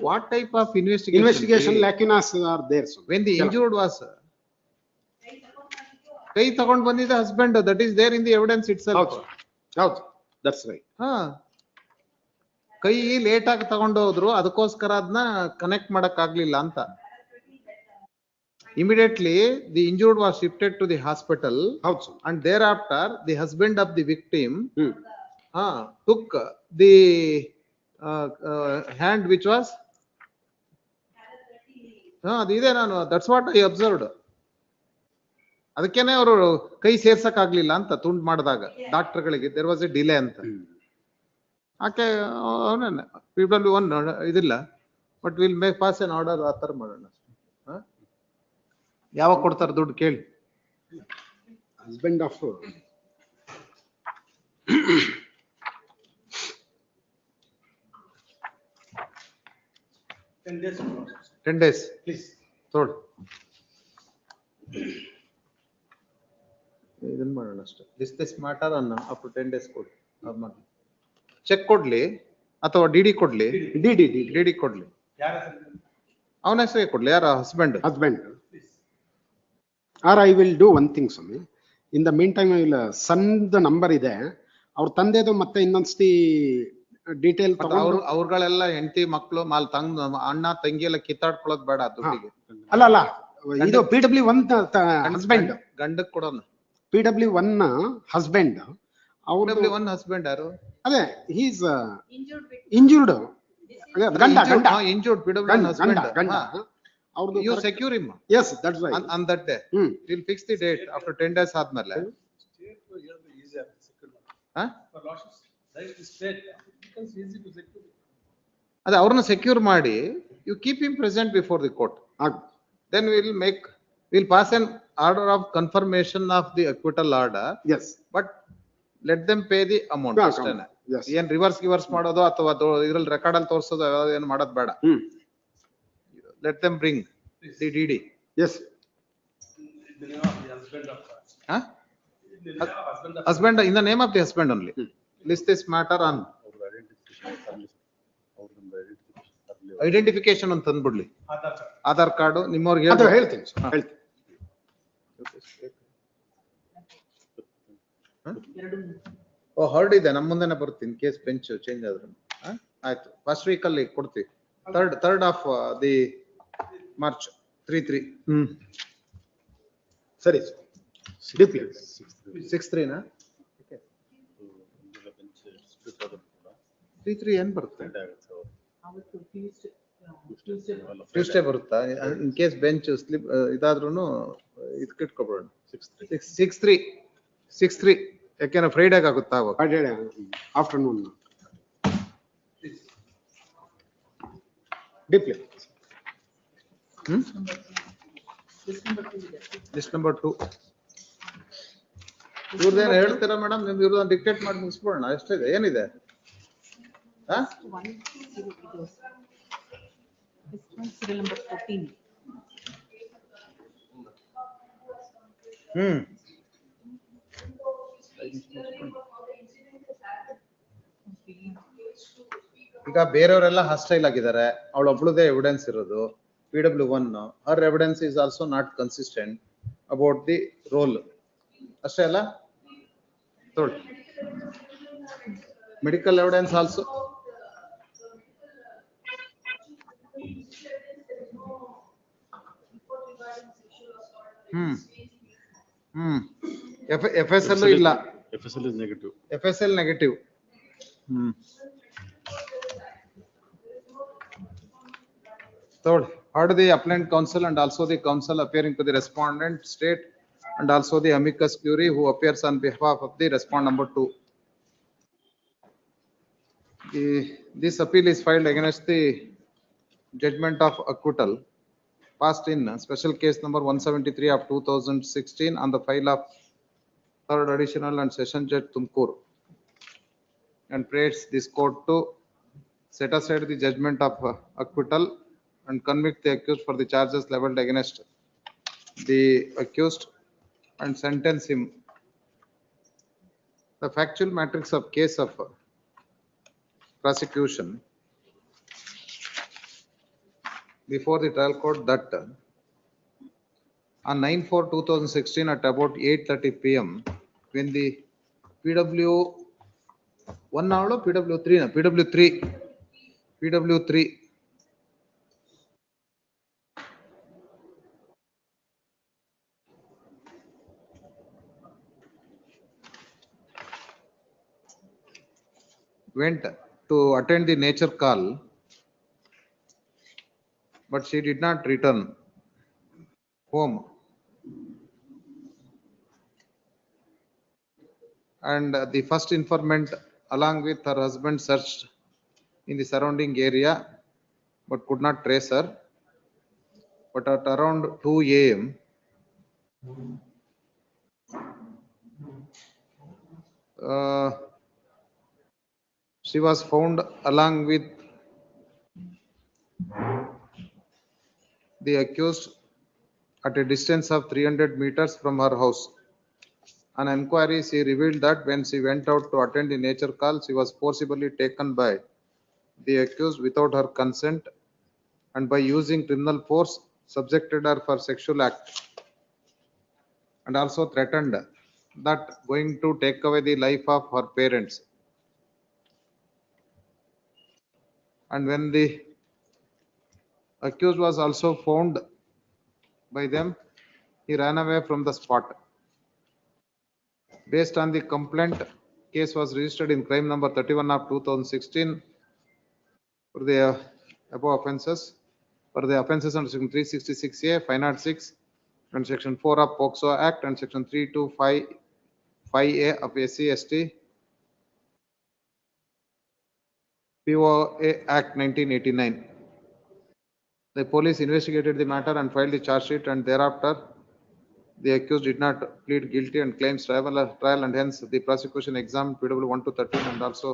What type of investigation lacunas are there? When the injured was ಕೈ ತಗೊಂಡ್ ಬಂದಿದ್ದ husband, that is there in the evidence itself. ಹೌದು, that's right. ಕೈ ಲೇಟ್ ಆಗಿ ತಗೊಂಡು ಹೋದ್ರು, ಅದಕ್ಕೋಸ್ಕರ ಅದನ್ನ ಕನೆಕ್ಟ್ ಮಾಡಕ್ ಆಗ್ಲಿಲ್ಲ ಅಂತ. Immediately the injured was shifted to the hospital, and thereafter the husband of the victim took the hand which was ಅದಿದೆ, ನಾನು that's what I observed. ಅದಕ್ಕೇನೆ ಅವರು ಕೈ ಸೇರ್ಸಕ್ ಆಗ್ಲಿಲ್ಲ ಅಂತ ತುಂಡ್ ಮಾಡಿದಾಗ ಡಾಕ್ಟರ್ಗಳಿಗೆ there was a delay ಅಂತ. ಆಕೆ ಅವನ PW1 ಇದಿಲ್ಲ, but will make pass an order, ಆ ತರ ಮಾಡೋಣ. ಯಾವಾಗ ಕೊಡ್ತಾರೆ ದುಡ್ಡು ಕೇಳಿ? ಹಸ್ಬೆಂಡ್ ಆಫ್ 10 days ಪ್ಲೀಸ್ ತೋಳು. ಇದನ್ನ ಮಾಡೋಣ ಅಷ್ಟೇ. ದಿಸ್ ಮ್ಯಾಟರ್ ಅನ್ನ ಅಪ್ ಟು 10 days ಕೊಡಿ. ಚೆಕ್ ಕೊಡ್ಲಿ ಅಥವಾ ಡಿಡಿ ಕೊಡ್ಲಿ? ಡಿಡಿ ಕೊಡ್ಲಿ. ಅವನ ಹೆಸರಿಗೆ ಕೊಡ್ಲಿ. ಯಾರ? Husband. Or I will do one thing ಸ್ವಾಮಿ. ಇನ್ ದ ಮೀನ್ ಟೈಮ್ ಇಲ್ಲ ಸಣ್ಣ ನಂಬರ್ ಇದೆ, ಅವ್ರ ತಂದೆದು ಮತ್ತೆ ಇನ್ನೊಂದ್ಸತಿ ಡೀಟೇಲ್ ತಗೊಂಡು. ಅವ್ರಗಳೆಲ್ಲ ಹೆಂಡತಿ ಮಕ್ಕಳು ಅಣ್ಣ ತಂಗಿ ಎಲ್ಲ ಕಿತ್ತಾಡ್ಕೊಳ್ಳೋದು ಬೇಡ ದುಡ್ಡಿಗೆ. ಅಲ್ಲ ಇದು PW1 ಹಸ್ಬೆಂಡ್, ಗಂಡಕ್ ಕೊಡೋಣ. PW1 husband. PW1 ಹಸ್ಬೆಂಡ್ ಯಾರು? ಅದೇ ಹೀಸ್ ಇಂಜೂರ್ಡ್ ಗಂಡ. Injured PW1 husband. ಅವ್ರದ್ದು you secure him. Yes, that's right. On that day we'll fix the date after 10 days ಆದ್ಮೇಲೆ. ಅದೇ ಅವ್ರನ್ನ ಸೆಕ್ಯೂರ್ ಮಾಡಿ you keep him present before the court. Then we'll pass an order of confirmation of the acquittal order. Yes, but let them pay the amount. ಅಷ್ಟೇನೆ. ಏನ್ reverse ಮಾಡೋದು ಅಥವಾ ಇದ್ರಲ್ಲಿ record ಅಲ್ಲಿ ತೋರಿಸೋದು ಏನು ಮಾಡೋದು ಬೇಡ. Let them bring the DD. Yes. Husband, in the name of the husband only. List this matter on identification ಅಂತ ತಂದ್ಬಿಡ್ಲಿ. ಆಧಾರ್ ಕಾರ್ಡ್ ನಿಮ್ಮವ್ರಿಗೆ ಹೇಳ್ತೀನಿ. ಹೊರಡ್ ಇದೆ ನಮ್ಮ ಮುಂದೆನೆ ಬರ್ತೀನಿ ಕೇಸ್ ಬೆಂಚ್ ಚೇಂಜ್ ಆದ್ರೆ. ಆಯ್ತು, ಫಸ್ಟ್ ವೀಕ್ ಅಲ್ಲಿ ಕೊಡ್ತೀವಿ. Third of the March 3-3. ಸರಿ. 6-3 ನಾ? 3-3 ಏನ್ ಬರುತ್ತೆ? ಟ್ಯೂಸ್ಡೇ ಬರುತ್ತಾ? ಇನ್ ಕೇಸ್ ಬೆಂಚ್ ಸ್ಲಿಪ್ ಇದಾದ್ರೂ ಇಟ್ಕೊಬಿಡೋಣ. 6-3 ಯಾಕೆಂದ್ರೆ ಫ್ರೈಡೇಗೆ ಆಗುತ್ತಾ? Afternoon display. List number 2. ಇವ್ರದ್ದೇನು ಹೇಳ್ತೀರಾ ಮೇಡಮ್? ನಿಮ್ದು ಇವ್ರದ್ದು ಡಿಕ್ಟೇಟ್ ಮಾಡಿ ಮುಗಿಸ್ಬಿಡೋಣ. ಎಷ್ಟಿದೆ, ಏನಿದೆ? ಹಾ? Serial number 14. ಈಗ ಬೇರೆಯವರೆಲ್ಲ ಹಾಸ್ಟೈಲ್ ಆಗಿದ್ದಾರೆ, ಅವಳೊಬ್ಳದೇ ಎವಿಡೆನ್ಸ್ ಇರೋದು. PW1 her evidence is also not consistent about the role. ಅಷ್ಟೇ ಅಲ್ಲ? ನೋಡಿ, ಮೆಡಿಕಲ್ ಎವಿಡೆನ್ಸ್ ಆಲ್ಸೋ. FSL ಇಲ್ಲ. FSL is negative. FSL negative. Third, heard the appellant counsel and also the counsel appearing to the respondent state and also the amicus curiae who appears on behalf of the respondent number 2. This appeal is filed against the judgment of acquittal passed in special case number 173 of 2016 on the file of third additional and session judge Tumkur, and prays this court to set aside the judgment of acquittal and convict the accused for the charges leveled against the accused and sentence him. The factual matrix of case of prosecution before the trial court that on 9/4/2016 at about 8:30 PM when the PW1 or PW3 went to attend the nature call, but she did not return home, and the first informant along with her husband searched in the surrounding area but could not trace her. But at around 2 AM she was found along with the accused at a distance of 300 meters from her house. On inquiry, she revealed that when she went out to attend the nature call, she was forcibly taken by the accused without her consent and by using criminal force subjected her for sexual act and also threatened that going to take away the life of her parents. And when the accused was also found by them, he ran away from the spot. Based on the complaint, case was registered in crime number 31 of 2016 for the above offences. For the offences under section 366A, 506 and section 4 of POCSO Act and section 325A of SC/ST POA Act 1989. The police investigated the matter and filed the charge sheet, and thereafter the accused did not plead guilty and claims trial, and hence the prosecution examined PW 1 to 13 and also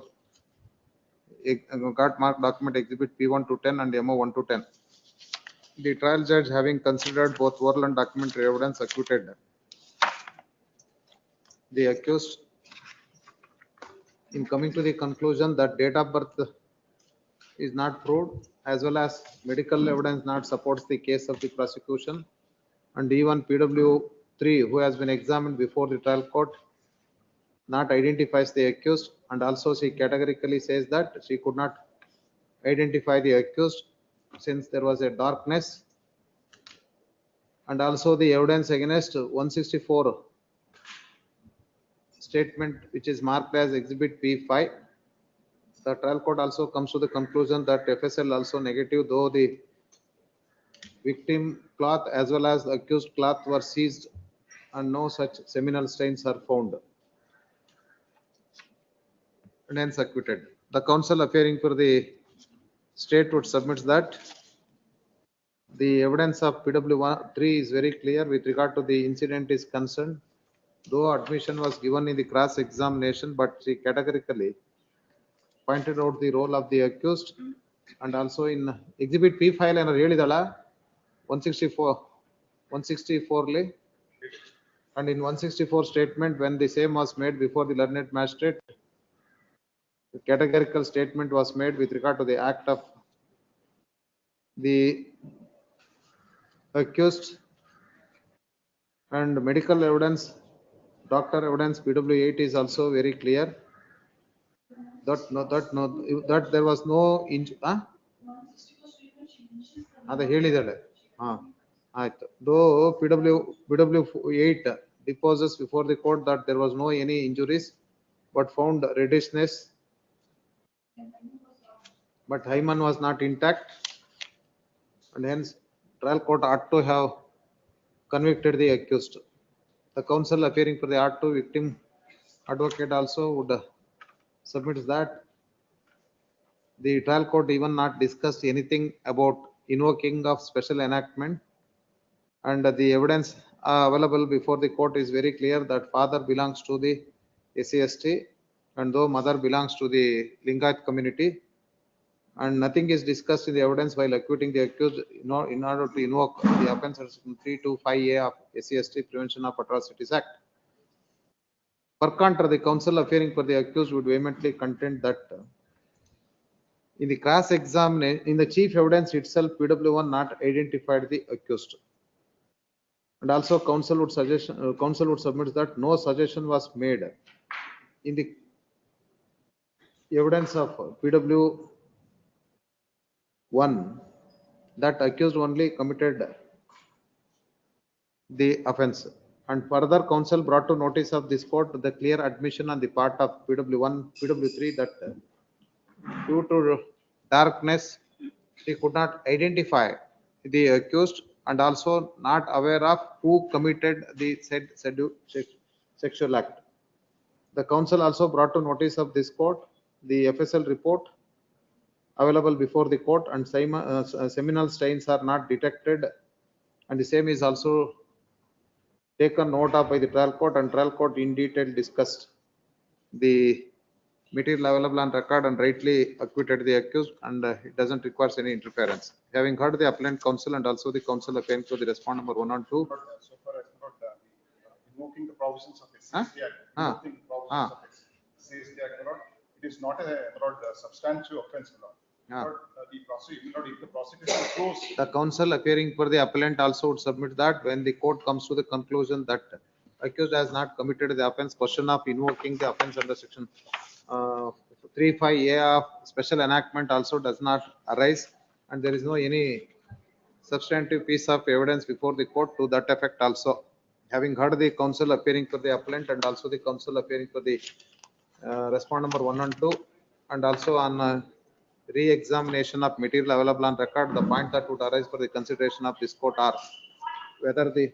got marked document exhibit P1 to 10 and MO 1 to 10. The trial judge, having considered both oral and documentary evidence, acquitted the accused in coming to the conclusion that date of birth is not proved, as well as medical evidence not supports the case of the prosecution, and even PW3, who has been examined before the trial court, not identifies the accused, and also she categorically says that she could not identify the accused since there was a darkness, and also the evidence against 164 statement which is marked as exhibit P5. The trial court also comes to the conclusion that FSL also negative, though the victim cloth as well as the accused cloth were seized and no such seminal stains are found, and hence acquitted. The counsel appearing for the state would submit that the evidence of PW3 is very clear with regard to the incident is concerned. though admission was given in the cross examination, but she categorically pointed out the role of the accused, and also in exhibit P file and ಹೇಳಿದಳ 164 ಲಿ, and in 164 statement when the same was made before the learned magistrate, the categorical statement was made with regard to the act of the accused, and medical evidence, doctor evidence PW8 is also very clear that there was no ಅದ ಹೇಳಿದಾಳೆ. ಆಯ್ತು. Though PW8 deposes before the court that there was no any injuries but found redishness, but hymen was not intact, and hence trial court ought to have convicted the accused. The counsel appearing for the R2 victim advocate also would submit that the trial court even not discussed anything about invoking of special enactment, and the evidence available before the court is very clear that father belongs to the SC/ST, and though mother belongs to the Lingayat community, and nothing is discussed in the evidence while acquitting the accused in order to invoke the offence under section 325A of SC/ST Prevention of Atrocities Act. Per contra, the counsel appearing for the accused would vehemently contend that in the cross examination, in the chief evidence itself, PW1 not identified the accused, and also counsel would submit that no suggestion was made in the evidence of PW1 that accused only committed the offence, and further counsel brought to notice of this court the clear admission on the part of PW3 that due to darkness he could not identify the accused, and also not aware of who committed the said sexual act. The counsel also brought to notice of this court the FSL report available before the court, and seminal stains are not detected, and the same is also taken note of by the trial court, and trial court in detail discussed the material available on record and rightly acquitted the accused, and it doesn't require any interference. Having heard the appellant counsel and also the counsel appearing to the respond number 1 and 2. So far as invoking the provisions of the CST Act, invoking the provisions of the CST Act, it is not a substantial offence. The prosecution shows. The counsel appearing for the appellant also would submit that when the court comes to the conclusion that accused has not committed the offence, question of invoking the offence under section 35A of special enactment also does not arise, and there is no any substantive piece of evidence before the court to that effect also. Having heard the counsel appearing for the appellant and also the counsel appearing for the respond number 1 and 2, and also on re-examination of material available on record, the point that would arise for the consideration of this court are whether the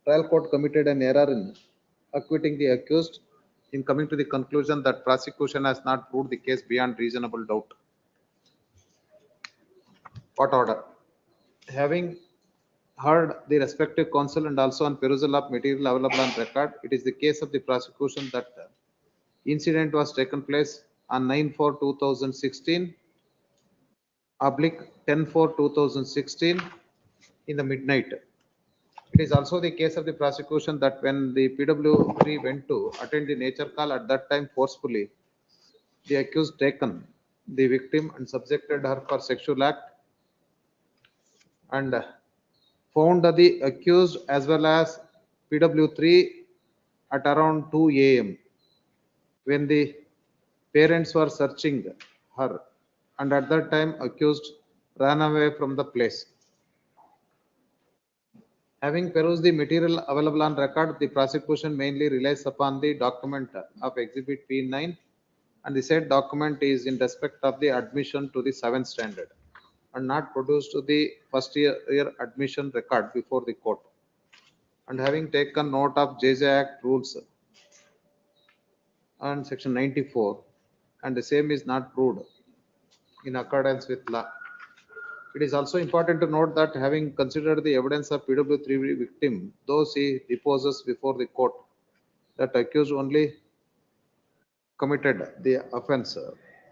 trial court committed an error in acquitting the accused in coming to the conclusion that prosecution has not proved the case beyond reasonable doubt. Court order. Having heard the respective counsel and also on perusal of material available on record, it is the case of the prosecution that incident was taken place on 9/4/2016 / 10/4/2016 in the midnight. It is also the case of the prosecution that when the PW3 went to attend the nature call, at that time forcefully the accused taken the victim and subjected her for sexual act, and found the accused as well as PW3 at around 2 AM when the parents were searching her, and at that time accused ran away from the place. Having perused the material available on record, the prosecution mainly relies upon the document of exhibit P9, and the said document is in respect of the admission to the 7th standard and not produced to the first year admission record before the court. And having taken note of JJ Act rules and section 94, and the same is not proved in accordance with law. It is also important to note that having considered the evidence of PW3 victim, though she deposes before the court, that accused only committed the offense.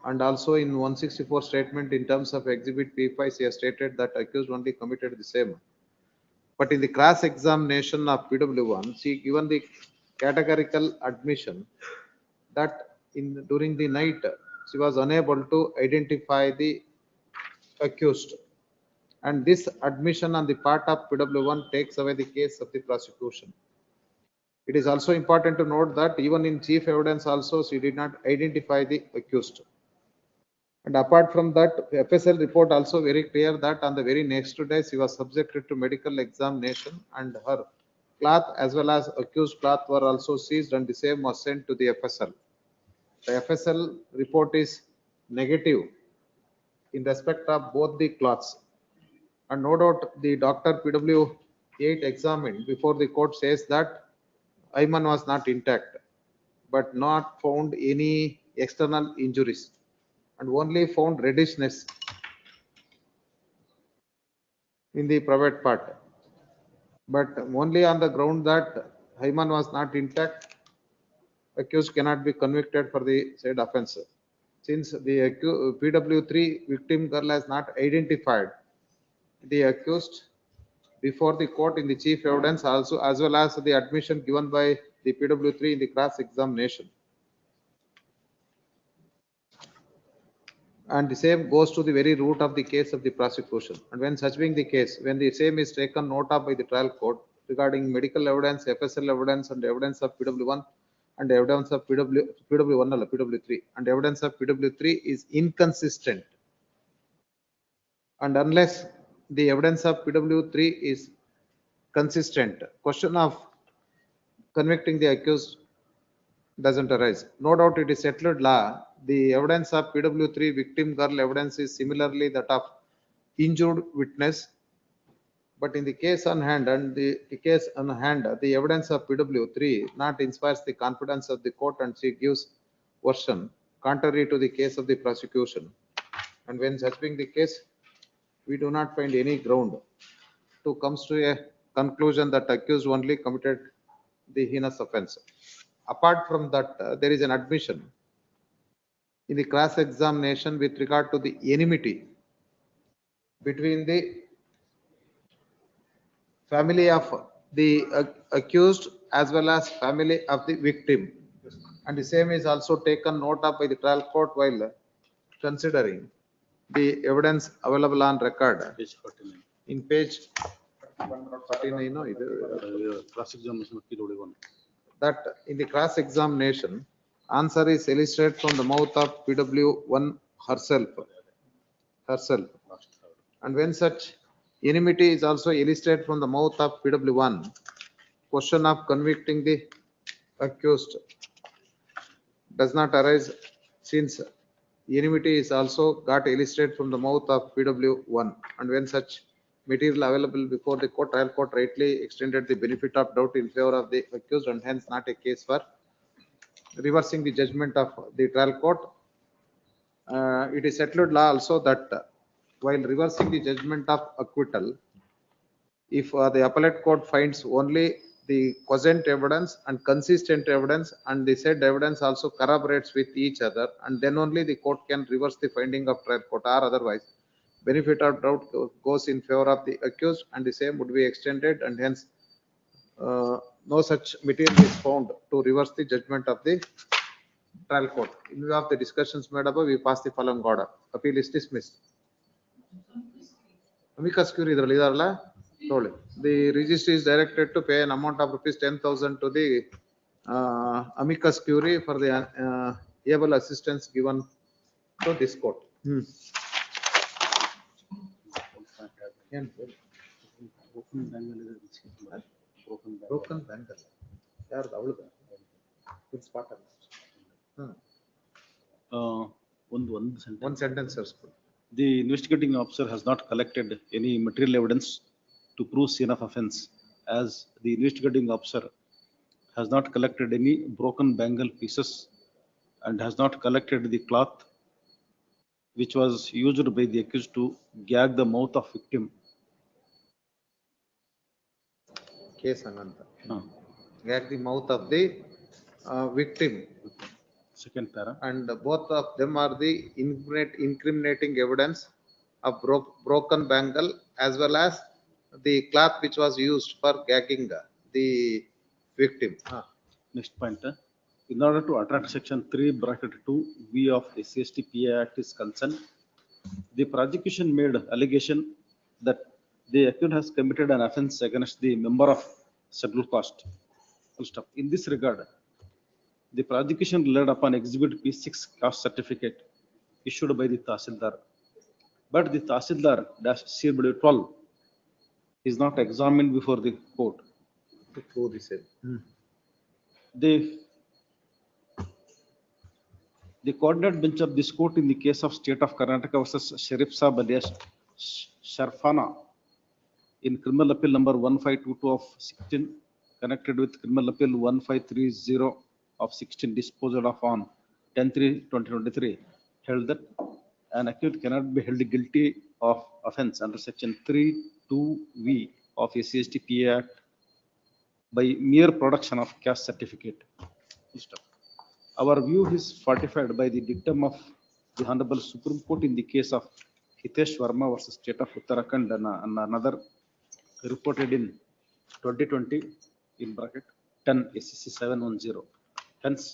And also in 164 statement in terms of exhibit P5, he has stated that accused only committed the same. But in the cross examination of PW1, she given the categorical admission that during the night she was unable to identify the accused. And this admission on the part of PW1 takes away the case of the prosecution. It is also important to note that even in chief evidence also she did not identify the accused. And apart from that, FSL report also very clear that on the very next day she was subjected to medical examination and her cloth as well as accused cloth were also seized and the same was sent to the FSL. The FSL report is negative in respect of both the cloths. And no doubt the doctor PW8 examined before the court says that hymen was not intact, but not found any external injuries and only found reddishness in the private part. But only on the ground that hymen was not intact, accused cannot be convicted for the said offence. Since the PW3 victim girl has not identified the accused before the court in the chief evidence also as well as the admission given by the PW3 in the cross examination. And the same goes to the very root of the case of the prosecution. And when such being the case, when the same is taken note of by the trial court regarding medical evidence, FSL evidence and evidence of PW1 and evidence of PW1 or PW3 and evidence of PW3 is inconsistent. And unless the evidence of PW3 is consistent, question of convicting the accused doesn't arise. No doubt it is settled law. The evidence of PW3 victim girl evidence is similarly that of injured witness. But in the case on hand the evidence of PW3 not inspires the confidence of the court and she gives version contrary to the case of the prosecution. And when such being the case, we do not find any ground to come to a conclusion that accused only committed the heinous offense. Apart from that, there is an admission in the cross examination with regard to the enmity between the family of the accused as well as family of the victim. And the same is also taken note of by the trial court while considering the evidence available on record. In page 49, that in the cross examination, answer is elicited from the mouth of PW1 herself. And when such enmity is also elicited from the mouth of PW1, question of convicting the accused does not arise since enmity is also got elicited from the mouth of PW1. And when such material available before the court, trial court rightly extended the benefit of doubt in favor of the accused and hence not a case for reversing the judgment of the trial court. It is settled law also that while reversing the judgment of acquittal, if the appellate court finds only the cogent evidence and consistent evidence and the said evidence also corroborates with each other, and then only the court can reverse the finding of trial court, or otherwise benefit of doubt goes in favor of the accused and the same would be extended, and hence no such material is found to reverse the judgment of the trial court. In view of the discussions made above, we pass the following order. Appeal is dismissed. Amicus curiae idralli idaralla tolli. The registry is directed to pay an amount of rupees 10,000 to the amicus curiae for the able assistance given to this court. Broken bangle. ಯಾರ್ದು ಅವಳದ full spot ಅಲ್ಲ. One sentence, sir. The investigating officer has not collected any material evidence to prove scene of offense, as the investigating officer has not collected any broken bangle pieces and has not collected the cloth which was used by the accused to gag the mouth of victim. Case Ananta. Gag the mouth of the victim. Second para. And both of them are the incriminating evidence of broken bangle as well as the cloth which was used for gagging the victim. Next point. In order to attract section 3 bracket 2V of the CSTPA Act is concerned, the prosecution made allegation that the accused has committed an offence against the member of scheduled caste. Full stop. In this regard, the prosecution relied upon Exhibit P6 caste certificate issued by the Tahsildar. But the Tahsildar -12 is not examined before the court. Before the same. The coordinate bench of this court in the case of State of Karnataka versus Sharif Saab alias Sharfana in criminal appeal number 1522 of 16 connected with criminal appeal 1530 of 16 disposed of on 10/3/2023 held that an accused cannot be held guilty of offence under section 3(2)(v) of a CSTPA Act by mere production of caste certificate. Our view is fortified by the dictum of the Honorable Supreme Court in the case of Hitesh Verma versus State of Uttarakhand and another reported in 2020 in bracket 10 SCC 710. Hence,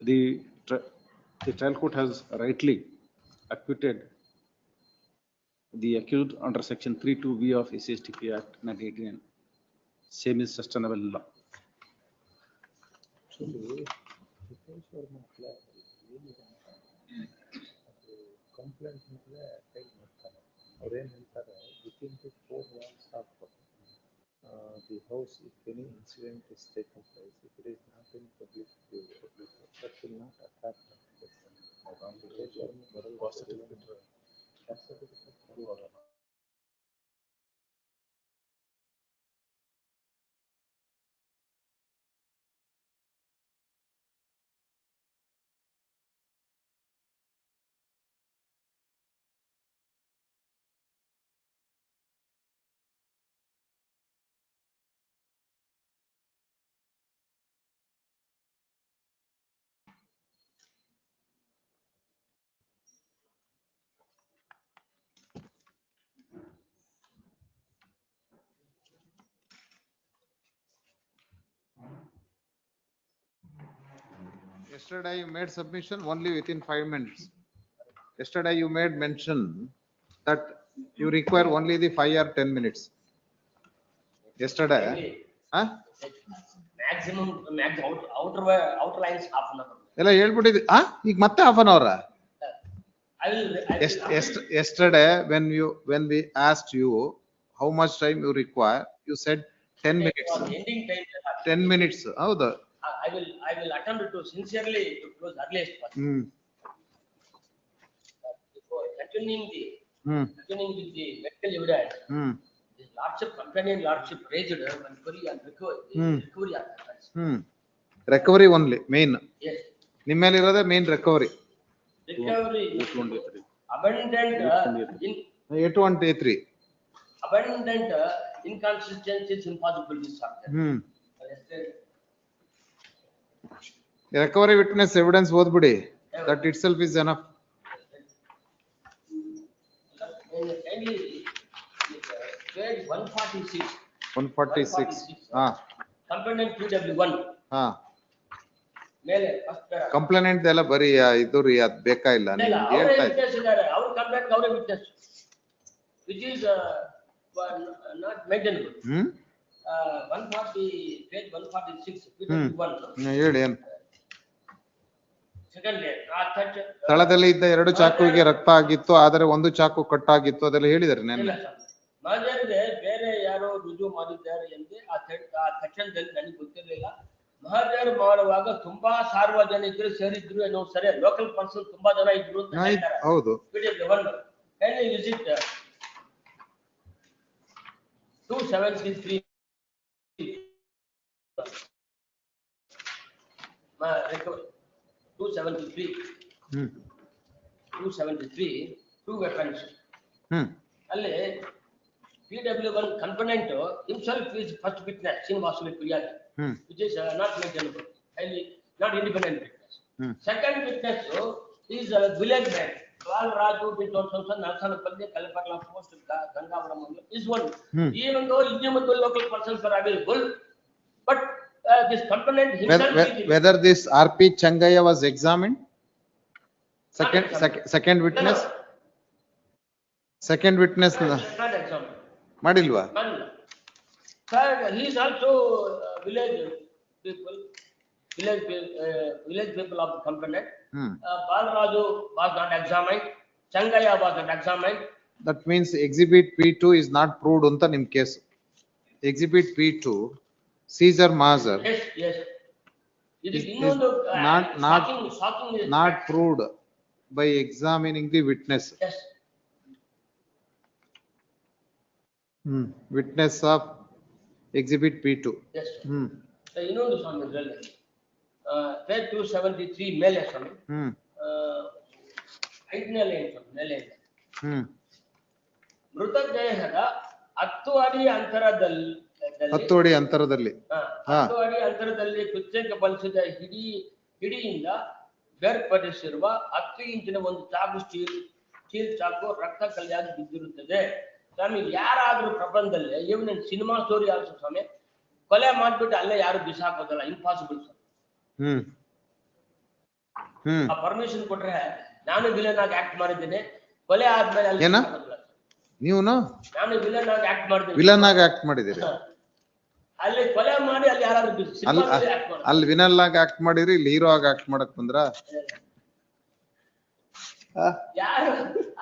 the trial court has rightly acquitted the accused under section 3(2)(v) of CSTPA Act 1989. Same is sustainable law. Complaint ಮೇಲೆ type ಮಾಡ್ತಾರೆ ಅವ್ರು ಏನು ಹೇಳ್ತಾರೆ within the 4 walls of the house if any incident is taken place if it is not in public view that will not affect the person. Yesterday you made submission only within 5 minutes. Yesterday you made mention that you require only the 5 or 10 minutes. Yesterday, huh? Maximum outer lines half an hour. ಎಲ್ಲ ಹೇಳ್ಬಿಟ್ಟಿದ್ದಿ ಈಗ ಮತ್ತೆ half an hour. I will Yesterday when we asked you how much time you require, you said 10 minutes. Ending time 10 minutes. ಹೌದು. I will attempt to sincerely to close earliest possible. Before continuing with the medical evidence, the lordship companion lordship raised one query and recovery of offense. Recovery only main. Yes. ನಿಮ್ಮಲ್ಲಿ ಇರೋದೇ main recovery. Recovery abundant A2 abundant inconsistencies impossibilities are there. Recovery witness evidence ಓದ್ಬಿಡಿ. That itself is enough. Kindly page 146. 146. Complainant PW1. ಮೇಲೆ first paragraph. Complaint ಎಲ್ಲ ಬರೀ ಇದು ರೀ ಅದ್ ಬೇಕಾ ಇಲ್ಲ ಹೇಳ್ತಾ ಇದ್ದಾರೆ ಅವ್ರ ಕಂಪ್ಲೇಂಟ್ ಅವರೇ witness which is not maintainable. 140 page 146 PW1. ಹೇಳಿ ಏನು Second ಸ್ಥಳದಲ್ಲಿ ಇದ್ದ 2 ಚಾಕುವಿಗೆ ರಕ್ತ ಆಗಿತ್ತು ಆದರೆ 1 ಚಾಕು ಕಟ್ಟಾಗಿತ್ತು ಅದೆಲ್ಲ ಹೇಳಿದಾರೆ ನಾನು. ಮಹಾಜರಿಗೆ ಬೇರೆ ಯಾರೋ ರುಜು ಮಾಡಿದ್ದಾರೆ ಎಂದು ಆ ತಕ್ಷಣದಲ್ಲಿ ನನಗೆ ಗೊತ್ತಿರಲಿಲ್ಲ. ಮಹಾಜರ್ ಮಾಡುವಾಗ ತುಂಬಾ ಸಾರ್ವಜನಿಕರು ಸೇರಿದ್ರು ಏನೋ ಸರಿ ಲೋಕಲ್ ಪರ್ಸನ್ ತುಂಬಾ ಜನ ಇದ್ರು ಅಂತ ಹೇಳ್ತಾರೆ. ಹೌದು. Can you visit 273 273 2 weapons. ಅಲ್ಲಿ PW1 component himself is first witness, Srinivasulu Priyadi, which is not maintainable, highly not independent witness. Second witness is village man, Raju, Nalsanapalli, Kalapatla Post, Gangavaram is one. Even though individual local persons are available, but this component himself Whether this RP Changaya was examined? Second witness? Second witness? not examined. Madilwa? Third, he is also village people, village people of the component. Balraju was not examined. Changaya was not examined. That means exhibit P2 is not proved on the nim case. Exhibit P2, Caesar Mazar. Yes. It is not proved by examining the witness. Yes. Witness of exhibit P2. Yes. ಇನ್ನೊಂದು ಸ್ವಾಮಿ ಇದರಲ್ಲಿ page 273 ಮೇಲೆ ಸ್ವಾಮಿ 5ನೇ line ಸ್ವಾಮಿ ಮೇಲೆ ಮೃತ ದೇಹದ 10 ಅಡಿ ಅಂತರದಲ್ಲಿ 10 ಅಡಿ ಅಂತರದಲ್ಲಿ 10 ಅಡಿ ಅಂತರದಲ್ಲಿ ಕೃತ್ಯಕ್ಕೆ ಬಳಸಿದ ಹಿಡಿಯಿಂದ ಬೇರ್ಪಡಿಸಿರುವ 10 ಇಂಚಿನ ಒಂದು ಚಾಕು ಸ್ಟೀಲ್ ಚಾಕು ರಕ್ತ ಕಲೆಯಾಗಿ ಬಿದ್ದಿರುತ್ತದೆ. ಸ್ವಾಮಿ ಯಾರಾದ್ರೂ ಪ್ರಪಂಚದಲ್ಲಿ ಇವನ್ ಸಿನಿಮಾ ಸ್ಟೋರಿ ಆಲ್ಸೋ ಸ್ವಾಮಿ ಕೊಲೆ ಮಾಡ್ಬಿಟ್ಟು ಅಲ್ಲೇ ಯಾರು ಬಿಸಾಕೋದಲ್ಲ, ಇಂಪಾಸಿಬಲ್ ಸರ್. ಆ ಪರ್ಮಿಷನ್ ಕೊಟ್ರೆ ನಾನು ವಿಲನ್ ಆಗಿ ಆಕ್ಟ್ ಮಾಡಿದ್ದೇನೆ, ಕೊಲೆ ಆದ್ಮೇಲೆ ಅಲ್ಲಿ ನೀವು ನಾನು ವಿಲನ್ ಆಗಿ ಆಕ್ಟ್ ಮಾಡಿದ್ದೇನೆ, ವಿಲನ್ ಆಗಿ ಆಕ್ಟ್ ಮಾಡಿದಿರಿ, ಅಲ್ಲಿ ಕೊಲೆ ಮಾಡಿ ಅಲ್ಲಿ ಯಾರಾದ್ರೂ ಅಲ್ಲಿ ವಿನಲ್ ಆಗಿ ಆಕ್ಟ್ ಮಾಡಿರಿ, ಇಲ್ಲಿ ಹೀರೋ ಆಗಿ ಆಕ್ಟ್ ಮಾಡಕ್ ಬಂದ್ರ ಯಾರು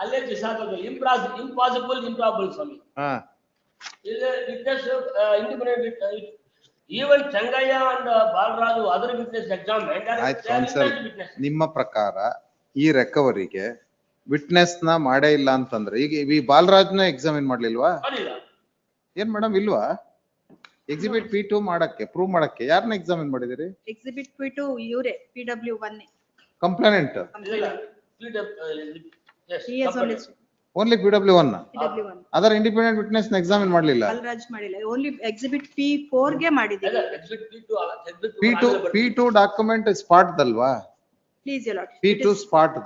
ಅಲ್ಲೇ ಬಿಸಾಕೋದು impossible ಇಂಪ್ರಾಬಲ್ Swami. Witness independent, even Changaya and Balraju other witness examined. ನಿಮ್ಮ ಪ್ರಕಾರ ಈ ರೆಕವರಿಗೆ ವಿಟ್ನೆಸ್ ನ ಮಾಡೇ ಇಲ್ಲ ಅಂತಂದ್ರೆ ಈಗ ಈ ಬಾಲರಾಜ್ನ ಎಕ್ಸಾಮಿನ್ ಮಾಡ್ಲಿಲ್ವಾ? ಏನ್ ಮೇಡಮ್ ಇಲ್ವಾ? ಎಕ್ಸಿಬಿಟ್ P2 ಮಾಡಕ್ಕೆ ಪ್ರೂವ್ ಮಾಡಕ್ಕೆ ಯಾರನ್ನ ಎಕ್ಸಾಮಿನ್ ಮಾಡಿದಿರಿ? ಎಕ್ಸಿಬಿಟ್ P2 ಇವರೇ PW1 ಕಂಪ್ಲೇನೆಂಟ್ ಓನ್ಲಿ PW1 ಅದರ ಇಂಡಿಪೆಂಡೆಂಟ್ ವಿಟ್ನೆಸ್ ನ ಎಕ್ಸಾಮಿನ್ ಮಾಡಲಿಲ್ಲ. ಬಾಲರಾಜ್ ಮಾಡಿಲ್ಲ, ಓನ್ಲಿ ಎಕ್ಸಿಬಿಟ್ P4 ಗೆ ಮಾಡಿದ್ದೀವಿ. P2 ಡಾಕ್ಯುಮೆಂಟ್ ಸ್ಪಾಟ್ ದಲ್ವಾ? Please your lord, P2 spot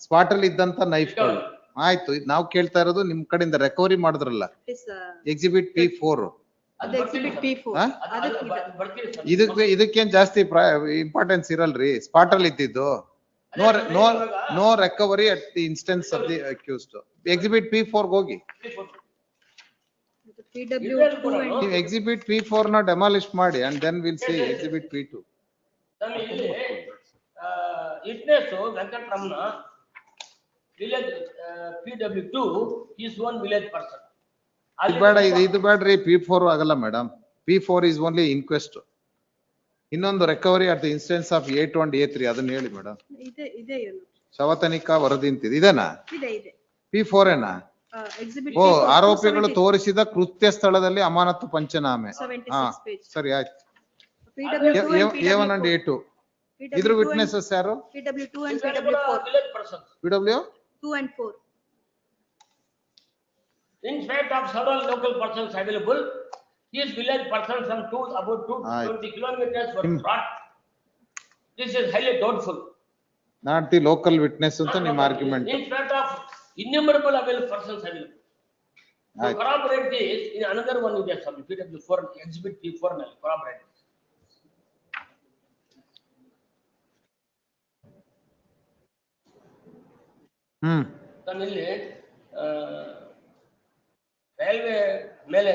spot ಅಲ್ಲಿ ಇದ್ದಂತ ನೈಫ್ ಗಳು. ಆಯ್ತು, ನಾವು ಕೇಳ್ತಾ ಇರೋದು ನಿಮ್ ಕಡೆಯಿಂದ ರೆಕವರಿ ಮಾಡಿದ್ರಲ್ಲ ಎಕ್ಸಿಬಿಟ್ P4. ಇದಕ್ಕೇನ್ ಜಾಸ್ತಿ ಇಂಪಾರ್ಟೆನ್ಸ್ ಇರಲ್ರಿ, ಸ್ಪಾಟ್ ಅಲ್ಲಿ ಇದ್ದಿದ್ದು. No recovery at the instance of the accused. Exhibit P4 ಹೋಗಿ. Exhibit P4 ನ demolish ಮಾಡಿ and then we'll see exhibit P2. Witness Venkatramana, village PW2 is one village person. ಇದು ಬೇಡ್ರಿ, P4 ಆಗಲ್ಲ madam. P4 is only inquest. ಇನ್ನೊಂದು recovery at the instance of A2 and A3 ಅದನ್ನ ಹೇಳಿ madam. ಶವ ತನಿಖಾ ವರದಿ ಅಂತಿದೆ, ಇದೇನಾ? P4 ಏನಾ? ಓ, ಆರೋಪಿಗಳು ತೋರಿಸಿದ ಕೃತ್ಯ ಸ್ಥಳದಲ್ಲಿ ಅಮಾನತು ಪಂಚನಾಮೆ. ಸರಿ ಆಯ್ತು. A1 and A2 ಇದ್ರ ವಿಟ್ನೆಸಸ್ ಯಾರು? PW2 and PW4. PW2 and 4. In spite of several local persons available, these village persons from about 220 kilometers were brought. This is highly doubtful. Not the local witness anta nim argument. In spite of innumerable available persons available. To corroborate this, in another one is there, PW4 exhibit P4 nalli corroborate. ಇಲ್ಲಿ railway ಮೇಲೆ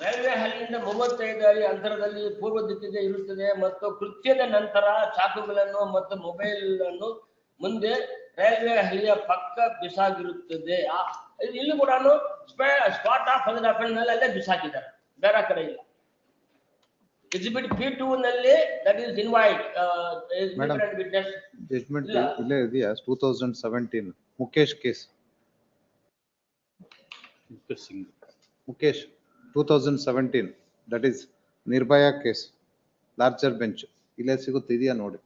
railway ಹಳಿಯಿಂದ 35 ಅಡಿ ಅಂತರದಲ್ಲಿ ಪೂರ್ವ ದಿಕ್ಕಿಗೆ ಇರುತ್ತದೆ ಮತ್ತು ಕೃತ್ಯದ ನಂತರ ಚಾಕುಗಳನ್ನು ಮತ್ತು ಮೊಬೈಲ್ ಅನ್ನು ಮುಂದೆ ರೈಲ್ವೆ ಹಳಿಯ ಪಕ್ಕ ಬಿಸಾಗಿರುತ್ತದೆ. ಇಲ್ಲಿ ಕೂಡ ಸ್ಪಾಟ್ ಆಫ್ ಅಫೆನ್ಸ್ ನಲ್ಲಿ ಅಲ್ಲೇ ಬಿಸಾಕಿದ್ದಾರೆ, ಬೇರೆ ಕಡೆ ಇಲ್ಲ. ಎಕ್ಸಿಬಿಟ್ P2 ನಲ್ಲಿ that is invite witness judgment ಇಲ್ಲೇ ಇದೆಯಾ? 2017 Mukesh case. Mukesh 2017, that is Nirbhaya case, larger bench. Ile sigutte idiya nodi.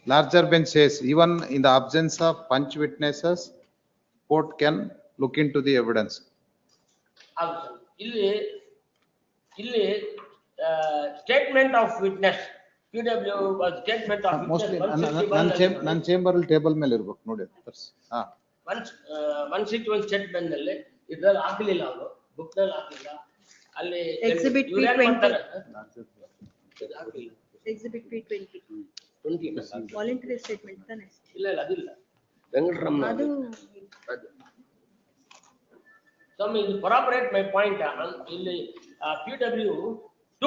Larger bench says even in the absence of punch witnesses, court can look into the evidence. ಹೌದು sir. ಇಲ್ಲಿ statement of witness PW statement of Mostly witness ನನ್ನ chamber ಅಲ್ಲಿ table ಮೇಲೆ ಇರ್ಬೇಕು ನೋಡಿ. ಹಾ 161 statement ನಲ್ಲಿ ಇದ್ರಲ್ಲಿ ಹಾಕಲಿಲ್ಲ ಅವರು, ಬುಕ್ ನಲ್ಲಿ ಹಾಕಲಿಲ್ಲ. ಅಲ್ಲಿ Exhibit ಇವ್ರು ಏನ್ P20. ಮಾಡ್ತಾರೆ? Exhibit P20. Voluntary statement ತಾನೆ? ಇಲ್ಲ ಅದಿಲ್ಲ, ವೆಂಕಟರಮಣ ಅದು ಸ್ವಾಮಿ ಇದು corroborate my point. ಇಲ್ಲಿ PW2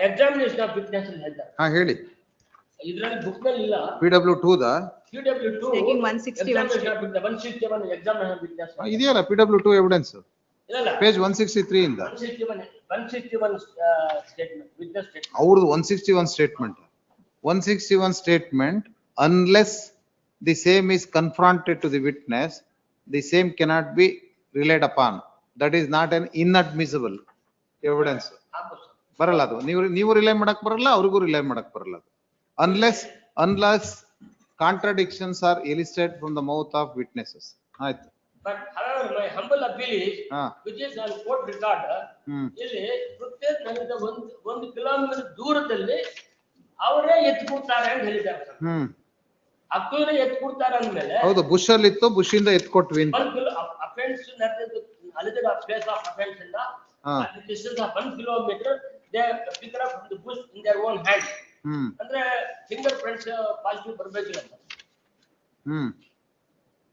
examination of witness ಅಲ್ಲಿ ಹೇಳ್ತಾರೆ. ಹಾ ಹೇಳಿ. ಇದ್ರಲ್ಲಿ ಬುಕ್ ನಲ್ಲಿ ಇಲ್ಲ. PW2 the PW2 taking 161 161 examination of witness. ಇದೆಯಲ್ಲ PW2 ಎವಿಡೆನ್ಸ್ ಇಲ್ಲ ಪೇಜ್ 163 ಇಂದ 161 ಸ್ಟೇಟ್ಮೆಂಟ್ ವಿಟ್ನೆಸ್ ಸ್ಟೇಟ್ಮೆಂಟ್ ಅವ್ರದ್ದು 161 statement 161 statement, unless the same is confronted to the witness, the same cannot be relied upon. That is not an inadmissible evidence. ಬರಲ್ಲ ಅದು. ನೀವು rely ಮಾಡಕ್ ಬರಲ್ಲ, ಅವ್ರಿಗೂ ರಿಲೈ ಮಾಡಕ್ ಬರಲ್ಲ ಅದು. Unless contradictions are elicited from the mouth of witnesses. ಆಯ್ತು. But however, my humble appeal is, which is on court record, ಇಲ್ಲಿ ಪ್ರತ್ಯೇಕ ನನಗೆ ಒಂದು ಕಿಲೋಮೀಟರ್ ದೂರದಲ್ಲಿ ಅವರೇ ಎತ್ಕೊಡ್ತಾರೆ ಅಂತ ಹೇಳಿದ್ದಾರೆ ಸರ್. ಅಕ್ಕೂರೇ ಎತ್ಕೊಡ್ತಾರೆ ಅಂದ್ಮೇಲೆ ಹೌದು, ಬುಷ್ ಅಲ್ಲಿ ಇತ್ತು, ಬುಷ್ ಇಂದ ಎತ್ಕೊಟ್ವಿ ಅಂತ. ಅಫೆನ್ಸ್ ನಡೆದಿದ್ದು ಅಲ್ಲಿದ್ದ ಪ್ಲೇಸ್ ಆಫ್ ಅಫೆನ್ಸ್ ಇಂದ distance of 1 kilometer they pick up from the bush in their own hand. ಅಂದ್ರೆ ಫಿಂಗರ್ ಪ್ರಿಂಟ್ಸ್ ಪಾಸಿಟಿವ್ ಬರಬೇಕಿಲ್ಲ ಸರ್.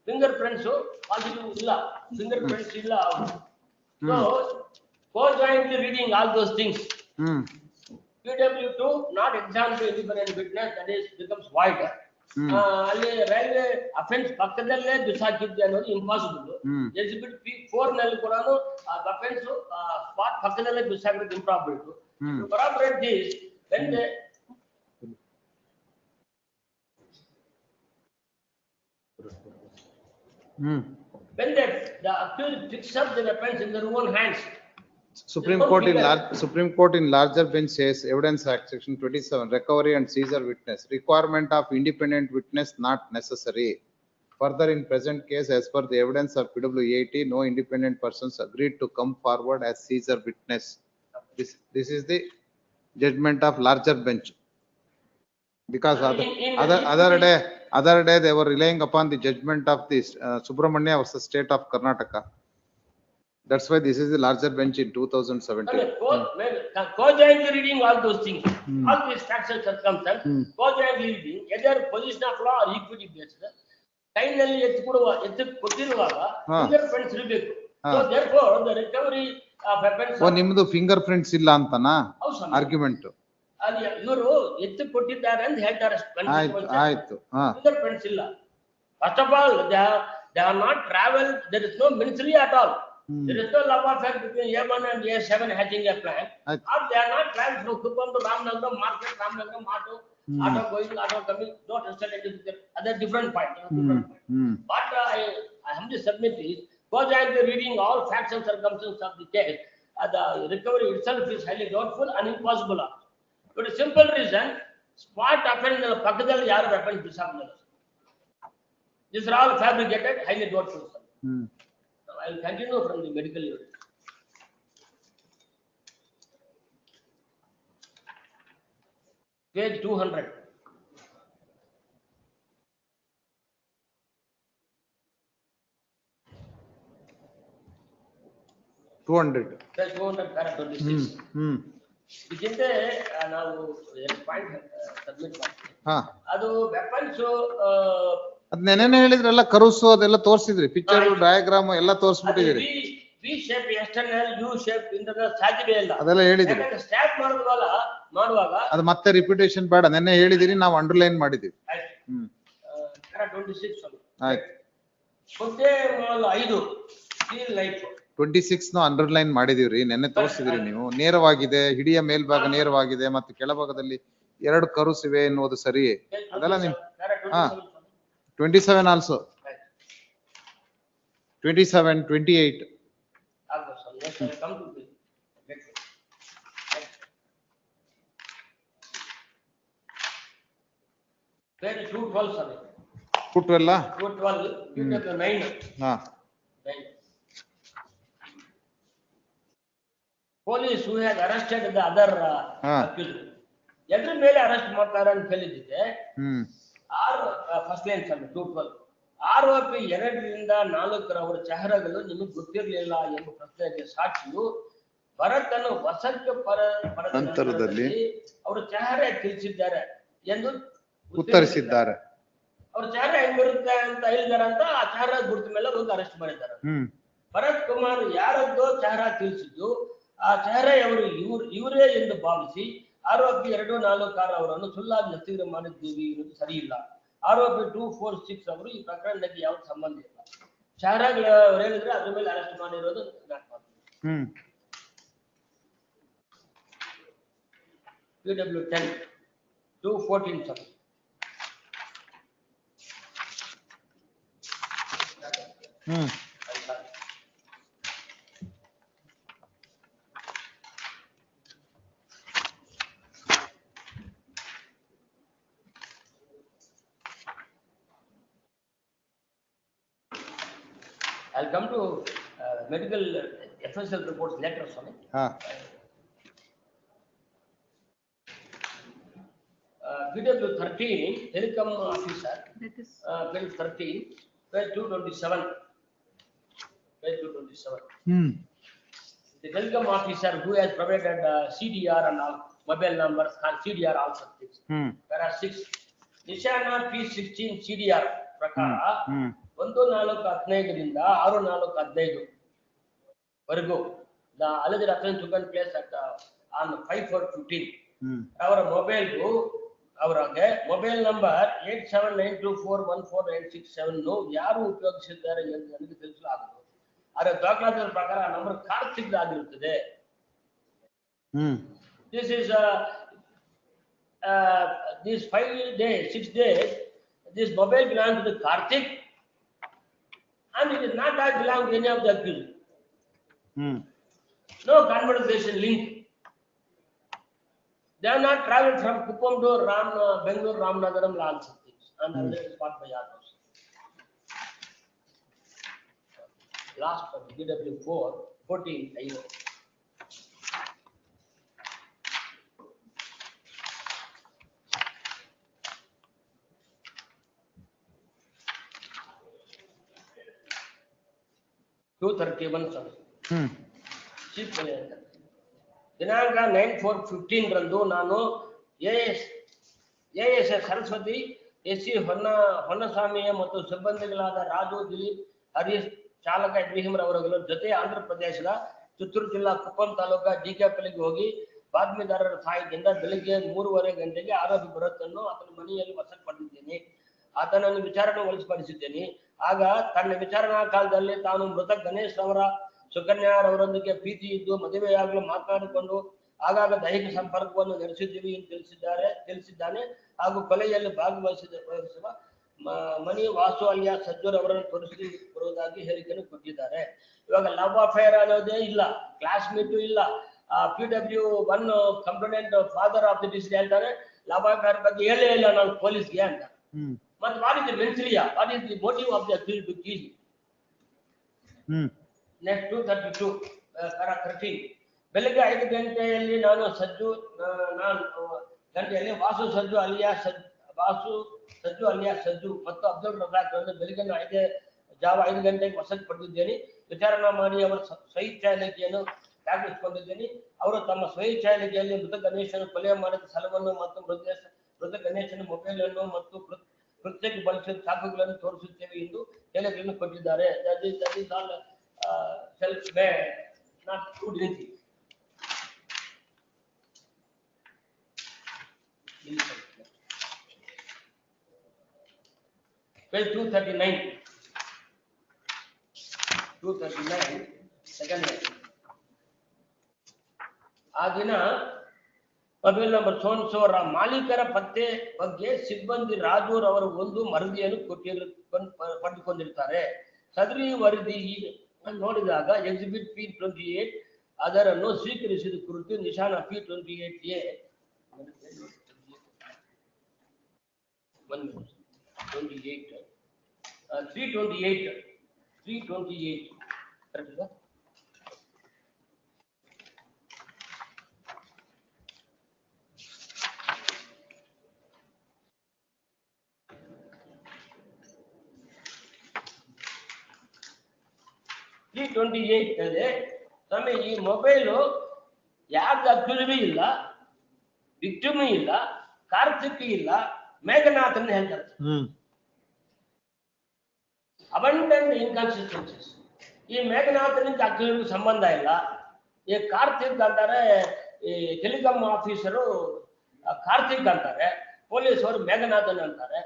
ಫಿಂಗರ್ ಪ್ರಿಂಟ್ಸ್ ಪಾಸಿಟಿವ್ ಇಲ್ಲ, ಫಿಂಗರ್ ಪ್ರಿಂಟ್ಸ್ ಇಲ್ಲ. So co-jointly reading all those things, PW2 not examined to independent witness, that is becomes void. ಅಲ್ಲಿ railway offence ಪಕ್ಕದಲ್ಲೇ ಬಿಸಾಕಿದ್ದೆ ಅನ್ನೋದು impossible. Exhibit P4 ನಲ್ಲಿ ಕೂಡ offence spot ಪಕ್ಕದಲ್ಲೇ ಬಿಸಾಕಿರೋದು ಇಂಪ್ರಾಬಬಿಲಿಟಿ. To corroborate this, when they the accused picks up the weapons in their own hands. Supreme Court in larger bench says Evidence Act section 27 recovery and seizure witness requirement of independent witness not necessary. Further, in present case, as per the evidence of PW80, no independent persons agreed to come forward as seizure witness. This is the judgment of larger bench. Because other day they were relying upon the judgment of this Subramania versus State of Karnataka. That's why this is the larger bench in 2017. Co-jointly reading all those things, all these facts and circumstances, co-jointly reading, either position of law or equity based. Time ನಲ್ಲಿ ಎತ್ತು ಕೊಟ್ಟಿರುವಾಗ finger prints ಇರಬೇಕು. So therefore the recovery of weapons. ಓ ನಿಮ್ಮದು finger prints ಇಲ್ಲ ಅಂತನಾ argument? ಅಲ್ಲಿ ಇವರು ಎತ್ತು ಕೊಟ್ಟಿದ್ದಾರೆ ಅಂತ ಹೇಳ್ತಾರೆ. ಆಯ್ತು. ಫಿಂಗರ್ ಪ್ರಿಂಟ್ಸ್ ಇಲ್ಲ. First of all, they are not traveled. There is no ministry at all. There is no love affair between A1 and A7 hatching a plan. Or they are not traveled from Kuppam to Ramnagaram market, Ramnagaram auto going, auto coming, not interested in other different point. But I humbly submit is, co-jointly reading all facts and circumstances of the case, the recovery itself is highly doubtful and impossible. For a simple reason, spot offense pakadalli yaru weapons bisaagidare. These are all fabricated, highly doubtful. I will continue from the medical evidence. Page 200. Page 200, paragraph 26. ಇದಕ್ಕೆ ನಾವು point submit ಮಾಡ್ತೀವಿ. ಅದು weapons ಅದ್ ನೆನ್ನೆ ಹೇಳಿದ್ರಲ್ಲ, ಕರುಸು ಅದೆಲ್ಲ ತೋರಿಸಿದ್ರಿ, picture diagram ಎಲ್ಲ ತೋರಿಸ್ಬಿಟ್ಟಿದ್ರಿ. V shape external, U shape internal ಸಾಧ್ಯವೇ ಇಲ್ಲ ಅದೆಲ್ಲ ಹೇಳಿದ್ರಿ. ಸ್ಟಾರ್ಟ್ ಮಾಡುವಾಗ ಅದು ಮತ್ತೆ ರಿಪಿಟೇಷನ್ ಬೇಡ, ನೆನ್ನೆ ಹೇಳಿದಿರಿ, ನಾವು ಅಂಡರ್ಲೈನ್ ಮಾಡಿದೀವಿ. 26 ಆಯ್ತು. 26 ನ ಅಂಡರ್ಲೈನ್ ಮಾಡಿದೀವ್ರಿ, ನೆನ್ನೆ ತೋರಿಸಿದ್ರಿ ನೀವು. ನೇರವಾಗಿದೆ, ಹಿಡಿಯ ಮೇಲ್ಭಾಗ ನೇರವಾಗಿದೆ, ಮತ್ತೆ ಕೆಳಭಾಗದಲ್ಲಿ 2 ಕರುಸ್ ಇವೆ ಎನ್ನುವುದು ಸರಿ. ಅದೆಲ್ಲ ನಿಮ್ 27 also 27, 28. Page 212, sir. 212. 212, 9. police who had arrested the other accused. ಎಲ್ಲರ ಮೇಲೆ ಅರೆಸ್ಟ್ ಮಾಡ್ತಾರೆ ಅಂತ ಹೇಳಿದ್ದೆ. ಫಸ್ಟ್ ಲೈನ್ 212 ಆರೋಪಿ 2 ರಿಂದ 4 ಅವರ ಚೆಹರೆಗಳು ನಿಮಗೆ ಗೊತ್ತಿರಲಿಲ್ಲ ಎಂಬ ಪ್ರಶ್ನೆಗೆ ಸಾಕ್ಷಿಯು ಭರತನು ವಸಂತ ನಂತರದಲ್ಲಿ ಅವರ ಚೆಹರೆ ತಿಳಿಸಿದ್ದಾರೆ ಎಂದು ಉತ್ತರಿಸಿದ್ದಾರೆ. ಅವ್ರ ಚೆಹರೆ ಹೆಂಗಿರುತ್ತೆ ಅಂತ ಹೇಳಿದಾರೆ ಅಂತ ಆ ಚೆಹರೆ ಗುರುತ ಮೇಲೆ ಹೋಗಿ ಅರೆಸ್ಟ್ ಮಾಡಿದ್ದಾರೆ. ಭರತ್ ಕುಮಾರ್ ಯಾರದ್ದೋ ಚೆಹರೆ ತಿಳಿಸಿದ್ದು ಆ ಚೆಹರೆ ಅವರು ಇವರೇ ಎಂದು ಭಾವಿಸಿ ಆರೋಪಿ 246 ಅವರನ್ನು ಸುಳ್ಳಾಗಿ ಹತ್ಯೆ ಮಾಡಿದ್ದೀವಿ ಎನ್ನುವುದು ಸರಿ ಇಲ್ಲ. ಆರೋಪಿ 246 ಅವರು ಈ ಪ್ರಕರಣಕ್ಕೆ ಯಾವ ಸಂಬಂಧ ಇಲ್ಲ. ಚೆಹರೆಗಳು ಹೇಳಿದ್ರೆ ಅದ್ರ ಮೇಲೆ ಅರೆಸ್ಟ್ ಮಾಡಿರೋದು PW10 214 sir. I'll come to medical FSL reports later, Swami. PW 13, telecom officer, page 13, page 227. Page 227. The telecom officer who has provided CDR and all mobile numbers and CDR also things. There are 6. Nishana P16 CDR ಪ್ರಕಾರ 1415 6-4-15 ವರೆಗೂ the alleged offense took place at on 5/4/15. ಅವರ ಮೊಬೈಲ್ಗೂ ಅವರಿಗೆ mobile number 8792414967 ಯಾರು ಉಪಯೋಗಿಸಿದ್ದಾರೆ ಎಂದು ನನಗೆ ತಿಳಿಸಲಾಗದು. ಅದರ ದಾಖಲಾತಿಗಳ ಪ್ರಕಾರ number Karthik ಆಗಿರುತ್ತದೆ. This is these 5 days 6 days this mobile belongs to Karthik and it is not that belong to any of the accused. No conversation link. They are not traveled from Kuppam to Bangalore, Ramanagaram, all such things. And that is what by others. Last one, BW4, 14, 231 ದಿನಾಂಕ 9/4/15 ರಂದು ನಾನು ASS Saraswati SC ಹೊನ್ನಸ್ವಾಮಿಯ ಮತ್ತು ಸಿಬ್ಬಂದಿಗಳಾದ ರಾಜು, ದಿಲೀಪ್, ಹರೀಶ್, ಚಾಲಕ ಇಬ್ರಾಹಿಂ ರವರುಗಳ ಜೊತೆ ಆಂಧ್ರ ಪ್ರದೇಶದ ಚಿತ್ತೂರು ಜಿಲ್ಲಾ ಕುಪ್ಪಂ ತಾಲೂಕಾ DKPಲ್ಲಿಗೆ ಹೋಗಿ ಬಾತ್ಮೀದಾರರ ಸಹಾಯದಿಂದ ಬೆಳಿಗ್ಗೆ 3:30 ಗಂಟೆಗೆ ಆರೋಪಿ ಭರತನ್ನು ಆತನ ಮನೆಯಲ್ಲಿ ವಶಪಡಿಸಿದ್ದೇನೆ. ಆತನನ್ನು ವಿಚಾರಣೆ ಒಳಪಡಿಸಿದ್ದೇನೆ. ಆಗ ತನ್ನ ವಿಚಾರಣಾ ಕಾಲದಲ್ಲಿ ತಾನು ಮೃತ ಗಣೇಶ್ ಅವರ ಸುಕನ್ಯಾರವರೊಂದಿಗೆ ಪ್ರೀತಿ ಇದ್ದು ಮದುವೆಯಾಗಲು ಮಾತನಾಡಿಕೊಂಡು ಆಗಾಗ ದೈಹಿಕ ಸಂಪರ್ಕವನ್ನು ನಡೆಸಿದ್ದೀವಿ ಎಂದು ತಿಳಿಸಿದ್ದಾನೆ. ಹಾಗೂ ಕೊಲೆಯಲ್ಲಿ ಭಾಗವಹಿಸುವ ಮಣಿ ವಾಸು ಅಲಿಯಾ ಸಜ್ಜೂರ್ ಅವರನ್ನು ತೋರಿಸಿ ಬರುವುದಾಗಿ ಹೇಳಿಕೆಯನ್ನು ಕೊಟ್ಟಿದ್ದಾರೆ. ಇವಾಗ ಲವ್ ಅಫೇರ್ ಅನ್ನೋದೇ ಇಲ್ಲ, ಕ್ಲಾಸ್ಮೇಟು ಇಲ್ಲ. PW1 complaint father of the deceased ಹೇಳ್ತಾರೆ ಲವ್ ಅಫೇರ್ ಬಗ್ಗೆ ಹೇಳೇ ಇಲ್ಲ ನಾನು ಪೊಲೀಸ್ಗೆ ಅಂತ. ಮತ್ತೆ what is the mens rea, what is the motive of the accused to kill? Next 232 13 ಬೆಳಿಗ್ಗೆ 5 ಗಂಟೆಯಲ್ಲಿ ವಾಸು ಸಜ್ಜು ಅಲಿಯಾ ಸಜ್ಜು ಮತ್ತು ಅಬ್ದುಲ್ ರಜಾಕ್ ಬೆಳಿಗ್ಗೆ ಜಾವ 5 ಗಂಟೆಗೆ ವಶಪಡಿಸಿದ್ದೇನೆ. ವಿಚಾರಣೆ ಮಾಡಿ ಅವರ ಸ್ವಇಚ್ಛಾಲಿಕೆಯನ್ನು ದಾಖಲಿಸಿಕೊಂಡಿದ್ದೇನೆ. ಅವರು ತಮ್ಮ ಸ್ವಇಚ್ಛಾಲಿಕೆಯಲ್ಲಿ ಮೃತ ಗಣೇಶನ ಕೊಲೆ ಮಾಡಿದ ಸ್ಥಳವನ್ನು ಮತ್ತು ಮೃತ ಗಣೇಶನ ಮೊಬೈಲ್ ಅನ್ನು ಮತ್ತು ಕೃತ್ಯಕ್ಕೆ ಬಳಸಿದ ಚಾಕುಗಳನ್ನು ತೋರಿಸುತ್ತೇವೆ ಎಂದು ಹೇಳಿಕೆಯನ್ನು ಕೊಟ್ಟಿದ್ದಾರೆ. self-made, not too dirty. Page 239. 239, second line. ಆ ದಿನ ಮೊಬೈಲ್ ನಂಬರ್ ಸೋನ್ಸೋರ ಮಾಲೀಕರ ಪತ್ತೆ ಬಗ್ಗೆ ಸಿಬ್ಬಂದಿ ರಾಜೂರ್ ಅವರು ಒಂದು ವರದಿಯನ್ನು ಪಡೆದುಕೊಂಡಿರ್ತಾರೆ. ಸದರಿ ವರದಿ ನೋಡಿದಾಗ ಎಕ್ಸಿಬಿಟ್ P28 ಅದರನ್ನು ಸ್ವೀಕರಿಸಿದ ಕುರಿತು ನಿಶಾನ P28A 328 ಕರೆಕ್ಟ್ CH-28 ನಲ್ಲಿ ಸ್ವಾಮಿ ಈ ಮೊಬೈಲು ಯಾರ್ದು ಅಕ್ಯೂಸ್ಡ್ ಇಲ್ಲ, ವಿಕ್ಟಿಮ್ ಇಲ್ಲ, ಕಾರ್ತಿಕ್ ಇಲ್ಲ, ಮೇಘನಾಥ್ ಅಂತ ಹೇಳ್ತಾರೆ. ಅಬಂಡೆಂಟ್ ಇನ್ಕನ್ಸಿಸ್ಟೆನ್ಸೀಸ್. ಈ ಮೇಘನಾಥನಿಂದ ಅಕ್ಯೂಸ್ಡ್ ಸಂಬಂಧ ಇಲ್ಲ. ಈ ಕಾರ್ತಿಕ್ ಅಂತಾರೆ, ಈ ಟೆಲಿಕಾಂ ಆಫೀಸರು ಕಾರ್ತಿಕ್ ಅಂತಾರೆ, ಪೊಲೀಸರು ಮೇಘನಾಥನ್ ಅಂತಾರೆ.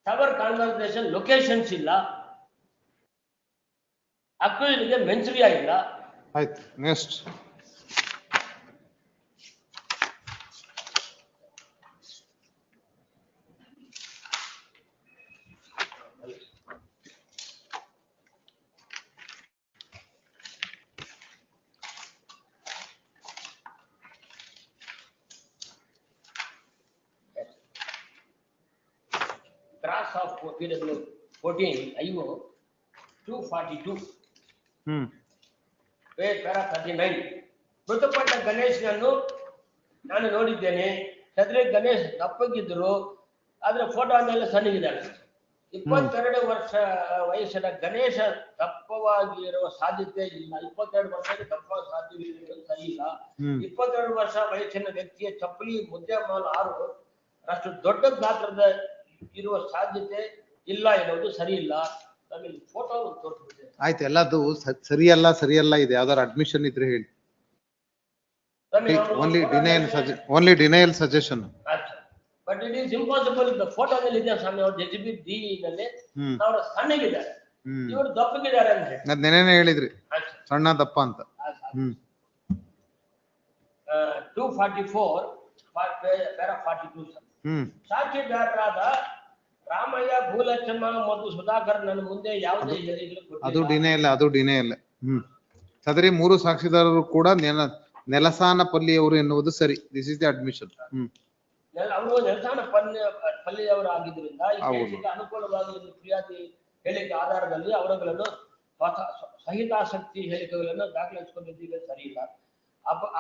ಟವರ್ ಕಾನ್ವರ್ಸೇಷನ್ ಲೊಕೇಶನ್ಸ್ ಇಲ್ಲ, ಅಕ್ಯೂಸ್ಡ್ಗೆ ಮೆನ್ಸುರಿಯಾ ಇಲ್ಲ. ಆಯ್ತು, next. Cross of PW 14 IO 242 page para 39. ಮೃತಪಟ್ಟ ಗಣೇಶ್ನನ್ನು ನಾನು ನೋಡಿದ್ದೇನೆ. ಚಂದ್ರ ಗಣೇಶ್ ದಪ್ಪಗಿದ್ರು, ಆದ್ರೆ ಫೋಟೋನೆಲ್ಲ ಸಣ್ಣಗಿದ್ದಾರೆ. 22 ವರ್ಷ ವಯಸ್ಸಿನ ಗಣೇಶ ದಪ್ಪವಾಗಿರುವ ಸಾಧ್ಯತೆ ಇಲ್ಲ. 22 ವರ್ಷಕ್ಕೆ ದಪ್ಪ ಸಾಧ್ಯವಿಲ್ಲ, ಸರಿ ಇಲ್ಲ. 22 ವರ್ಷ ವಯಸ್ಸಿನ ವ್ಯಕ್ತಿಯ ಚಪ್ಪಲಿ ಮುದ್ದೆ 6 ಅಷ್ಟು ದೊಡ್ಡ ಗಾತ್ರದ ಇರುವ ಸಾಧ್ಯತೆ ಇಲ್ಲ ಎನ್ನುವುದು ಸರಿ ಇಲ್ಲ. ನಮಗೆ ಫೋಟೋ ತೋರಿಸ್ಬಿಟ್ಟೆ. ಆಯ್ತು, ಎಲ್ಲದು ಸರಿಯಲ್ಲ ಇದೆ. ಯಾವ್ದಾರು ಅಡ್ಮಿಷನ್ ಇದ್ರೆ ಹೇಳಿ. Only denial suggestion. But it is impossible. ಫೋಟೋದಲ್ಲಿ ಇದೆ ಸ್ವಾಮಿ, ಅವ್ರ ಎಕ್ಸಿಬಿಟ್ ಡಿ ನಲ್ಲಿ ಅವರು ಸಣ್ಣಗಿದ್ದಾರೆ, ಇವರು ದಪ್ಪಗಿದ್ದಾರೆ ಅಂತ ಹೇಳಿ. ಅದ್ ನೆನೆನೆ ಹೇಳಿದ್ರಿ, ಸಣ್ಣ ದಪ್ಪ ಅಂತ. 244 ಪ್ಯಾರಾ 42. ಸಾಕ್ಷಿದಾರರಾದ ರಾಮಯ್ಯ, ಭೂಲಕ್ಷ್ಮ ಮತ್ತು ಸುಧಾಕರ್ ನನ್ನ ಮುಂದೆ ಯಾವುದೇ ಅದು ಡಿನೇ ಇಲ್ಲ. ಸದರಿ 3 ಸಾಕ್ಷಿದಾರರು ಕೂಡ ನೆಲಸಾನಪಲ್ಲಿಯವರು ಎನ್ನುವುದು ಸರಿ. This is the admission. ಅವರು ನೆಲಸಾನ ಪಲ್ಲಿಯವರು ಆಗಿದ್ದರಿಂದ ಈ ಕೇಸಿಗೆ ಅನುಕೂಲವಾಗಿ ಫಿರ್ಯಾದಿ ಹೇಳಿಕೆ ಆಧಾರದಲ್ಲಿ ಅವರುಗಳನ್ನು ಸಹಿತಾಸಕ್ತಿ ಹೇಳಿಕೆಗಳನ್ನು ದಾಖಲಿಸಿಕೊಂಡಿದ್ದೀವಿ, ಸರಿ ಇಲ್ಲ.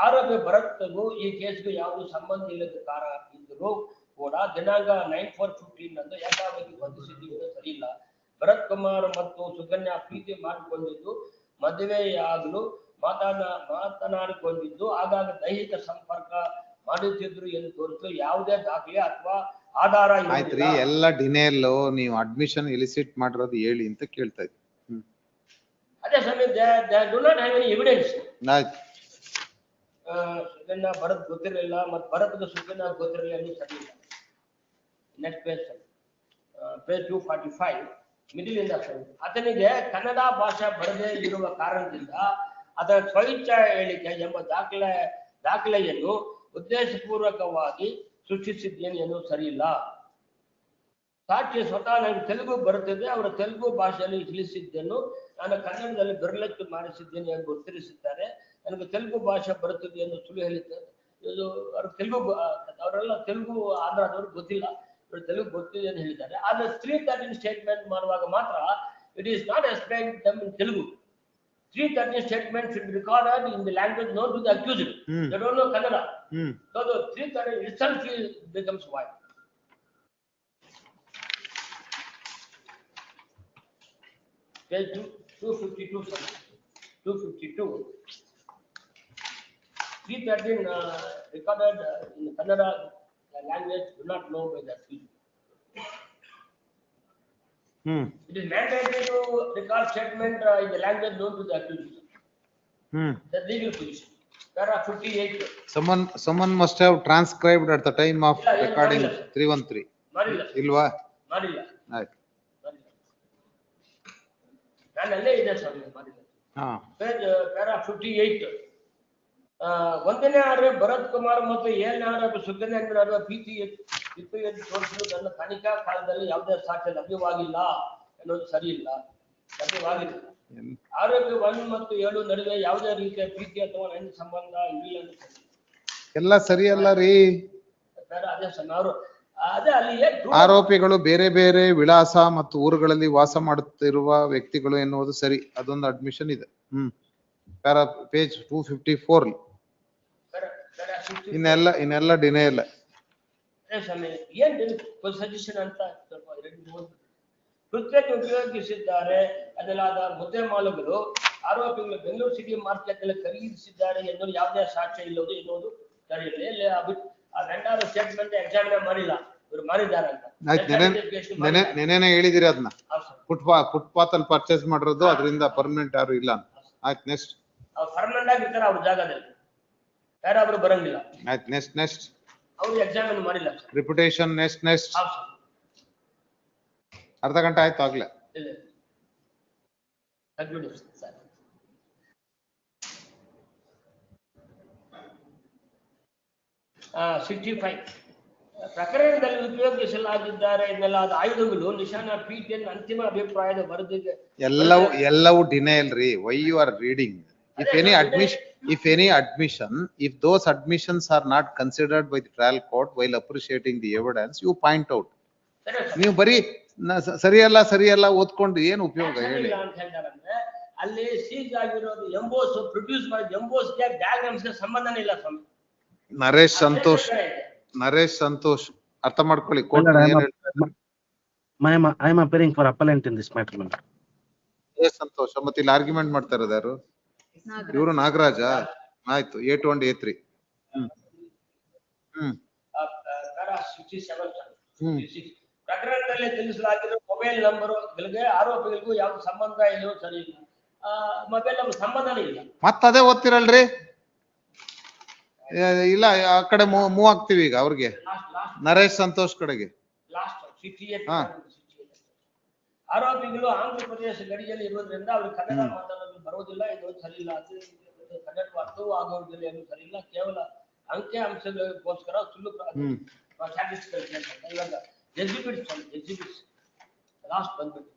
ಆರೋಪಿ ಭರತ್ಗೂ ಈ ಕೇಸ್ಗೂ ಯಾವುದೇ ಸಂಬಂಧ ಇಲ್ಲದ ಕಾರಣ ಇದ್ದರೂ ಕೂಡ ದಿನಾಂಕ 9/4/15 ನಂದು ಏಕಾಏಕಿ ಬಂಧಿಸಿದ್ದೀವಿ, ಸರಿ ಇಲ್ಲ. ಭರತ್ ಕುಮಾರ್ ಮತ್ತು ಸುಕನ್ಯಾ ಪ್ರೀತಿ ಮಾಡಿಕೊಂಡಿದ್ದು, ಮದುವೆಯಾಗಲು ಮಾತನಾಡಿಕೊಂಡಿದ್ದು, ಆಗಾಗ ದೈಹಿಕ ಸಂಪರ್ಕ ಮಾಡುತ್ತಿದ್ರು ಎಂದು ತೋರಿಸಲು ಯಾವುದೇ ದಾಖಲೆ ಅಥವಾ ಆಧಾರ ಆಯ್ತ್ರಿ. ಎಲ್ಲ ಡಿನೇಲ್ ನೀವು ಅಡ್ಮಿಷನ್ ಎಲಿಸಿಟ್ ಮಾಡಿರೋದು ಹೇಳಿ ಅಂತ ಕೇಳ್ತಾ ಇದ್ವಿ. ಅದೇ ಸಮಯ they do not have any evidence. ಆಯ್ತು. ಸುಕನ್ಯಾ ಭರತ್ ಗೊತ್ತಿರಲಿಲ್ಲ ಮತ್ತು ಭರತ್ಗೆ ಸುಕನ್ಯಾ ಗೊತ್ತಿರಲಿಲ್ಲ ಎಂದು ಸರಿ ಇಲ್ಲ. ನೆಕ್ಸ್ಟ್ ಪೇಜ್ 245 ಮಿಡಿಲ್ ಇಂದ ಆತನಿಗೆ ಕನ್ನಡ ಭಾಷೆ ಬರದೇ ಇರುವ ಕಾರಣದಿಂದ ಅದರ ಸ್ವಇಚ್ಛಾ ಹೇಳಿಕೆ ಎಂಬ ದಾಖಲೆಯನ್ನು ಉದ್ದೇಶಪೂರ್ವಕವಾಗಿ ಸೃಷ್ಟಿಸಿದ್ದೇನೆ ಎನ್ನುವುದು ಸರಿ ಇಲ್ಲ. ಸಾಕ್ಷಿ ಸ್ವತಃ ನನಗೆ ತೆಲುಗು ಬರುತ್ತದೆ, ಅವರ ತೆಲುಗು ಭಾಷೆಯಲ್ಲಿ ತಿಳಿಸಿದ್ದನ್ನು ನಾನು ಕನ್ನಡದಲ್ಲಿ ಬೆರಳಚ್ಚು ಮಾಡಿಸಿದ್ದೇನೆ ಎಂದು ಉತ್ತರಿಸಿದ್ದಾರೆ. ನನಗೆ ತೆಲುಗು ಭಾಷೆ ಬರುತ್ತದೆ ಎಂದು ಸುಳ್ಳು ಹೇಳಿದ್ದಾರೆ. ಇದು ಅವರೆಲ್ಲ ತೆಲುಗು ಆಂಧ್ರದವರು ಗೊತ್ತಿಲ್ಲ, ಇವರು ತೆಲುಗು ಗೊತ್ತಿದೆ ಎಂದು ಹೇಳಿದ್ದಾರೆ. ಆದ್ರೆ 313 ಸ್ಟೇಟ್ಮೆಂಟ್ ಮಾಡುವಾಗ ಮಾತ್ರ it is not explained dum in Telugu. 313 statement should be recorded in the language known to the accused. They don't know Kannada. So the 313 itself becomes void. Page 252, sir. 252. 313 recorded in Kannada language do not know by the accused. It is mandatory to record statement in the language known to the accused. The legal position. Paragraph 58. Someone must have transcribed at the time of recording 313. Ilva? Marilla. Right. Nanalle ide sir Marilla. Page paragraph 58. ಒಂದನೇ ಆರೋಪಿ ಭರತ್ ಕುಮಾರ್ ಮತ್ತು 7ನೇ ಆರೋಪಿ ಸುಕನ್ಯಾ ಅವರ ಪ್ರೀತಿ ತೋರಿಸಲು ನನ್ನ ತನಿಖಾ ಕಾಲದಲ್ಲಿ ಯಾವುದೇ ಸಾಕ್ಷ್ಯ ಲಭ್ಯವಾಗಿಲ್ಲ ಎನ್ನುವುದು ಸರಿ ಇಲ್ಲ. ಲಭ್ಯವಾಗಿಲ್ಲ. ಆರೋಪಿ 1 ಮತ್ತು 7 ನಡುವೆ ಯಾವುದೇ ರೀತಿಯ ಪ್ರೀತಿ ಅಥವಾ ನನ್ನ ಸಂಬಂಧ ಇಲ್ಲ. ಎಲ್ಲ ಸರಿಯಲ್ಲ ರೀ. ಅದೇ ಸರ್ ಅವರು ಅದೇ ಅಲ್ಲಿ ಆರೋಪಿಗಳು ಬೇರೆ ಬೇರೆ ವಿಳಾಸ ಮತ್ತು ಊರುಗಳಲ್ಲಿ ವಾಸ ಮಾಡುತ್ತಿರುವ ವ್ಯಕ್ತಿಗಳು ಎನ್ನುವುದು ಸರಿ. ಅದೊಂದು ಅಡ್ಮಿಷನ್ ಇದೆ. ಪೇಜ್ 254. ಇನ್ನೆಲ್ಲ ಡಿನೇ ಇಲ್ಲ. ಸಜೆಷನ್ ಅಂತ ಕೃತ್ಯಕ್ಕೆ ಉಪಯೋಗಿಸಿದ್ದಾರೆ ಎನ್ನಲಾದ ಮುದ್ದೆ ಮಾಲುಗಳು ಆರೋಪಿಗಳು ಬೆಂಗಳೂರು ಸಿಟಿ ಮಾರ್ಕೆಟ್ ನಲ್ಲಿ ಖರೀದಿಸಿದ್ದಾರೆ ಎನ್ನುವುದು ಯಾವುದೇ ಸಾಕ್ಷ್ಯ ಇಲ್ಲವುದು ಎನ್ನುವುದು ಸರಿಯಿಲ್ಲ. ಇಲ್ಲಿ ಆ ವೆಂಡರ್ ಸ್ಟೇಟ್ಮೆಂಟ್ ಎಕ್ಸಾಮಿನ್ ಮಾಡಿಲ್ಲ, ಇವರು ಮಾಡಿದ್ದಾರೆ ಅಂತ. ನೆನೆನೆ ಹೇಳಿದಿರಿ ಅದನ್ನ. ಫುಟ್ಪಾತ್ ಅಲ್ಲಿ ಪರ್ಚೇಸ್ ಮಾಡಿರೋದು, ಅದರಿಂದ ಪರ್ಮನೆಂಟ್ ಯಾರು ಇಲ್ಲ. ಆಯ್ತು, ನೆಕ್ಸ್ಟ್. ಪರ್ಮನೆಂಟ್ ಆಗಿರ್ತಾರೆ ಅವ್ರ ಜಾಗದಲ್ಲಿ, ಯಾರಾದ್ರೂ ಬರಂಗಿಲ್ಲ. ಆಯ್ತು, ನೆಕ್ಸ್ಟ್. ಅವ್ರು ಎಕ್ಸಾಮಿನ್ ಮಾಡಿಲ್ಲ. ರಿಪ್ಯುಟೇಷನ್ ನೆಕ್ಸ್ಟ್. ಅರ್ಧ ಗಂಟೆ ಆಯ್ತು ಆಗ್ಲೇ. ಪ್ರಕರಣದಲ್ಲಿ ಉಪಯೋಗಿಸಲಾಗಿದ್ದಾರೆ ಎನ್ನಲಾದ ಆಯುಧಗಳು ನಿಶಾನ P10 ಅಂತಿಮ ಅಭಿಪ್ರಾಯದ ವರದಿಗೆ ಎಲ್ಲವೂ ಡಿನೈಲ್ ರೀ. Why you are reading? If any admission, if those admissions are not considered by the trial court while appreciating the evidence, you point out. ನೀವು ಬರೀ ಸರಿಯಲ್ಲ ಓದ್ಕೊಂಡು ಏನು ಉಪಯೋಗ ಹೇಳಿ? ಅಲ್ಲಿ ಸೀಜ್ ಆಗಿರೋದು ಎಂಬೋಸ್ ಪ್ರೊಡ್ಯೂಸ್ ಮಾಡಿದ ಎಂಬೋಸ್ಗೆ ಡಯಾಗ್ರಾಮ್ಸ್ಗೆ ಸಂಬಂಧನೇ ಇಲ್ಲ ಸ್ವಾಮಿ. ನರೇಶ್ ಸಂತೋಷ್ ಅರ್ಥ ಮಾಡ್ಕೊಳ್ಳಿ. I am appearing for appellant in this matter. ಸಂತೋಷ. ಮತ್ತೆ ಇಲ್ಲಿ ಆರ್ಗ್ಯುಮೆಂಟ್ ಮಾಡ್ತಾ ಇರೋದು ಯಾರು? ಇವರು ನಾಗರಾಜ. ಆಯ್ತು, A2 and A3. ಪ್ರಕರಣದಲ್ಲಿ ತಿಳಿಸಲಾಗಿರೋ ಮೊಬೈಲ್ ನಂಬರ್ಗಳಿಗೆ ಆರೋಪಿಗಳಿಗೂ ಯಾವ ಸಂಬಂಧ ಇಲ್ಲವೋ ಸರಿ ಇಲ್ಲ. ಮೊಬೈಲ್ ನಂಬರ್ ಸಂಬಂಧನೇ ಇಲ್ಲ. ಮತ್ತದೇ ಓದ್ತಿರಲ್ರಿ? ಇಲ್ಲ, ಆ ಕಡೆ ಮೂವ್ ಆಗ್ತೀವಿ ಈಗ ಅವ್ರಿಗೆ. ನರೇಶ್ ಸಂತೋಷ್ ಕಡೆಗೆ. ಆರೋಪಿಗಳು ಆಂಧ್ರ ಪ್ರದೇಶ ಗಡಿಯಲ್ಲಿ ಇರೋದ್ರಿಂದ ಅವ್ರಿಗೆ ಕನ್ನಡ ಮಾತಾಡೋದು ಬರೋದಿಲ್ಲ, ಇದು ಸರಿ ಇಲ್ಲ. ಕನ್ನಡ ಅರ್ಥವೂ ಆಗೋದಿಲ್ಲ, ಏನು ಸರಿ ಇಲ್ಲ. ಕೇವಲ ಅಂಕಿ ಅಂಶಗಳಿಗೋಸ್ಕರ ಸುಳ್ಳು ಇವಾಗ ಎಕ್ಸಿಬಿಟ್ಸ್ ಲಾಸ್ಟ್ ಬಂದ್ಬಿಟ್ಟು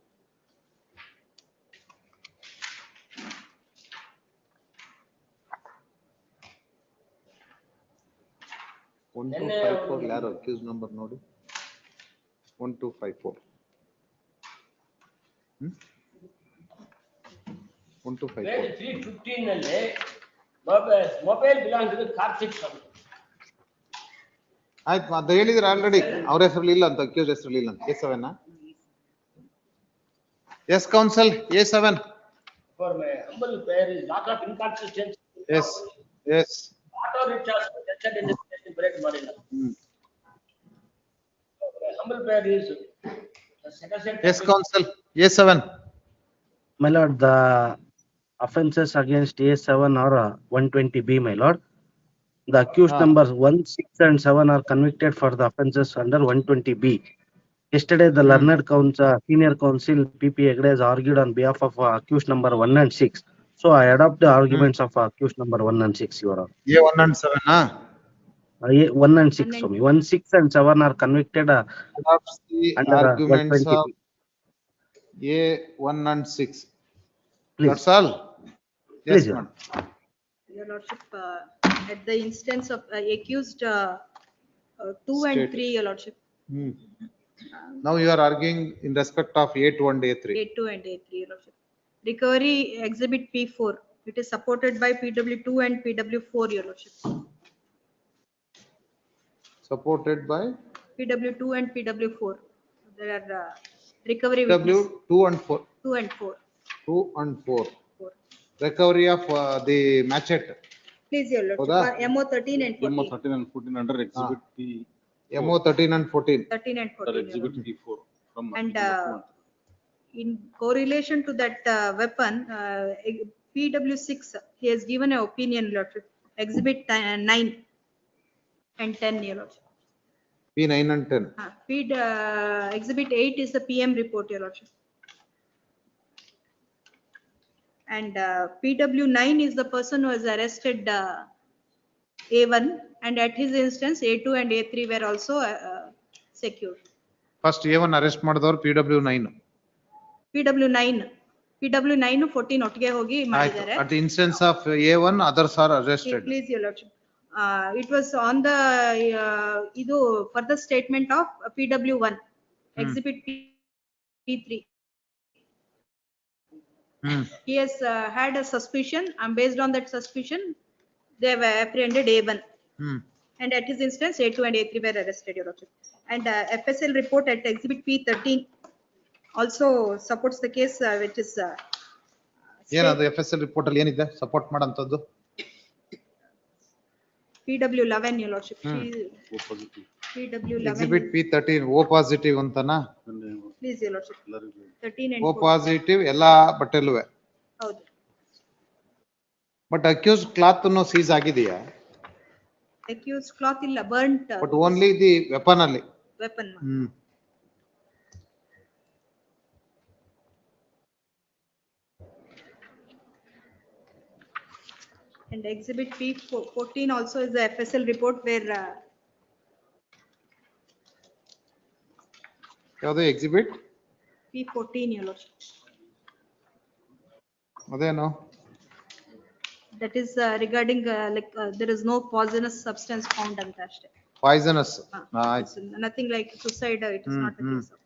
ಯಾರು ಅಕ್ಯೂಸ್ ನಂಬರ್ ನೋಡಿ. 1254. 315 ನಲ್ಲಿ ಮೊಬೈಲ್ ಬಿಲಾಂಗ್ಸ್ ಟು ಕಾರ್ತಿಕ್ ಸ್ವಾಮಿ. ಆಯ್ತು, ಅದು ಹೇಳಿದ್ರೆ ಆಲ್ರೆಡಿ. ಅವ್ರ ಹೆಸರಲ್ಲಿ ಇಲ್ಲ ಅಂತ, ಅಕ್ಯೂಸ್ ಹೆಸರಲ್ಲಿ ಇಲ್ಲ ಅಂತ. A7. Yes, counsel. A7. For my humble prayer is lot of inconsistency. Yes. Auto recharge identification break ಮಾಡಿಲ್ಲ. Humble prayer is Yes, counsel. A7. My lord, the offences against A7 are 120B, my lord. The accused numbers 1, 6 and 7 are convicted for the offences under 120B. Yesterday, the learned senior counsel PP Hegde has argued on behalf of accused number 1 and 6. So I adopt the arguments of accused number 1 and 6, Your Honor. A1 and 7, huh? 1 and 6, Swami. 1, 6 and 7 are convicted adopts the under arguments 120B. Of A1 and 6. Please. That's all. Yes, Please, ma'am. Your Lordship, at the instance of accused 2 and 3, Your Lordship. Now you are arguing in respect of A2 and A3. A2 and A3, Your Lordship. Recovery exhibit P4. It is supported by PW2 and PW4, Your Lordship. Supported by PW2 and PW4. There are recovery PW2 and 4. 2 and 4. 2 and 4. Recovery of the machete. Please, Your Lordship. MO 13 and 14. MO 13 and 14 under exhibit P. MO 13 and 14. 13 and 14. Exhibit P4. And in correlation to that weapon, PW6, he has given an opinion, Lordship. Exhibit 9 and 10, Your Lordship. P9 and 10. Exhibit 8 is the PM report, Your Lordship. And PW9 is the person who has arrested A1, and at his instance, A2 and A3 were also secured. First A1 arrest ಮಾಡಿದವರು PW9. PW9 14 ಒಟ್ಟಿಗೆ ಹೋಗಿ ಮಾಡಿದ್ದಾರೆ. At the instance of A1, others are arrested. Please, Your Lordship. It was on the idu further statement of PW1, exhibit P3. He has had a suspicion, and based on that suspicion, they have apprehended A1. And at his instance, A2 and A3 were arrested, Your Lordship. And FSL report at exhibit P13. also supports the case which is ಏನದು FSL report ಅಲ್ಲಿ ಏನಿದೆ support ಮಾಡಂತದ್ದು? PW 11 your lordship. PW 11. Exhibit P13 O positive ಅಂತನಾ? Please your lordship. 13 and O 14. positive ಎಲ್ಲಾ ಬಟ್ಟೆಲುವೆ. ಹೌದು. But accuse cloth ನು seize ಆಗಿದೆಯಾ? Accused cloth illa burnt. But only the weapon ಅಲ್ಲಿ. Weapon. And exhibit P14 also is the FSL report where ಯಾವುದು exhibit? P14 your lordship. ಅದೇನು? That is regarding there is no poisonous substance found anta ashte. Poisonous. It's nothing like suicide, it is not a case of.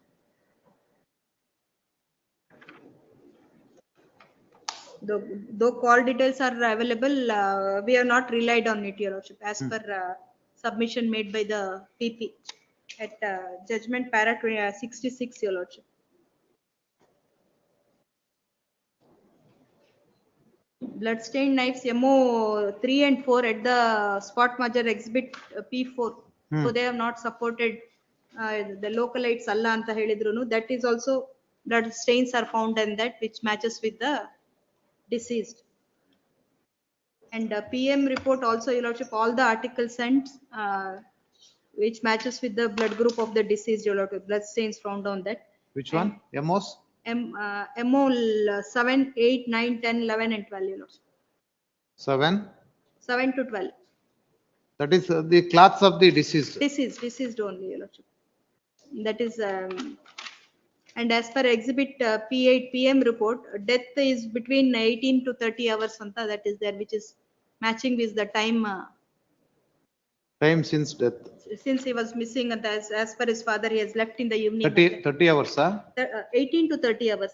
Though call details are available, we have not relied on it, your lordship, as per submission made by the PP at judgment para 66, your lordship. Bloodstained knives MO 3 and 4 at the spot measure exhibit P4. So they have not supported the localites alla anta helidrunu. That is also blood stains are found in that which matches with the deceased. And PM report also, your lordship, all the articles sent which matches with the blood group of the deceased, your lordship, blood stains found on that. Which one? MOs? MO 7, 8, 9, 10, 11 and 12, your lordship. 7 to 12. That is the cloths of the deceased. Deceased only, your lordship. That is and as per exhibit P8 PM report, death is between 18 to 30 hours anta that is there, which is matching with the time Since death. Since he was missing, and as per his father, he has left in the evening. 30 hours, 18 to 30 hours.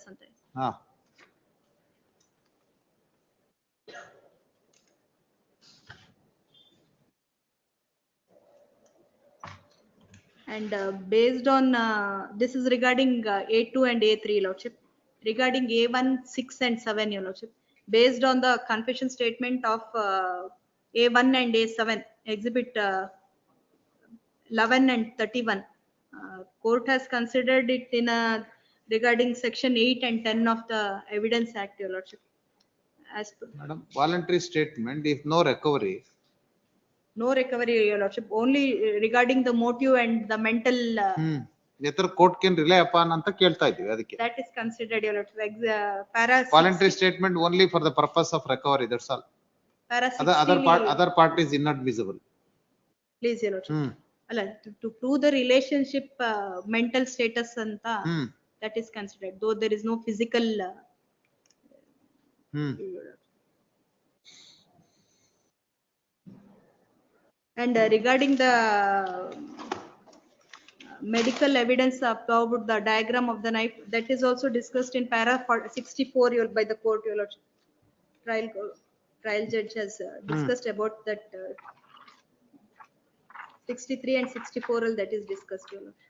And based on this is regarding A2 and A3, lordship. Regarding A1, 6 and 7, your lordship. Based on the confession statement of A1 and A7, exhibit 11 and 31, court has considered it in regarding section 8 and 10 of the Evidence Act, your lordship. As per Madam, voluntary statement, if no recovery. No recovery, your lordship, only regarding the motive and the mental. Court can rely upon anta kelta iddive adike. That is considered, your lordship. Voluntary statement only for the purpose of recovery, that's all. Other part is inadmissible. Please, your lordship. To prove the relationship mental status anta that is considered, though there is no physical and regarding the medical evidence about the diagram of the knife, that is also discussed in para 64 by the court, your lordship. Trial judge has discussed about that 63 and 64 that is discussed, your lordship.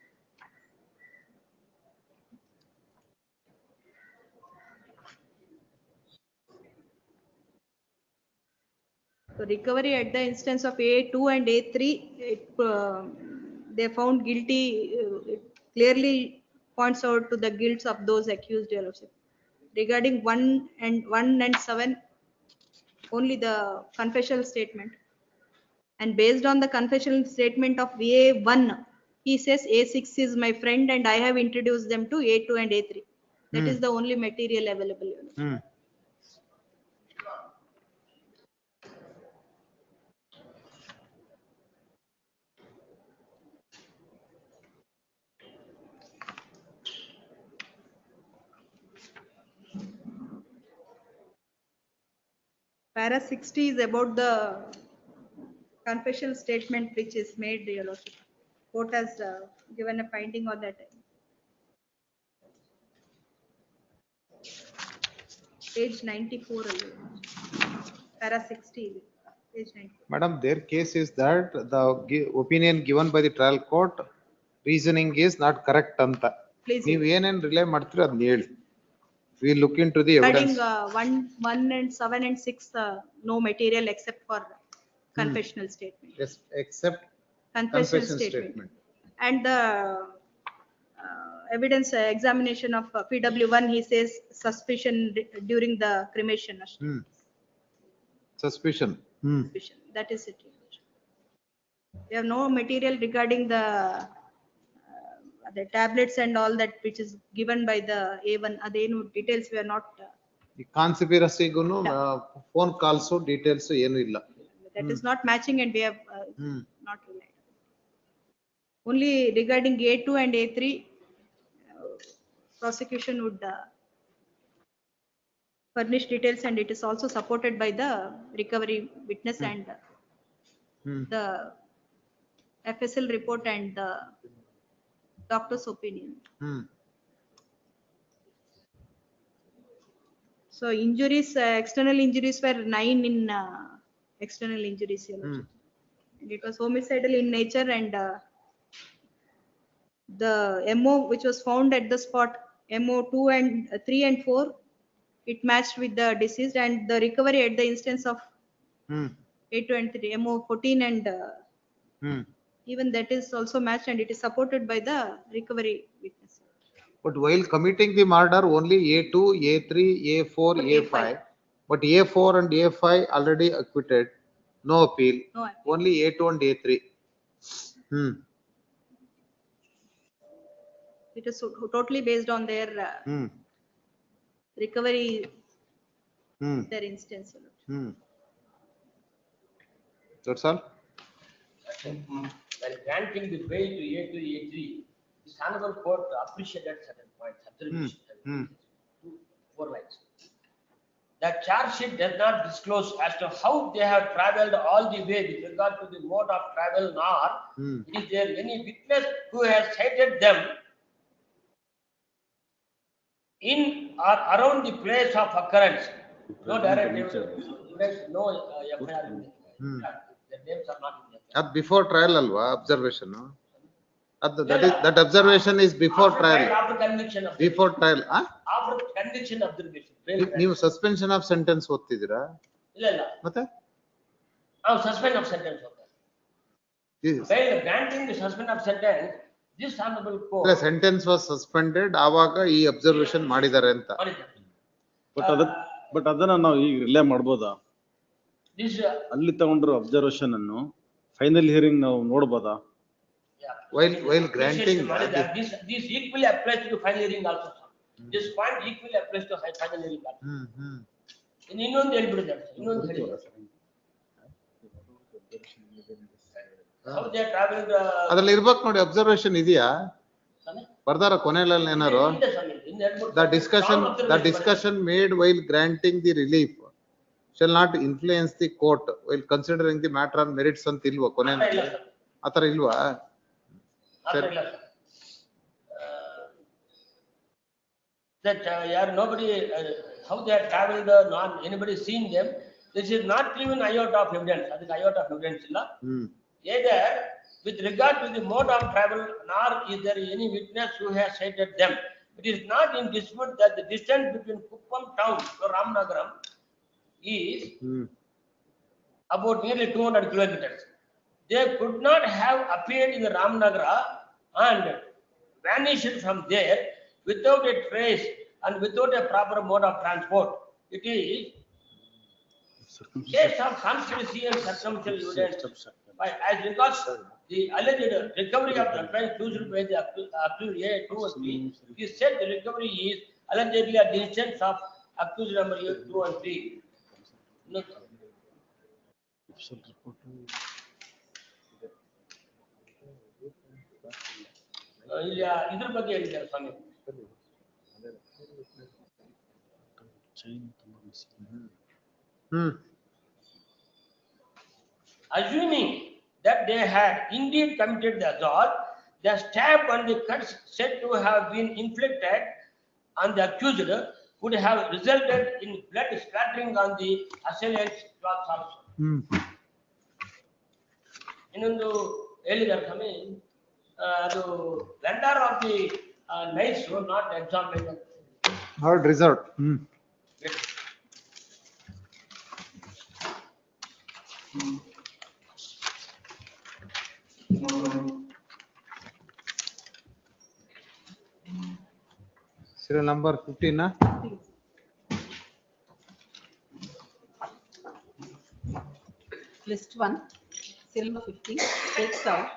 So recovery at the instance of A2 and A3, they found guilty. It clearly points out to the guilt of those accused, your lordship. Regarding 1 and 7, only the confessional statement. And based on the confessional statement of A1, he says A6 is my friend and I have introduced them to A2 and A3. That is the only material available, your lordship. Para 60 is about the confession statement which is made, your lordship. Court has given a finding on that. Page 94, para 60, page 94. Madam, their case is that the opinion given by the trial court reasoning is not correct anta. Please. ನೀವ್ ಏನೇನ್ relay ಮಾಡ್ತೀರಿ ಅದನ್ನ ಹೇಳಿ. We look into the Regarding evidence. 1 and 7 and 6, no material except for confessional statement. Yes, except Confession confession statement. statement. And the evidence examination of PW1, he says suspicion during the cremation. Suspicion. Suspicion. That is it. We have no material regarding the tablets and all that which is given by the A1. Adenu details we are not. ಈ ಕಾನ್ಸ್ಪಿರಸಿಗೂನು phone calls details ಏನು ಇಲ್ಲ. That is not matching and we have not relied. Only regarding A2 and A3, prosecution would furnish details and it is also supported by the recovery witness and the FSL report and the doctor's opinion. So injuries, external injuries were 9 in external injuries. And it was homicidal in nature and the MO which was found at the spot, MO 2 and 3 and 4, it matched with the deceased, and the recovery at the instance of A2 and 3, MO 14 and even that is also matched and it is supported by the recovery witness. But while committing the murder, only A2, A3, A4, A5. But A4 and A5 already acquitted, no appeal. No appeal. Only A2 and A3. It is totally based on their recovery, their instance. That's all? While granting the bail to A2, A3, this honorable court appreciated certain points, observation. 4 lines. The charge sheet does not disclose as to how they have traveled all the way with regard to the mode of travel, nor is there any witness who has cited them in or around the place of occurrence. No direct evidence, no FIR. Their names are not in there. That before trial alwa observation. That observation is before trial. After conviction. Before trial. After conviction observation. ನೀವು suspension of sentence ಓದ್ತಿದ್ದೀರಾ? ಇಲ್ಲ. ಮತ್ತೆ? Suspend of sentence. While granting the suspend of sentence, this honorable court. The sentence was suspended, ಆವಾಗ ಈ observation ಮಾಡಿದ್ದಾರೆ ಅಂತ. But ಅದನ್ನ ನಾವು ಈಗ ರಿಲೇ ಮಾಡ್ಬೋದಾ? ಅಲ್ಲಿ ತಗೊಂಡ್ರು ಅಬ್ಸರ್ವೇಷನ್ ಅನ್ನು ಫೈನಲ್ ಹಿಯರಿಂಗ್ ನಾವು ನೋಡಬಹುದಾ? While granting this equally applies to final hearing also. This point equally applies to final hearing also. ಇನ್ನೊಂದು ಹೇಳ್ಬಿಡಿದ್ದಾರೆ, ಇನ್ನೊಂದು ಹೇಳಿದ್ದಾರೆ. How they traveled. ಅದ್ರಲ್ಲಿ ಇರ್ಬೇಕು ನೋಡಿ, ಅಬ್ಸರ್ವೇಷನ್ ಇದೆಯಾ? ಬರ್ದಾರ ಕೊನೆಯಲ್ಲಿ ಏನಾರು? The discussion made while granting the relief shall not influence the court while considering the matter on merits ಅಂತ ಇಲ್ವಾ ಕೊನೆಯಲ್ಲಿ? ಆತರ ಇಲ್ವಾ? That nobody, how they have traveled, not anybody seen them. This is not even iota of evidence. That is iota of evidence illa. Either with regard to the mode of travel, nor is there any witness who has cited them. It is not in dispute that the distance between Kuppam town to Ramnagaram is about nearly 200 kilometers. They could not have appeared in the Ramnagara and vanished from there without a trace and without a proper mode of transport. It is case of conspiracy and circumstantial evidence. As regards the alleged recovery of the crime used by the accused A2 and 3, it is said the recovery is allegedly a distance of accused number 2 and 3. No. ಇದ್ರ ಬಗ್ಗೆ ಹೇಳಿದ್ದಾರೆ ಸ್ವಾಮಿ. Assuming that they had indeed committed the assault, the stab and the cuts said to have been inflicted on the accused would have resulted in blood splattering on the assailant's clothes also. ಇನ್ನೊಂದು ಹೇಳಿದ್ದಾರೆ ಸ್ವಾಮಿ, ಅದು vendor of the nice, so not examined. Heard reserved. Serial number 15, na? List 1, serial number 15, takes out.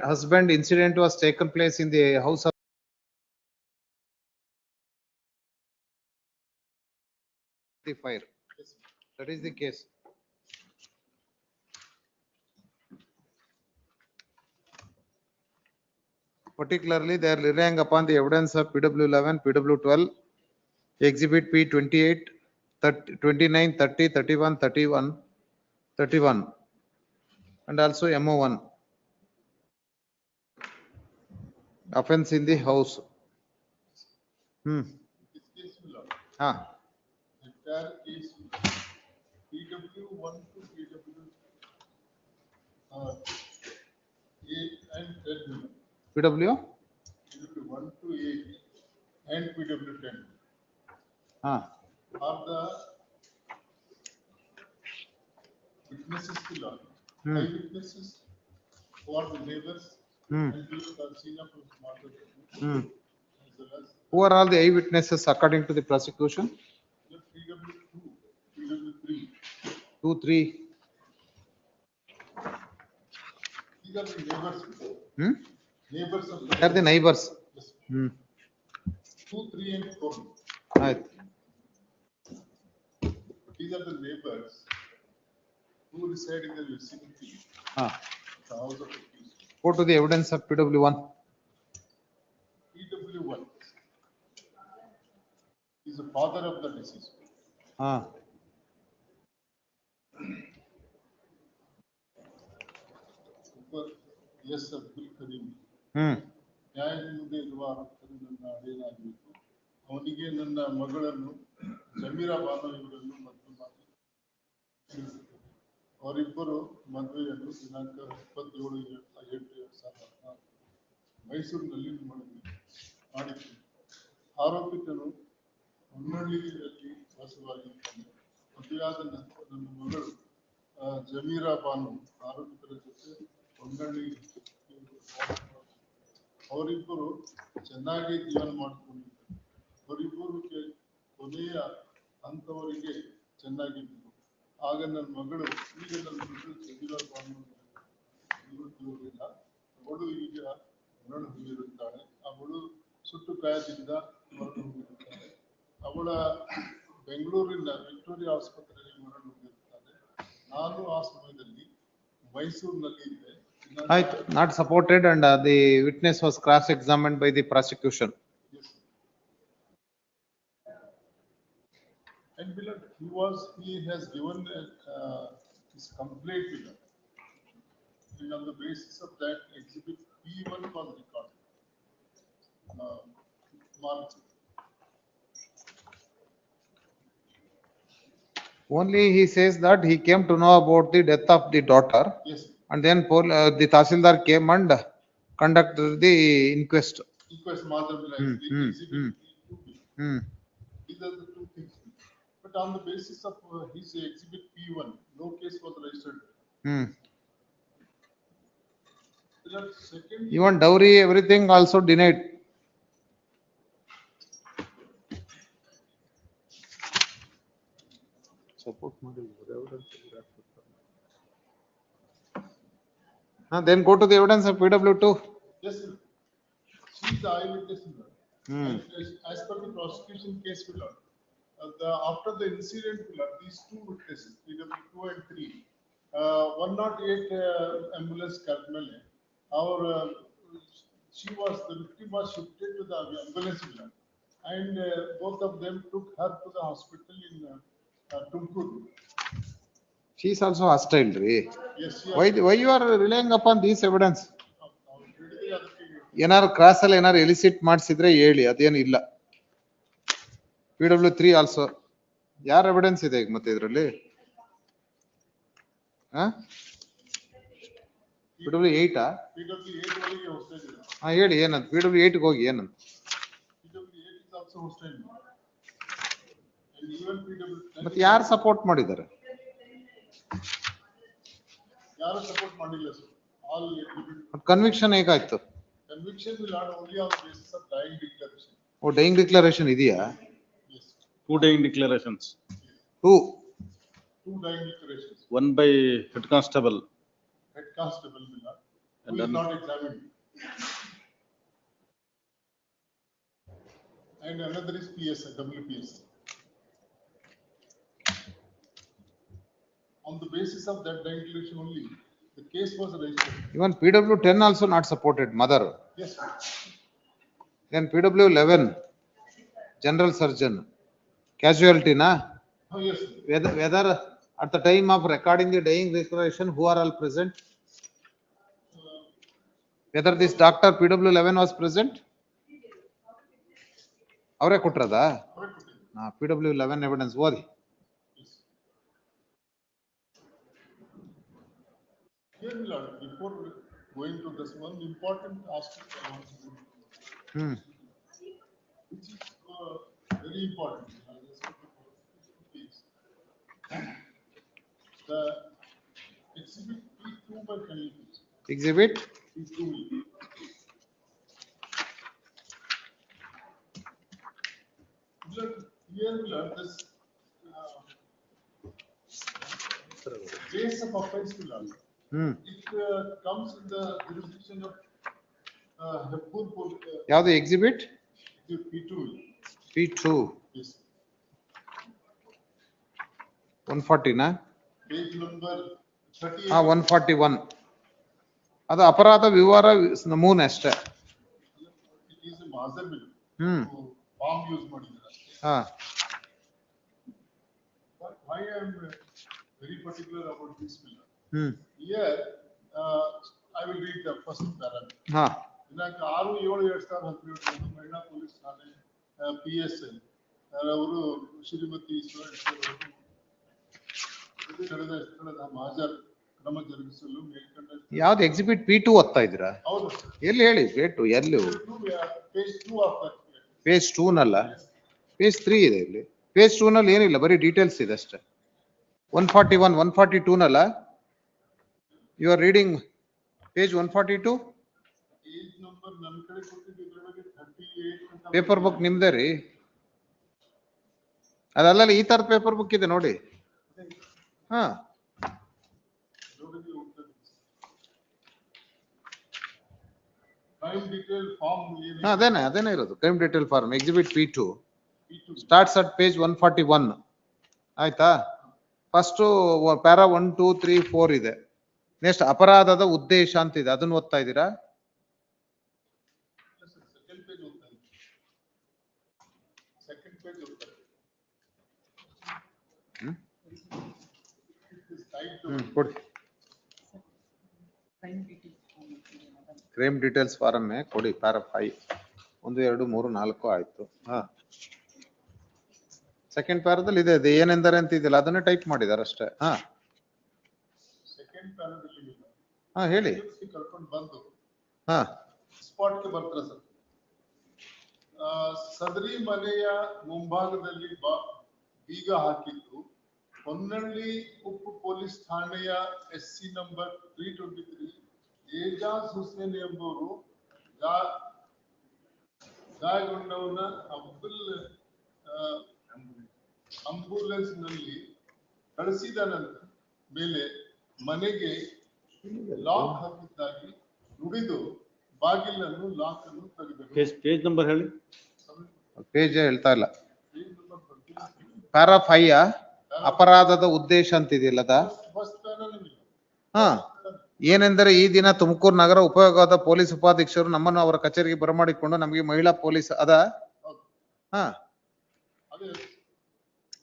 Husband incident was taken place in the house of the fire. That is the case. Particularly, they are relying upon the evidence of PW 11, PW 12, Exhibit P 28, 29, 30, 31, 31, 31, and also MO 1. Offense in the house. Ah. Entire case, PW 1 to PW A and 10. PW? PW 1 to 8 and PW 10. Ah. Are the witnesses still on? Eyewitnesses who are the neighbors and the scene of murder. Who are all the eyewitnesses according to the prosecution? PW 2, PW 3. 2, 3. These are the neighbors. Neighbors of They are the neighbors. Yes. 2, 3 and 4. Right. These are the neighbors who reside in the vicinity Ah. of the house of accused. Go to the evidence of PW 1. PW 1 is the father of the deceased. Ah. Yes, Abdul Karim. ನ್ಯಾಯದ ಮುಂದೆ ಇರುವ ಆರೋಪದಲ್ಲಿ ನನ್ನ ಅದೇನಾಗಬೇಕು ಅವನಿಗೆ ನನ್ನ ಮಗಳನ್ನು ಜಮೀರಾ ಬಾನು ಇವರನ್ನು ಮದುವೆ ಮಾಡಿ ಅವರಿಬ್ಬರು ಮದುವೆಯನ್ನು ದಿನಾಂಕ 27/8/2014 ಮೈಸೂರಿನಲ್ಲಿ ಮಾಡಿದ್ರು. ಆರೋಪಿತನು ಹೊನ್ನಳ್ಳಿಯಲ್ಲಿ ವಾಸವಾಗಿದ್ದಾನೆ. ಮದುವೆಯಾದ ನಂತರ ನನ್ನ ಮಗಳು ಜಮೀರಾ ಬಾನು ಆರೋಪಿತರ ಜೊತೆ ಹೊನ್ನಳ್ಳಿ ಅವರಿಬ್ಬರು ಚೆನ್ನಾಗಿ ಜೀವನ ಮಾಡಿಕೊಂಡಿದ್ದರು. ಅವರಿಬ್ಬರು ಕೊನೆಯ ಹಂತವರೆಗೆ ಚೆನ್ನಾಗಿದ್ದರು. ಆಗ ನನ್ನ ಮಗಳು ಈಗ ನನ್ನ ಮಗಳು ಜಮೀರಾ ಬಾನು ಇರುವುದಿಲ್ಲ. ಅವಳು ಈಗ ಮರಣ ಹೊಂದಿರುತ್ತಾಳೆ. ಅವಳು ಸುಟ್ಟು ಗಾಯದಿಂದ ಮರಣ ಹೊಂದಿರುತ್ತಾಳೆ. ಅವಳ ಬೆಂಗಳೂರಿನ ವಿಕ್ಟೋರಿಯಾ ಆಸ್ಪತ್ರೆಯಲ್ಲಿ ಮರಣ ಹೊಂದಿರುತ್ತಾಳೆ. ನಾನು ಆ ಸಮಯದಲ್ಲಿ ಮೈಸೂರಿನಲ್ಲಿ ಇದ್ದೆ. Not supported, and the witness was cross-examined by the prosecution. Yes. And beloved, he has given his complaint below. And on the basis of that, exhibit P1 was recorded. Only he says that he came to know about the death of the daughter. Yes. And then the Tahsildar came and conducted the inquest. Inquest Madhav, exhibit P2B. These are the two things. But on the basis of his exhibit P1, no case was registered. Even dowry, everything also denied. Support model. Then go to the evidence of PW2. Yes, sir. She is the eyewitness. As per the prosecution case, after the incident, these two witnesses, PW2 and 3, 108 ambulance Karnataka, our the victim was shifted to the ambulance unit, and both of them took her to the hospital in Tumkuru. She is also hostile, ರೀ. Yes, Why you are relying upon these evidence? ಏನಾರು cross ಅಲ್ಲಿ ಏನಾರು ಎಲಿಸಿಟ್ ಮಾಡಿಸಿದ್ರೆ ಹೇಳಿ, ಅದೇನು ಇಲ್ಲ. PW3 also ಯಾರ evidence ಇದೆ ಈಗ ಮತ್ತೆ ಇದರಲ್ಲಿ? PW8 ಹೇಳಿ ಏನಂತ? PW8 ಹೋಗಿ ಏನಂತ? PW8 is also hostile. And even PW10 ಮತ್ತೆ ಯಾರು ಸಪೋರ್ಟ್ ಮಾಡಿದ್ದಾರೆ? ಯಾರು ಸಪೋರ್ಟ್ ಮಾಡಿಲ್ಲ ಸರ್. All ಕನ್ವಿಕ್ಷನ್ ಹೇಗಾಯ್ತು? conviction will not only on the basis of dying declaration. ಓ, ಡೈಯಿಂಗ್ ಡಿಕ್ಲರೇಷನ್ ಇದೆಯಾ? Yes. 2 dying declarations. 2 dying declarations. 1 by head constable. Head constable will not. And Who is then- not examined. And another is PSI, WPS. On the basis of that dying declaration only, the case was registered. Even PW10 also not supported, mother. Yes, sir. Then PW11, general surgeon, casualty na? Oh, yes, sir. Whether at the time of recording the dying declaration, who are all present? Whether this doctor PW11 was present? ಅವರೇ ಕೊಟ್ರದ? PW11 evidence ಓದಿ. Here, my lord, before going to this one important aspect I want to which is very important. The exhibit P2 by Caliphate. Exhibit? P2. Here we learn this case of offense to learn. It comes in the jurisdiction of Hepburn Police. ಯಾವುದು exhibit? P2. P2. Yes. 140 na? Page number 38. 141. ಅದು ಅಪರಾಧ ವಿವರ ನಮೂನೆ ಅಷ್ಟೇ. It is a master bill. Form use ಮಾಡಿದ್ದಾರೆ. Why I am very particular about this bill? Here, I will read the first paragraph. ದಿನಾಂಕ 6/7/2017 ಮಹಿಳಾ police ಠಾಣೆ PSI ಅವರು ಶ್ರೀಮತಿ ನಡೆದ ಸ್ಥಳದ ಹಾಜರು ಕ್ರಮ ಜರುಗಿಸಲು ಮೇಲ್ಕಂಡ ಯಾವ್ದು ಎಕ್ಸಿಬಿಟ್ P2 ಓದ್ತಾ ಇದ್ದೀರಾ? ಹೌದು ಎಲ್ಲಿ ಹೇಳಿ ಬೇಟು ಎಲ್ಲಿ? Page 2 of page 2 Nalla, page 3 ಇದೆ ಇಲ್ಲಿ. ಪೇಜ್ 2 ನಲ್ಲಿ ಏನಿಲ್ಲ, ಬರೀ ಡೀಟೇಲ್ಸ್ ಇದೆ ಅಷ್ಟೇ. 141, 142 ನಲ್ಲ? You are reading page 142? Page number ನನ್ನ ಕಡೆ ಕೊಟ್ಟಿದ್ದಕ್ಕೆ 38 ಪೇಪರ್ ಬುಕ್ ನಿಮ್ದೇ ರೀ. ಅದಲ್ಲ, ಈ ತರದ ಪೇಪರ್ ಬುಕ್ ಇದೆ ನೋಡಿ. ಅದೇನೇ ಇರೋದು crime detail form exhibit P2 starts at page 141. ಆಯ್ತಾ? ಫಸ್ಟ್ ಪ್ಯಾರಾ 1, 2, 3, 4 ಇದೆ. ನೆಕ್ಸ್ಟ್ ಅಪರಾಧದ ಉದ್ದೇಶ ಅಂತ ಇದೆ, ಅದನ್ನ ಓದ್ತಾ ಇದ್ದೀರಾ? ಕೊಡಿ. ಕ್ರೈಮ್ ಡೀಟೇಲ್ಸ್ ಫಾರಮ್ ಕೊಡಿ, ಪ್ಯಾರಾ 5. 1, 2, 3, 4 ಆಯ್ತು. ಸೆಕೆಂಡ್ ಪ್ಯಾರಾದಲ್ಲಿ ಇದೆ ಏನೆಂದರೆ ಅಂತ ಇದೆಯಲ್ಲ, ಅದನ್ನೇ ಟೈಪ್ ಮಾಡಿದಾರೆ ಅಷ್ಟೇ. ಹೇಳಿ. ಕರ್ಕೊಂಡು ಬಂದು ಸ್ಪಾಟ್ಗೆ ಬರ್ತಾರೆ ಸರ್. ಸದರಿ ಮನೆಯ ಮುಂಭಾಗದಲ್ಲಿ ಬೀಗ ಹಾಕಿದ್ದು ಹೊನ್ನಳ್ಳಿ ಉಪ್ಪು ಪೊಲೀಸ್ ಠಾಣೆಯ SC ನಂಬರ್ 323 ಏಜಾಜ್ ಹುಸೇನ್ ಎಂಬುವರು ಗಾಯಗೊಂಡವನ ಆಂಬ್ಯುಲೆನ್ಸ್ ನಲ್ಲಿ ಕಳಿಸಿದ ನಂತರ ಮೇಲೆ ಮನೆಗೆ ಲಾಕ್ ಹಾಕಿದ್ದಾಗಿ ನುಡಿದು ಬಾಗಿಲನ್ನು ಲಾಕ್ ಅನ್ನು ತೆಗೆದರು. ಪೇಜ್ ನಂಬರ್ ಹೇಳಿ. ಪೇಜ್ ಹೇಳ್ತಾ ಇಲ್ಲ. ಪ್ಯಾರಾ 5 ಅಪರಾಧದ ಉದ್ದೇಶ ಅಂತಿದೆಯಲ್ಲ ಅದ? ಏನೆಂದರೆ ಈ ದಿನ ತುಮಕೂರು ನಗರ ಉಪಯೋಗವಾದ ಪೊಲೀಸ್ ಉಪಾಧೀಕ್ಷರು ನಮ್ಮನ್ನು ಅವರ ಕಚೇರಿಗೆ ಬರಮಾಡಿಕೊಂಡು ನಮಗೆ ಮಹಿಳಾ ಪೊಲೀಸ್ ಹಾ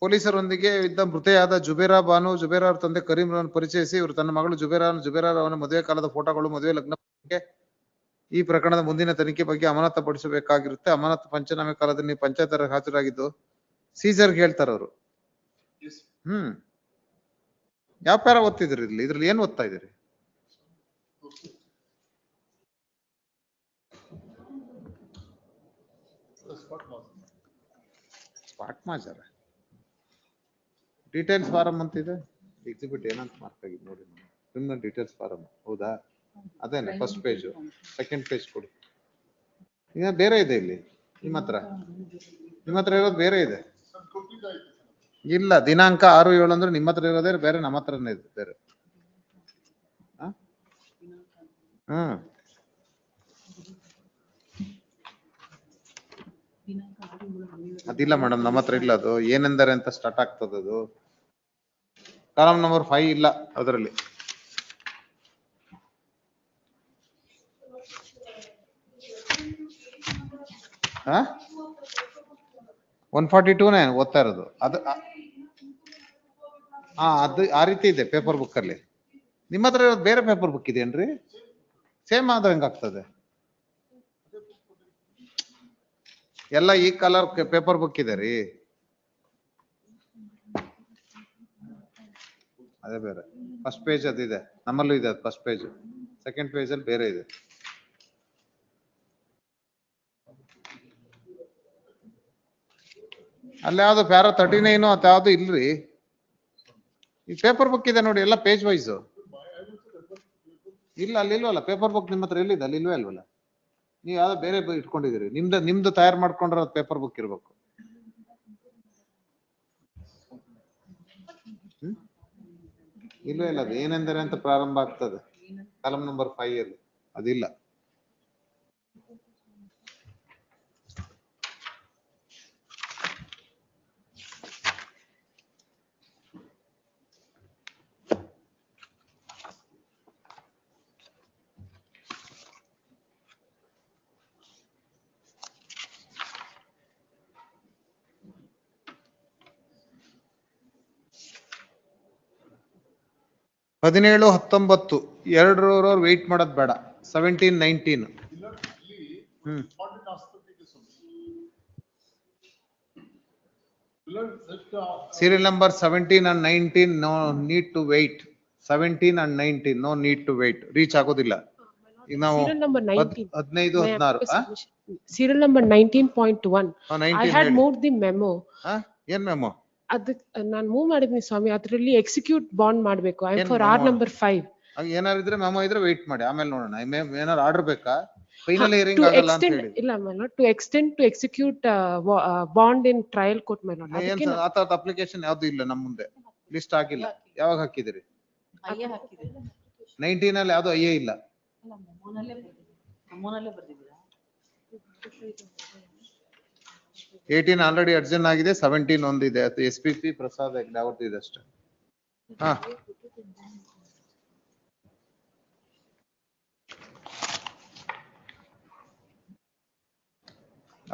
ಪೊಲೀಸರೊಂದಿಗೆ ಇದ್ದ ಮೃತೆಯಾದ ಜುಬೇರಾ ಬಾನು, ಜುಬೇರಾ ಅವರ ತಂದೆ ಕರೀಂರನ್ನು ಪರಿಚಯಿಸಿ ಇವರು ತನ್ನ ಮಗಳು ಜುಬೇರಾ ಅವನ ಮದುವೆ ಕಾಲದ ಫೋಟೋಗಳು, ಮದುವೆ ಲಗ್ನ ಈ ಪ್ರಕರಣದ ಮುಂದಿನ ತನಿಖೆ ಬಗ್ಗೆ ಅಮಾನತುಪಡಿಸಬೇಕಾಗಿರುತ್ತೆ. ಅಮಾನತು ಪಂಚನಾಮೆ ಕಾಲದಲ್ಲಿ ನೀವು ಪಂಚಾಯತ್ ಹಾಜರಾಗಿದ್ದು ಸೀಸರ್ಗೆ ಹೇಳ್ತಾರ ಅವರು. ಯಾವ ಪ್ಯಾರ ಓದ್ತಿದ್ರಿ ಇದ್ರಲ್ಲಿ ಏನ್ ಓದ್ತಾ ಇದ್ದೀರಿ? ಸ್ಪಾಟ್ ಮಾಜರ ಡೀಟೇಲ್ಸ್ ಫಾರಂ ಅಂತಿದೆ. ಎಕ್ಸಿಬಿಟ್ ಏನಂತ ಮಾರ್ಕ್ ಆಗಿದೆ ನೋಡಿ. ಕ್ರಿಮಿನಲ್ ಡೀಟೇಲ್ಸ್ ಫಾರಂ ಹೌದಾ? ಅದೇನೆ ಫಸ್ಟ್ ಪೇಜ್, ಸೆಕೆಂಡ್ ಪೇಜ್ ಕೊಡಿ. ಈಗ ಬೇರೆ ಇದೆ ಇಲ್ಲಿ ನಿಮ್ಮ ಹತ್ರ ಇರೋದು ಬೇರೆ ಇದೆ. ಇಲ್ಲ, ದಿನಾಂಕ 6/7 ಅಂದ್ರೆ ನಿಮ್ಮ ಹತ್ರ ಇರೋದೇ ಬೇರೆ, ನಮ್ಮ ಹತ್ರನೇ ಇದೆ ಬೇರೆ. ಅದಿಲ್ಲ ಮೇಡಮ್, ನಮ್ಮ ಹತ್ರ ಇಲ್ಲ. ಅದು ಏನೆಂದರೆ ಅಂತ ಸ್ಟಾರ್ಟ್ ಆಗ್ತದೆ. ಅದು ಕಾಲಮ್ ನಂಬರ್ 5 ಇಲ್ಲ ಅದರಲ್ಲಿ. ಹಾ 142ನೇ ಓದ್ತಾ ಇರೋದು. ಅದು ಅದು ಆ ರೀತಿ ಇದೆ ಪೇಪರ್ ಬುಕ್ ಅಲ್ಲಿ. ನಿಮ್ಮ ಹತ್ರ ಇರೋದು ಬೇರೆ ಪೇಪರ್ ಬುಕ್ ಇದೆಯೇನ್ರಿ? ಸೇಮ್ ಆದ್ರೆ ಹೆಂಗಾಗ್ತದೆ? ಎಲ್ಲ ಈ ಕಲರ್ ಪೇಪರ್ ಬುಕ್ ಇದೆ ರೀ. ಅದೇ ಬೇರೆ ಫಸ್ಟ್ ಪೇಜ್ ಅದಿದೆ, ನಮ್ಮಲ್ಲೂ ಇದೆ. ಅದು ಫಸ್ಟ್ ಪೇಜ್, ಸೆಕೆಂಡ್ ಪೇಜ್ ಅಲ್ಲಿ ಬೇರೆ ಇದೆ. ಅಲ್ಲಿ ಯಾವ್ದು ಪ್ಯಾರಾ 39 ಅದು ಯಾವ್ದು ಇಲ್ರಿ. ಈ ಪೇಪರ್ ಬುಕ್ ಇದೆ ನೋಡಿ, ಎಲ್ಲ ಪೇಜ್ ವೈಸ್. ಇಲ್ಲ ಅಲ್ಲಿ ಇಲ್ವಲ್ಲ ಪೇಪರ್ ಬುಕ್. ನಿಮ್ಮ ಹತ್ರ ಎಲ್ಲಿದೆ? ಅಲ್ಲಿ ಇಲ್ವೇ ಅಲ್ವಲ್ಲ. ನೀವು ಯಾವ್ದೋ ಬೇರೆ ಇಟ್ಕೊಂಡಿದ್ದೀರಿ. ನಿಮ್ದು ತಯಾರು ಮಾಡ್ಕೊಂಡ್ರ ಪೇಪರ್ ಬುಕ್ ಇರ್ಬೇಕು. ಇಲ್ವೇ ಇಲ್ಲ. ಅದು ಏನೆಂದರೆ ಅಂತ ಪ್ರಾರಂಭ ಆಗ್ತದೆ ಕಾಲಮ್ ನಂಬರ್ 5 ಅಲ್ಲಿ. ಅದಿಲ್ಲ. ಹದಿನೇಳು 19 2 ವೆಯ್ಟ್ ಮಾಡೋದು ಬೇಡ. 17, 19 serial number 17 and 19 no need to wait. 17 and 19 no need to wait. Reach ಆಗೋದಿಲ್ಲ. ಈಗ ನಾವು serial number 19 15 16 serial number 19.1 I had moved the memo. ಏನ್ ಮೆಮೊ? ಅದಕ್ಕೆ ನಾನು ಮೂವ್ ಮಾಡಿದ್ನಿ ಸ್ವಾಮಿ. ಅದರಲ್ಲಿ ಎಕ್ಸಿಕ್ಯೂಟ್ ಬಾಂಡ್ ಮಾಡಬೇಕು. I for R number 5. ಏನಾರು ಇದ್ರೆ ಮೆಮೊ ಇದ್ರೆ ವೆಯ್ಟ್ ಮಾಡಿ, ಆಮೇಲೆ ನೋಡೋಣ. ಏನಾರು ಆರ್ಡರ್ ಬೇಕಾ? ಫೈನಲ್ ಹಿಯರಿಂಗ್ ಆಗಲ್ಲ ಅಂತ ಹೇಳಿ. ಇಲ್ಲ memo to extend to execute bond in trial court memo. ಅದಕ್ಕೆ ಆ ತರದ ಅಪ್ಲಿಕೇಶನ್ ಯಾವ್ದು ಇಲ್ಲ ನಮ್ಮ ಮುಂದೆ, ಲಿಸ್ಟ್ ಆಗಿಲ್ಲ. ಯಾವಾಗ ಹಾಕಿದಿರಿ? 19 ಅಲ್ಲಿ ಯಾವ್ದು ಐಎ ಇಲ್ಲ. 18 ಆಲ್ರೆಡಿ ಅರ್ಜೆಂಟ್ ಆಗಿದೆ. 17 ಒಂದಿದೆ, ಅದು SPP ಪ್ರಸಾದ್ ಹೆಗ್ಡೆ ಅವ್ರದ್ದು ಇದೆ ಅಷ್ಟೇ.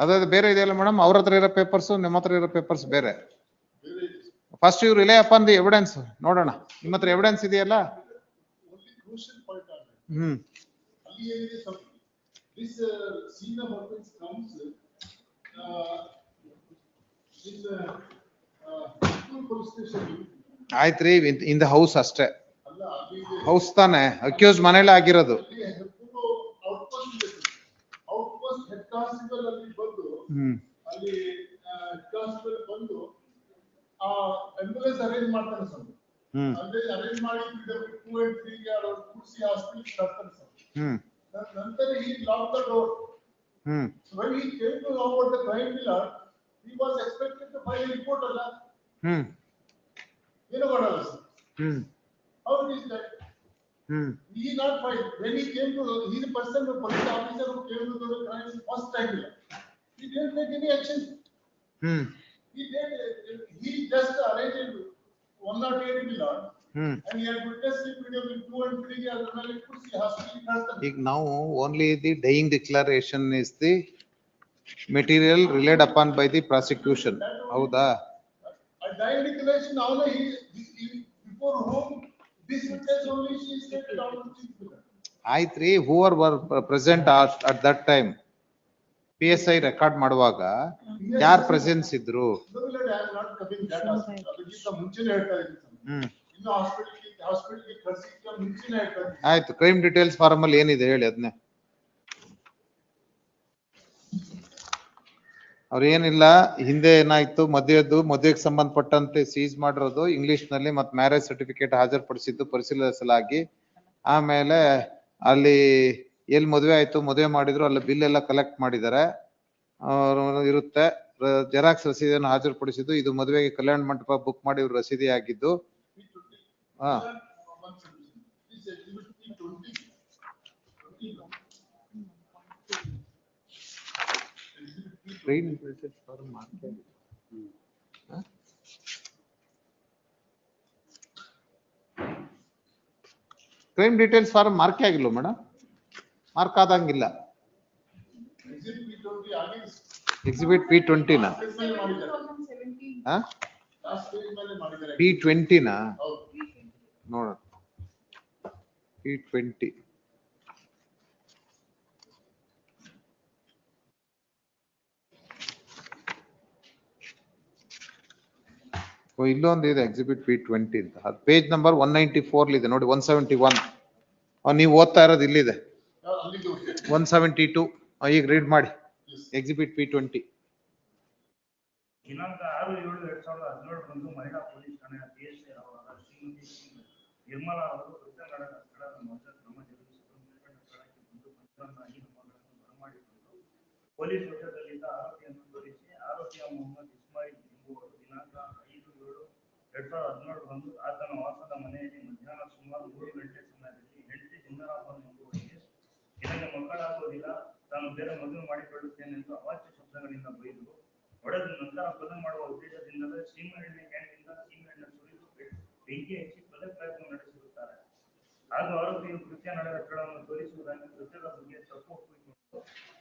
ಅದಾದ ಬೇರೆ ಇದೆಯಲ್ಲ ಮೇಡಮ್, ಅವ್ರ ಹತ್ರ ಇರೋ ಪೇಪರ್ಸ್ ನಿಮ್ಮ ಹತ್ರ ಇರೋ ಪೇಪರ್ಸ್ ಬೇರೆ. First you rely upon the evidence. ನೋಡೋಣ ನಿಮ್ಮ ಹತ್ರ ಎವಿಡೆನ್ಸ್ ಇದೆಯಲ್ಲ. ಆಯ್ತ್ರಿ, ಇನ್ ದ ಹೌಸ್ ಅಷ್ಟೇ. ಹೌಸ್ ತಾನೆ, ಅಕ್ಯೂಸ್ ಮನೇಲಿ ಆಗಿರೋದು. ಅಲ್ಲಿ ಬಂದು ಆಂಬ್ಯುಲೆನ್ಸ್ ಅರೇಂಜ್ ಮಾಡ್ತಾನೆ ಸರ್. ಅರೇಂಜ್ ಮಾಡಿ 2 and 3 ಗೆ ಕೂರಿಸಿ ಹಾಸ್ಪಿಟಲ್ ಬರ್ತಾನೆ ಸರ್. ನಂತರ he locked the door. So when he came to know about the crime killer, he was expected to file a report ಅಲ್ಲ. ಏನು ಮಾಡಲ್ಲ sir. How is that? He not filed. When he came to, he is a person, a police officer who came to the crime first time. He didn't take any action. He just arranged 108 killer And he had witnessed it with 2 and 3 years, and it puts the hospital. ಈಗ ನಾವು only the dying declaration is the material relied upon by the prosecution. ಹೌದಾ? A dying declaration, now he before whom this witness only she stated down to 6 million. ಆಯ್ತ್ರಿ, whoever were present at that time, PSI record ಮಾಡುವಾಗ ಯಾರ್ presence ಇದ್ರು? ಮುಂಚೆನೆ ಹೇಳ್ತಾ ಇದ್ದೀನಿ. ಇನ್ನು ಹಾಸ್ಪಿಟಲ್ಗೆ ಕರ್ಸಿಕ್ಕೆ ಮುಂಚೆನೆ ಹೇಳ್ತಾ ಇದ್ದೀನಿ. ಆಯ್ತು, ಕ್ರೈಮ್ ಡೀಟೇಲ್ಸ್ ಫಾರ್ಮ್ ಅಲ್ಲಿ ಏನಿದೆ ಹೇಳಿ ಅದನ್ನೇ. ಅವ್ರ ಏನಿಲ್ಲ, ಹಿಂದೆ ಏನಾಯ್ತು, ಮದುವೆಗೆ ಸಂಬಂಧಪಟ್ಟಂತೆ ಸೀಸ್ ಮಾಡಿರೋದು ಇಂಗ್ಲಿಷ್ ನಲ್ಲಿ ಮತ್ತೆ ಮ್ಯಾರೇಜ್ ಸರ್ಟಿಫಿಕೇಟ್ ಹಾಜರುಪಡಿಸಿದ್ದು ಪರಿಶೀಲಿಸಲಾಗಿ, ಆಮೇಲೆ ಅಲ್ಲಿ ಎಲ್ಲಿ ಮದುವೆ ಆಯ್ತು, ಮದುವೆ ಮಾಡಿದ್ರು ಅಲ್ಲಿ ಬಿಲ್ ಎಲ್ಲ ಕಲೆಕ್ಟ್ ಮಾಡಿದ್ದಾರೆ ಇರುತ್ತೆ. ಜೆರಾಕ್ಸ್ ರಸೀದಿಯನ್ನು ಹಾಜರುಪಡಿಸಿದ್ದು, ಇದು ಮದುವೆಗೆ ಕಲ್ಯಾಣ ಮಂಟಪ ಬುಕ್ ಮಾಡಿ ಇವ್ರು ರಸೀದಿ ಆಗಿದ್ದು. ಹಾ, ಕ್ರೈಮ್ ಡೀಟೇಲ್ಸ್ ಫಾರ್ಮ್ ಮಾರ್ಕ್ ಆಗಿಲ್ಲ ಮೇಡಮ್, ಮಾರ್ಕ್ ಆದಂಗಿಲ್ಲ. ಎಕ್ಸಿಬಿಟ್ P20 ನಾ? P20 ನಾ? ನೋಡ P20. ಇಲ್ಲೊಂದು ಇದೆ ಎಕ್ಸಿಬಿಟ್ P20 ಅಂತ, ಪೇಜ್ ನಂಬರ್ 194 ಇದೆ ನೋಡಿ. 171 ನೀವು ಓದ್ತಾ ಇರೋದು ಇಲ್ಲಿದೆ. 172 ಈಗ ರೀಡ್ ಮಾಡಿ. Exhibit P20. ದಿನಾಂಕ 6/7/2017 ಮಹಿಳಾ ಪೊಲೀಸ್ ಠಾಣೆಯ PSI ಅವರಾದ ಶ್ರೀಮತಿ ನಿರ್ಮಲಾ ಅವರು ಕೃತ್ಯ ನಡೆದ ಸ್ಥಳದ ಮೊದಲ ಕ್ರಮ ಜರುಗಿಸಲು ಮೇಲ್ಕಂಡ ಸ್ಥಳಕ್ಕೆ ಬಂದು ಪಂಚನಾಗಿ ನಮೂನೆಗಳನ್ನು ಬರಮಾಡಿಕೊಂಡು ಪೊಲೀಸ್ ವಶದಲ್ಲಿದ್ದ ಆರೋಪಿಯನ್ನು ತೋರಿಸಿ, ಆರೋಪಿಯ ಮೊಹಮ್ಮದ್ ಇಸ್ಮಾಯಿಲ್ ಎಂಬುವರು ದಿನಾಂಕ 5/7/2017 ಆತನ ವಾಸದ ಮನೆಯಲ್ಲಿ ಮಧ್ಯಾಹ್ನ ಸುಮಾರು 3 ಗಂಟೆ ಸಮಯದಲ್ಲಿ ಹೆಂಡತಿ ಜಿನ್ನರಾಬನ್ ಎಂಬುವರಿಗೆ ನಿನಗೆ ಮಕ್ಕಳಾಗುವುದಿಲ್ಲ, ತಾನು ಬೇರೆ ಮದುವೆ ಮಾಡಿಕೊಳ್ಳುತ್ತೇನೆಂದು ಅವಾಚ್ಯ ಶಬ್ದಗಳಿಂದ ಬೈದು ಹೊಡೆದ ನಂತರ ಕೊಲೆ ಮಾಡುವ ಉದ್ದೇಶದಿಂದಲೇ ಸೀಮೆಎಣ್ಣೆ ಕ್ಯಾನ್ನಿಂದ ಸೀಮೆಎಣ್ಣೆ ಸುರಿದು ಬೆಂಕಿ ಹಚ್ಚಿ ಕೊಲೆ ಪ್ರಯತ್ನ ನಡೆಸಿರುತ್ತಾರೆ. ಹಾಗೂ ಆರೋಪಿಯು ಕೃತ್ಯ ನಡೆದ ಸ್ಥಳವನ್ನು ತೋರಿಸುವುದಾಗಿ ಕೃತ್ಯದ ಬಗ್ಗೆ ತಪ್ಪು ಒಪ್ಪಿಕೊಂಡು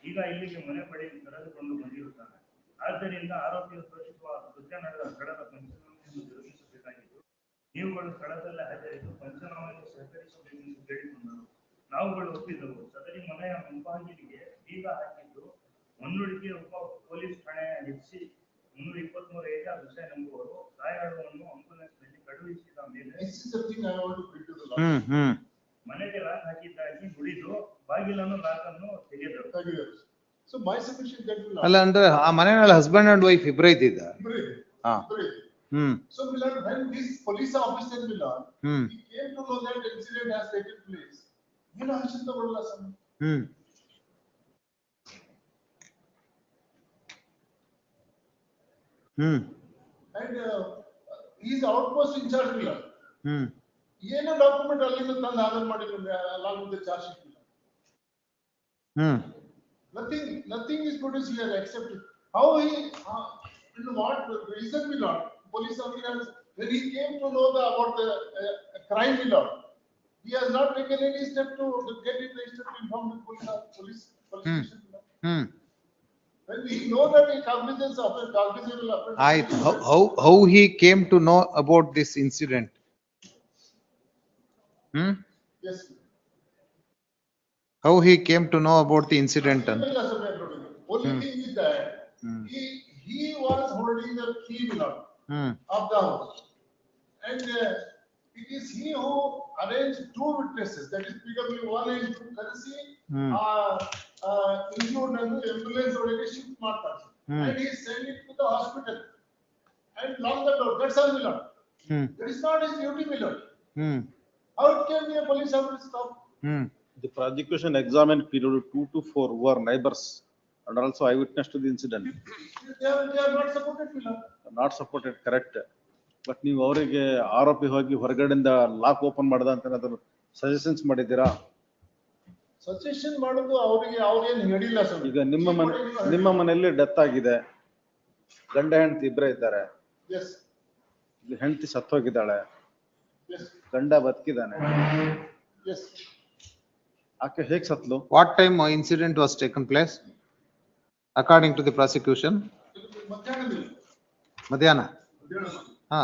ಈಗ ಇಲ್ಲಿಗೆ ಮನೆ ಬಳಿ ಕರೆದುಕೊಂಡು ಬಂದಿರುತ್ತಾನೆ. ಆದ್ದರಿಂದ ಆರೋಪಿಯು ತೋರಿಸುವ ಕೃತ್ಯ ನಡೆದ ಸ್ಥಳದ ಪಂಚನಾಮೆಯನ್ನು ಜರುಗಿಸಬೇಕಾಗಿದ್ದು, ನೀವುಗಳು ಸ್ಥಳದಲ್ಲೇ ಹಾಜರಿದ್ದು ಪಂಚನಾಮೆಯನ್ನು ಸಹಕರಿಸಬೇಕೆಂದು ಕೇಳಿಕೊಂಡರು. ನಾವುಗಳು ಒಪ್ಪಿದವು. ಸದರಿ ಮನೆಯ ಮುಂಬಾಗಿಲಿಗೆ ಬೀಗ ಹಾಕಿದ್ದು ಮಣ್ಣುಳಿಕೆ ಉಪ ಪೊಲೀಸ್ ಠಾಣೆಯ ಹೆಚ್ಚಿ 323 ಏಜಾಜ್ ಹುಸೇನ್ ಎಂಬುವರು ಗಾಯಾಳುವನ್ನು ಆಂಬುಲೆನ್ಸ್ ನಲ್ಲಿ ಕಳುಹಿಸಿದ ಮೇಲೆ ಮನೆಗೆ ಲಾಕ್ ಹಾಕಿದ್ದಾಗಿ ನುಡಿದು ಬಾಗಿಲನ್ನು ಲಾಕ್ ಅನ್ನು ತೆಗೆದರು. ಅಲ್ಲ ಅಂದ್ರೆ ಆ ಮನೆಯಲ್ಲಿ ಹಸ್ಬೆಂಡ್ ಅಂಡ್ ವೈಫ್ ಇಬ್ಬರೇ ಇದ್ದಿದ್ದ? So when this police officer he came to know that incident has taken place, ಏನು ಆಕ್ಷನ್ ತಗೊಳ್ಳಲ್ಲ ಸ್ವಾಮಿ. And he is outpost in charge ಇಲ್ಲ. ಏನೋ ಡಾಕ್ಯುಮೆಂಟ್ ಅಲ್ಲಿಂದ ತಂದು ಹಾಜರು ಮಾಡಿದ್ರೆ along with the charge sheet ಇಲ್ಲ. Nothing is produced here except how he what reason will not police officers when he came to know about the crime will not, he has not taken any step to get it registered to inform the police station. When he know that he cognizance of it, cognizable of it. How he came to know about this incident? Yes. How he came to know about the incident? Only thing is that he was holding the key of the house, and it is he who arranged 2 witnesses, that is PW1 and 2 Karsi, include ambulance ಒಳಗೆ shift ಮಾಡ್ತಾರೆ, and he sent it to the hospital and locked the door. That's all Milord. That is not his duty, Milord. How it can be a police officer stop? The prosecution examined period 2 to 4 were neighbors and also eyewitness to the incident. They are not supported, Milord. Not supported, correct. But ನೀವು ಅವರಿಗೆ ಆರೋಪಿ ಹೋಗಿ ಹೊರಗಡೆಯಿಂದ lock open ಮಾಡದ ಅಂತ ಅದನ್ನು suggestions ಮಾಡಿದ್ದೀರಾ? Suggestion ಮಾಡೋದು ಅವರಿಗೆ ಅವ್ರೇನು ಹೇಳಿಲ್ಲ ಸರ್. ಈಗ ನಿಮ್ಮ ಮನೆಯಲ್ಲಿ ಡೆತ್ ಆಗಿದೆ, ಗಂಡ ಹೆಂಡತಿ ಇಬ್ಬರೇ ಇದ್ದಾರೆ, ಹೆಂಡತಿ ಸತ್ತೋಗಿದ್ದಾಳೆ, ಗಂಡ ಬದುಕಿದಾನೆ. Yes. ಆಕೆ ಹೇಗ್ ಸತ್ಲು? What time incident was taken place? According to the prosecution? ಮಧ್ಯಾಹ್ನ. ಹಾ.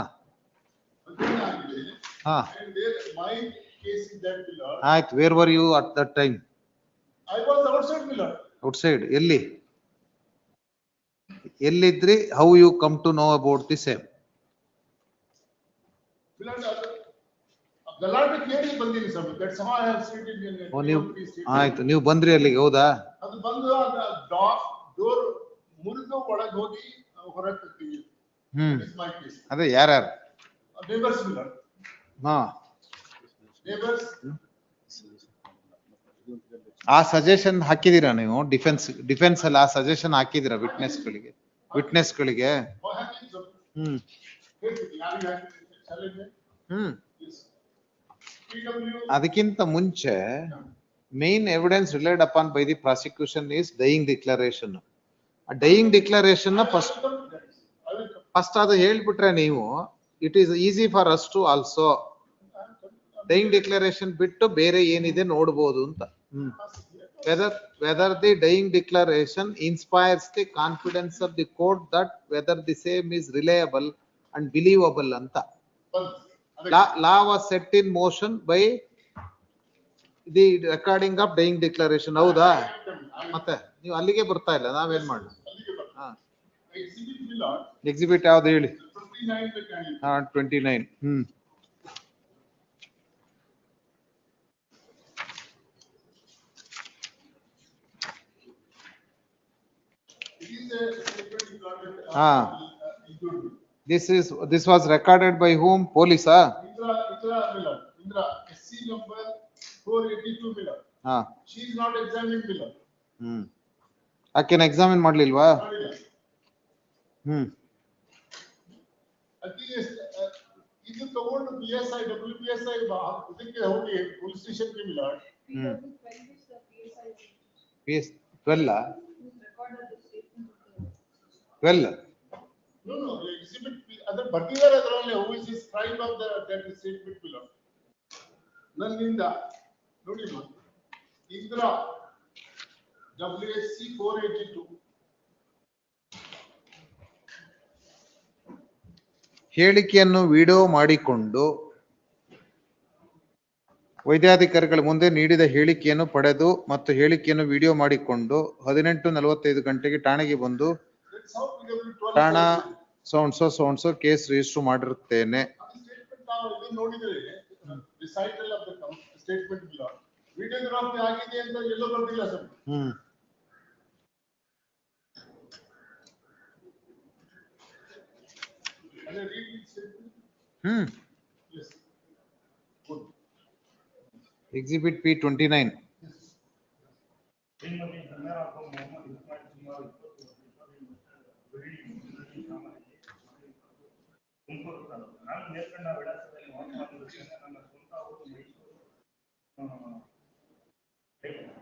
ಹಾ. My case is that Millard. ಆಯ್ತು. Where were you at that time? I was outside Millard. Outside. ಎಲ್ಲಿ? ಎಲ್ಲಿದ್ರಿ? How you come to know about the same? ಗಲಾಟೆ ಕೇಳಿ ಬಂದಿನಿ sir. That's how I have stated in the. ಆಯ್ತು. ನೀವು ಬಂದ್ರಿ ಅಲ್ಲಿಗೆ, ಹೌದಾ? ಅದು ಬಂದು ಡೋರ್ ಮುರಿದು ಒಳಗೆ ಹೋಗಿ ಹೊರಗೆ ಹಾಕ್ತೀವಿ. My case. ಅದೇ ಯಾರ್ಯಾರು? Neighbors Millard. ಹಾ. Neighbors. ಆ ಸಜೆಷನ್ ಹಾಕಿದೀರಾ ನೀವು? ಡಿಫೆನ್ಸ್ ಅಲ್ಲಿ ಆ ಸಜೆಷನ್ ಹಾಕಿದೀರಾ ವಿಟ್ನೆಸ್ಗಳಿಗೆ? ಅದಕ್ಕಿಂತ ಮುಂಚೆ main evidence relied upon by the prosecution is dying declaration. ಆ ಡೈಯಿಂಗ್ ಡಿಕ್ಲರೇಷನ್ ಫಸ್ಟ್ ಅದು ಹೇಳ್ಬಿಟ್ರೆ ನೀವು, it is easy for us to also dying declaration ಬಿಟ್ಟು ಬೇರೆ ಏನಿದೆ ನೋಡ್ಬೋದು ಅಂತ. whether the dying declaration inspires the confidence of the court that whether the same is reliable and believable anta. Law was set in motion by the recording of dying declaration. ಹೌದಾ? ಮತ್ತೆ ನೀವು ಅಲ್ಲಿಗೆ ಬರ್ತಾ ಇಲ್ಲ, ನಾವೇನ್ ಮಾಡಿ? ಎಕ್ಸಿಬಿಟ್ ಯಾವ್ದು ಹೇಳಿ? 29. This was recorded by whom? Police, Indra, SC number 482 Millard. She is not examining Millard. ಆಕೆನ ಎಕ್ಸಾಮಿನ್ ಮಾಡ್ಲಿಲ್ವಾ? ಇದು ತಗೊಂಡು PSI WPSI ಇದಕ್ಕೆ ಹೋಗಿ ಪೊಲೀಸ್ ಸ್ಟೇಷನ್ಗೆ Millard. PS 12 12. No, exhibit other particular adrole who is scribe of that statement Millard. ನನ್ನಿಂದ ನೋಡಿ Indra WSC 482 ಹೇಳಿಕೆಯನ್ನು ವಿಡಿಯೋ ಮಾಡಿಕೊಂಡು ವೈದ್ಯಾಧಿಕಾರಿಗಳ ಮುಂದೆ ನೀಡಿದ ಹೇಳಿಕೆಯನ್ನು ಪಡೆದು ಮತ್ತು ಹೇಳಿಕೆಯನ್ನು ವಿಡಿಯೋ ಮಾಡಿಕೊಂಡು 18:45 ಗಂಟೆಗೆ ಠಾಣೆಗೆ ಬಂದು ಠಾಣಾ ಸೌಂಡ್ಸೋ ಕೇಸ್ ರಿಜಿಸ್ಟರ್ ಮಾಡಿರುತ್ತೇನೆ. ನೋಡಿದ್ರೆ recital of the statement Millard. Videography ಆಗಿದೆ ಅಂತ ಎಲ್ಲೋ ಬರ್ತಿಲ್ಲ sir. Yes. Good. Exhibit P29. ನಾನು ನೇರ್ಕಂಡ ವಿಳಾಸದಲ್ಲಿ ವಾಸವಾಗಿರುತ್ತೇನೆ. ನನ್ನ ಸ್ವಂತ ಊರು ಮೈಸೂರು.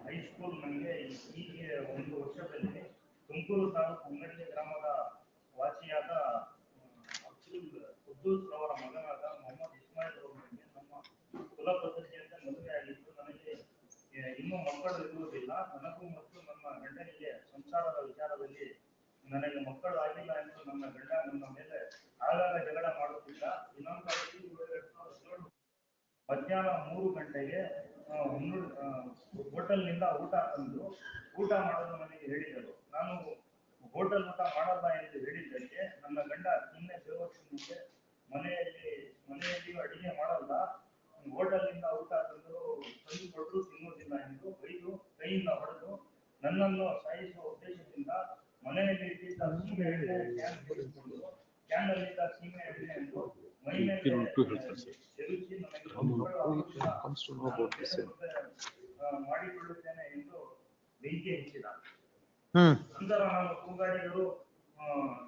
ಹೈಸ್ಕೂಲ್ ನನಗೆ ಹೀಗೆ 1 ವರ್ಷದಲ್ಲಿ ತುಮಕೂರು ತಾಲೂಕು ಉನ್ನಳ್ಳಿ ಗ್ರಾಮದ ವಾಸಿಯಾದ ಕುದ್ದೂಸ್ ಅವರ ಮಗನಾದ ಮೊಹಮ್ಮದ್ ಇಸ್ಮಾಯಿಲ್ ಅವರಿಗೆ ನಮ್ಮ ಕುಲ ಪದ್ಧತಿಯಂತೆ ಮದುವೆಯಾಗಿದ್ದು ನನಗೆ ಇನ್ನೂ ಮಕ್ಕಳು ಇರುವುದಿಲ್ಲ. ನನಗೂ ಮತ್ತು ನನ್ನ ಗಂಡನಿಗೆ ಸಂಸಾರದ ವಿಚಾರದಲ್ಲಿ ನನಗೆ ಮಕ್ಕಳು ಆಗಿಲ್ಲ ಎಂದು ನನ್ನ ಗಂಡ ನನ್ನ ಮೇಲೆ ಆಗಾಗ ಜಗಳ ಮಾಡುತ್ತಿದ್ದ. ದಿನಾಂಕ 5/7/2017 ಮಧ್ಯಾಹ್ನ 3 ಗಂಟೆಗೆ ಹೋಟೆಲ್ನಿಂದ ಊಟ ತಂದು ಊಟ ಮಾಡಲು ನನಗೆ ಹೇಳಿದರು. ನಾನು ಹೋಟೆಲ್ ಊಟ ಮಾಡಲ್ಲ ಎಂದು ಹೇಳಿದ್ದಕ್ಕೆ ನನ್ನ ಗಂಡ ನಿನ್ನೆ ದೇವಸ್ಥಾನಕ್ಕೆ ಮನೆಯಲ್ಲಿ ಅಡಿಗೆ ಮಾಡಲ್ಲ, ಹೋಟೆಲ್ನಿಂದ ಊಟ ತಂದು ಕೊಟ್ಟರು ತಿನ್ನುವುದಿಲ್ಲ ಎಂದು ಬೈದು ಕೈಯಿಂದ ಹೊಡೆದು ನನ್ನನ್ನು ಸಾಯಿಸುವ ಉದ್ದೇಶದಿಂದ ಮನೆಯಲ್ಲಿ ಇದ್ದ ಸೀಮೆ ಎಣ್ಣೆ ಕ್ಯಾನ್ನಲ್ಲಿದ್ದ ಸೀಮೆ ಎಣ್ಣೆಯನ್ನು ಮೈ ಮೇಲೆ ಎದುರಿಸಿ ಮಾಡಿಕೊಳ್ಳುತ್ತೇನೆ ಎಂದು ಬೆಂಕಿ ಹಚ್ಚಿದ. ನಂತರ ನಾನು ಕೂಗಾಡಿದರು,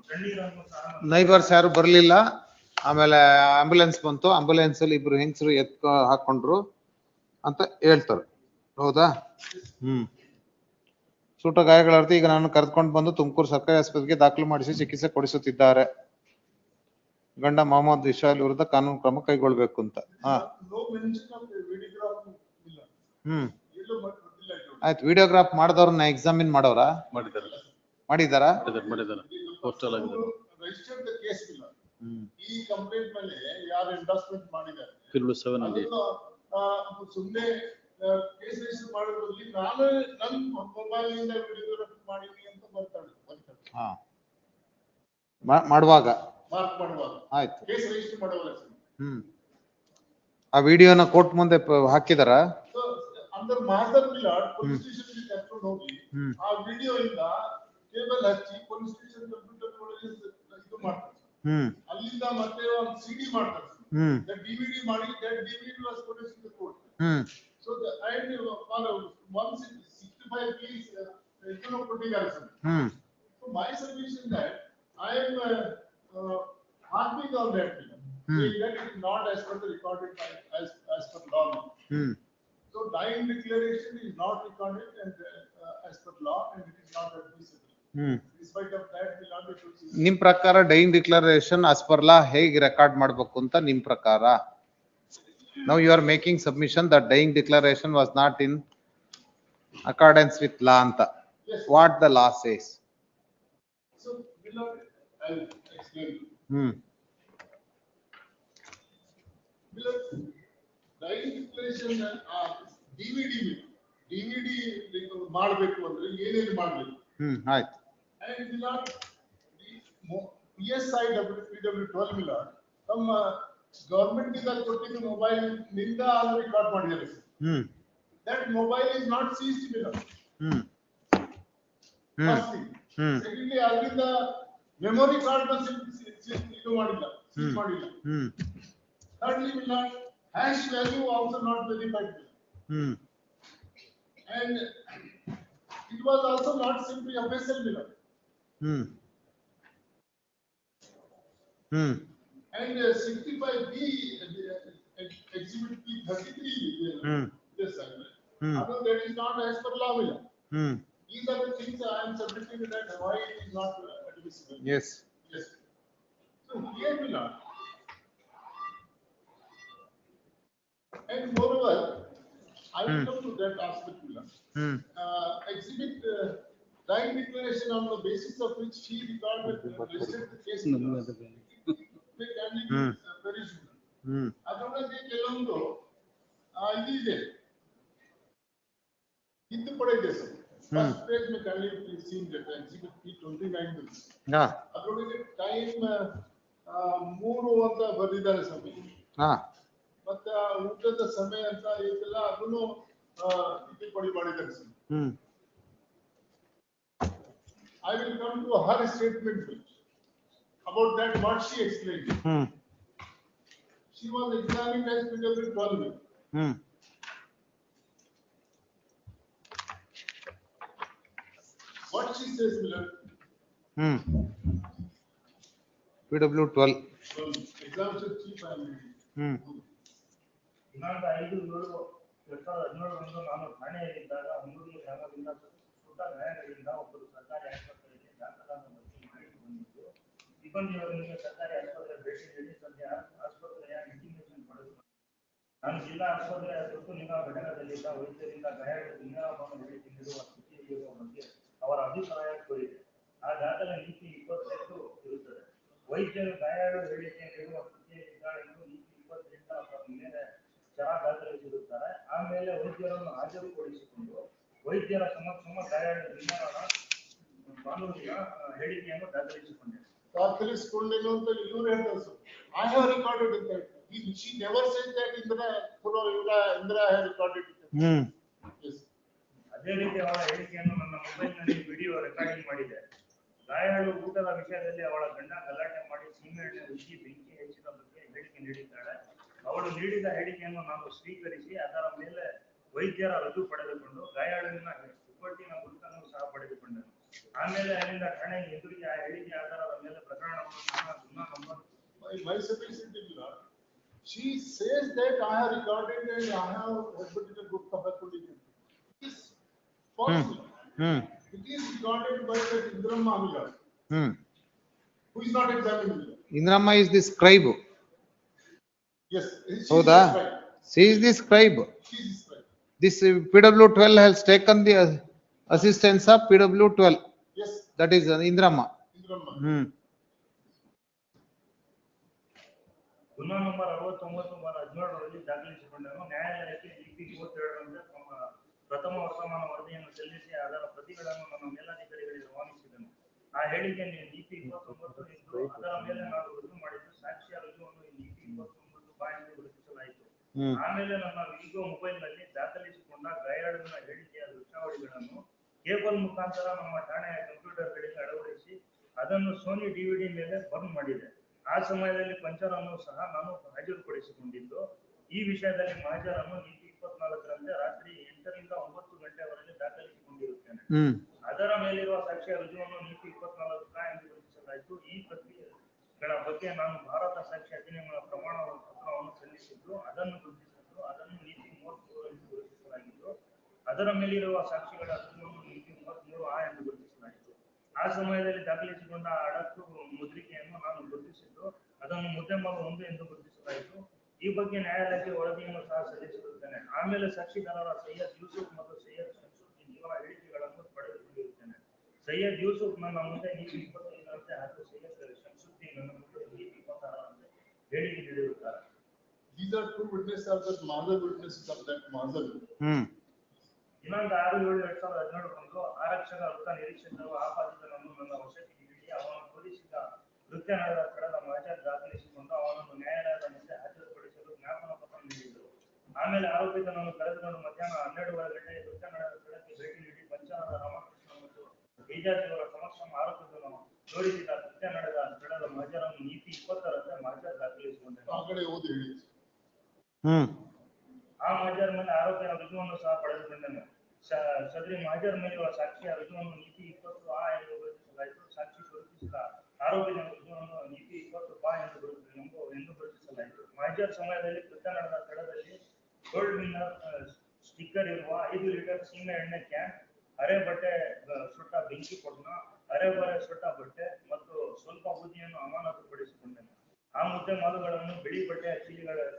ಕಣ್ಣೀರನ್ನು ಸಹ ನೈಬರ್ಸ್ ಯಾರು ಬರ್ಲಿಲ್ಲ. ಆಮೇಲೆ ಆಂಬ್ಯುಲೆನ್ಸ್ ಬಂತು, ಆಂಬ್ಯುಲೆನ್ಸ್ ಅಲ್ಲಿ ಇಬ್ರು ಹೆಂಗಸರು ಹಾಕೊಂಡ್ರು ಅಂತ ಹೇಳ್ತಾರೆ. ಹೌದಾ? ಸುಟ್ಟ ಗಾಯಗಳಾರ್ಥ ಈಗ ನಾನು ಕರೆದುಕೊಂಡು ಬಂದು ತುಮಕೂರು ಸರ್ಕಾರಿ ಆಸ್ಪತ್ರೆಗೆ ದಾಖಲು ಮಾಡಿಸಿ ಚಿಕಿತ್ಸೆ ಕೊಡಿಸುತ್ತಿದ್ದಾರೆ. ಗಂಡ ಮೊಹಮ್ಮದ್ ವಿಶಾಲ್ ವಿರುದ್ಧ ಕಾನೂನು ಕ್ರಮ ಕೈಗೊಳ್ಬೇಕು ಅಂತ. ಹಾ No mention of the videograph ಇಲ್ಲ. ಎಲ್ಲೂ ಗೊತ್ತಿಲ್ಲ ಇದು. ಆಯ್ತು. ವಿಡಿಯೋಗ್ರಾಫ್ ಮಾಡಿದವ್ರನ್ನ ಎಕ್ಸಾಮಿನ್ ಮಾಡೋರಾ? ಮಾಡಿದಾರಾ? Registered the case ಇಲ್ಲ. ಈ ಕಂಪ್ಲೇಂಟ್ ಮೇಲೆ ಯಾರು ಎಂಡಾರ್ಸ್ಮೆಂಟ್ ಮಾಡಿದ್ದಾರೆ ಸುಮ್ಮನೆ ಕೇಸ್ ರಿಜಿಸ್ಟರ್ ಮಾಡೋದ್ರಲ್ಲಿ ನಾನು ನನ್ನ ಮೊಬೈಲ್ ನಿಂದ ವಿಡಿಯೋಗ್ರಾಫ್ ಮಾಡಿದೀನಿ ಅಂತ ಬರ್ತಾಳೆ. ಹಾ ಮಾಡುವಾಗ ಮಾರ್ಕ್ ಮಾಡುವಾಗ ಆಯ್ತು. ಕೇಸ್ ರಿಜಿಸ್ಟರ್ ಮಾಡುವಾಗ ಆ ವಿಡಿಯೋನ ಕೋರ್ಟ್ ಮುಂದೆ ಹಾಕಿದಾರ? ಅಂದರ್ ಮಾದರ್ ಮಿಲಾಡ್ ಪೊಲೀಸ್ ಸ್ಟೇಷನ್ ಕರ್ಕೊಂಡು ಹೋಗಿ ಆ ವಿಡಿಯೋ ಇಂದ ಕೇಬಲ್ ಹಚ್ಚಿ ಪೊಲೀಸ್ ಸ್ಟೇಷನ್ ಕಂಪ್ಯೂಟರ್ ಒಳಗೆ ಇದು ಮಾಡ್ತಾರೆ. ಅಲ್ಲಿಂದ ಮತ್ತೆ ಒಂದು ಸಿಡಿ ಮಾಡ್ತಾರೆ. ಡಿವಿಡಿ ಮಾಡಿ DVD was police in the court. So and for 165 please ಕೊಟ್ಟಿದ್ದಾರೆ sir. So my submission that I am harping on that saying that it is not as per the recorded as per law. So dying declaration is not recorded and as per law and it is not admissible. Despite of that will not be proceeded. ನಿಮ್ ಪ್ರಕಾರ dying declaration as per law ಹೇಗೆ record ಮಾಡಬೇಕು ಅಂತ ನಿಮ್ ಪ್ರಕಾರ? Now you are making submission that dying declaration was not in accordance with law anta. Yes. What the law says? So below I will explain. Below dying declaration DVD ಮಾಡಬೇಕು ಅಂದ್ರೆ ಏನೇನು ಮಾಡಬೇಕು? ಆಯ್ತು. And it will not PSI PW12 milord ನಮ್ಮ government ಇಂದ ಕೊಟ್ಟಿದ್ದ mobile ನಿಂದ ಅದು ರೆಕಾರ್ಡ್ ಮಾಡಿದ್ದಾರೆ. That mobile is not seized milord. Secondly, ಅಲ್ಲಿಂದ ಮೆಮೊರಿ ಕಾರ್ಡ್ ಇದು ಮಾಡಿಲ್ಲ, ಸೀಲ್ ಮಾಡಿಲ್ಲ. Thirdly, milord hash value also not verified. And it was also not simply a vessel milord. And 65B exhibit P33 yes sir. That is not as per law. These are the things I am submitting that why it is not admissible. Yes. Yes. So here will not. And moreover, I will come to that aspect. Exhibit dying declaration on the basis of which she regarded registered the case. ಅದರೊಳಗೆ ಕೆಲವೊಂದು ಇದಿದೆ, ತಿದ್ದುಪಡಿ ಇದೆ sir. First page में kindly please see that exhibit P29 ಅದರೊಳಗೆ time 3 ಅಂತ ಬರೆದಿದ್ದಾರೆ ಸ್ವಾಮಿ. ಮತ್ತೆ ಊಟದ ಸಮಯ ಅಂತ ಇದೆಲ್ಲ ಅದನ್ನು ತಿದ್ದುಪಡಿ ಮಾಡಿದ್ದಾರೆ sir. I will come to her statement about that what she explained. She was examined as PW12. What she says, Miller? PW12. Example chief I am reading. ಇನ್ನೊಂದು 5/7/2017 ನಾನು ಠಾಣೆಯಲ್ಲಿದ್ದಾಗ ಹೊನ್ನೂರು ಗ್ರಾಮದಿಂದ ಸುತ್ತ ನ್ಯಾಯಾಲಯದಿಂದ ಒಬ್ಬರು ಸರ್ಕಾರಿ ಆಸ್ಪತ್ರೆಗೆ ದಾಖಲಾದ ಬಗ್ಗೆ ಮಾಹಿತಿ ಬಂದಿದ್ದು. ಸಿಬ್ಬಂದಿಯವರಿಗೆ ಸರ್ಕಾರಿ ಆಸ್ಪತ್ರೆ ಭೇಟಿ ನೀಡಿ ಸದ್ಯ ಆಸ್ಪತ್ರೆಯ ಇಂಟಿಮೇಷನ್ ಪಡೆದುಕೊಂಡು ನಾನು ಜಿಲ್ಲಾ ಆಸ್ಪತ್ರೆಯ ತುರ್ತು ನಿಗಾ ಘಟಕದಲ್ಲಿದ್ದ ವೈದ್ಯರಿಂದ ಗಾಯಾಳು ಲಿಂಗಾರಪ್ಪನ ಹೇಳಿಕೆ ನೀಡುವ ಸ್ಥಿತಿಯಲ್ಲಿರುವ ಬಗ್ಗೆ ಅವರ ಅಭಿಪ್ರಾಯ ಕೋರಿದೆ. ಆ ದಾಖಲೆ ನೀತಿ 28 ಇರುತ್ತದೆ. ವೈದ್ಯರು ಗಾಯಾಳು ಹೇಳಿಕೆ ನೀಡುವ ಸ್ಥಿತಿಯಲ್ಲಿದ್ದಾಳೆ ಎಂದು ನೀತಿ 28 ಅವರ ಮೇಲೆ ಜನ ದಾಖಲಿಸಿರುತ್ತಾರೆ. ಆಮೇಲೆ ವೈದ್ಯರನ್ನು ಹಾಜರುಪಡಿಸಿಕೊಂಡು ವೈದ್ಯರ ಸಮಕ್ಷಮ ಗಾಯಾಳು ಲಿಂಗಾರನ ಕಾನೂನಿನ ಹೇಳಿಕೆಯನ್ನು ದಾಖಲಿಸಿಕೊಂಡಿದೆ. ದಾಖಲಿಸಿಕೊಂಡೇನು ಅಂತ ಇವರು ಹೇಳ್ತಾರೆ sir. I have recorded it. She never said that Indra have recorded it. Yes. ಅದೇ ರೀತಿ ಅವಳ ಹೇಳಿಕೆಯನ್ನು ನನ್ನ ಮೊಬೈಲ್ನಲ್ಲಿ ವಿಡಿಯೋ ರೆಕಾರ್ಡಿಂಗ್ ಮಾಡಿದೆ. ಗಾಯಾಳು ಊಟದ ವಿಷಯದಲ್ಲಿ ಅವಳ ಗಂಡ ಗಲಾಟೆ ಮಾಡಿ ಸೀಮೆಎಣ್ಣೆ ಉಜ್ಜಿ ಬೆಂಕಿ ಹಚ್ಚಿದ ಬಗ್ಗೆ ಹೇಳಿಕೆ ನೀಡಿದ್ದಾಳೆ. ಅವಳು ನೀಡಿದ ಹೇಳಿಕೆಯನ್ನು ನಾನು ಸ್ವೀಕರಿಸಿ ಅದರ ಮೇಲೆ ವೈದ್ಯರ ರದ್ದು ಪಡೆದುಕೊಂಡು ಗಾಯಾಳುವಿನ ರಿಪೋರ್ಟಿನ ಗುರುತನ್ನು ಸಹ ಪಡೆದುಕೊಂಡನು. ಆಮೇಲೆ ಅಲ್ಲಿಂದ ಠಾಣೆಗೆ ಎದುರಿಗೆ ಆ ಹೇಳಿಕೆ ಆಧಾರದ ಮೇಲೆ ಪ್ರಕರಣವನ್ನು My submission is not. She says that I have recorded and I have put a good publication. It is false. It is recorded by the Indra Mamila, who is not examined. Indramma is the scribe. Yes. Houda? She is the scribe. This PW12 has taken the assistance of PW12. Yes. That is Indramma. ಗುನ್ನ number 69/17 ದಾಖಲಿಸಿಕೊಂಡನು. ನ್ಯಾಯಾಲಯಕ್ಕೆ EP 32ರಂತೆ ಪ್ರಥಮ ವರ್ತಮಾನ ವರದಿಯನ್ನು ಸಲ್ಲಿಸಿ ಅದರ ಪ್ರತಿಗಳನ್ನು ನನ್ನ ಮೇಲಾಧಿಕಾರಿಗಳಿಗೆ ರವಾನಿಸಿದನು. ಆ ಹೇಳಿಕೆಯನ್ನು EP 29 ಎಂದು ಅದರ ಮೇಲೆ ನಾನು ರುಜು ಮಾಡಿದ್ದು ಸಾಕ್ಷ್ಯ ರುಜುವನ್ನು EP 29 ಬಾಯಿಂದ ಗುರುತಿಸಲಾಯಿತು. ಆಮೇಲೆ ನನ್ನ ವಿಗೋ ಮೊಬೈಲ್ ನಲ್ಲಿ ದಾಖಲಿಸಿಕೊಂಡ ಗಾಯಾಳುವಿನ ಹೇಳಿಕೆಯ ದೃಶ್ಯಾವಳಿಗಳನ್ನು ಕೇಬಲ್ ಮುಖಾಂತರ ನಮ್ಮ ಠಾಣೆಯ ಕಂಪ್ಯೂಟರ್ಗಳಿಗೆ ಅಳವಡಿಸಿ ಅದನ್ನು ಸೋನಿ DVD ಮೇಲೆ ಬರ್ನ್ ಮಾಡಿದೆ. ಆ ಸಮಯದಲ್ಲಿ ಪಂಚರನ್ನು ಸಹ ನಾನು ಹಾಜರುಪಡಿಸಿಕೊಂಡಿದ್ದು. ಈ ವಿಷಯದಲ್ಲಿ ಮಹಾಜರನ್ನು EP 24ರಂತೆ ರಾತ್ರಿ 8 ರಿಂದ 9 ಗಂಟೆವರೆಗೆ ದಾಖಲಿಸಿಕೊಂಡಿರುತ್ತೇನೆ. ಅದರ ಮೇಲಿರುವ ಸಾಕ್ಷ್ಯ ರುಜುವನ್ನು EP 24 ಎಂದು ಗುರುತಿಸಲಾಯಿತು. ಈ ಪ್ರಕ್ರಿಯೆಗಳ ಬಗ್ಗೆ ನಾನು ಭಾರತ ಸಾಕ್ಷ್ಯ ಅಧಿನಿಯಮಗಳ ಪ್ರಮಾಣ ಪತ್ರವನ್ನು ಸಲ್ಲಿಸಿದ್ದು ಅದನ್ನು ಗುರುತಿಸಿದ್ದು ಅದನ್ನು EP 33 ಎಂದು ಗುರುತಿಸಲಾಗಿದ್ದು ಅದರ ಮೇಲಿರುವ ಸಾಕ್ಷಿಗಳ ರುಜುವನ್ನು EP 33 ಎಂದು ಗುರುತಿಸಲಾಯಿತು. ಆ ಸಮಯದಲ್ಲಿ ದಾಖಲಿಸಿಕೊಂಡ ಅಡಕು ಮುದ್ರಿಕೆಯನ್ನು ನಾನು ಗುರುತಿಸಿದ್ದು ಅದನ್ನು ಮುದ್ದೆಮಾಲು 1 ಎಂದು ಗುರುತಿಸಲಾಯಿತು. ಈ ಬಗ್ಗೆ ನ್ಯಾಯಾಲಯಕ್ಕೆ ವರದಿಯನ್ನು ಸಹ ಸಲ್ಲಿಸಿರುತ್ತೇನೆ. ಆಮೇಲೆ ಸಾಕ್ಷಿದಾರರ ಸೈಯದ್ ಯೂಸುಫ್ ಮತ್ತು ಸೈಯದ್ ಶಂಸುದ್ದೀನ್ ಇವರ ಹೇಳಿಕೆಗಳನ್ನು ಪಡೆದುಕೊಂಡಿರುತ್ತೇನೆ. ಸೈಯದ್ ಯೂಸುಫ್ ನನ್ನ ಮುಂದೆ EP 25ರಂತೆ ಹಾಗೂ ಸೈಯದ್ ಶಂಸುದ್ದೀನ್ ನನ್ನ ಮುಂದೆ EP 26ರಂತೆ ಹೇಳಿಕೆ ನೀಡಿರುತ್ತಾರೆ. These are two witnesses of that Mazar witnesses of that Mazar. ದಿನಾಂಕ 6/7/2017 ರಂದು ಆರಕ್ಷಕ ವೃತ್ತ ನಿರೀಕ್ಷಕರು ಆಪಾದಿತನನ್ನು ನನ್ನ ವಶಕ್ಕೆ ನೀಡಿ ಅವನು ತೋರಿಸಿದ ಕೃತ್ಯ ನಡೆದ ಸ್ಥಳದ ಮಹಜರ್ ದಾಖಲಿಸಿಕೊಂಡು ಅವನನ್ನು ನ್ಯಾಯಾಲಯದ ಮುಂದೆ ಹಾಜರುಪಡಿಸಲು ಜ್ಞಾಪನ ಪತ್ರ ನೀಡಿದರು. ಆಮೇಲೆ ಆರೋಪಿತನನ್ನು ಕರೆದುಕೊಂಡು ಮಧ್ಯಾಹ್ನ 12:30 ಗಂಟೆಗೆ ಕೃತ್ಯ ನಡೆದ ಸ್ಥಳಕ್ಕೆ ಭೇಟಿ ನೀಡಿ ಪಂಚಾಲದ ರಾಮಕೃಷ್ಣ ಮತ್ತು ಏಜಾಜ್ ಅವರ ಸಮಕ್ಷ ಆರೋಪಿತನು ತೋರಿಸಿದ ಕೃತ್ಯ ನಡೆದ ಸ್ಥಳದ ಮಹಜರನ್ನು EP 20ರಂತೆ ಮಹಜರ್ ದಾಖಲಿಸಿಕೊಂಡನು. ಆ ಮಹಜರ್ ಮೇಲೆ ಆರೋಪಿಯ ರುಜುವನ್ನು ಸಹ ಪಡೆದುಕೊಂಡನು. ಸದರಿ ಮಹಜರ್ ಮೇಲಿರುವ ಸಾಕ್ಷಿಯ ರುಜುವನ್ನು EP 20 ಎಂದು ಗುರುತಿಸಲಾಯಿತು. ಸಾಕ್ಷಿ ಗುರುತಿಸಿದ ಆರೋಪಿಯ ರುಜುವನ್ನು EP 20 ಎಂದು ಗುರುತಿಸಲಾಯಿತು. ಮಹಜರ್ ಸಮಯದಲ್ಲಿ ಕೃತ್ಯ ನಡೆದ ಸ್ಥಳದಲ್ಲಿ ಗೋಲ್ಡ್ ವಿನ್ನರ್ ಸ್ಟಿಕ್ಕರ್ ಇರುವ 5 ಲೀಟರ್ ಸೀಮೆ ಎಣ್ಣೆ ಕ್ಯಾನ್, ಅರೆ ಬಟ್ಟೆ ಸುಟ್ಟ ಬೆಂಕಿ ಪೊಟ್ಣ, ಅರೆ ಬರೆ ಸುಟ್ಟ ಬಟ್ಟೆ ಮತ್ತು ಸ್ವಲ್ಪ ಬೂದಿಯನ್ನು ಅಮಾನತುಪಡಿಸಿಕೊಂಡನು. ಆ ಮುದ್ದೆ ಮಾಲುಗಳನ್ನು ಬಿಳಿ ಬಟ್ಟೆಯ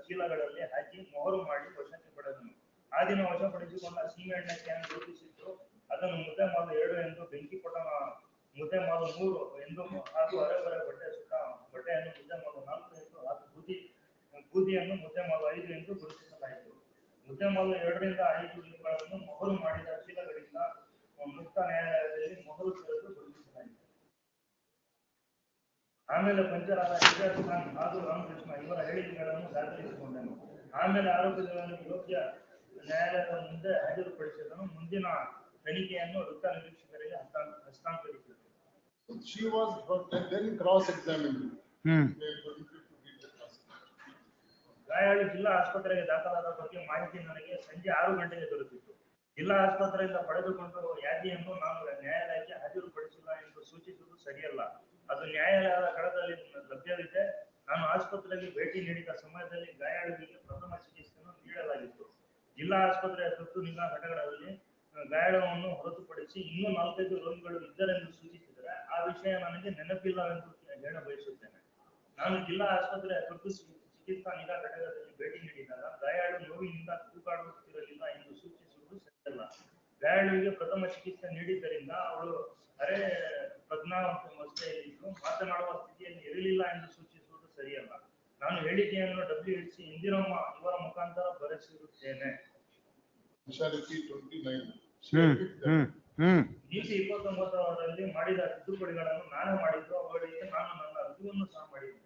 ಚೀಲಗಳಲ್ಲಿ ಹಾಕಿ ಮೊಹರು ಮಾಡಿ ವಶಕ್ಕೆ ಪಡೆದನು. ಆ ದಿನ ವಶಪಡಿಸಿಕೊಂಡ ಸೀಮೆ ಎಣ್ಣೆ ಕ್ಯಾನ್ ಗುರುತಿಸಿದ್ದು ಅದನ್ನು ಮುದ್ದೆ ಮಾಲು 2 ಎಂದು, ಬೆಂಕಿ ಪೊಟ್ಟಣ ಮುದ್ದೆ ಮಾಲು 3 ಎಂದು ಹಾಗೂ ಅರೆ ಬರೆ ಬಟ್ಟೆ ಸುಟ್ಟ ಬಟ್ಟೆಯನ್ನು ಮುದ್ದೆ ಮಾಲು 4 ಎಂದು ಹಾಗೂ ಬೂದಿಯನ್ನು ಮುದ್ದೆ ಮಾಲು 5 ಎಂದು ಗುರುತಿಸಲಾಯಿತು. ಮುದ್ದೆ ಮಾಲು 2 ರಿಂದ 5 ಗಳನ್ನು ಮೊಹರು ಮಾಡಿದ ಚೀಲಗಳಿಂದ ಮುಕ್ತ ನ್ಯಾಯಾಲಯದಲ್ಲಿ ಮೊಹರು ತೆಗೆದು ಗುರುತಿಸಲಾಯಿತು. ಆಮೇಲೆ ಪಂಚರಾದ ಏಜಾಜ್ ಖಾನ್ ಹಾಗೂ ರಾಮಕೃಷ್ಣ ಇವರ ಹೇಳಿಕೆಗಳನ್ನು ದಾಖಲಿಸಿಕೊಂಡನು. ಆಮೇಲೆ ಆರೋಪಿಗಳನ್ನು ಯೋಗ್ಯ ನ್ಯಾಯಾಲಯದ ಮುಂದೆ ಹಾಜರುಪಡಿಸಿದನು. ಮುಂದಿನ ತನಿಖೆಯನ್ನು ವೃತ್ತ ನಿರೀಕ್ಷಕರಿಗೆ ಹಸ್ತಾಂತರಿಸಿದರು. She was then cross-examined. ಗಾಯಾಳು ಜಿಲ್ಲಾ ಆಸ್ಪತ್ರೆಗೆ ದಾಖಲಾದ ಬಗ್ಗೆ ಮಾಹಿತಿ ನನಗೆ ಸಂಜೆ 6 ಗಂಟೆಗೆ ದೊರೆತಿತ್ತು. ಜಿಲ್ಲಾ ಆಸ್ಪತ್ರೆಯಿಂದ ಪಡೆದುಕೊಂಡು ಯಾದಿಯನ್ನು ನಾನು ನ್ಯಾಯಾಲಯಕ್ಕೆ ಹಾಜರುಪಡಿಸಿಲ್ಲ ಎಂದು ಸೂಚಿಸುವುದು ಸರಿಯಲ್ಲ. ಅದು ನ್ಯಾಯಾಲಯದ ಕಡದಲ್ಲಿ ಲಭ್ಯವಿದೆ. ನಾನು ಆಸ್ಪತ್ರೆಗೆ ಭೇಟಿ ನೀಡಿದ ಸಮಯದಲ್ಲಿ ಗಾಯಾಳುವಿಗೆ ಪ್ರಥಮ ಚಿಕಿತ್ಸೆಯನ್ನು ನೀಡಲಾಗಿತ್ತು. ಜಿಲ್ಲಾ ಆಸ್ಪತ್ರೆಯ ತುರ್ತು ನಿಗಾ ಘಟಕದಲ್ಲಿ ಗಾಯಾಳವನ್ನು ಹೊರತುಪಡಿಸಿ ಇನ್ನೂ 4-5 ರೋಗಿಗಳು ಇದ್ದರೆಂದು ಸೂಚಿಸಿದರೆ ಆ ವಿಷಯ ನನಗೆ ನೆನಪಿಲ್ಲವೆಂದು ಹೇಳ ಬಯಸುತ್ತೇನೆ. ನಾನು ಜಿಲ್ಲಾ ಆಸ್ಪತ್ರೆಯ ತುರ್ತು ಚಿಕಿತ್ಸಾ ನಿಗಾ ಘಟಕದಲ್ಲಿ ಭೇಟಿ ನೀಡಿದಾಗ ಗಾಯಾಳು ನೋವಿನಿಂದ ತೂಗಾಡುತ್ತಿರಲಿಲ್ಲ ಎಂದು ಸೂಚಿಸುವುದು ಸರಿಯಲ್ಲ. ಗಾಯಾಳುವಿಗೆ ಪ್ರಥಮ ಚಿಕಿತ್ಸೆ ನೀಡಿದ್ದರಿಂದ ಅವಳು ಅರೆ ಪ್ರಜ್ಞಾವಸ್ಥೆಯಲ್ಲಿದ್ದು ಮಾತನಾಡುವ ಸ್ಥಿತಿಯಲ್ಲಿ ಇರಲಿಲ್ಲ ಎಂದು ಸೂಚಿಸುವುದು ಸರಿಯಲ್ಲ. ನಾನು ಹೇಳಿಕೆಯನ್ನು WHC ಇಂದಿರಮ್ಮ ಇವರ ಮುಖಾಂತರ ಬರೆಸಿರುತ್ತೇನೆ. ನೀತಿ 29ರಲ್ಲಿ ಮಾಡಿದ ತಿದ್ದುಪಡಿಗಳನ್ನು ನಾನೇ ಮಾಡಿದ್ದು. ಅವುಗಳಿಗೆ ನಾನು ನನ್ನ ಅರ್ಜಿಯನ್ನು ಸಹ ಮಾಡಿದ್ದೇನೆ.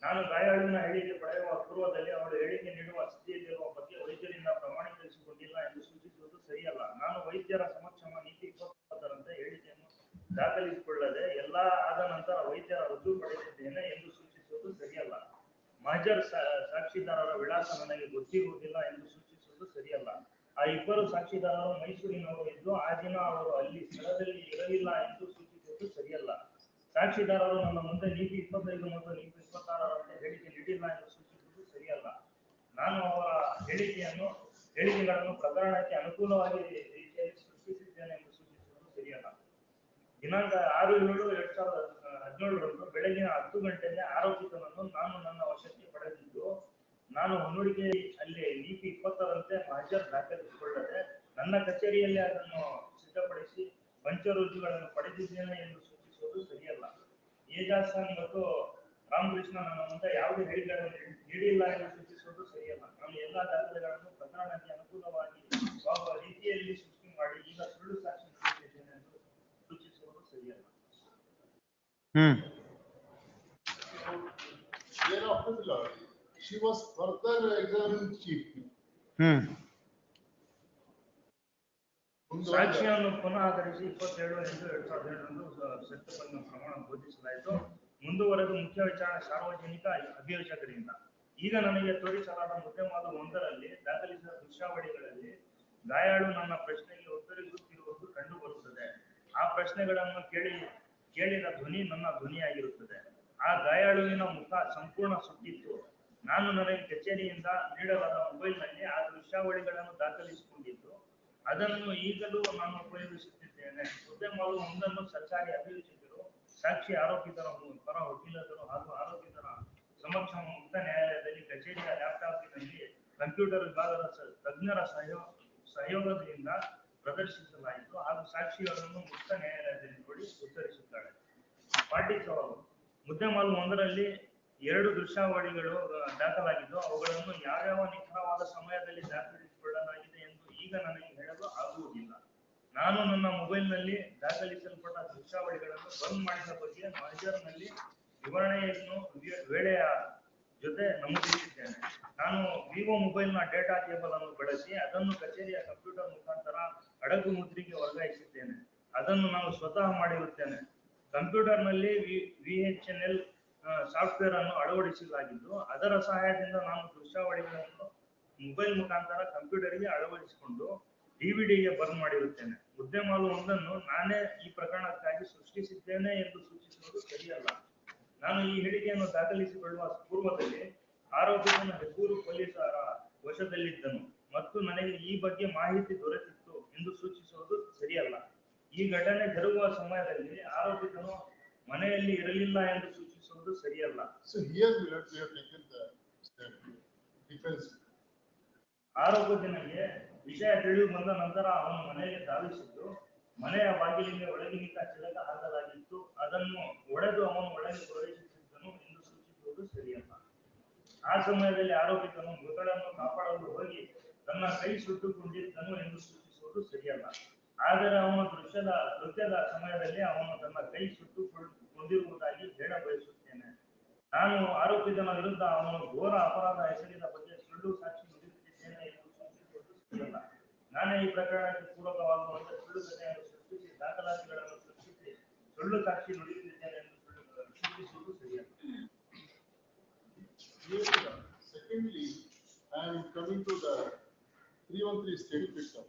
ನಾನು ಗಾಯಾಳುವಿನ ಹೇಳಿಕೆ ಪಡೆಯುವ ಪೂರ್ವದಲ್ಲಿ ಅವಳು ಹೇಳಿಕೆ ನೀಡುವ ಸ್ಥಿತಿಯಲ್ಲಿರುವ ಬಗ್ಗೆ ವೈದ್ಯರಿಂದ ಪ್ರಮಾಣೀಕರಿಸಿಕೊಂಡಿಲ್ಲ ಎಂದು ಸೂಚಿಸುವುದು ಸರಿಯಲ್ಲ. ನಾನು ವೈದ್ಯರ ಸಮಕ್ಷಮ ನೀತಿ 29ರಂತೆ ಹೇಳಿಕೆಯನ್ನು ದಾಖಲಿಸಿಕೊಳ್ಳದೆ ಎಲ್ಲಾ ಆದ ನಂತರ ವೈದ್ಯರ ರುಜು ಪಡೆದಿದ್ದೇನೆ ಎಂದು ಸೂಚಿಸುವುದು ಸರಿಯಲ್ಲ. ಮಹಜರ್ ಸಾಕ್ಷಿದಾರರ ವಿಳಾಸ ನನಗೆ ಗೊತ್ತಿರುವುದಿಲ್ಲ ಎಂದು ಸೂಚಿಸುವುದು ಸರಿಯಲ್ಲ. ಆ ಇಬ್ಬರು ಸಾಕ್ಷಿದಾರರು ಮೈಸೂರಿನವರು ಇದ್ದು ಆ ದಿನ ಅವರು ಅಲ್ಲಿ ಸ್ಥಳದಲ್ಲಿ ಇರಲಿಲ್ಲ ಎಂದು ಸೂಚಿಸುವುದು ಸರಿಯಲ್ಲ. ಸಾಕ್ಷಿದಾರರು ನನ್ನ ಮುಂದೆ ನೀತಿ 25 ಮತ್ತು ನೀತಿ 26ರಂತೆ ಹೇಳಿಕೆ ನೀಡಿಲ್ಲ ಎಂದು ಸೂಚಿಸುವುದು ಸರಿಯಲ್ಲ. ನಾನು ಅವರ ಹೇಳಿಕೆಗಳನ್ನು ಪ್ರಕರಣಕ್ಕೆ ಅನುಕೂಲವಾಗಿ ರೀತಿಯಲ್ಲಿ ಸೃಷ್ಟಿಸಿದ್ದೇನೆ ಎಂದು ಸೂಚಿಸುವುದು ಸರಿಯಲ್ಲ. ದಿನಾಂಕ 6/7/2017 17ರಂದು ಬೆಳಗಿನ 10 ಗಂಟೆಗೆ ಆರೋಪಿತನನ್ನು ನಾನು ನನ್ನ ವಶಕ್ಕೆ ಪಡೆದಿದ್ದು, ನಾನು ಹೊನ್ನೂರಿಗೆ ಅಲ್ಲಿ DP 20ರಂತೆ ಮಹಜರ್ ದಾಖಲಿಸಿಕೊಳ್ಳದೆ ನನ್ನ ಕಚೇರಿಯಲ್ಲಿ ಅದನ್ನು ಸಿದ್ಧಪಡಿಸಿ ಪಂಚರುಜುಗಳನ್ನು ಪಡೆದಿದ್ದೇನೆ ಎಂದು ಸೂಚಿಸುವುದು ಸರಿಯಲ್ಲ. ಏಜಾಸನ್ ಮತ್ತು ರಾಮಕೃಷ್ಣ ನನ್ನ ಮುಂದೆ ಯಾವುದೇ ಹೇಳಿಕೆಗಳನ್ನು ನೀಡಿಲ್ಲ ಎಂದು ಸೂಚಿಸುವುದು ಸರಿಯಲ್ಲ. ನಾನು ಎಲ್ಲಾ ದಾಖಲೆಗಳನ್ನು ಪ್ರಕರಣಕ್ಕೆ ಅನುಕೂಲವಾಗಿ ರೀತಿಯಲ್ಲಿ ಸೃಷ್ಟಿ ಮಾಡಿ ಈಗ ಸುಳ್ಳು ಸಾಕ್ಷಿ ನೀಡಿದ್ದೇನೆ ಎಂದು ಸೂಚಿಸುವುದು ಸರಿಯಲ್ಲ. Thereafter, she was further examined chief. ಸಾಕ್ಷಿಯನ್ನು ಪುನಃ ಆಧರಿಸಿ 27/2/2007ರಂದು ಸತ್ಯಪ್ರಜ್ಞ ಪ್ರಮಾಣ ಬೋಧಿಸಲಾಯಿತು. ಮುಂದುವರೆದು ಮುಖ್ಯ ವಿಚಾರಣೆ ಸಾರ್ವಜನಿಕ ಅಭಿಯೋಜಕರಿಂದ. ಈಗ ನನಗೆ ತೋರಿಸಲಾದ ಮುದ್ದೆ-ಮಾಲು 1ರಲ್ಲಿ ದಾಖಲಿಸಿದ ದೃಶ್ಯಾವಳಿಗಳಲ್ಲಿ ಗಾಯಾಳು ನನ್ನ ಪ್ರಶ್ನೆಗೆ ಉತ್ತರಿಸುತ್ತಿರುವುದು ಕಂಡು ಬರುತ್ತದೆ. ಆ ಪ್ರಶ್ನೆಗಳನ್ನು ಕೇಳಿದ ಧ್ವನಿ ನನ್ನ ಧ್ವನಿಯಾಗಿರುತ್ತದೆ. ಆ ಗಾಯಾಳುವಿನ ಮುಖ ಸಂಪೂರ್ಣ ಸುಟ್ಟಿತ್ತು. ನಾನು ನನಗೆ ಕಚೇರಿಯಿಂದ ನೀಡಲಾದ ಮೊಬೈಲ್ನಲ್ಲಿ ಆ ದೃಶ್ಯಾವಳಿಗಳನ್ನು ದಾಖಲಿಸಿಕೊಂಡಿದ್ದು, ಅದನ್ನು ಈಗಲೂ ನಾನು ಉಪಯೋಗಿಸುತ್ತಿದ್ದೇನೆ. ಮುದ್ದೆ-ಮಾಲು 1ನ್ನು ಸರ್ಕಾರಿ ಅಭಿಯೋಜಕರು, ಸಾಕ್ಷಿ, ಆರೋಪಿತರ ಪರ ವಕೀಲರು ಹಾಗೂ ಆರೋಪಿತರ ಸಮಕ್ಷ ಮುಕ್ತ ನ್ಯಾಯಾಲಯದಲ್ಲಿ ಕಚೇರಿಯ ಲ್ಯಾಪ್ಟಾಪ್ನಲ್ಲಿ ಕಂಪ್ಯೂಟರ್ ವಿಭಾಗದ ತಜ್ಞರ ಸಹಯೋಗದಿಂದ ಪ್ರದರ್ಶಿಸಲಾಯಿತು ಹಾಗೂ ಸಾಕ್ಷಿಗಳನ್ನು ಮುಕ್ತ ನ್ಯಾಯಾಲಯದಲ್ಲಿ ನೋಡಿ ಉತ್ತರಿಸುತ್ತಾಳೆ. 47 ಮುದ್ದೆ-ಮಾಲು 1ರಲ್ಲಿ 2 ದೃಶ್ಯಾವಳಿಗಳು ದಾಖಲಾಗಿದ್ದು, ಅವುಗಳನ್ನು ಯಾವ್ಯಾವ ನಿಖರವಾದ ಸಮಯದಲ್ಲಿ ದಾಖಲಿಸಿಕೊಳ್ಳಲಾಗಿದೆ ಎಂದು ಈಗ ನನಗೆ ಹೇಳಲು ಆಗುವುದಿಲ್ಲ. ನಾನು ನನ್ನ ಮೊಬೈಲ್ನಲ್ಲಿ ದಾಖಲಿಸಲ್ಪಟ್ಟ ದೃಶ್ಯಾವಳಿಗಳನ್ನು ಬಂದ್ ಮಾಡಿದ ಬಗ್ಗೆ ಮಹಜರ್ನಲ್ಲಿ ವಿವರಣೆಯನ್ನು ವೇಳೆಯ ಜೊತೆ ನಮೂದಿಸಿದ್ದೇನೆ. ನಾನು ವಿವೋ ಮೊಬೈಲ್ನ ಡೇಟಾ ಕೇಬಲ್ ಅನ್ನು ಬಳಸಿ ಅದನ್ನು ಕಚೇರಿಯ ಕಂಪ್ಯೂಟರ್ ಮುಖಾಂತರ ಅಡಗು ಮುದ್ರೆಗೆ ವರ್ಗಾಯಿಸಿದ್ದೇನೆ. ಅದನ್ನು ನಾನು ಸ್ವತಃ ಮಾಡಿರುತ್ತೇನೆ. ಕಂಪ್ಯೂಟರ್ನಲ್ಲಿ VHNL ಸಾಫ್ಟ್ವೇರ್ ಅನ್ನು ಅಳವಡಿಸಲಾಗಿದ್ದು, ಅದರ ಸಹಾಯದಿಂದ ನಾನು ದೃಶ್ಯಾವಳಿಗಳನ್ನು ಮೊಬೈಲ್ ಮುಖಾಂತರ ಕಂಪ್ಯೂಟರ್ಗೆ ಅಳವಡಿಸಿಕೊಂಡು DVD-ಗೆ ಬರ್ನ್ ಮಾಡಿರುತ್ತೇನೆ. ಮುದ್ದೆ-ಮಾಲು 1ನ್ನು ನಾನೇ ಈ ಪ್ರಕರಣಕ್ಕಾಗಿ ಸೃಷ್ಟಿಸಿದ್ದೇನೆ ಎಂದು ಸೂಚಿಸುವುದು ಸರಿಯಲ್ಲ. ನಾನು ಈ ಹೇಳಿಕೆಯನ್ನು ದಾಖಲಿಸಿಕೊಳ್ಳುವ ಪೂರ್ವದಲ್ಲಿ ಆರೋಪಿತನ ಹೆಬ್ಬೂರು ಪೊಲೀಸರ ವಶದಲ್ಲಿದ್ದನು ಮತ್ತು ನನಗೆ ಈ ಬಗ್ಗೆ ಮಾಹಿತಿ ದೊರೆತಿತ್ತು ಎಂದು ಸೂಚಿಸುವುದು ಸರಿಯಲ್ಲ. ಈ ಘಟನೆ ಜರುಗುವ ಸಮಯದಲ್ಲಿ ಆರೋಪಿತನು ಮನೆಯಲ್ಲಿ ಇರಲಿಲ್ಲ ಎಂದು ಸೂಚಿಸುವುದು ಸರಿಯಲ್ಲ. So here we have taken the defense. ಆರೋಪಿತನಿಗೆ ವಿಷಯ ತಿಳಿದು ಬಂದ ನಂತರ ಅವನು ಮನೆಗೆ ಧಾವಿಸಿದ್ದು, ಮನೆಯ ಬಾಗಿಲಿಗೆ ಒಳಗಿನಿಂದ ಚಿಲಕ ಹಾಕಲಾಗಿತ್ತು, ಅದನ್ನು ಒಡೆದು ಅವನು ಒಳಗೆ ಪ್ರವೇಶಿಸಿದ್ದನು ಎಂದು ಸೂಚಿಸುವುದು ಸರಿಯಲ್ಲ. ಆ ಸಮಯದಲ್ಲಿ ಆರೋಪಿತನು ಮೃತಳನ್ನು ಕಾಪಾಡಲು ಹೋಗಿ ತನ್ನ ಕೈ ಸುಟ್ಟುಕೊಂಡಿದ್ದನು ಎಂದು ಸೂಚಿಸುವುದು ಸರಿಯಲ್ಲ. ಆದರೆ ಅವನ ಕೃತ್ಯದ ಸಮಯದಲ್ಲಿ ಅವನು ತನ್ನ ಕೈ ಸುಟ್ಟುಕೊಂಡಿರುವುದಾಗಿ ಹೇಳ ಬಯಸುತ್ತೇನೆ. ನಾನು ಆರೋಪಿತನ ವಿರುದ್ಧ ಅವನು ಘೋರ ಅಪರಾಧ ಎಸಗಿದ ಬಗ್ಗೆ ಸುಳ್ಳು ಸಾಕ್ಷಿ ನುಡಿಯುತ್ತಿದ್ದೇನೆ ಎಂದು ಸೂಚಿಸುವುದು ಸರಿಯಲ್ಲ. ನಾನೇ ಈ ಪ್ರಕರಣಕ್ಕೆ ಪೂರಕವಾಗುವಂತೆ ಸುಳ್ಳು ಕಥೆಯನ್ನು ಸೃಷ್ಟಿಸಿ ದಾಖಲಾತಿಗಳನ್ನು ಸೃಷ್ಟಿಸಿ ಸುಳ್ಳು ಸಾಕ್ಷಿ ನುಡಿಯುತ್ತಿದ್ದೇನೆ ಎಂದು ಸೂಚಿಸುವುದು ಸರಿಯಲ್ಲ. Secondly, I am coming to the 313 state picture.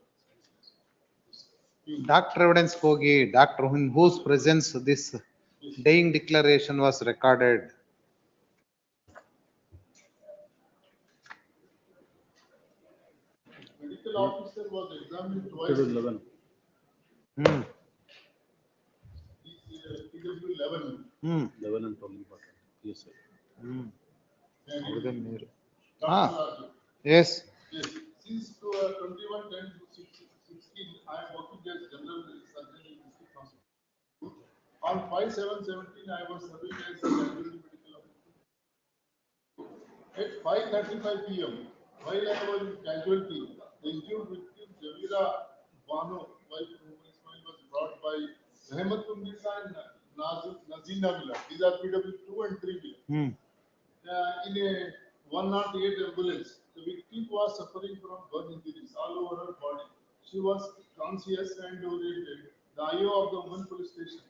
Doctor evidence hogi, doctor in whose presence this dying declaration was recorded. Medical officer was examined twice. 11. PW11. 11 and 12. Yes, sir. Yes. Yes. Since 21/10/16, I am working as general surgeon in district hospital. On 5/7/17, I was serving as deputy medical officer. At 5:35 p.m., while I was in casualty, the injured victim Javira Bano, wife Ismail, was brought by Rahmatunnisa and Nazina Miller. These are PW2 and 3B. In a 108 ambulance, the victim was suffering from burn injuries all over her body. She was conscious and oriented. The IO of the women police station,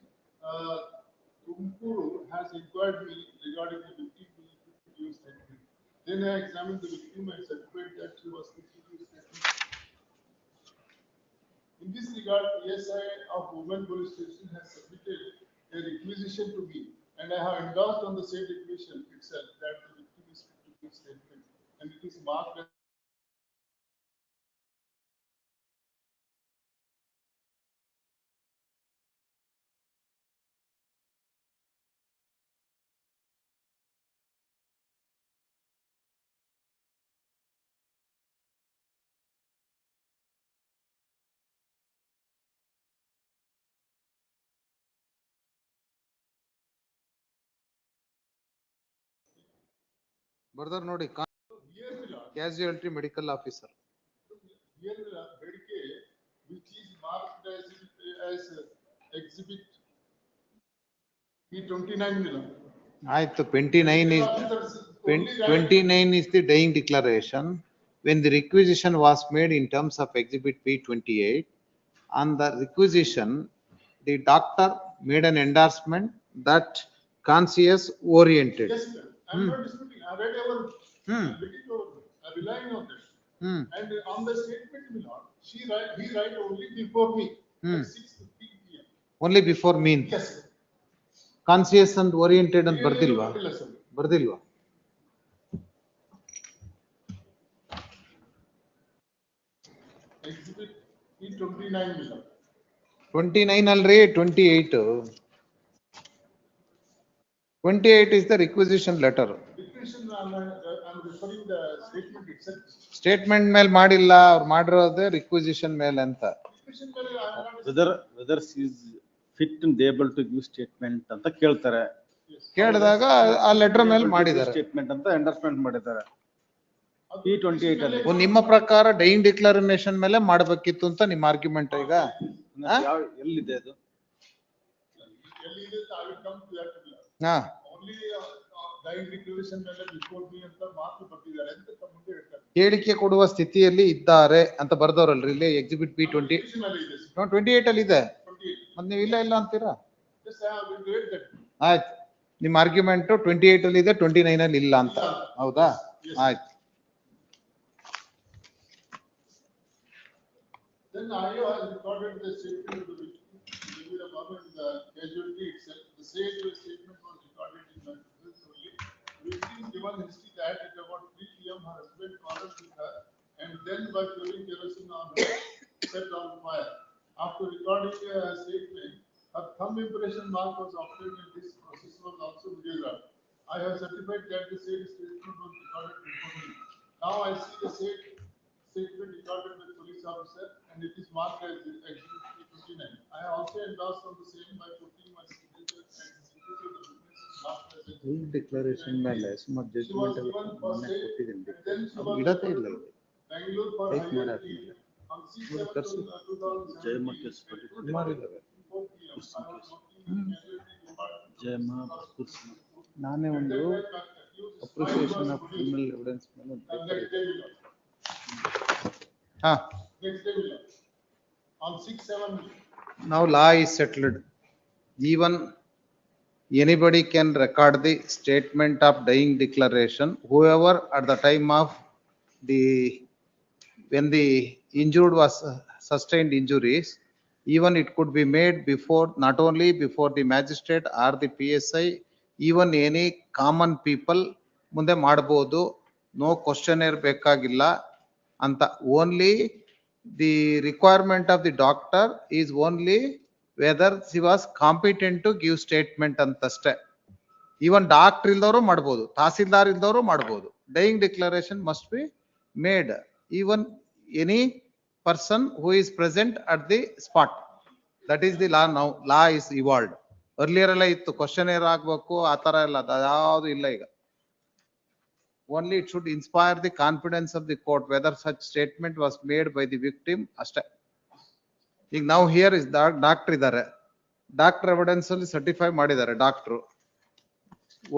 Tuмкuru, has inquired me regarding the victim being fit to give statement. Then I examined the victim and certified that she was fit to give statement. In this regard, PSI of women police station has submitted a requisition to me, and I have endorsed on the same requisition itself that the victim is fit to give statement, and it is marked as ಬರ್ದಾರ್ ನೋಡಿ casualty medical officer. Here Bedke, which is marked as exhibit P29 million. ಆಯ್ತು 29 is the dying declaration. When the requisition was made in terms of exhibit P28, on the requisition, the doctor made an endorsement that conscious oriented. Yes, sir. I'm not disputing. I read our, I'm relying on that. And on the statement, my lord, he write only before me at 6:50 PM. Only before me. Yes, sir. Conscious and oriented and ಬರ್ದಿಲ್ವಾ? ಬರ್ದಿಲ್ವಾ? Exhibit P29 million. 29 already 28. 28 is the requisition letter. Requisition, I'm referring the statement itself. Statement ಮೇಲೆ ಮಾಡಿಲ್ಲ, ಅವ್ರು ಮಾಡಿರೋದೇ requisition ಮೇಲೆ ಅಂತ. Requisition ಮೇಲೆ I'm not. Whether she is fit and able to give statement ಅಂತ ಕೇಳ್ತಾರೆ. ಕೇಳಿದಾಗ ಆ ಲೆಟರ್ ಮೇಲೆ ಮಾಡಿದ್ದಾರೆ. ಸ್ಟೇಟ್ಮೆಂಟ್ ಅಂತ ಎಂಡರ್ಸ್ಮೆಂಟ್ ಮಾಡಿದ್ದಾರೆ. P28 ಅಲ್ಲಿ. ನಿಮ್ಮ ಪ್ರಕಾರ ಡೈಯಿಂಗ್ ಡಿಕ್ಲರೇಷನ್ ಮೇಲೆ ಮಾಡಬೇಕಿತ್ತು ಅಂತ ನಿಮ್ಮ ಆರ್ಗ್ಯುಮೆಂಟ್ ಈಗ? ಎಲ್ಲಿದೆ ಅದು? ಎಲ್ಲಿದೆ I will come to that. ಹಾ. Only dying declaration ಮೇಲೆ before me ಅಂತ ಮಾತು ಬರ್ತಿದ್ದಾರೆ ಅಂತ ಮುಂದೆ ಹೇಳ್ತಾರೆ. ಹೇಳಿಕೆ ಕೊಡುವ ಸ್ಥಿತಿಯಲ್ಲಿ ಇದ್ದಾರೆ ಅಂತ ಬರ್ದವ್ರಲ್ರಿ ಇಲ್ಲಿ ಎಕ್ಸಿಬಿಟ್ P20. 28 ಅಲ್ಲಿ ಇದೆ. ಮತ್ತೆ ನೀವು ಇಲ್ಲ ಅಂತೀರಾ? ಆಯ್ತು, ನಿಮ್ಮ ಆರ್ಗ್ಯುಮೆಂಟ್ 28 ಅಲ್ಲಿ ಇದೆ, 29 ಅಲ್ಲಿ ಇಲ್ಲ ಅಂತ, ಹೌದಾ? ಆಯ್ತು. Then I have recorded the statement of the victim, maybe the moment the casualty itself, the same statement was recorded in my presence only. Victim given history that at about 3 PM her husband quarreled with her and then by pouring kerosene on her set on fire. After recording a statement, her thumb impression mark was obtained and this process was also videographed. I have certified that the same statement was recorded before me. Now I see the same statement recorded by police officer and it is marked as exhibit 29. I have also endorsed on the same by putting my signature and signature of the witnesses marked as exhibit. Declaration ಮೇಲೆ ಸುಮಾರು judgment ಎಲ್ಲ ಮೊನ್ನೆ ಕೊಟ್ಟಿದ್ದೀನಿ, ಇಡತೆ ಇಲ್ಲ ಇಲ್ಲಿ. Bangalore for type higher ಮಾಡಿ plea on 6/7/2017. ನಾನೇ ಒಂದು ಅಪ್ರಿಸಿಯೇಷನ್ ಆಫ್ ಕ್ರಿಮಿನಲ್ ಎವಿಡೆನ್ಸ್ ಮೇಲೆ ಹಾ. On 6/7. Now law is settled. Even anybody can record the statement of dying declaration, whoever at the time of when the injured was sustained injuries, even it could be made before, not only before the magistrate or the PSI, even any common people ಮುಂದೆ ಮಾಡಬಹುದು. No questionnaire ಬೇಕಾಗಿಲ್ಲ ಅಂತ. Only the requirement of the doctor is only whether she was competent to give statement ಅಂತಷ್ಟೇ. Even doctor ಇಲ್ದವರು ಮಾಡಬಹುದು, ತಹಸೀಲ್ದಾರ್ ಇಲ್ದವರು ಮಾಡಬಹುದು. Dying declaration must be made even any person who is present at the spot. That is the law now. Law is evolved. Earlier ಎಲ್ಲ ಇತ್ತು questionnaire ಆಗ್ಬೇಕು, ಆತರ ಎಲ್ಲ ಯಾವುದು ಇಲ್ಲ ಈಗ. Only it should inspire the confidence of the court whether such statement was made by the victim ಅಷ್ಟೇ. ಈಗ ನಾವು ಹಿಯರ್ ಇಸ್ ಡಾಕ್ಟರ್ ಇದ್ದಾರೆ, ಡಾಕ್ಟರ್ ಎವಿಡೆನ್ಸ್ ಅಲ್ಲಿ ಸರ್ಟಿಫೈ ಮಾಡಿದ್ದಾರೆ ಡಾಕ್ಟರ್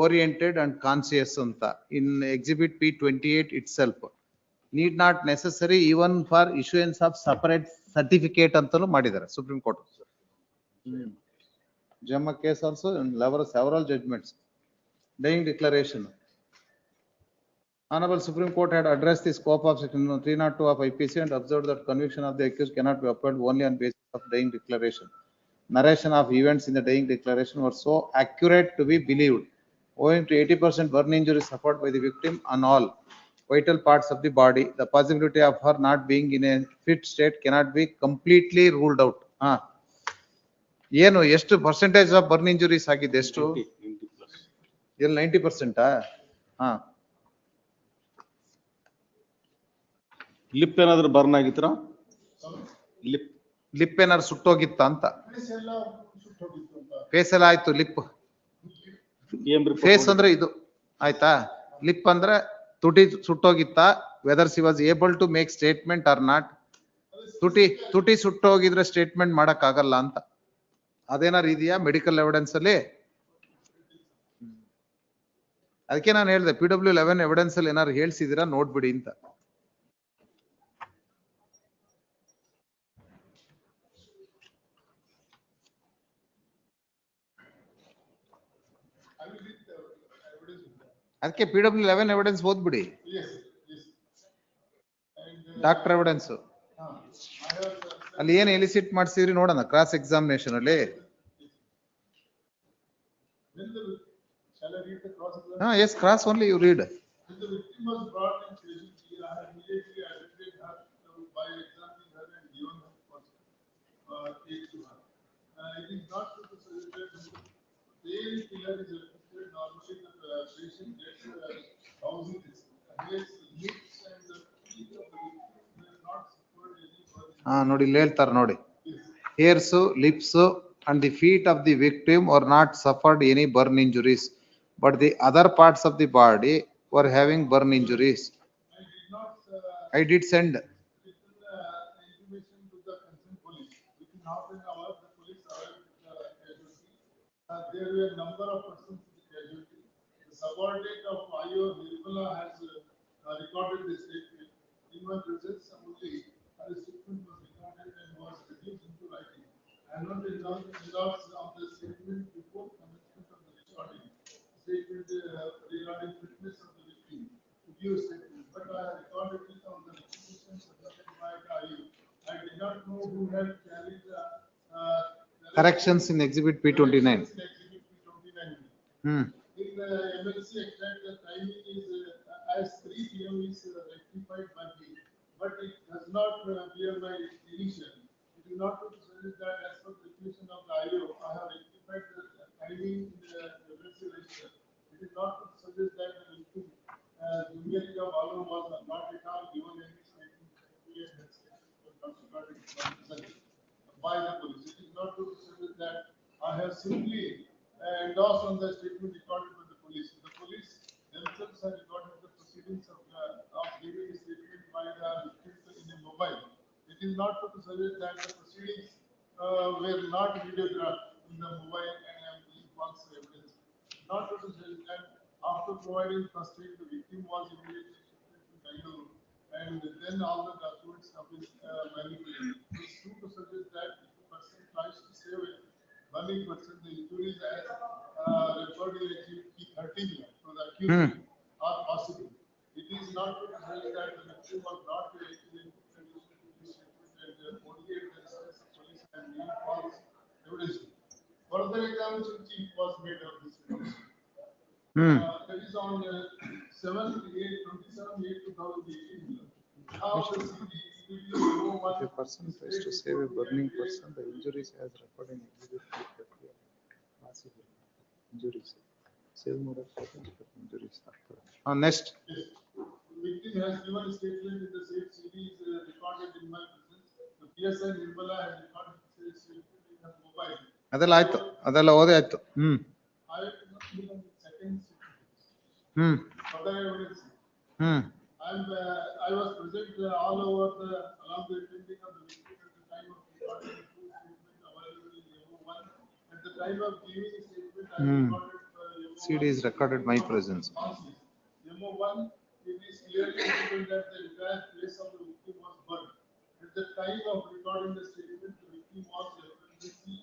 ಓರಿಯೆಂಟೆಡ್ ಅಂಡ್ ಕಾನ್ಸಿಯಸ್ ಅಂತ in exhibit P28 itself. Need not necessary even for issuance of separate certificate ಅಂತಲೂ ಮಾಡಿದ್ದಾರೆ supreme court. ಜಮ್ಮ case also several judgments. Dying declaration. Honorable Supreme Court had addressed the scope of section 302 of IPC and observed that conviction of the accused cannot be upheld only on basis of dying declaration. Narration of events in the dying declaration were so accurate to be believed. Owing to 80% burn injuries suffered by the victim on all vital parts of the body, the possibility of her not being in a fit state cannot be completely ruled out. ಏನು ಎಷ್ಟು percentage of burn injuries ಆಗಿದೆ? ಎಷ್ಟು? 90%. ಹಾ. Lip ಏನಾದ್ರು burn ಆಗಿತ್ರ? Lip ಏನಾದ್ರು ಸುಟ್ಟೋಗಿತ್ತ ಅಂತ? Face ಎಲ್ಲ ಆಯ್ತು, ಲಿಪ್ ಫೇಸ್ ಅಂದ್ರೆ ಇದು ಆಯ್ತಾ? ಲಿಪ್ ಅಂದ್ರೆ ತುಟಿ ಸುಟ್ಟೋಗಿತ್ತ, whether she was able to make statement or not. ತುಟಿ ಸುಟ್ಟೋಗಿದ್ರೆ ಸ್ಟೇಟ್ಮೆಂಟ್ ಮಾಡಕ್ ಆಗಲ್ಲ ಅಂತ ಅದೇನಾರು ಇದೆಯಾ ಮೆಡಿಕಲ್ ಎವಿಡೆನ್ಸ್ ಅಲ್ಲಿ? ಅದಕ್ಕೆ ನಾನು ಹೇಳಿದೆ PW11 ಎವಿಡೆನ್ಸ್ ಅಲ್ಲಿ ಏನಾರು ಹೇಳ್ಸಿದೀರಾ ನೋಡ್ಬಿಡಿ ಅಂತ. ಅದಕ್ಕೆ PW11 ಎವಿಡೆನ್ಸ್ ಓದ್ಬಿಡಿ. ಡಾಕ್ಟರ್ ಎವಿಡೆನ್ಸ್ ಅಲ್ಲಿ ಏನ್ ಎಲಿಸಿಟ್ ಮಾಡ್ಸಿದ್ರಿ ನೋಡೋಣ ಕ್ರಾಸ್ ಎಕ್ಸಾಮಿನೇಷನ್ ಅಲ್ಲಿ. Yes, cross only you read. When the victim was brought in casualty, I had immediately identified her by examining her and given her first aid to her. It is not true to say that the pain killer is affected. Normally the patient gets housing his lips and the feet of the victim were not suffered any. ನೋಡಿ ಇಲ್ಲಿ ಹೇಳ್ತಾರೆ ನೋಡಿ, hairs, lips and the feet of the victim were not suffered any burn injuries, but the other parts of the body were having burn injuries. I did send. Information to the concerned police. Within half an hour, the police arrived at the casualty. There were a number of persons in the casualty. The subordinate of IO Nirmala has recorded the statement. In my presence only, the statement was recorded and was reduced into writing. I am not endorsed on the statement before commencement of the recording. Statement regarding fitness of the victim to give statement, but I recorded it on the requisition submitted by IU. I did not know who had carried the Corrections in Exhibit P29. In the MLC extract, the timing is as 3 PM is rectified by me, but it does not bear my initial. It is not to suggest that as per the definition of the IO, I have rectified the timing in the MLC register. It is not to suggest that the victim, Julieta Balu, was not at all given any statement by the police. It is not to suggest that I have simply endorsed on the statement recorded by the police. The police themselves have recorded the proceedings of giving a statement by the victim in a mobile. It is not to suggest that the proceedings were not videographed in the mobile and being false evidence. Not to suggest that after providing first aid, the victim was immediately shifted to Bangalore and then all the documents have been manipulated. It is true to suggest that if the person tries to save a burning person, the injuries as referred in P13 to the accused are possible. It is not to suggest that the victim was not in a condition to be statement and only at the instance of police and being false evidence. Further examination chief was made of this evidence. That is on 27/8/2018. Now the If a person tries to save a burning person, the injuries as recorded in Exhibit P30 are possible. Injuries. Save more injuries. Next. Victim has given a statement in the same series recorded in my presence. The PSI Nirmala has recorded the statement in her mobile. ಅದೆಲ್ಲ ಆಯ್ತು, ಅದೆಲ್ಲ ಓದೇ ಆಯ್ತು. I have not given the second statement. Further evidence. I was present all over along the attending of the victim at the time of recording the true statement available in MO1. At the time of giving the statement, I recorded CD is recorded my presence. MO1, it is clearly evident that the entire place of the victim was burned. At the time of recording the statement, the victim was emergency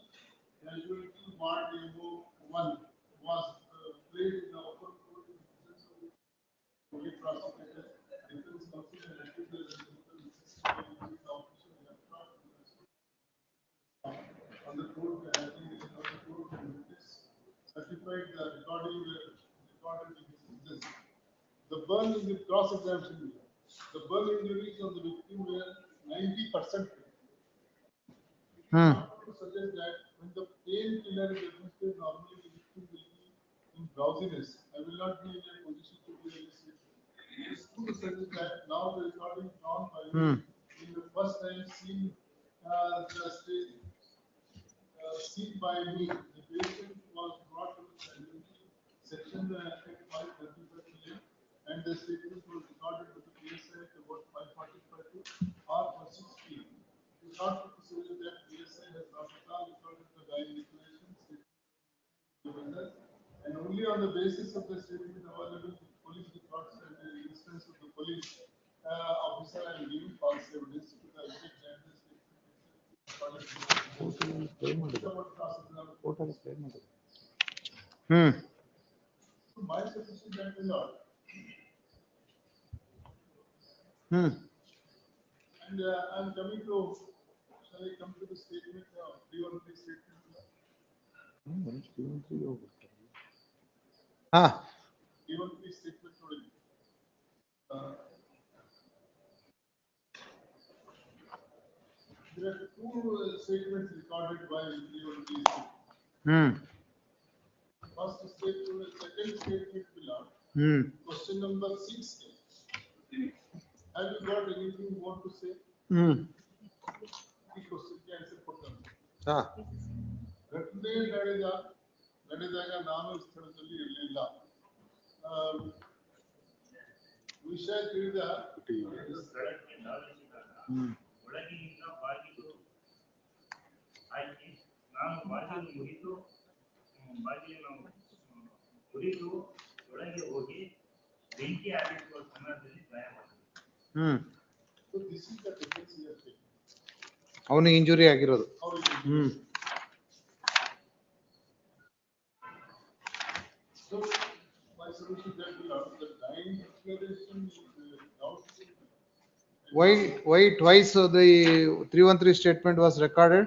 casualty ward MO1 was played in the open court in the presence of the police prosecutor, defense counsel, and accused on the court witness certified the recording recorded in his presence. The burn in the cross-examination, the burn injuries on the victim were 90%. To suggest that when the painkiller is administered, normally the victim will be in drowsiness. I will not be in a position to be illustrated. It is true to suggest that now the recording drawn by me in the first time seen seen by me, the patient was brought to the section at 5:35 PM. My suggestion that will not. And I'm coming to, shall I come to the statement, 313 statement? 313 statement. There are two statements recorded by 313. First statement, second statement belong. Question number 6. Have you got anything you want to say? ಈ ಕ್ವಶನ್ಗೆ answer ಕೊಡ್ತಾನೆ. ಘಟನೆ ನಡೆದಾಗ ನಾನು ಸ್ಥಳದಲ್ಲಿ ಇರಲಿಲ್ಲ. ವಿಷಯ ತಿಳಿದ ಒಳಗಿನಿಂದ ಬಾಗಿಲು ಹಾಕಿ ನಾನು ಬಾಗಿಲು ಮುರಿದು ಒಳಗೆ ಹೋಗಿ ಬೆಂಕಿ ಹಾರಿಸುವ ಸಮಯದಲ್ಲಿ ಗಾಯವಾಗಿದೆ. ಅವನಿಗೆ ಇಂಜುರಿ ಆಗಿರೋದು. Why twice the 313 statement was recorded?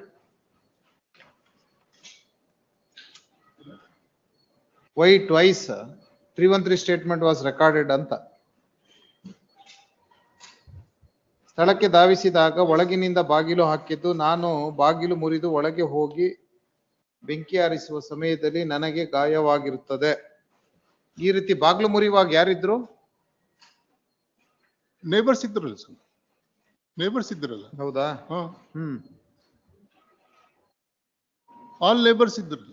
Why twice 313 statement was recorded ಅಂತ. ಸ್ಥಳಕ್ಕೆ ಧಾವಿಸಿದಾಗ ಒಳಗಿನಿಂದ ಬಾಗಿಲು ಹಾಕಿದ್ದು ನಾನು ಬಾಗಿಲು ಮುರಿದು ಒಳಗೆ ಹೋಗಿ ಬೆಂಕಿ ಹಾರಿಸುವ ಸಮಯದಲ್ಲಿ ನನಗೆ ಗಾಯವಾಗಿರುತ್ತದೆ. ಈ ರೀತಿ ಬಾಗಿಲು ಮುರಿಯುವಾಗ ಯಾರಿದ್ರು? ನೇಬರ್ಸ್ ಇದ್ರಲ್ಲ ಸರ್, ನೇಬರ್ಸ್ ಇದ್ರಲ್ಲ. ಹೌದಾ? ಆಲ್ ನೇಬರ್ಸ್ ಇದ್ರಲ್ಲ.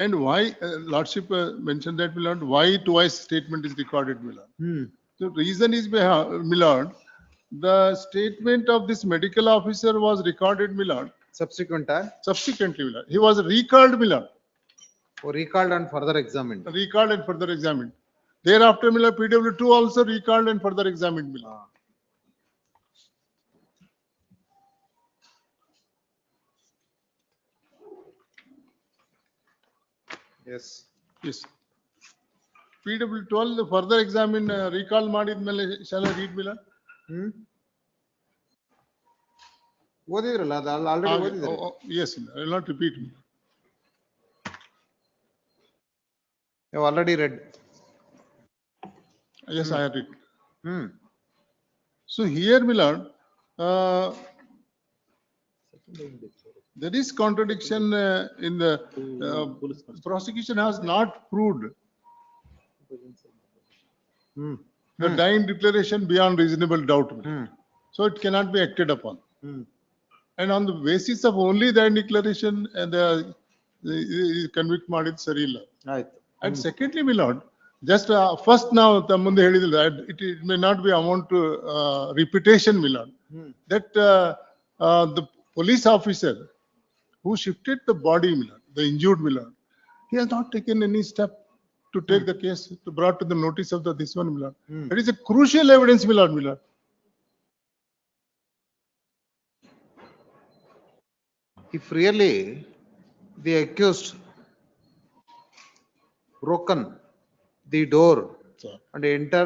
And why Lordship mentioned that, my Lord, why twice statement is recorded, my Lord? The reason is, my Lord, the statement of this medical officer was recorded, my Lord. Subsequently, my Lord. He was recalled, my Lord. Or recalled and further examined. Recalled and further examined. Thereafter, my Lord, PW2 also recalled and further examined, my Lord. Yes. Yes. PW12 further examine, recall ಮಾಡಿದ್ಮೇಲೆ shall I read, my Lord? ಓದಿದ್ರಲ್ಲ, ಅದು already ಓದಿದ್ರಿ. Yes, I will not repeat. You have already read. Yes, I have read. So here, my Lord, there is contradiction in the prosecution has not proved the dying declaration beyond reasonable doubt. So it cannot be acted upon. And on the basis of only that declaration, and the convict madid sari illa. And secondly, my Lord, just first now munde helidilla, it may not be amount to repetition, my Lord, that the police officer who shifted the body, my Lord, the injured, my Lord, he has not taken any step to take the case to brought to the notice of this one, my Lord. That is a crucial evidence, my Lord, my Lord. If really the accused broken the door and enter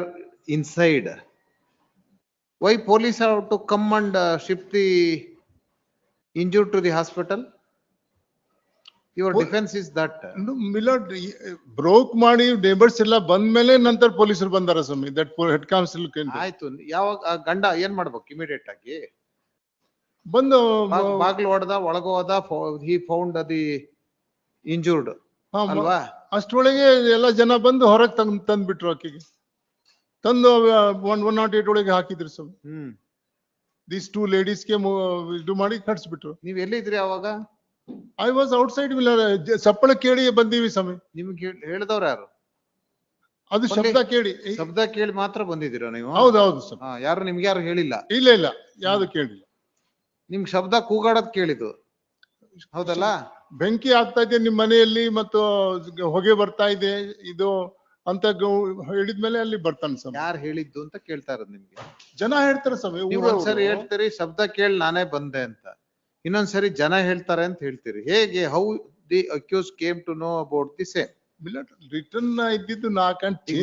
inside, why police have to come and shift the injured to the hospital? Your defense is that. No, my Lord, broke ಮಾಡಿ neighbors ಎಲ್ಲ ಬಂದ್ಮೇಲೆ ನಂತರ ಪೊಲೀಸರು ಬಂದಾರ ಸ್ವಾಮಿ. That head counsel can. ಆಯ್ತು, ಯಾವಾಗ ಗಂಡ ಏನ್ ಮಾಡ್ಬೇಕು? ಇಮಿಡಿಯೇಟ್ ಆಗಿ ಬಂದು ಬಾಗ್ಲು ಹೊಡೆದ, ಒಳಗೆ ಹೋದ, he found the injured ಅಲ್ವಾ? ಅಷ್ಟೊಳಗೆ ಎಲ್ಲ ಜನ ಬಂದು ಹೊರಗೆ ತಂದ್ಬಿಟ್ರು, ಆಕೆಗೆ ತಂದು 108 ಒಳಗೆ ಹಾಕಿದ್ರು ಸ್ವಾಮಿ. These two ladies ಗೆ ಇದು ಮಾಡಿ ಕಟ್ಸ್ಬಿಟ್ರು. ನೀವ್ ಎಲ್ಲಿದ್ರಿ ಅವಾಗ? I was outside, ಸಪ್ಪಳ ಕೇಳಿ ಬಂದೀವಿ ಸ್ವಾಮಿ. ನಿಮ್ಗೆ ಹೇಳಿದವ್ರು ಯಾರು? ಅದು ಶಬ್ದ ಕೇಳಿ ಮಾತ್ರ ಬಂದಿದ್ದೀರಾ ನೀವು? ಹೌದೌದು ಸರ್. ಯಾರು ನಿಮ್ಗೆ ಯಾರು ಹೇಳಿಲ್ಲ? ಇಲ್ಲ ಯಾವ್ದು ಕೇಳಿಲ್ಲ. ನಿಮ್ ಶಬ್ದ ಕೂಗಾಡೋದ್ ಕೇಳಿದ್ದು ಹೌದಲ್ಲ? ಬೆಂಕಿ ಆಗ್ತಾ ಇದೆ ನಿಮ್ ಮನೆಯಲ್ಲಿ ಮತ್ತು ಹೊಗೆ ಬರ್ತಾ ಇದೆ, ಇದು ಅಂತ ಹೇಳಿದ್ಮೇಲೆ ಅಲ್ಲಿ ಬರ್ತಾನೆ ಸ್ವಾಮಿ. ಯಾರು ಹೇಳಿದ್ದು ಅಂತ ಕೇಳ್ತಾ ಇರೋದು ನಿಮ್ಗೆ. ಜನ ಹೇಳ್ತಾರೆ ಸ್ವಾಮಿ. ನೀವು ಒಂದ್ಸರಿ ಹೇಳ್ತೀರಿ ಶಬ್ದ ಕೇಳಿ ನಾನೇ ಬಂದೆ ಅಂತ, ಇನ್ನೊಂದ್ಸರಿ ಜನ ಹೇಳ್ತಾರೆ ಅಂತ ಹೇಳ್ತೀರಿ. ಹೇಗೆ? How the accused came to know about the same? Return ಇದ್ದಿದ್ದು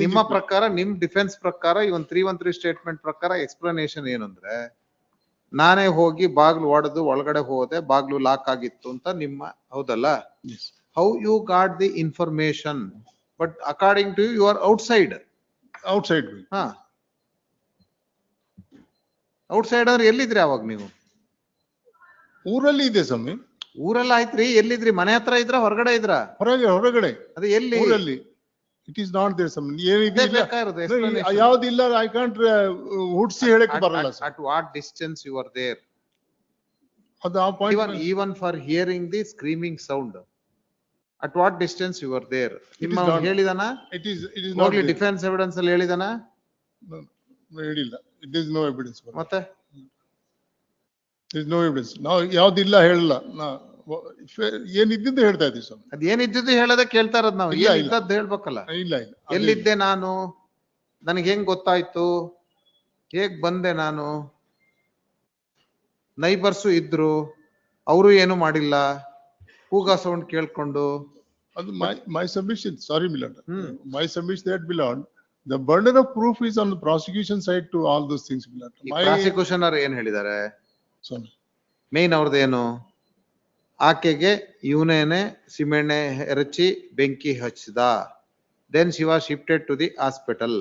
ನಿಮ್ಮ ಪ್ರಕಾರ, ನಿಮ್ ಡಿಫೆನ್ಸ್ ಪ್ರಕಾರ, ಇವನ್ 313 ಸ್ಟೇಟ್ಮೆಂಟ್ ಪ್ರಕಾರ ಎಕ್ಸ್ಪ್ಲನೇಷನ್ ಏನಂದ್ರೆ, ನಾನೇ ಹೋಗಿ ಬಾಗ್ಲು ಒಡೆದು ಒಳಗಡೆ ಹೋದೆ, ಬಾಗ್ಲು ಲಾಕ್ ಆಗಿತ್ತು ಅಂತ ನಿಮ್ಮ, ಹೌದಲ್ಲ? How you got the information? But according to you are outside. ಹಾ, ಔಟ್ಸೈಡ್ ಅವ್ರು ಎಲ್ಲಿದ್ರಿ ಅವಾಗ ನೀವು? ಊರಲ್ಲಿ ಇದೆ ಸ್ವಾಮಿ. ಊರಲ್ಲ ಆಯ್ತ್ರಿ, ಎಲ್ಲಿದ್ರಿ? ಮನೆ ಹತ್ರ ಇದ್ರ, ಹೊರಗಡೆ ಇದ್ರ? ಹೊರಗಡೆ. ಅದು ಎಲ್ಲಿ? ಊರಲ್ಲಿ. ಇಟ್ ಈಸ್ ನಾಟ್ ದೇರ್ ಸ್ವಾಮಿ. ಯಾವ್ದಿಲ್ಲ, ಐ ಕಾಂಟ್ ಹುಡ್ಸಿ ಹೇಳಕ್ ಬರಲ್ಲ. At what distance you were there? ಅದು ಆ point. Even for hearing the screaming sound, at what distance you were there? ನಿಮ್ಮ ಹೇಳಿದಾನ? It is ಹೋಗ್ಲಿ ಡಿಫೆನ್ಸ್ ಎವಿಡೆನ್ಸ್ ಅಲ್ಲಿ ಹೇಳಿದಾನ? ಹೇಳಿಲ್ಲ. It is no evidence. ಮತ್ತೆ there is no evidence. ನಾವು ಯಾವ್ದಿಲ್ಲ ಹೇಳಲ್ಲ. ಏನಿದ್ದು ಹೇಳ್ತಾ ಇದ್ದೀವಿ ಸ್ವಾಮಿ. ಅದ್ ಏನಿದ್ದು ಹೇಳೋದೇ ಕೇಳ್ತಾ ಇರೋದು ನಾವು. ಇದ್ದದ್ದು ಹೇಳ್ಬೇಕಲ್ಲ. ಇಲ್ಲ. ಎಲ್ಲಿದ್ದೆ ನಾನು? ನನಗೆ ಹೆಂಗ್ ಗೊತ್ತಾಯ್ತು? ಹೇಗ್ ಬಂದೆ ನಾನು? ನೈಬರ್ಸು ಇದ್ರು, ಅವರು ಏನು ಮಾಡಿಲ್ಲ, ಕೂಗ ಸೌಂಡ್ ಕೇಳ್ಕೊಂಡು. ಅದು my submission. Sorry Milan. My submission that Milan, the burden of proof is on the prosecution side to all those things Milan. Prosecution ಅವ್ರು ಏನ್ ಹೇಳಿದ್ದಾರೆ? ಮೇನ್ ಅವ್ರದ್ದೇನು? ಆಕೆಗೆ ಇವನೇನೆ ಸಿಮೆಣ್ಣೆ ಎರಚಿ ಬೆಂಕಿ ಹಚ್ಚಿದ. Then she was shifted to the hospital.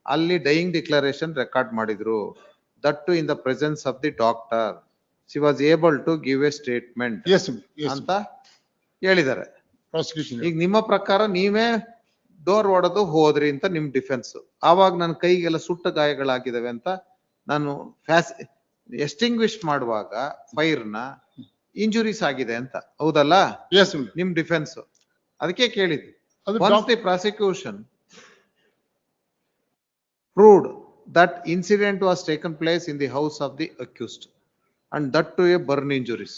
ಅಲ್ಲಿ ಡೈಯಿಂಗ್ ಡಿಕ್ಲರೇಷನ್ ರೆಕಾರ್ಡ್ ಮಾಡಿದ್ರು. That too in the presence of the doctor. She was able to give a statement ಅಂತ ಹೇಳಿದ್ದಾರೆ. ಈಗ ನಿಮ್ಮ ಪ್ರಕಾರ ನೀವೇ ಡೋರ್ ಹೊಡೆದು ಹೋದ್ರಿ ಅಂತ ನಿಮ್ ಡಿಫೆನ್ಸ್. ಆವಾಗ ನನ್ನ ಕೈಗೆಲ್ಲ ಸುಟ್ಟ ಗಾಯಗಳಾಗಿದ್ದಾವೆ ಅಂತ ನಾನು ಎಸ್ಟಿಂಗ್ವಿಶ್ ಮಾಡುವಾಗ ಫೈರ್ನ ಇಂಜುರೀಸ್ ಆಗಿದೆ ಅಂತ, ಹೌದಲ್ಲ? ನಿಮ್ ಡಿಫೆನ್ಸ್ ಅದಕ್ಕೆ ಕೇಳಿದ್ವಿ. Once the prosecution proved that incident was taken place in the house of the accused, and that to a burn injuries,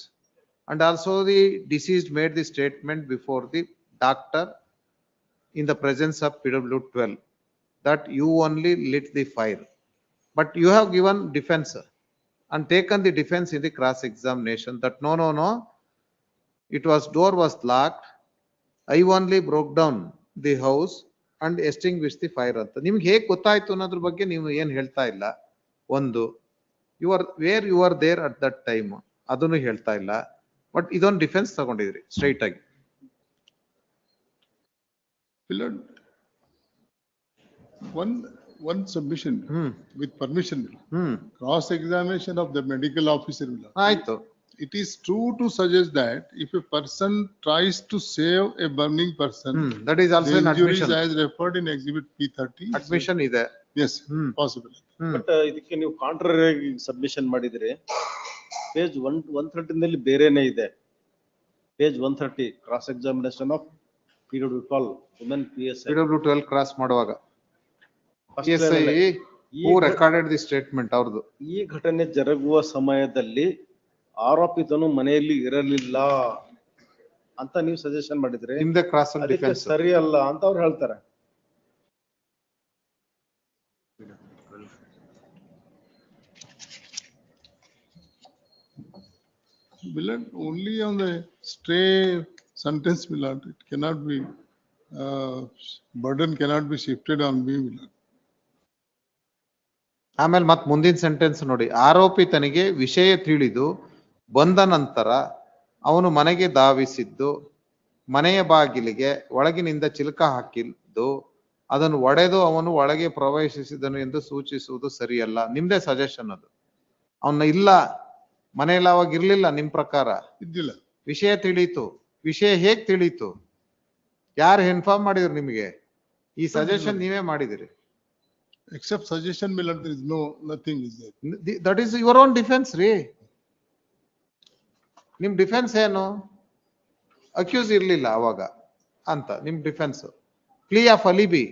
and also the deceased made the statement before the doctor in the presence of PW12 that you only lit the fire, but you have given defense and taken the defense in the cross examination that no, it was, door was locked, I only broke down the house and extinguished the fire ಅಂತ. ನಿಮ್ಗೆ ಹೇಗೆ ಗೊತ್ತಾಯ್ತು ಅನ್ನೋದ್ರ ಬಗ್ಗೆ ನೀವು ಏನ್ ಹೇಳ್ತಾ ಇಲ್ಲ. ಒಂದು, where you are there at that time, ಅದನ್ನು ಹೇಳ್ತಾ ಇಲ್ಲ. ಬಟ್ ಇದೊಂದು ಡಿಫೆನ್ಸ್ ತಗೊಂಡಿದ್ರಿ ಸ್ಟ್ರೈಟ್ ಆಗಿ. One submission with permission. Cross examination of the medical officer. ಆಯ್ತು. It is true to suggest that if a person tries to save a burning person, that is also an admission. As referred in exhibit P30. Admission ಇದೆ. Yes, possible. But ಇದಕ್ಕೆ ನೀವು contrary ಆಗಿ submission ಮಾಡಿದ್ರೆ page 130 ನಲ್ಲಿ ಬೇರೆನೇ ಇದೆ. Page 130 cross examination of PW12 women PSI. PW12 cross ಮಾಡುವಾಗ PSI who recorded the statement ಅವ್ರದ್ದು. ಈ ಘಟನೆ ಜರುಗುವ ಸಮಯದಲ್ಲಿ ಆರೋಪಿತನು ಮನೆಯಲ್ಲಿ ಇರಲಿಲ್ಲ ಅಂತ ನೀವು ಸಜೆಷನ್ ಮಾಡಿದ್ರೆ ನಿಮ್ದೇ ಕ್ರಾಸ್ ಡಿಫೆನ್ಸ್ ಸರಿ ಅಲ್ಲ ಅಂತ ಅವ್ರು ಹೇಳ್ತಾರೆ. Milan, only on the stray sentence Milan, it cannot be burden cannot be shifted on me Milan. ಆಮೇಲೆ ಮತ್ ಮುಂದಿನ ಸೆಂಟೆನ್ಸ್ ನೋಡಿ. ಆರೋಪಿತನಿಗೆ ವಿಷಯ ತಿಳಿದು ಬಂದ ನಂತರ ಅವನು ಮನೆಗೆ ಧಾವಿಸಿದ್ದು, ಮನೆಯ ಬಾಗಿಲಿಗೆ ಒಳಗಿನಿಂದ ಚಿಲಕ ಹಾಕಿದ್ದು, ಅದನ್ನು ಒಡೆದು ಅವನು ಒಳಗೆ ಪ್ರವೇಶಿಸಿದನು ಎಂದು ಸೂಚಿಸುವುದು ಸರಿಯಲ್ಲ. ನಿಮ್ದೇ ಸಜೆಷನ್ ಅದು. ಅವನ ಇಲ್ಲ, ಮನೆಯಲ್ಲಿ ಅವಾಗ ಇರ್ಲಿಲ್ಲ ನಿಮ್ ಪ್ರಕಾರ. ಇದ್ದಿಲ್ಲ. ವಿಷಯ ತಿಳಿಯಿತು. ವಿಷಯ ಹೇಗ್ ತಿಳಿಯಿತು? ಯಾರು ಇನ್ಫಾರ್ಮ್ ಮಾಡಿದ್ರು ನಿಮಗೆ? ಈ ಸಜೆಷನ್ ನೀವೇ ಮಾಡಿದಿರಿ. Except suggestion Milan, there is nothing is there. That is your own defense ರೀ. ನಿಮ್ ಡಿಫೆನ್ಸ್ ಏನು? ಅಕ್ಯೂಸ್ ಇರ್ಲಿಲ್ಲ ಅವಾಗ ಅಂತ ನಿಮ್ ಡಿಫೆನ್ಸ್. Plea of alibi.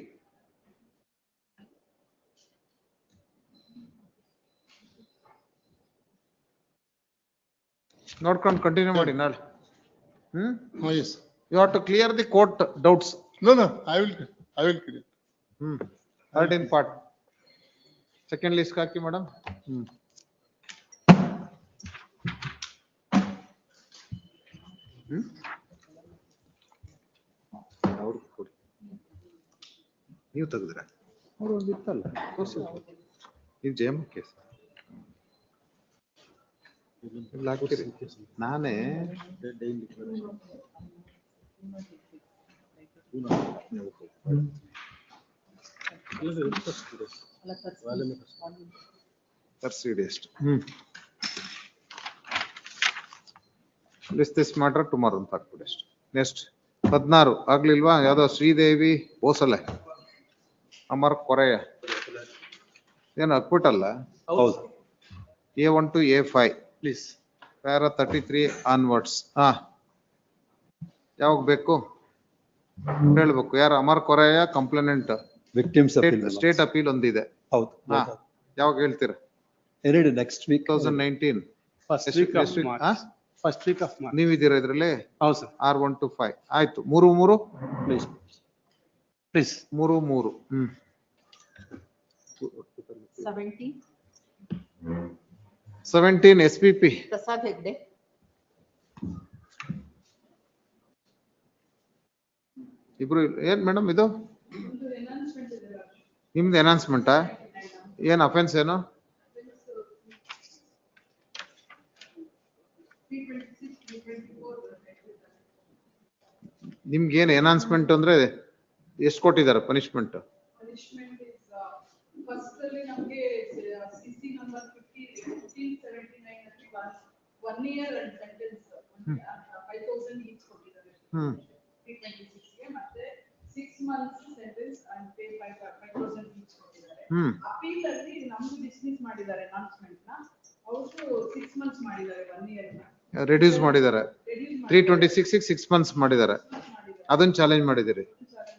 ನೋಡ್ಕೊಂಡು ಕಂಟಿನ್ಯೂ ಮಾಡಿ ನಾಳೆ. Yes. You have to clear the court doubts. No, I will clear. 13 part. Second list hockey madam. ಅವ್ರಿಗೆ ಕೊಡಿ. ನೀವು ತೆಗೆದ್ರ ಅವ್ರು ಒಂದು ಇತ್ತಲ್ಲ ಇದು ಜಯಮ್ ಕೇಸ್ ನಾನೇ ಲಿಸ್ಟ್ ದಿಸ್ ಮ್ಯಾಟರ್ ಟುಮಾರೋ ಅಂತ ಹಾಕ್ಬಿಡಿ ಅಷ್ಟೇ. ನೆಕ್ಸ್ಟ್ 16 ಆಗ್ಲಿಲ್ವಾ? ಯಾವ್ದೋ ಶ್ರೀದೇವಿ ಬೋಸಲೆ ಅಮರ್ ಕೊರೆಯ ಏನು ಹಾಕ್ಬಿಟ್ಟಲ್ಲ? ಹೌದು. A1 to A5 please para 33 onwards. ಯಾವಾಗ ಬೇಕು ಹೇಳ್ಬೇಕು. ಯಾರು? ಅಮರ್ ಕೊರೆಯ complainant. Victims appeal. State appeal ಒಂದಿದೆ. ಹೌದು. ಯಾವಾಗ ಹೇಳ್ತೀರಾ? ಎರಡು next week 2019 First week of March. First week of March. ನೀವಿದ್ದೀರಾ ಇದ್ರಲ್ಲಿ? ಹೌದು ಸರ್. R1 to 5 ಆಯ್ತು. 3 please please 3 17 SPP Prasad Hegde. ಇಬ್ರು ಏನ್ ಮೇಡಮ್ ಇದು? ನಿಮ್ದು ಎನಾನ್ಸ್ಮೆಂಟಾ? ಏನ್ ಅಫೆನ್ಸ್ ಏನು? ನಿಮ್ಗೇನು ಎನಾನ್ಸ್ಮೆಂಟ್ ಅಂದ್ರೆ ಎಷ್ಟು ಕೊಟ್ಟಿದ್ದಾರೆ ಪನಿಷ್ಮೆಂಟ್? ಫಸ್ಟ್ ಅಲ್ಲಿ ನಮಗೆ CC ನಂಬರ್ 1579 ಅಲ್ಲಿ 1 year and sentence 5000 each ಕೊಟ್ಟಿದ್ದಾರೆ 326 ಗೆ. ಮತ್ತೆ 6 months sentence and pay 5000 each ಕೊಟ್ಟಿದ್ದಾರೆ. ಅಪೀಲ್ ಅಲ್ಲಿ ನಮ್ದು ಡಿಸ್ಮಿಸ್ ಮಾಡಿದ್ದಾರೆ ಅನೌನ್ಸ್ಮೆಂಟ್ ನ. ಅವರು 6 months ಮಾಡಿದ್ದಾರೆ 1 year ನ ರೆಡ್ಯೂಸ್ ಮಾಡಿದ್ದಾರೆ. 326 6 months ಮಾಡಿದ್ದಾರೆ. ಅದನ್ನ ಚಾಲೆಂಜ್ ಮಾಡಿದಿರಿ.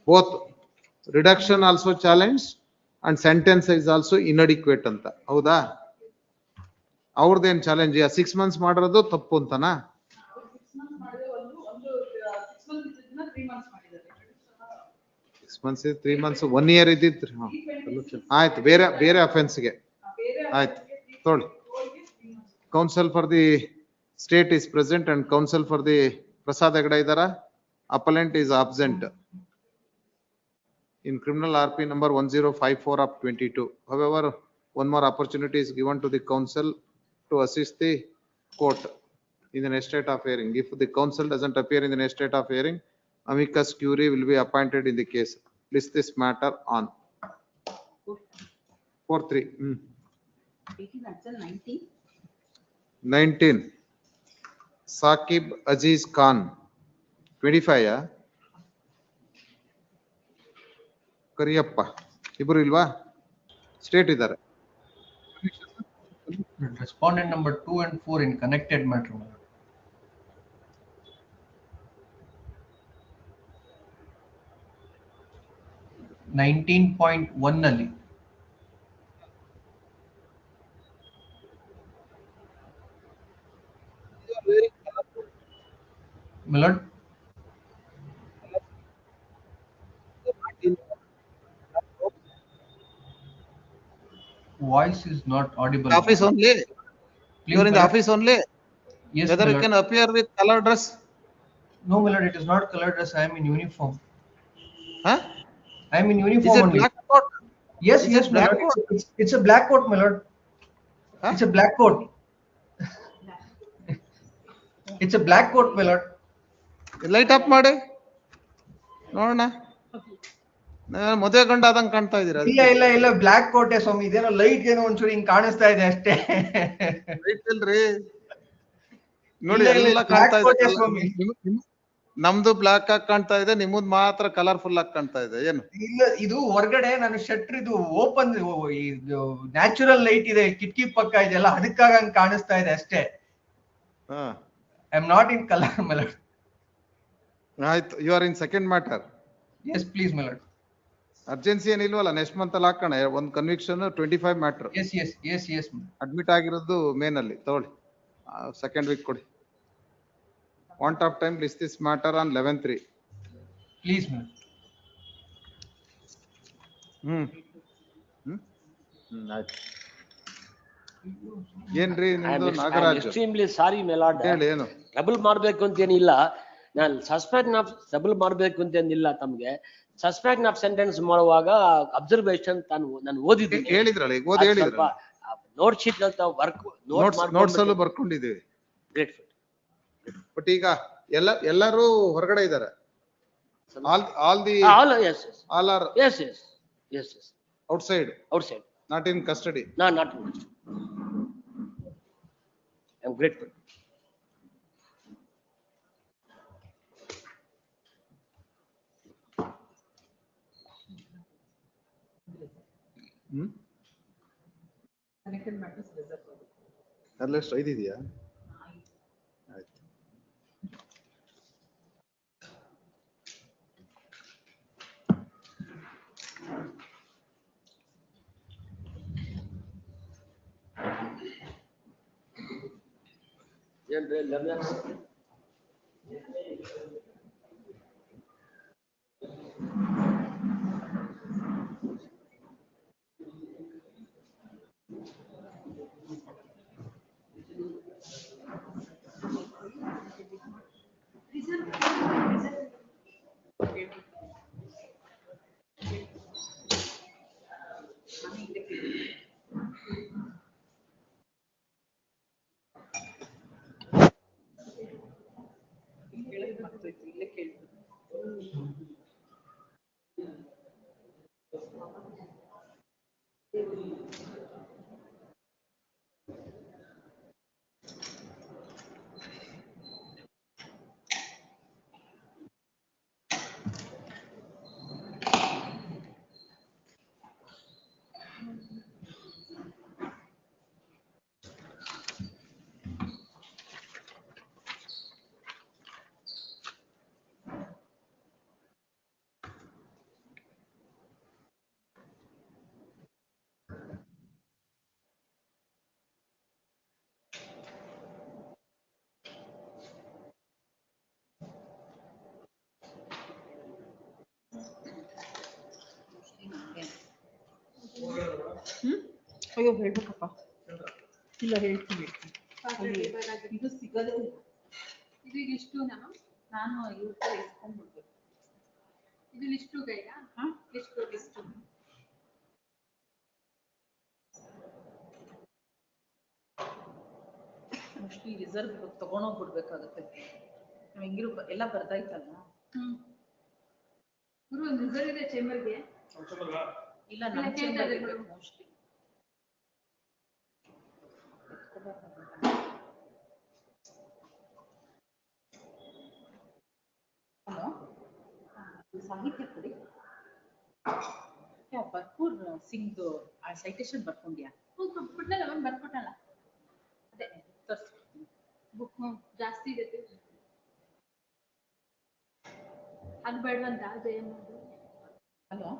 Both reduction also challenge and sentence is also inadequate ಅಂತ. ಹೌದಾ? ಅವ್ರದ್ದೇನ್ ಚಾಲೆಂಜ್? 6 months ಮಾಡಿರೋದು ತಪ್ಪು ಅಂತನಾ? 6 months 3 months 1 year ಇದ್ದಿತ್ತು. ಆಯ್ತು. ಬೇರೆ ಬೇರೆ ಅಫೆನ್ಸ್ಗೆ ಆಯ್ತು ತೊಳಿ. Counsel for the state is present and counsel for the Prasad Hegde idara. Appellant is absent in criminal RP number 1054 of 22. However, one more opportunity is given to the counsel to assist the court in the next state of hearing. If the counsel doesn't appear in the next state of hearing, amicus curiae will be appointed in the case. List this matter on 4-3. 19 Saqib Aziz Khan 25. Kariyappa ಇಬ್ರು ಇಲ್ವಾ? State ಇದ್ದಾರೆ. Respondent number 2 and 4 in connected matter. 19.1 ನಲ್ಲಿ Milord, voice is not audible. Office only. Please, You are in the Milord. office only. Yes, Whether you Milord. can appear with color dress? No, Milord, it is not color dress. I am in uniform. Huh? I am in uniform Is it only. black coat? Yes, Is yes, it black Milord. coat? It's a black coat, Milord. Huh? It's a black coat. It's a black coat, Milord. Light off ಮಾಡಿ ನೋಡೋಣ. ಮದುವೆ ಗಂಡ ಆದಂಗೆ ಕಾಣ್ತಾ ಇದೀರ. ಇಲ್ಲ block ಕೋಟೆ ಸ್ವಾಮಿ. ಇದೇನೋ ಲೈಟ್ ಏನೋ ಒಂಚೂರು ಹಿಂಗ್ ಕಾಣಿಸ್ತಾ ಇದೆ ಅಷ್ಟೇ. ಲೈಟ್ ಇಲ್ರಿ ನೋಡಿ ಎಲ್ಲ ಕಾಣ್ತಾ ಇದೆ. ನಮ್ದು ಬ್ಲಾಕ್ ಆಗಿ ಕಾಣ್ತಾ ಇದೆ, ನಿಮ್ಮದ್ ಮಾತ್ರ ಕಲರ್ಫುಲ್ ಆಗಿ ಕಾಣ್ತಾ ಇದೆ. ಏನು ಇಲ್ಲ, ಇದು ಹೊರಗಡೆ ನಾನು ಶಟ್ರ್ ಇದು ಓಪನ್ ನ್ಯಾಚುರಲ್ ಲೈಟ್ ಇದೆ, ಕಿಟಕಿ ಪಕ್ಕ ಇದೆಲ್ಲ, ಅದಕ್ಕಾಗ ಹಂಗ್ ಕಾಣಿಸ್ತಾ ಇದೆ ಅಷ್ಟೇ. I am not in colour milord. ಆಯ್ತು. You are in second matter. Yes please milord. Urgency ಏನಿಲ್ವಲ್ಲ? ನೆಕ್ಸ್ಟ್ ಮಂತ್ ಅಲ್ಲಿ ಹಾಕೋಣ. ಒಂದು ಕನ್ವಿಕ್ಷನ್ 25 ಮ್ಯಾಟರ್. ಎಸ್ ಅಡ್ಮಿಟ್ ಆಗಿರೋದು ಮೇನ್ ಅಲ್ಲಿ ತಗೊಳ್ಳಿ. ಸೆಕೆಂಡ್ ವೀಕ್ ಕೊಡಿ. Want of time, list this matter on 11-3. Please, ma'am. ಆಯ್ತು. ಏನ್ರಿ ನಿಮ್ದು ನಾಗರಾಜ್? Extremely sorry ಮೇಲಾಡ್. ಹೇಳಿ ಏನು? ಟ್ರಬಲ್ ಮಾಡ್ಬೇಕು ಅಂತ ಏನಿಲ್ಲ, ನಾನು ಸಸ್ಪೆಕ್ಟ್ ಆಫ್ ಟ್ರಬಲ್ ಮಾಡ್ಬೇಕು ಅಂತ ಏನಿಲ್ಲ ತಮ್ಗೆ. ಸಸ್ಪೆಕ್ಟ್ ಆಫ್ ಸೆಂಟೆನ್ಸ್ ಮಾಡುವಾಗ ಅಬ್ಸರ್ವೇಷನ್ ನಾನು ಓದಿದ್ದೀನಿ. ಹೇಳಿದ್ರಲ್ಲ ಈಗ ಓದಿ ಹೇಳಿದ್ರಲ್ಲ. ನೋಟ್ ಶೀಟ್ ಅಂತ ವರ್ಕ್ ನೋಟ್ಸ್ ಅಲ್ಲೂ ಬರ್ಕೊಂಡಿದ್ದೀವಿ. ಗ್ರೇಟ್. ಬಟ್ ಈಗ ಎಲ್ಲರೂ ಹೊರಗಡೆ ಇದ್ದಾರೆ. All yes all are yes outside not in custody. No, not in custody. I'm grateful. Connected matters reserved. ಅಲ್ಲಷ್ಟು 5 ಇದೆಯಾ? ಆಯ್ತು. ಏನ್ರಿ ಲಮ್ಯ? ಇಲ್ಲೇ ಕೇಳ್ತೀನಿ. ಅಯ್ಯೋ ಹೇಳ್ಬೇಕಪ್ಪ. ಇಲ್ಲ ಹೇಳ್ತೀನಿ. ಇದು ಸಿಗದೇ ಇಲ್ಲ. ಇದು ಲಿಸ್ಟು ನಾನು ಇವ್ರ ಹತ್ರ ಇಸ್ಕೊಂಡ್ಬಿಡ್ಬೇಕು. ಇದು ಲಿಸ್ಟು ಗೈಡಾ? ಲಿಸ್ಟು ಮೋಸ್ಟ್ಲಿ ರಿಸರ್ವ್ ತಗೊಂಡೋಗ್ಬಿಡ್ಬೇಕಾಗತ್ತೆ. ನಾವ್ ಹೆಂಗಿರು ಎಲ್ಲ ಬರ್ದಾಯ್ತಲ್ಲ. ಗುರು ಒಂದು ರಿಸರ್ವ್ ಇದೆ ಚೇಂಬರ್ಗೆ. ಇಲ್ಲ ನಮ್ಮ ಚೇಂಬರ್ ಇರ್ಬೇಕು ಮೋಸ್ಟ್ಲಿ. ಹಲೋ, ಸಾಹಿತ್ಯ ಕೊಡಿ. ಬರ್ಪೂರ್ ಸಿಂಗ್ದು ಆ ಸೈಟೇಷನ್ ಬರ್ಕೊಂಡ್ಯಾ? ಬಿಟ್ನಲ್ಲ ಒಂದು ಬರ್ಕೊಟ್ಟಲ್ಲ. ಅದೇ ತರ್ಸ್ಕೊಡ್ತೀನಿ. ಬುಕ್ ಜಾಸ್ತಿ ಇದೆ. ಅದು ಬೇಡವಂತ ಜಯಮ್ಮದು. ಹಲೋ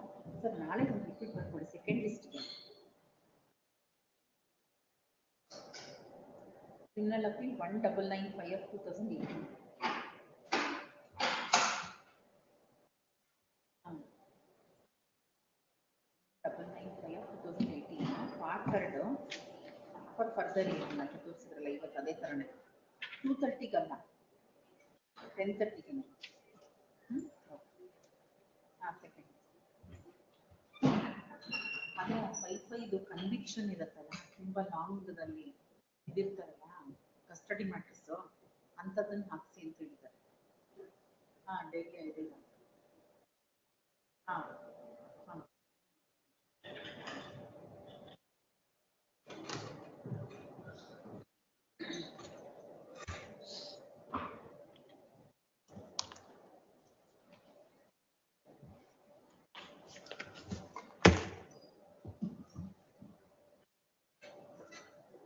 ಸರ್, ನಾಳೆ ಒಂದು ರಿಪೀಟ್ ಬರ್ಕೊಡಿ ಸೆಕೆಂಡ್ ಲಿಸ್ಟ್ಗೆ. Criminal appeal 1995 of 2018. Part 2 for further ಏನು ತೋರಿಸಿದ್ರಲ್ಲ ಇವತ್ತು ಅದೇ ಥರನೇ 2:30ಗಲ್ಲ 10:30ಗೆ. ಹಾಂ ಸೆಕೆಂಡ್. ಅದೇ 5 ಕನ್ವಿಕ್ಷನ್ ಇರುತ್ತಲ್ಲ, ತುಂಬ ಲಾಂಗ್ದಲ್ಲಿ ಇದಿರ್ತಾರಲ್ಲ ಕಸ್ಟಡಿ ಮ್ಯಾಟರ್ಸು, ಅಂಥದ್ದನ್ನು ಹಾಕಿಸಿ ಅಂತ ಹೇಳಿದ್ದಾರೆ. ಹಾಂ, ಡೈಲಿ 5. ಹಾಂ ಹಾಂ.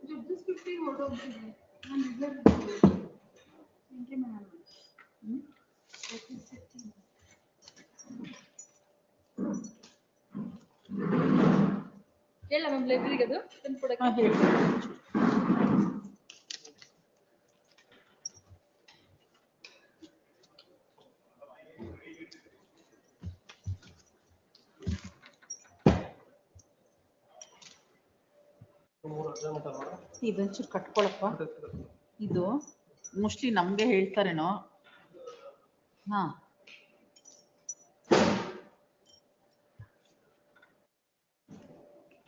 ಜಡ್ಜಸ್ 50 ಹೊರಟೋಗ್ತಿದೆ. ನಾನು ರಿಸರ್ವ್ ಸಂಖ್ಯೆ ಮಾಡೋಣ. ಹೇಳ ಮ್ಯಾಮ್ ಲೈಬ್ರರಿಗೆ ಅದು ತಂದು ಕೊಡಕ್ಕೆ. ಇದೊಂಚೂರು ಕಟ್ಕೊಳಪ್ಪ. ಇದು ಮೋಸ್ಟ್ಲಿ ನಮ್ಗೆ ಹೇಳ್ತಾರೇನೋ. ಹಾ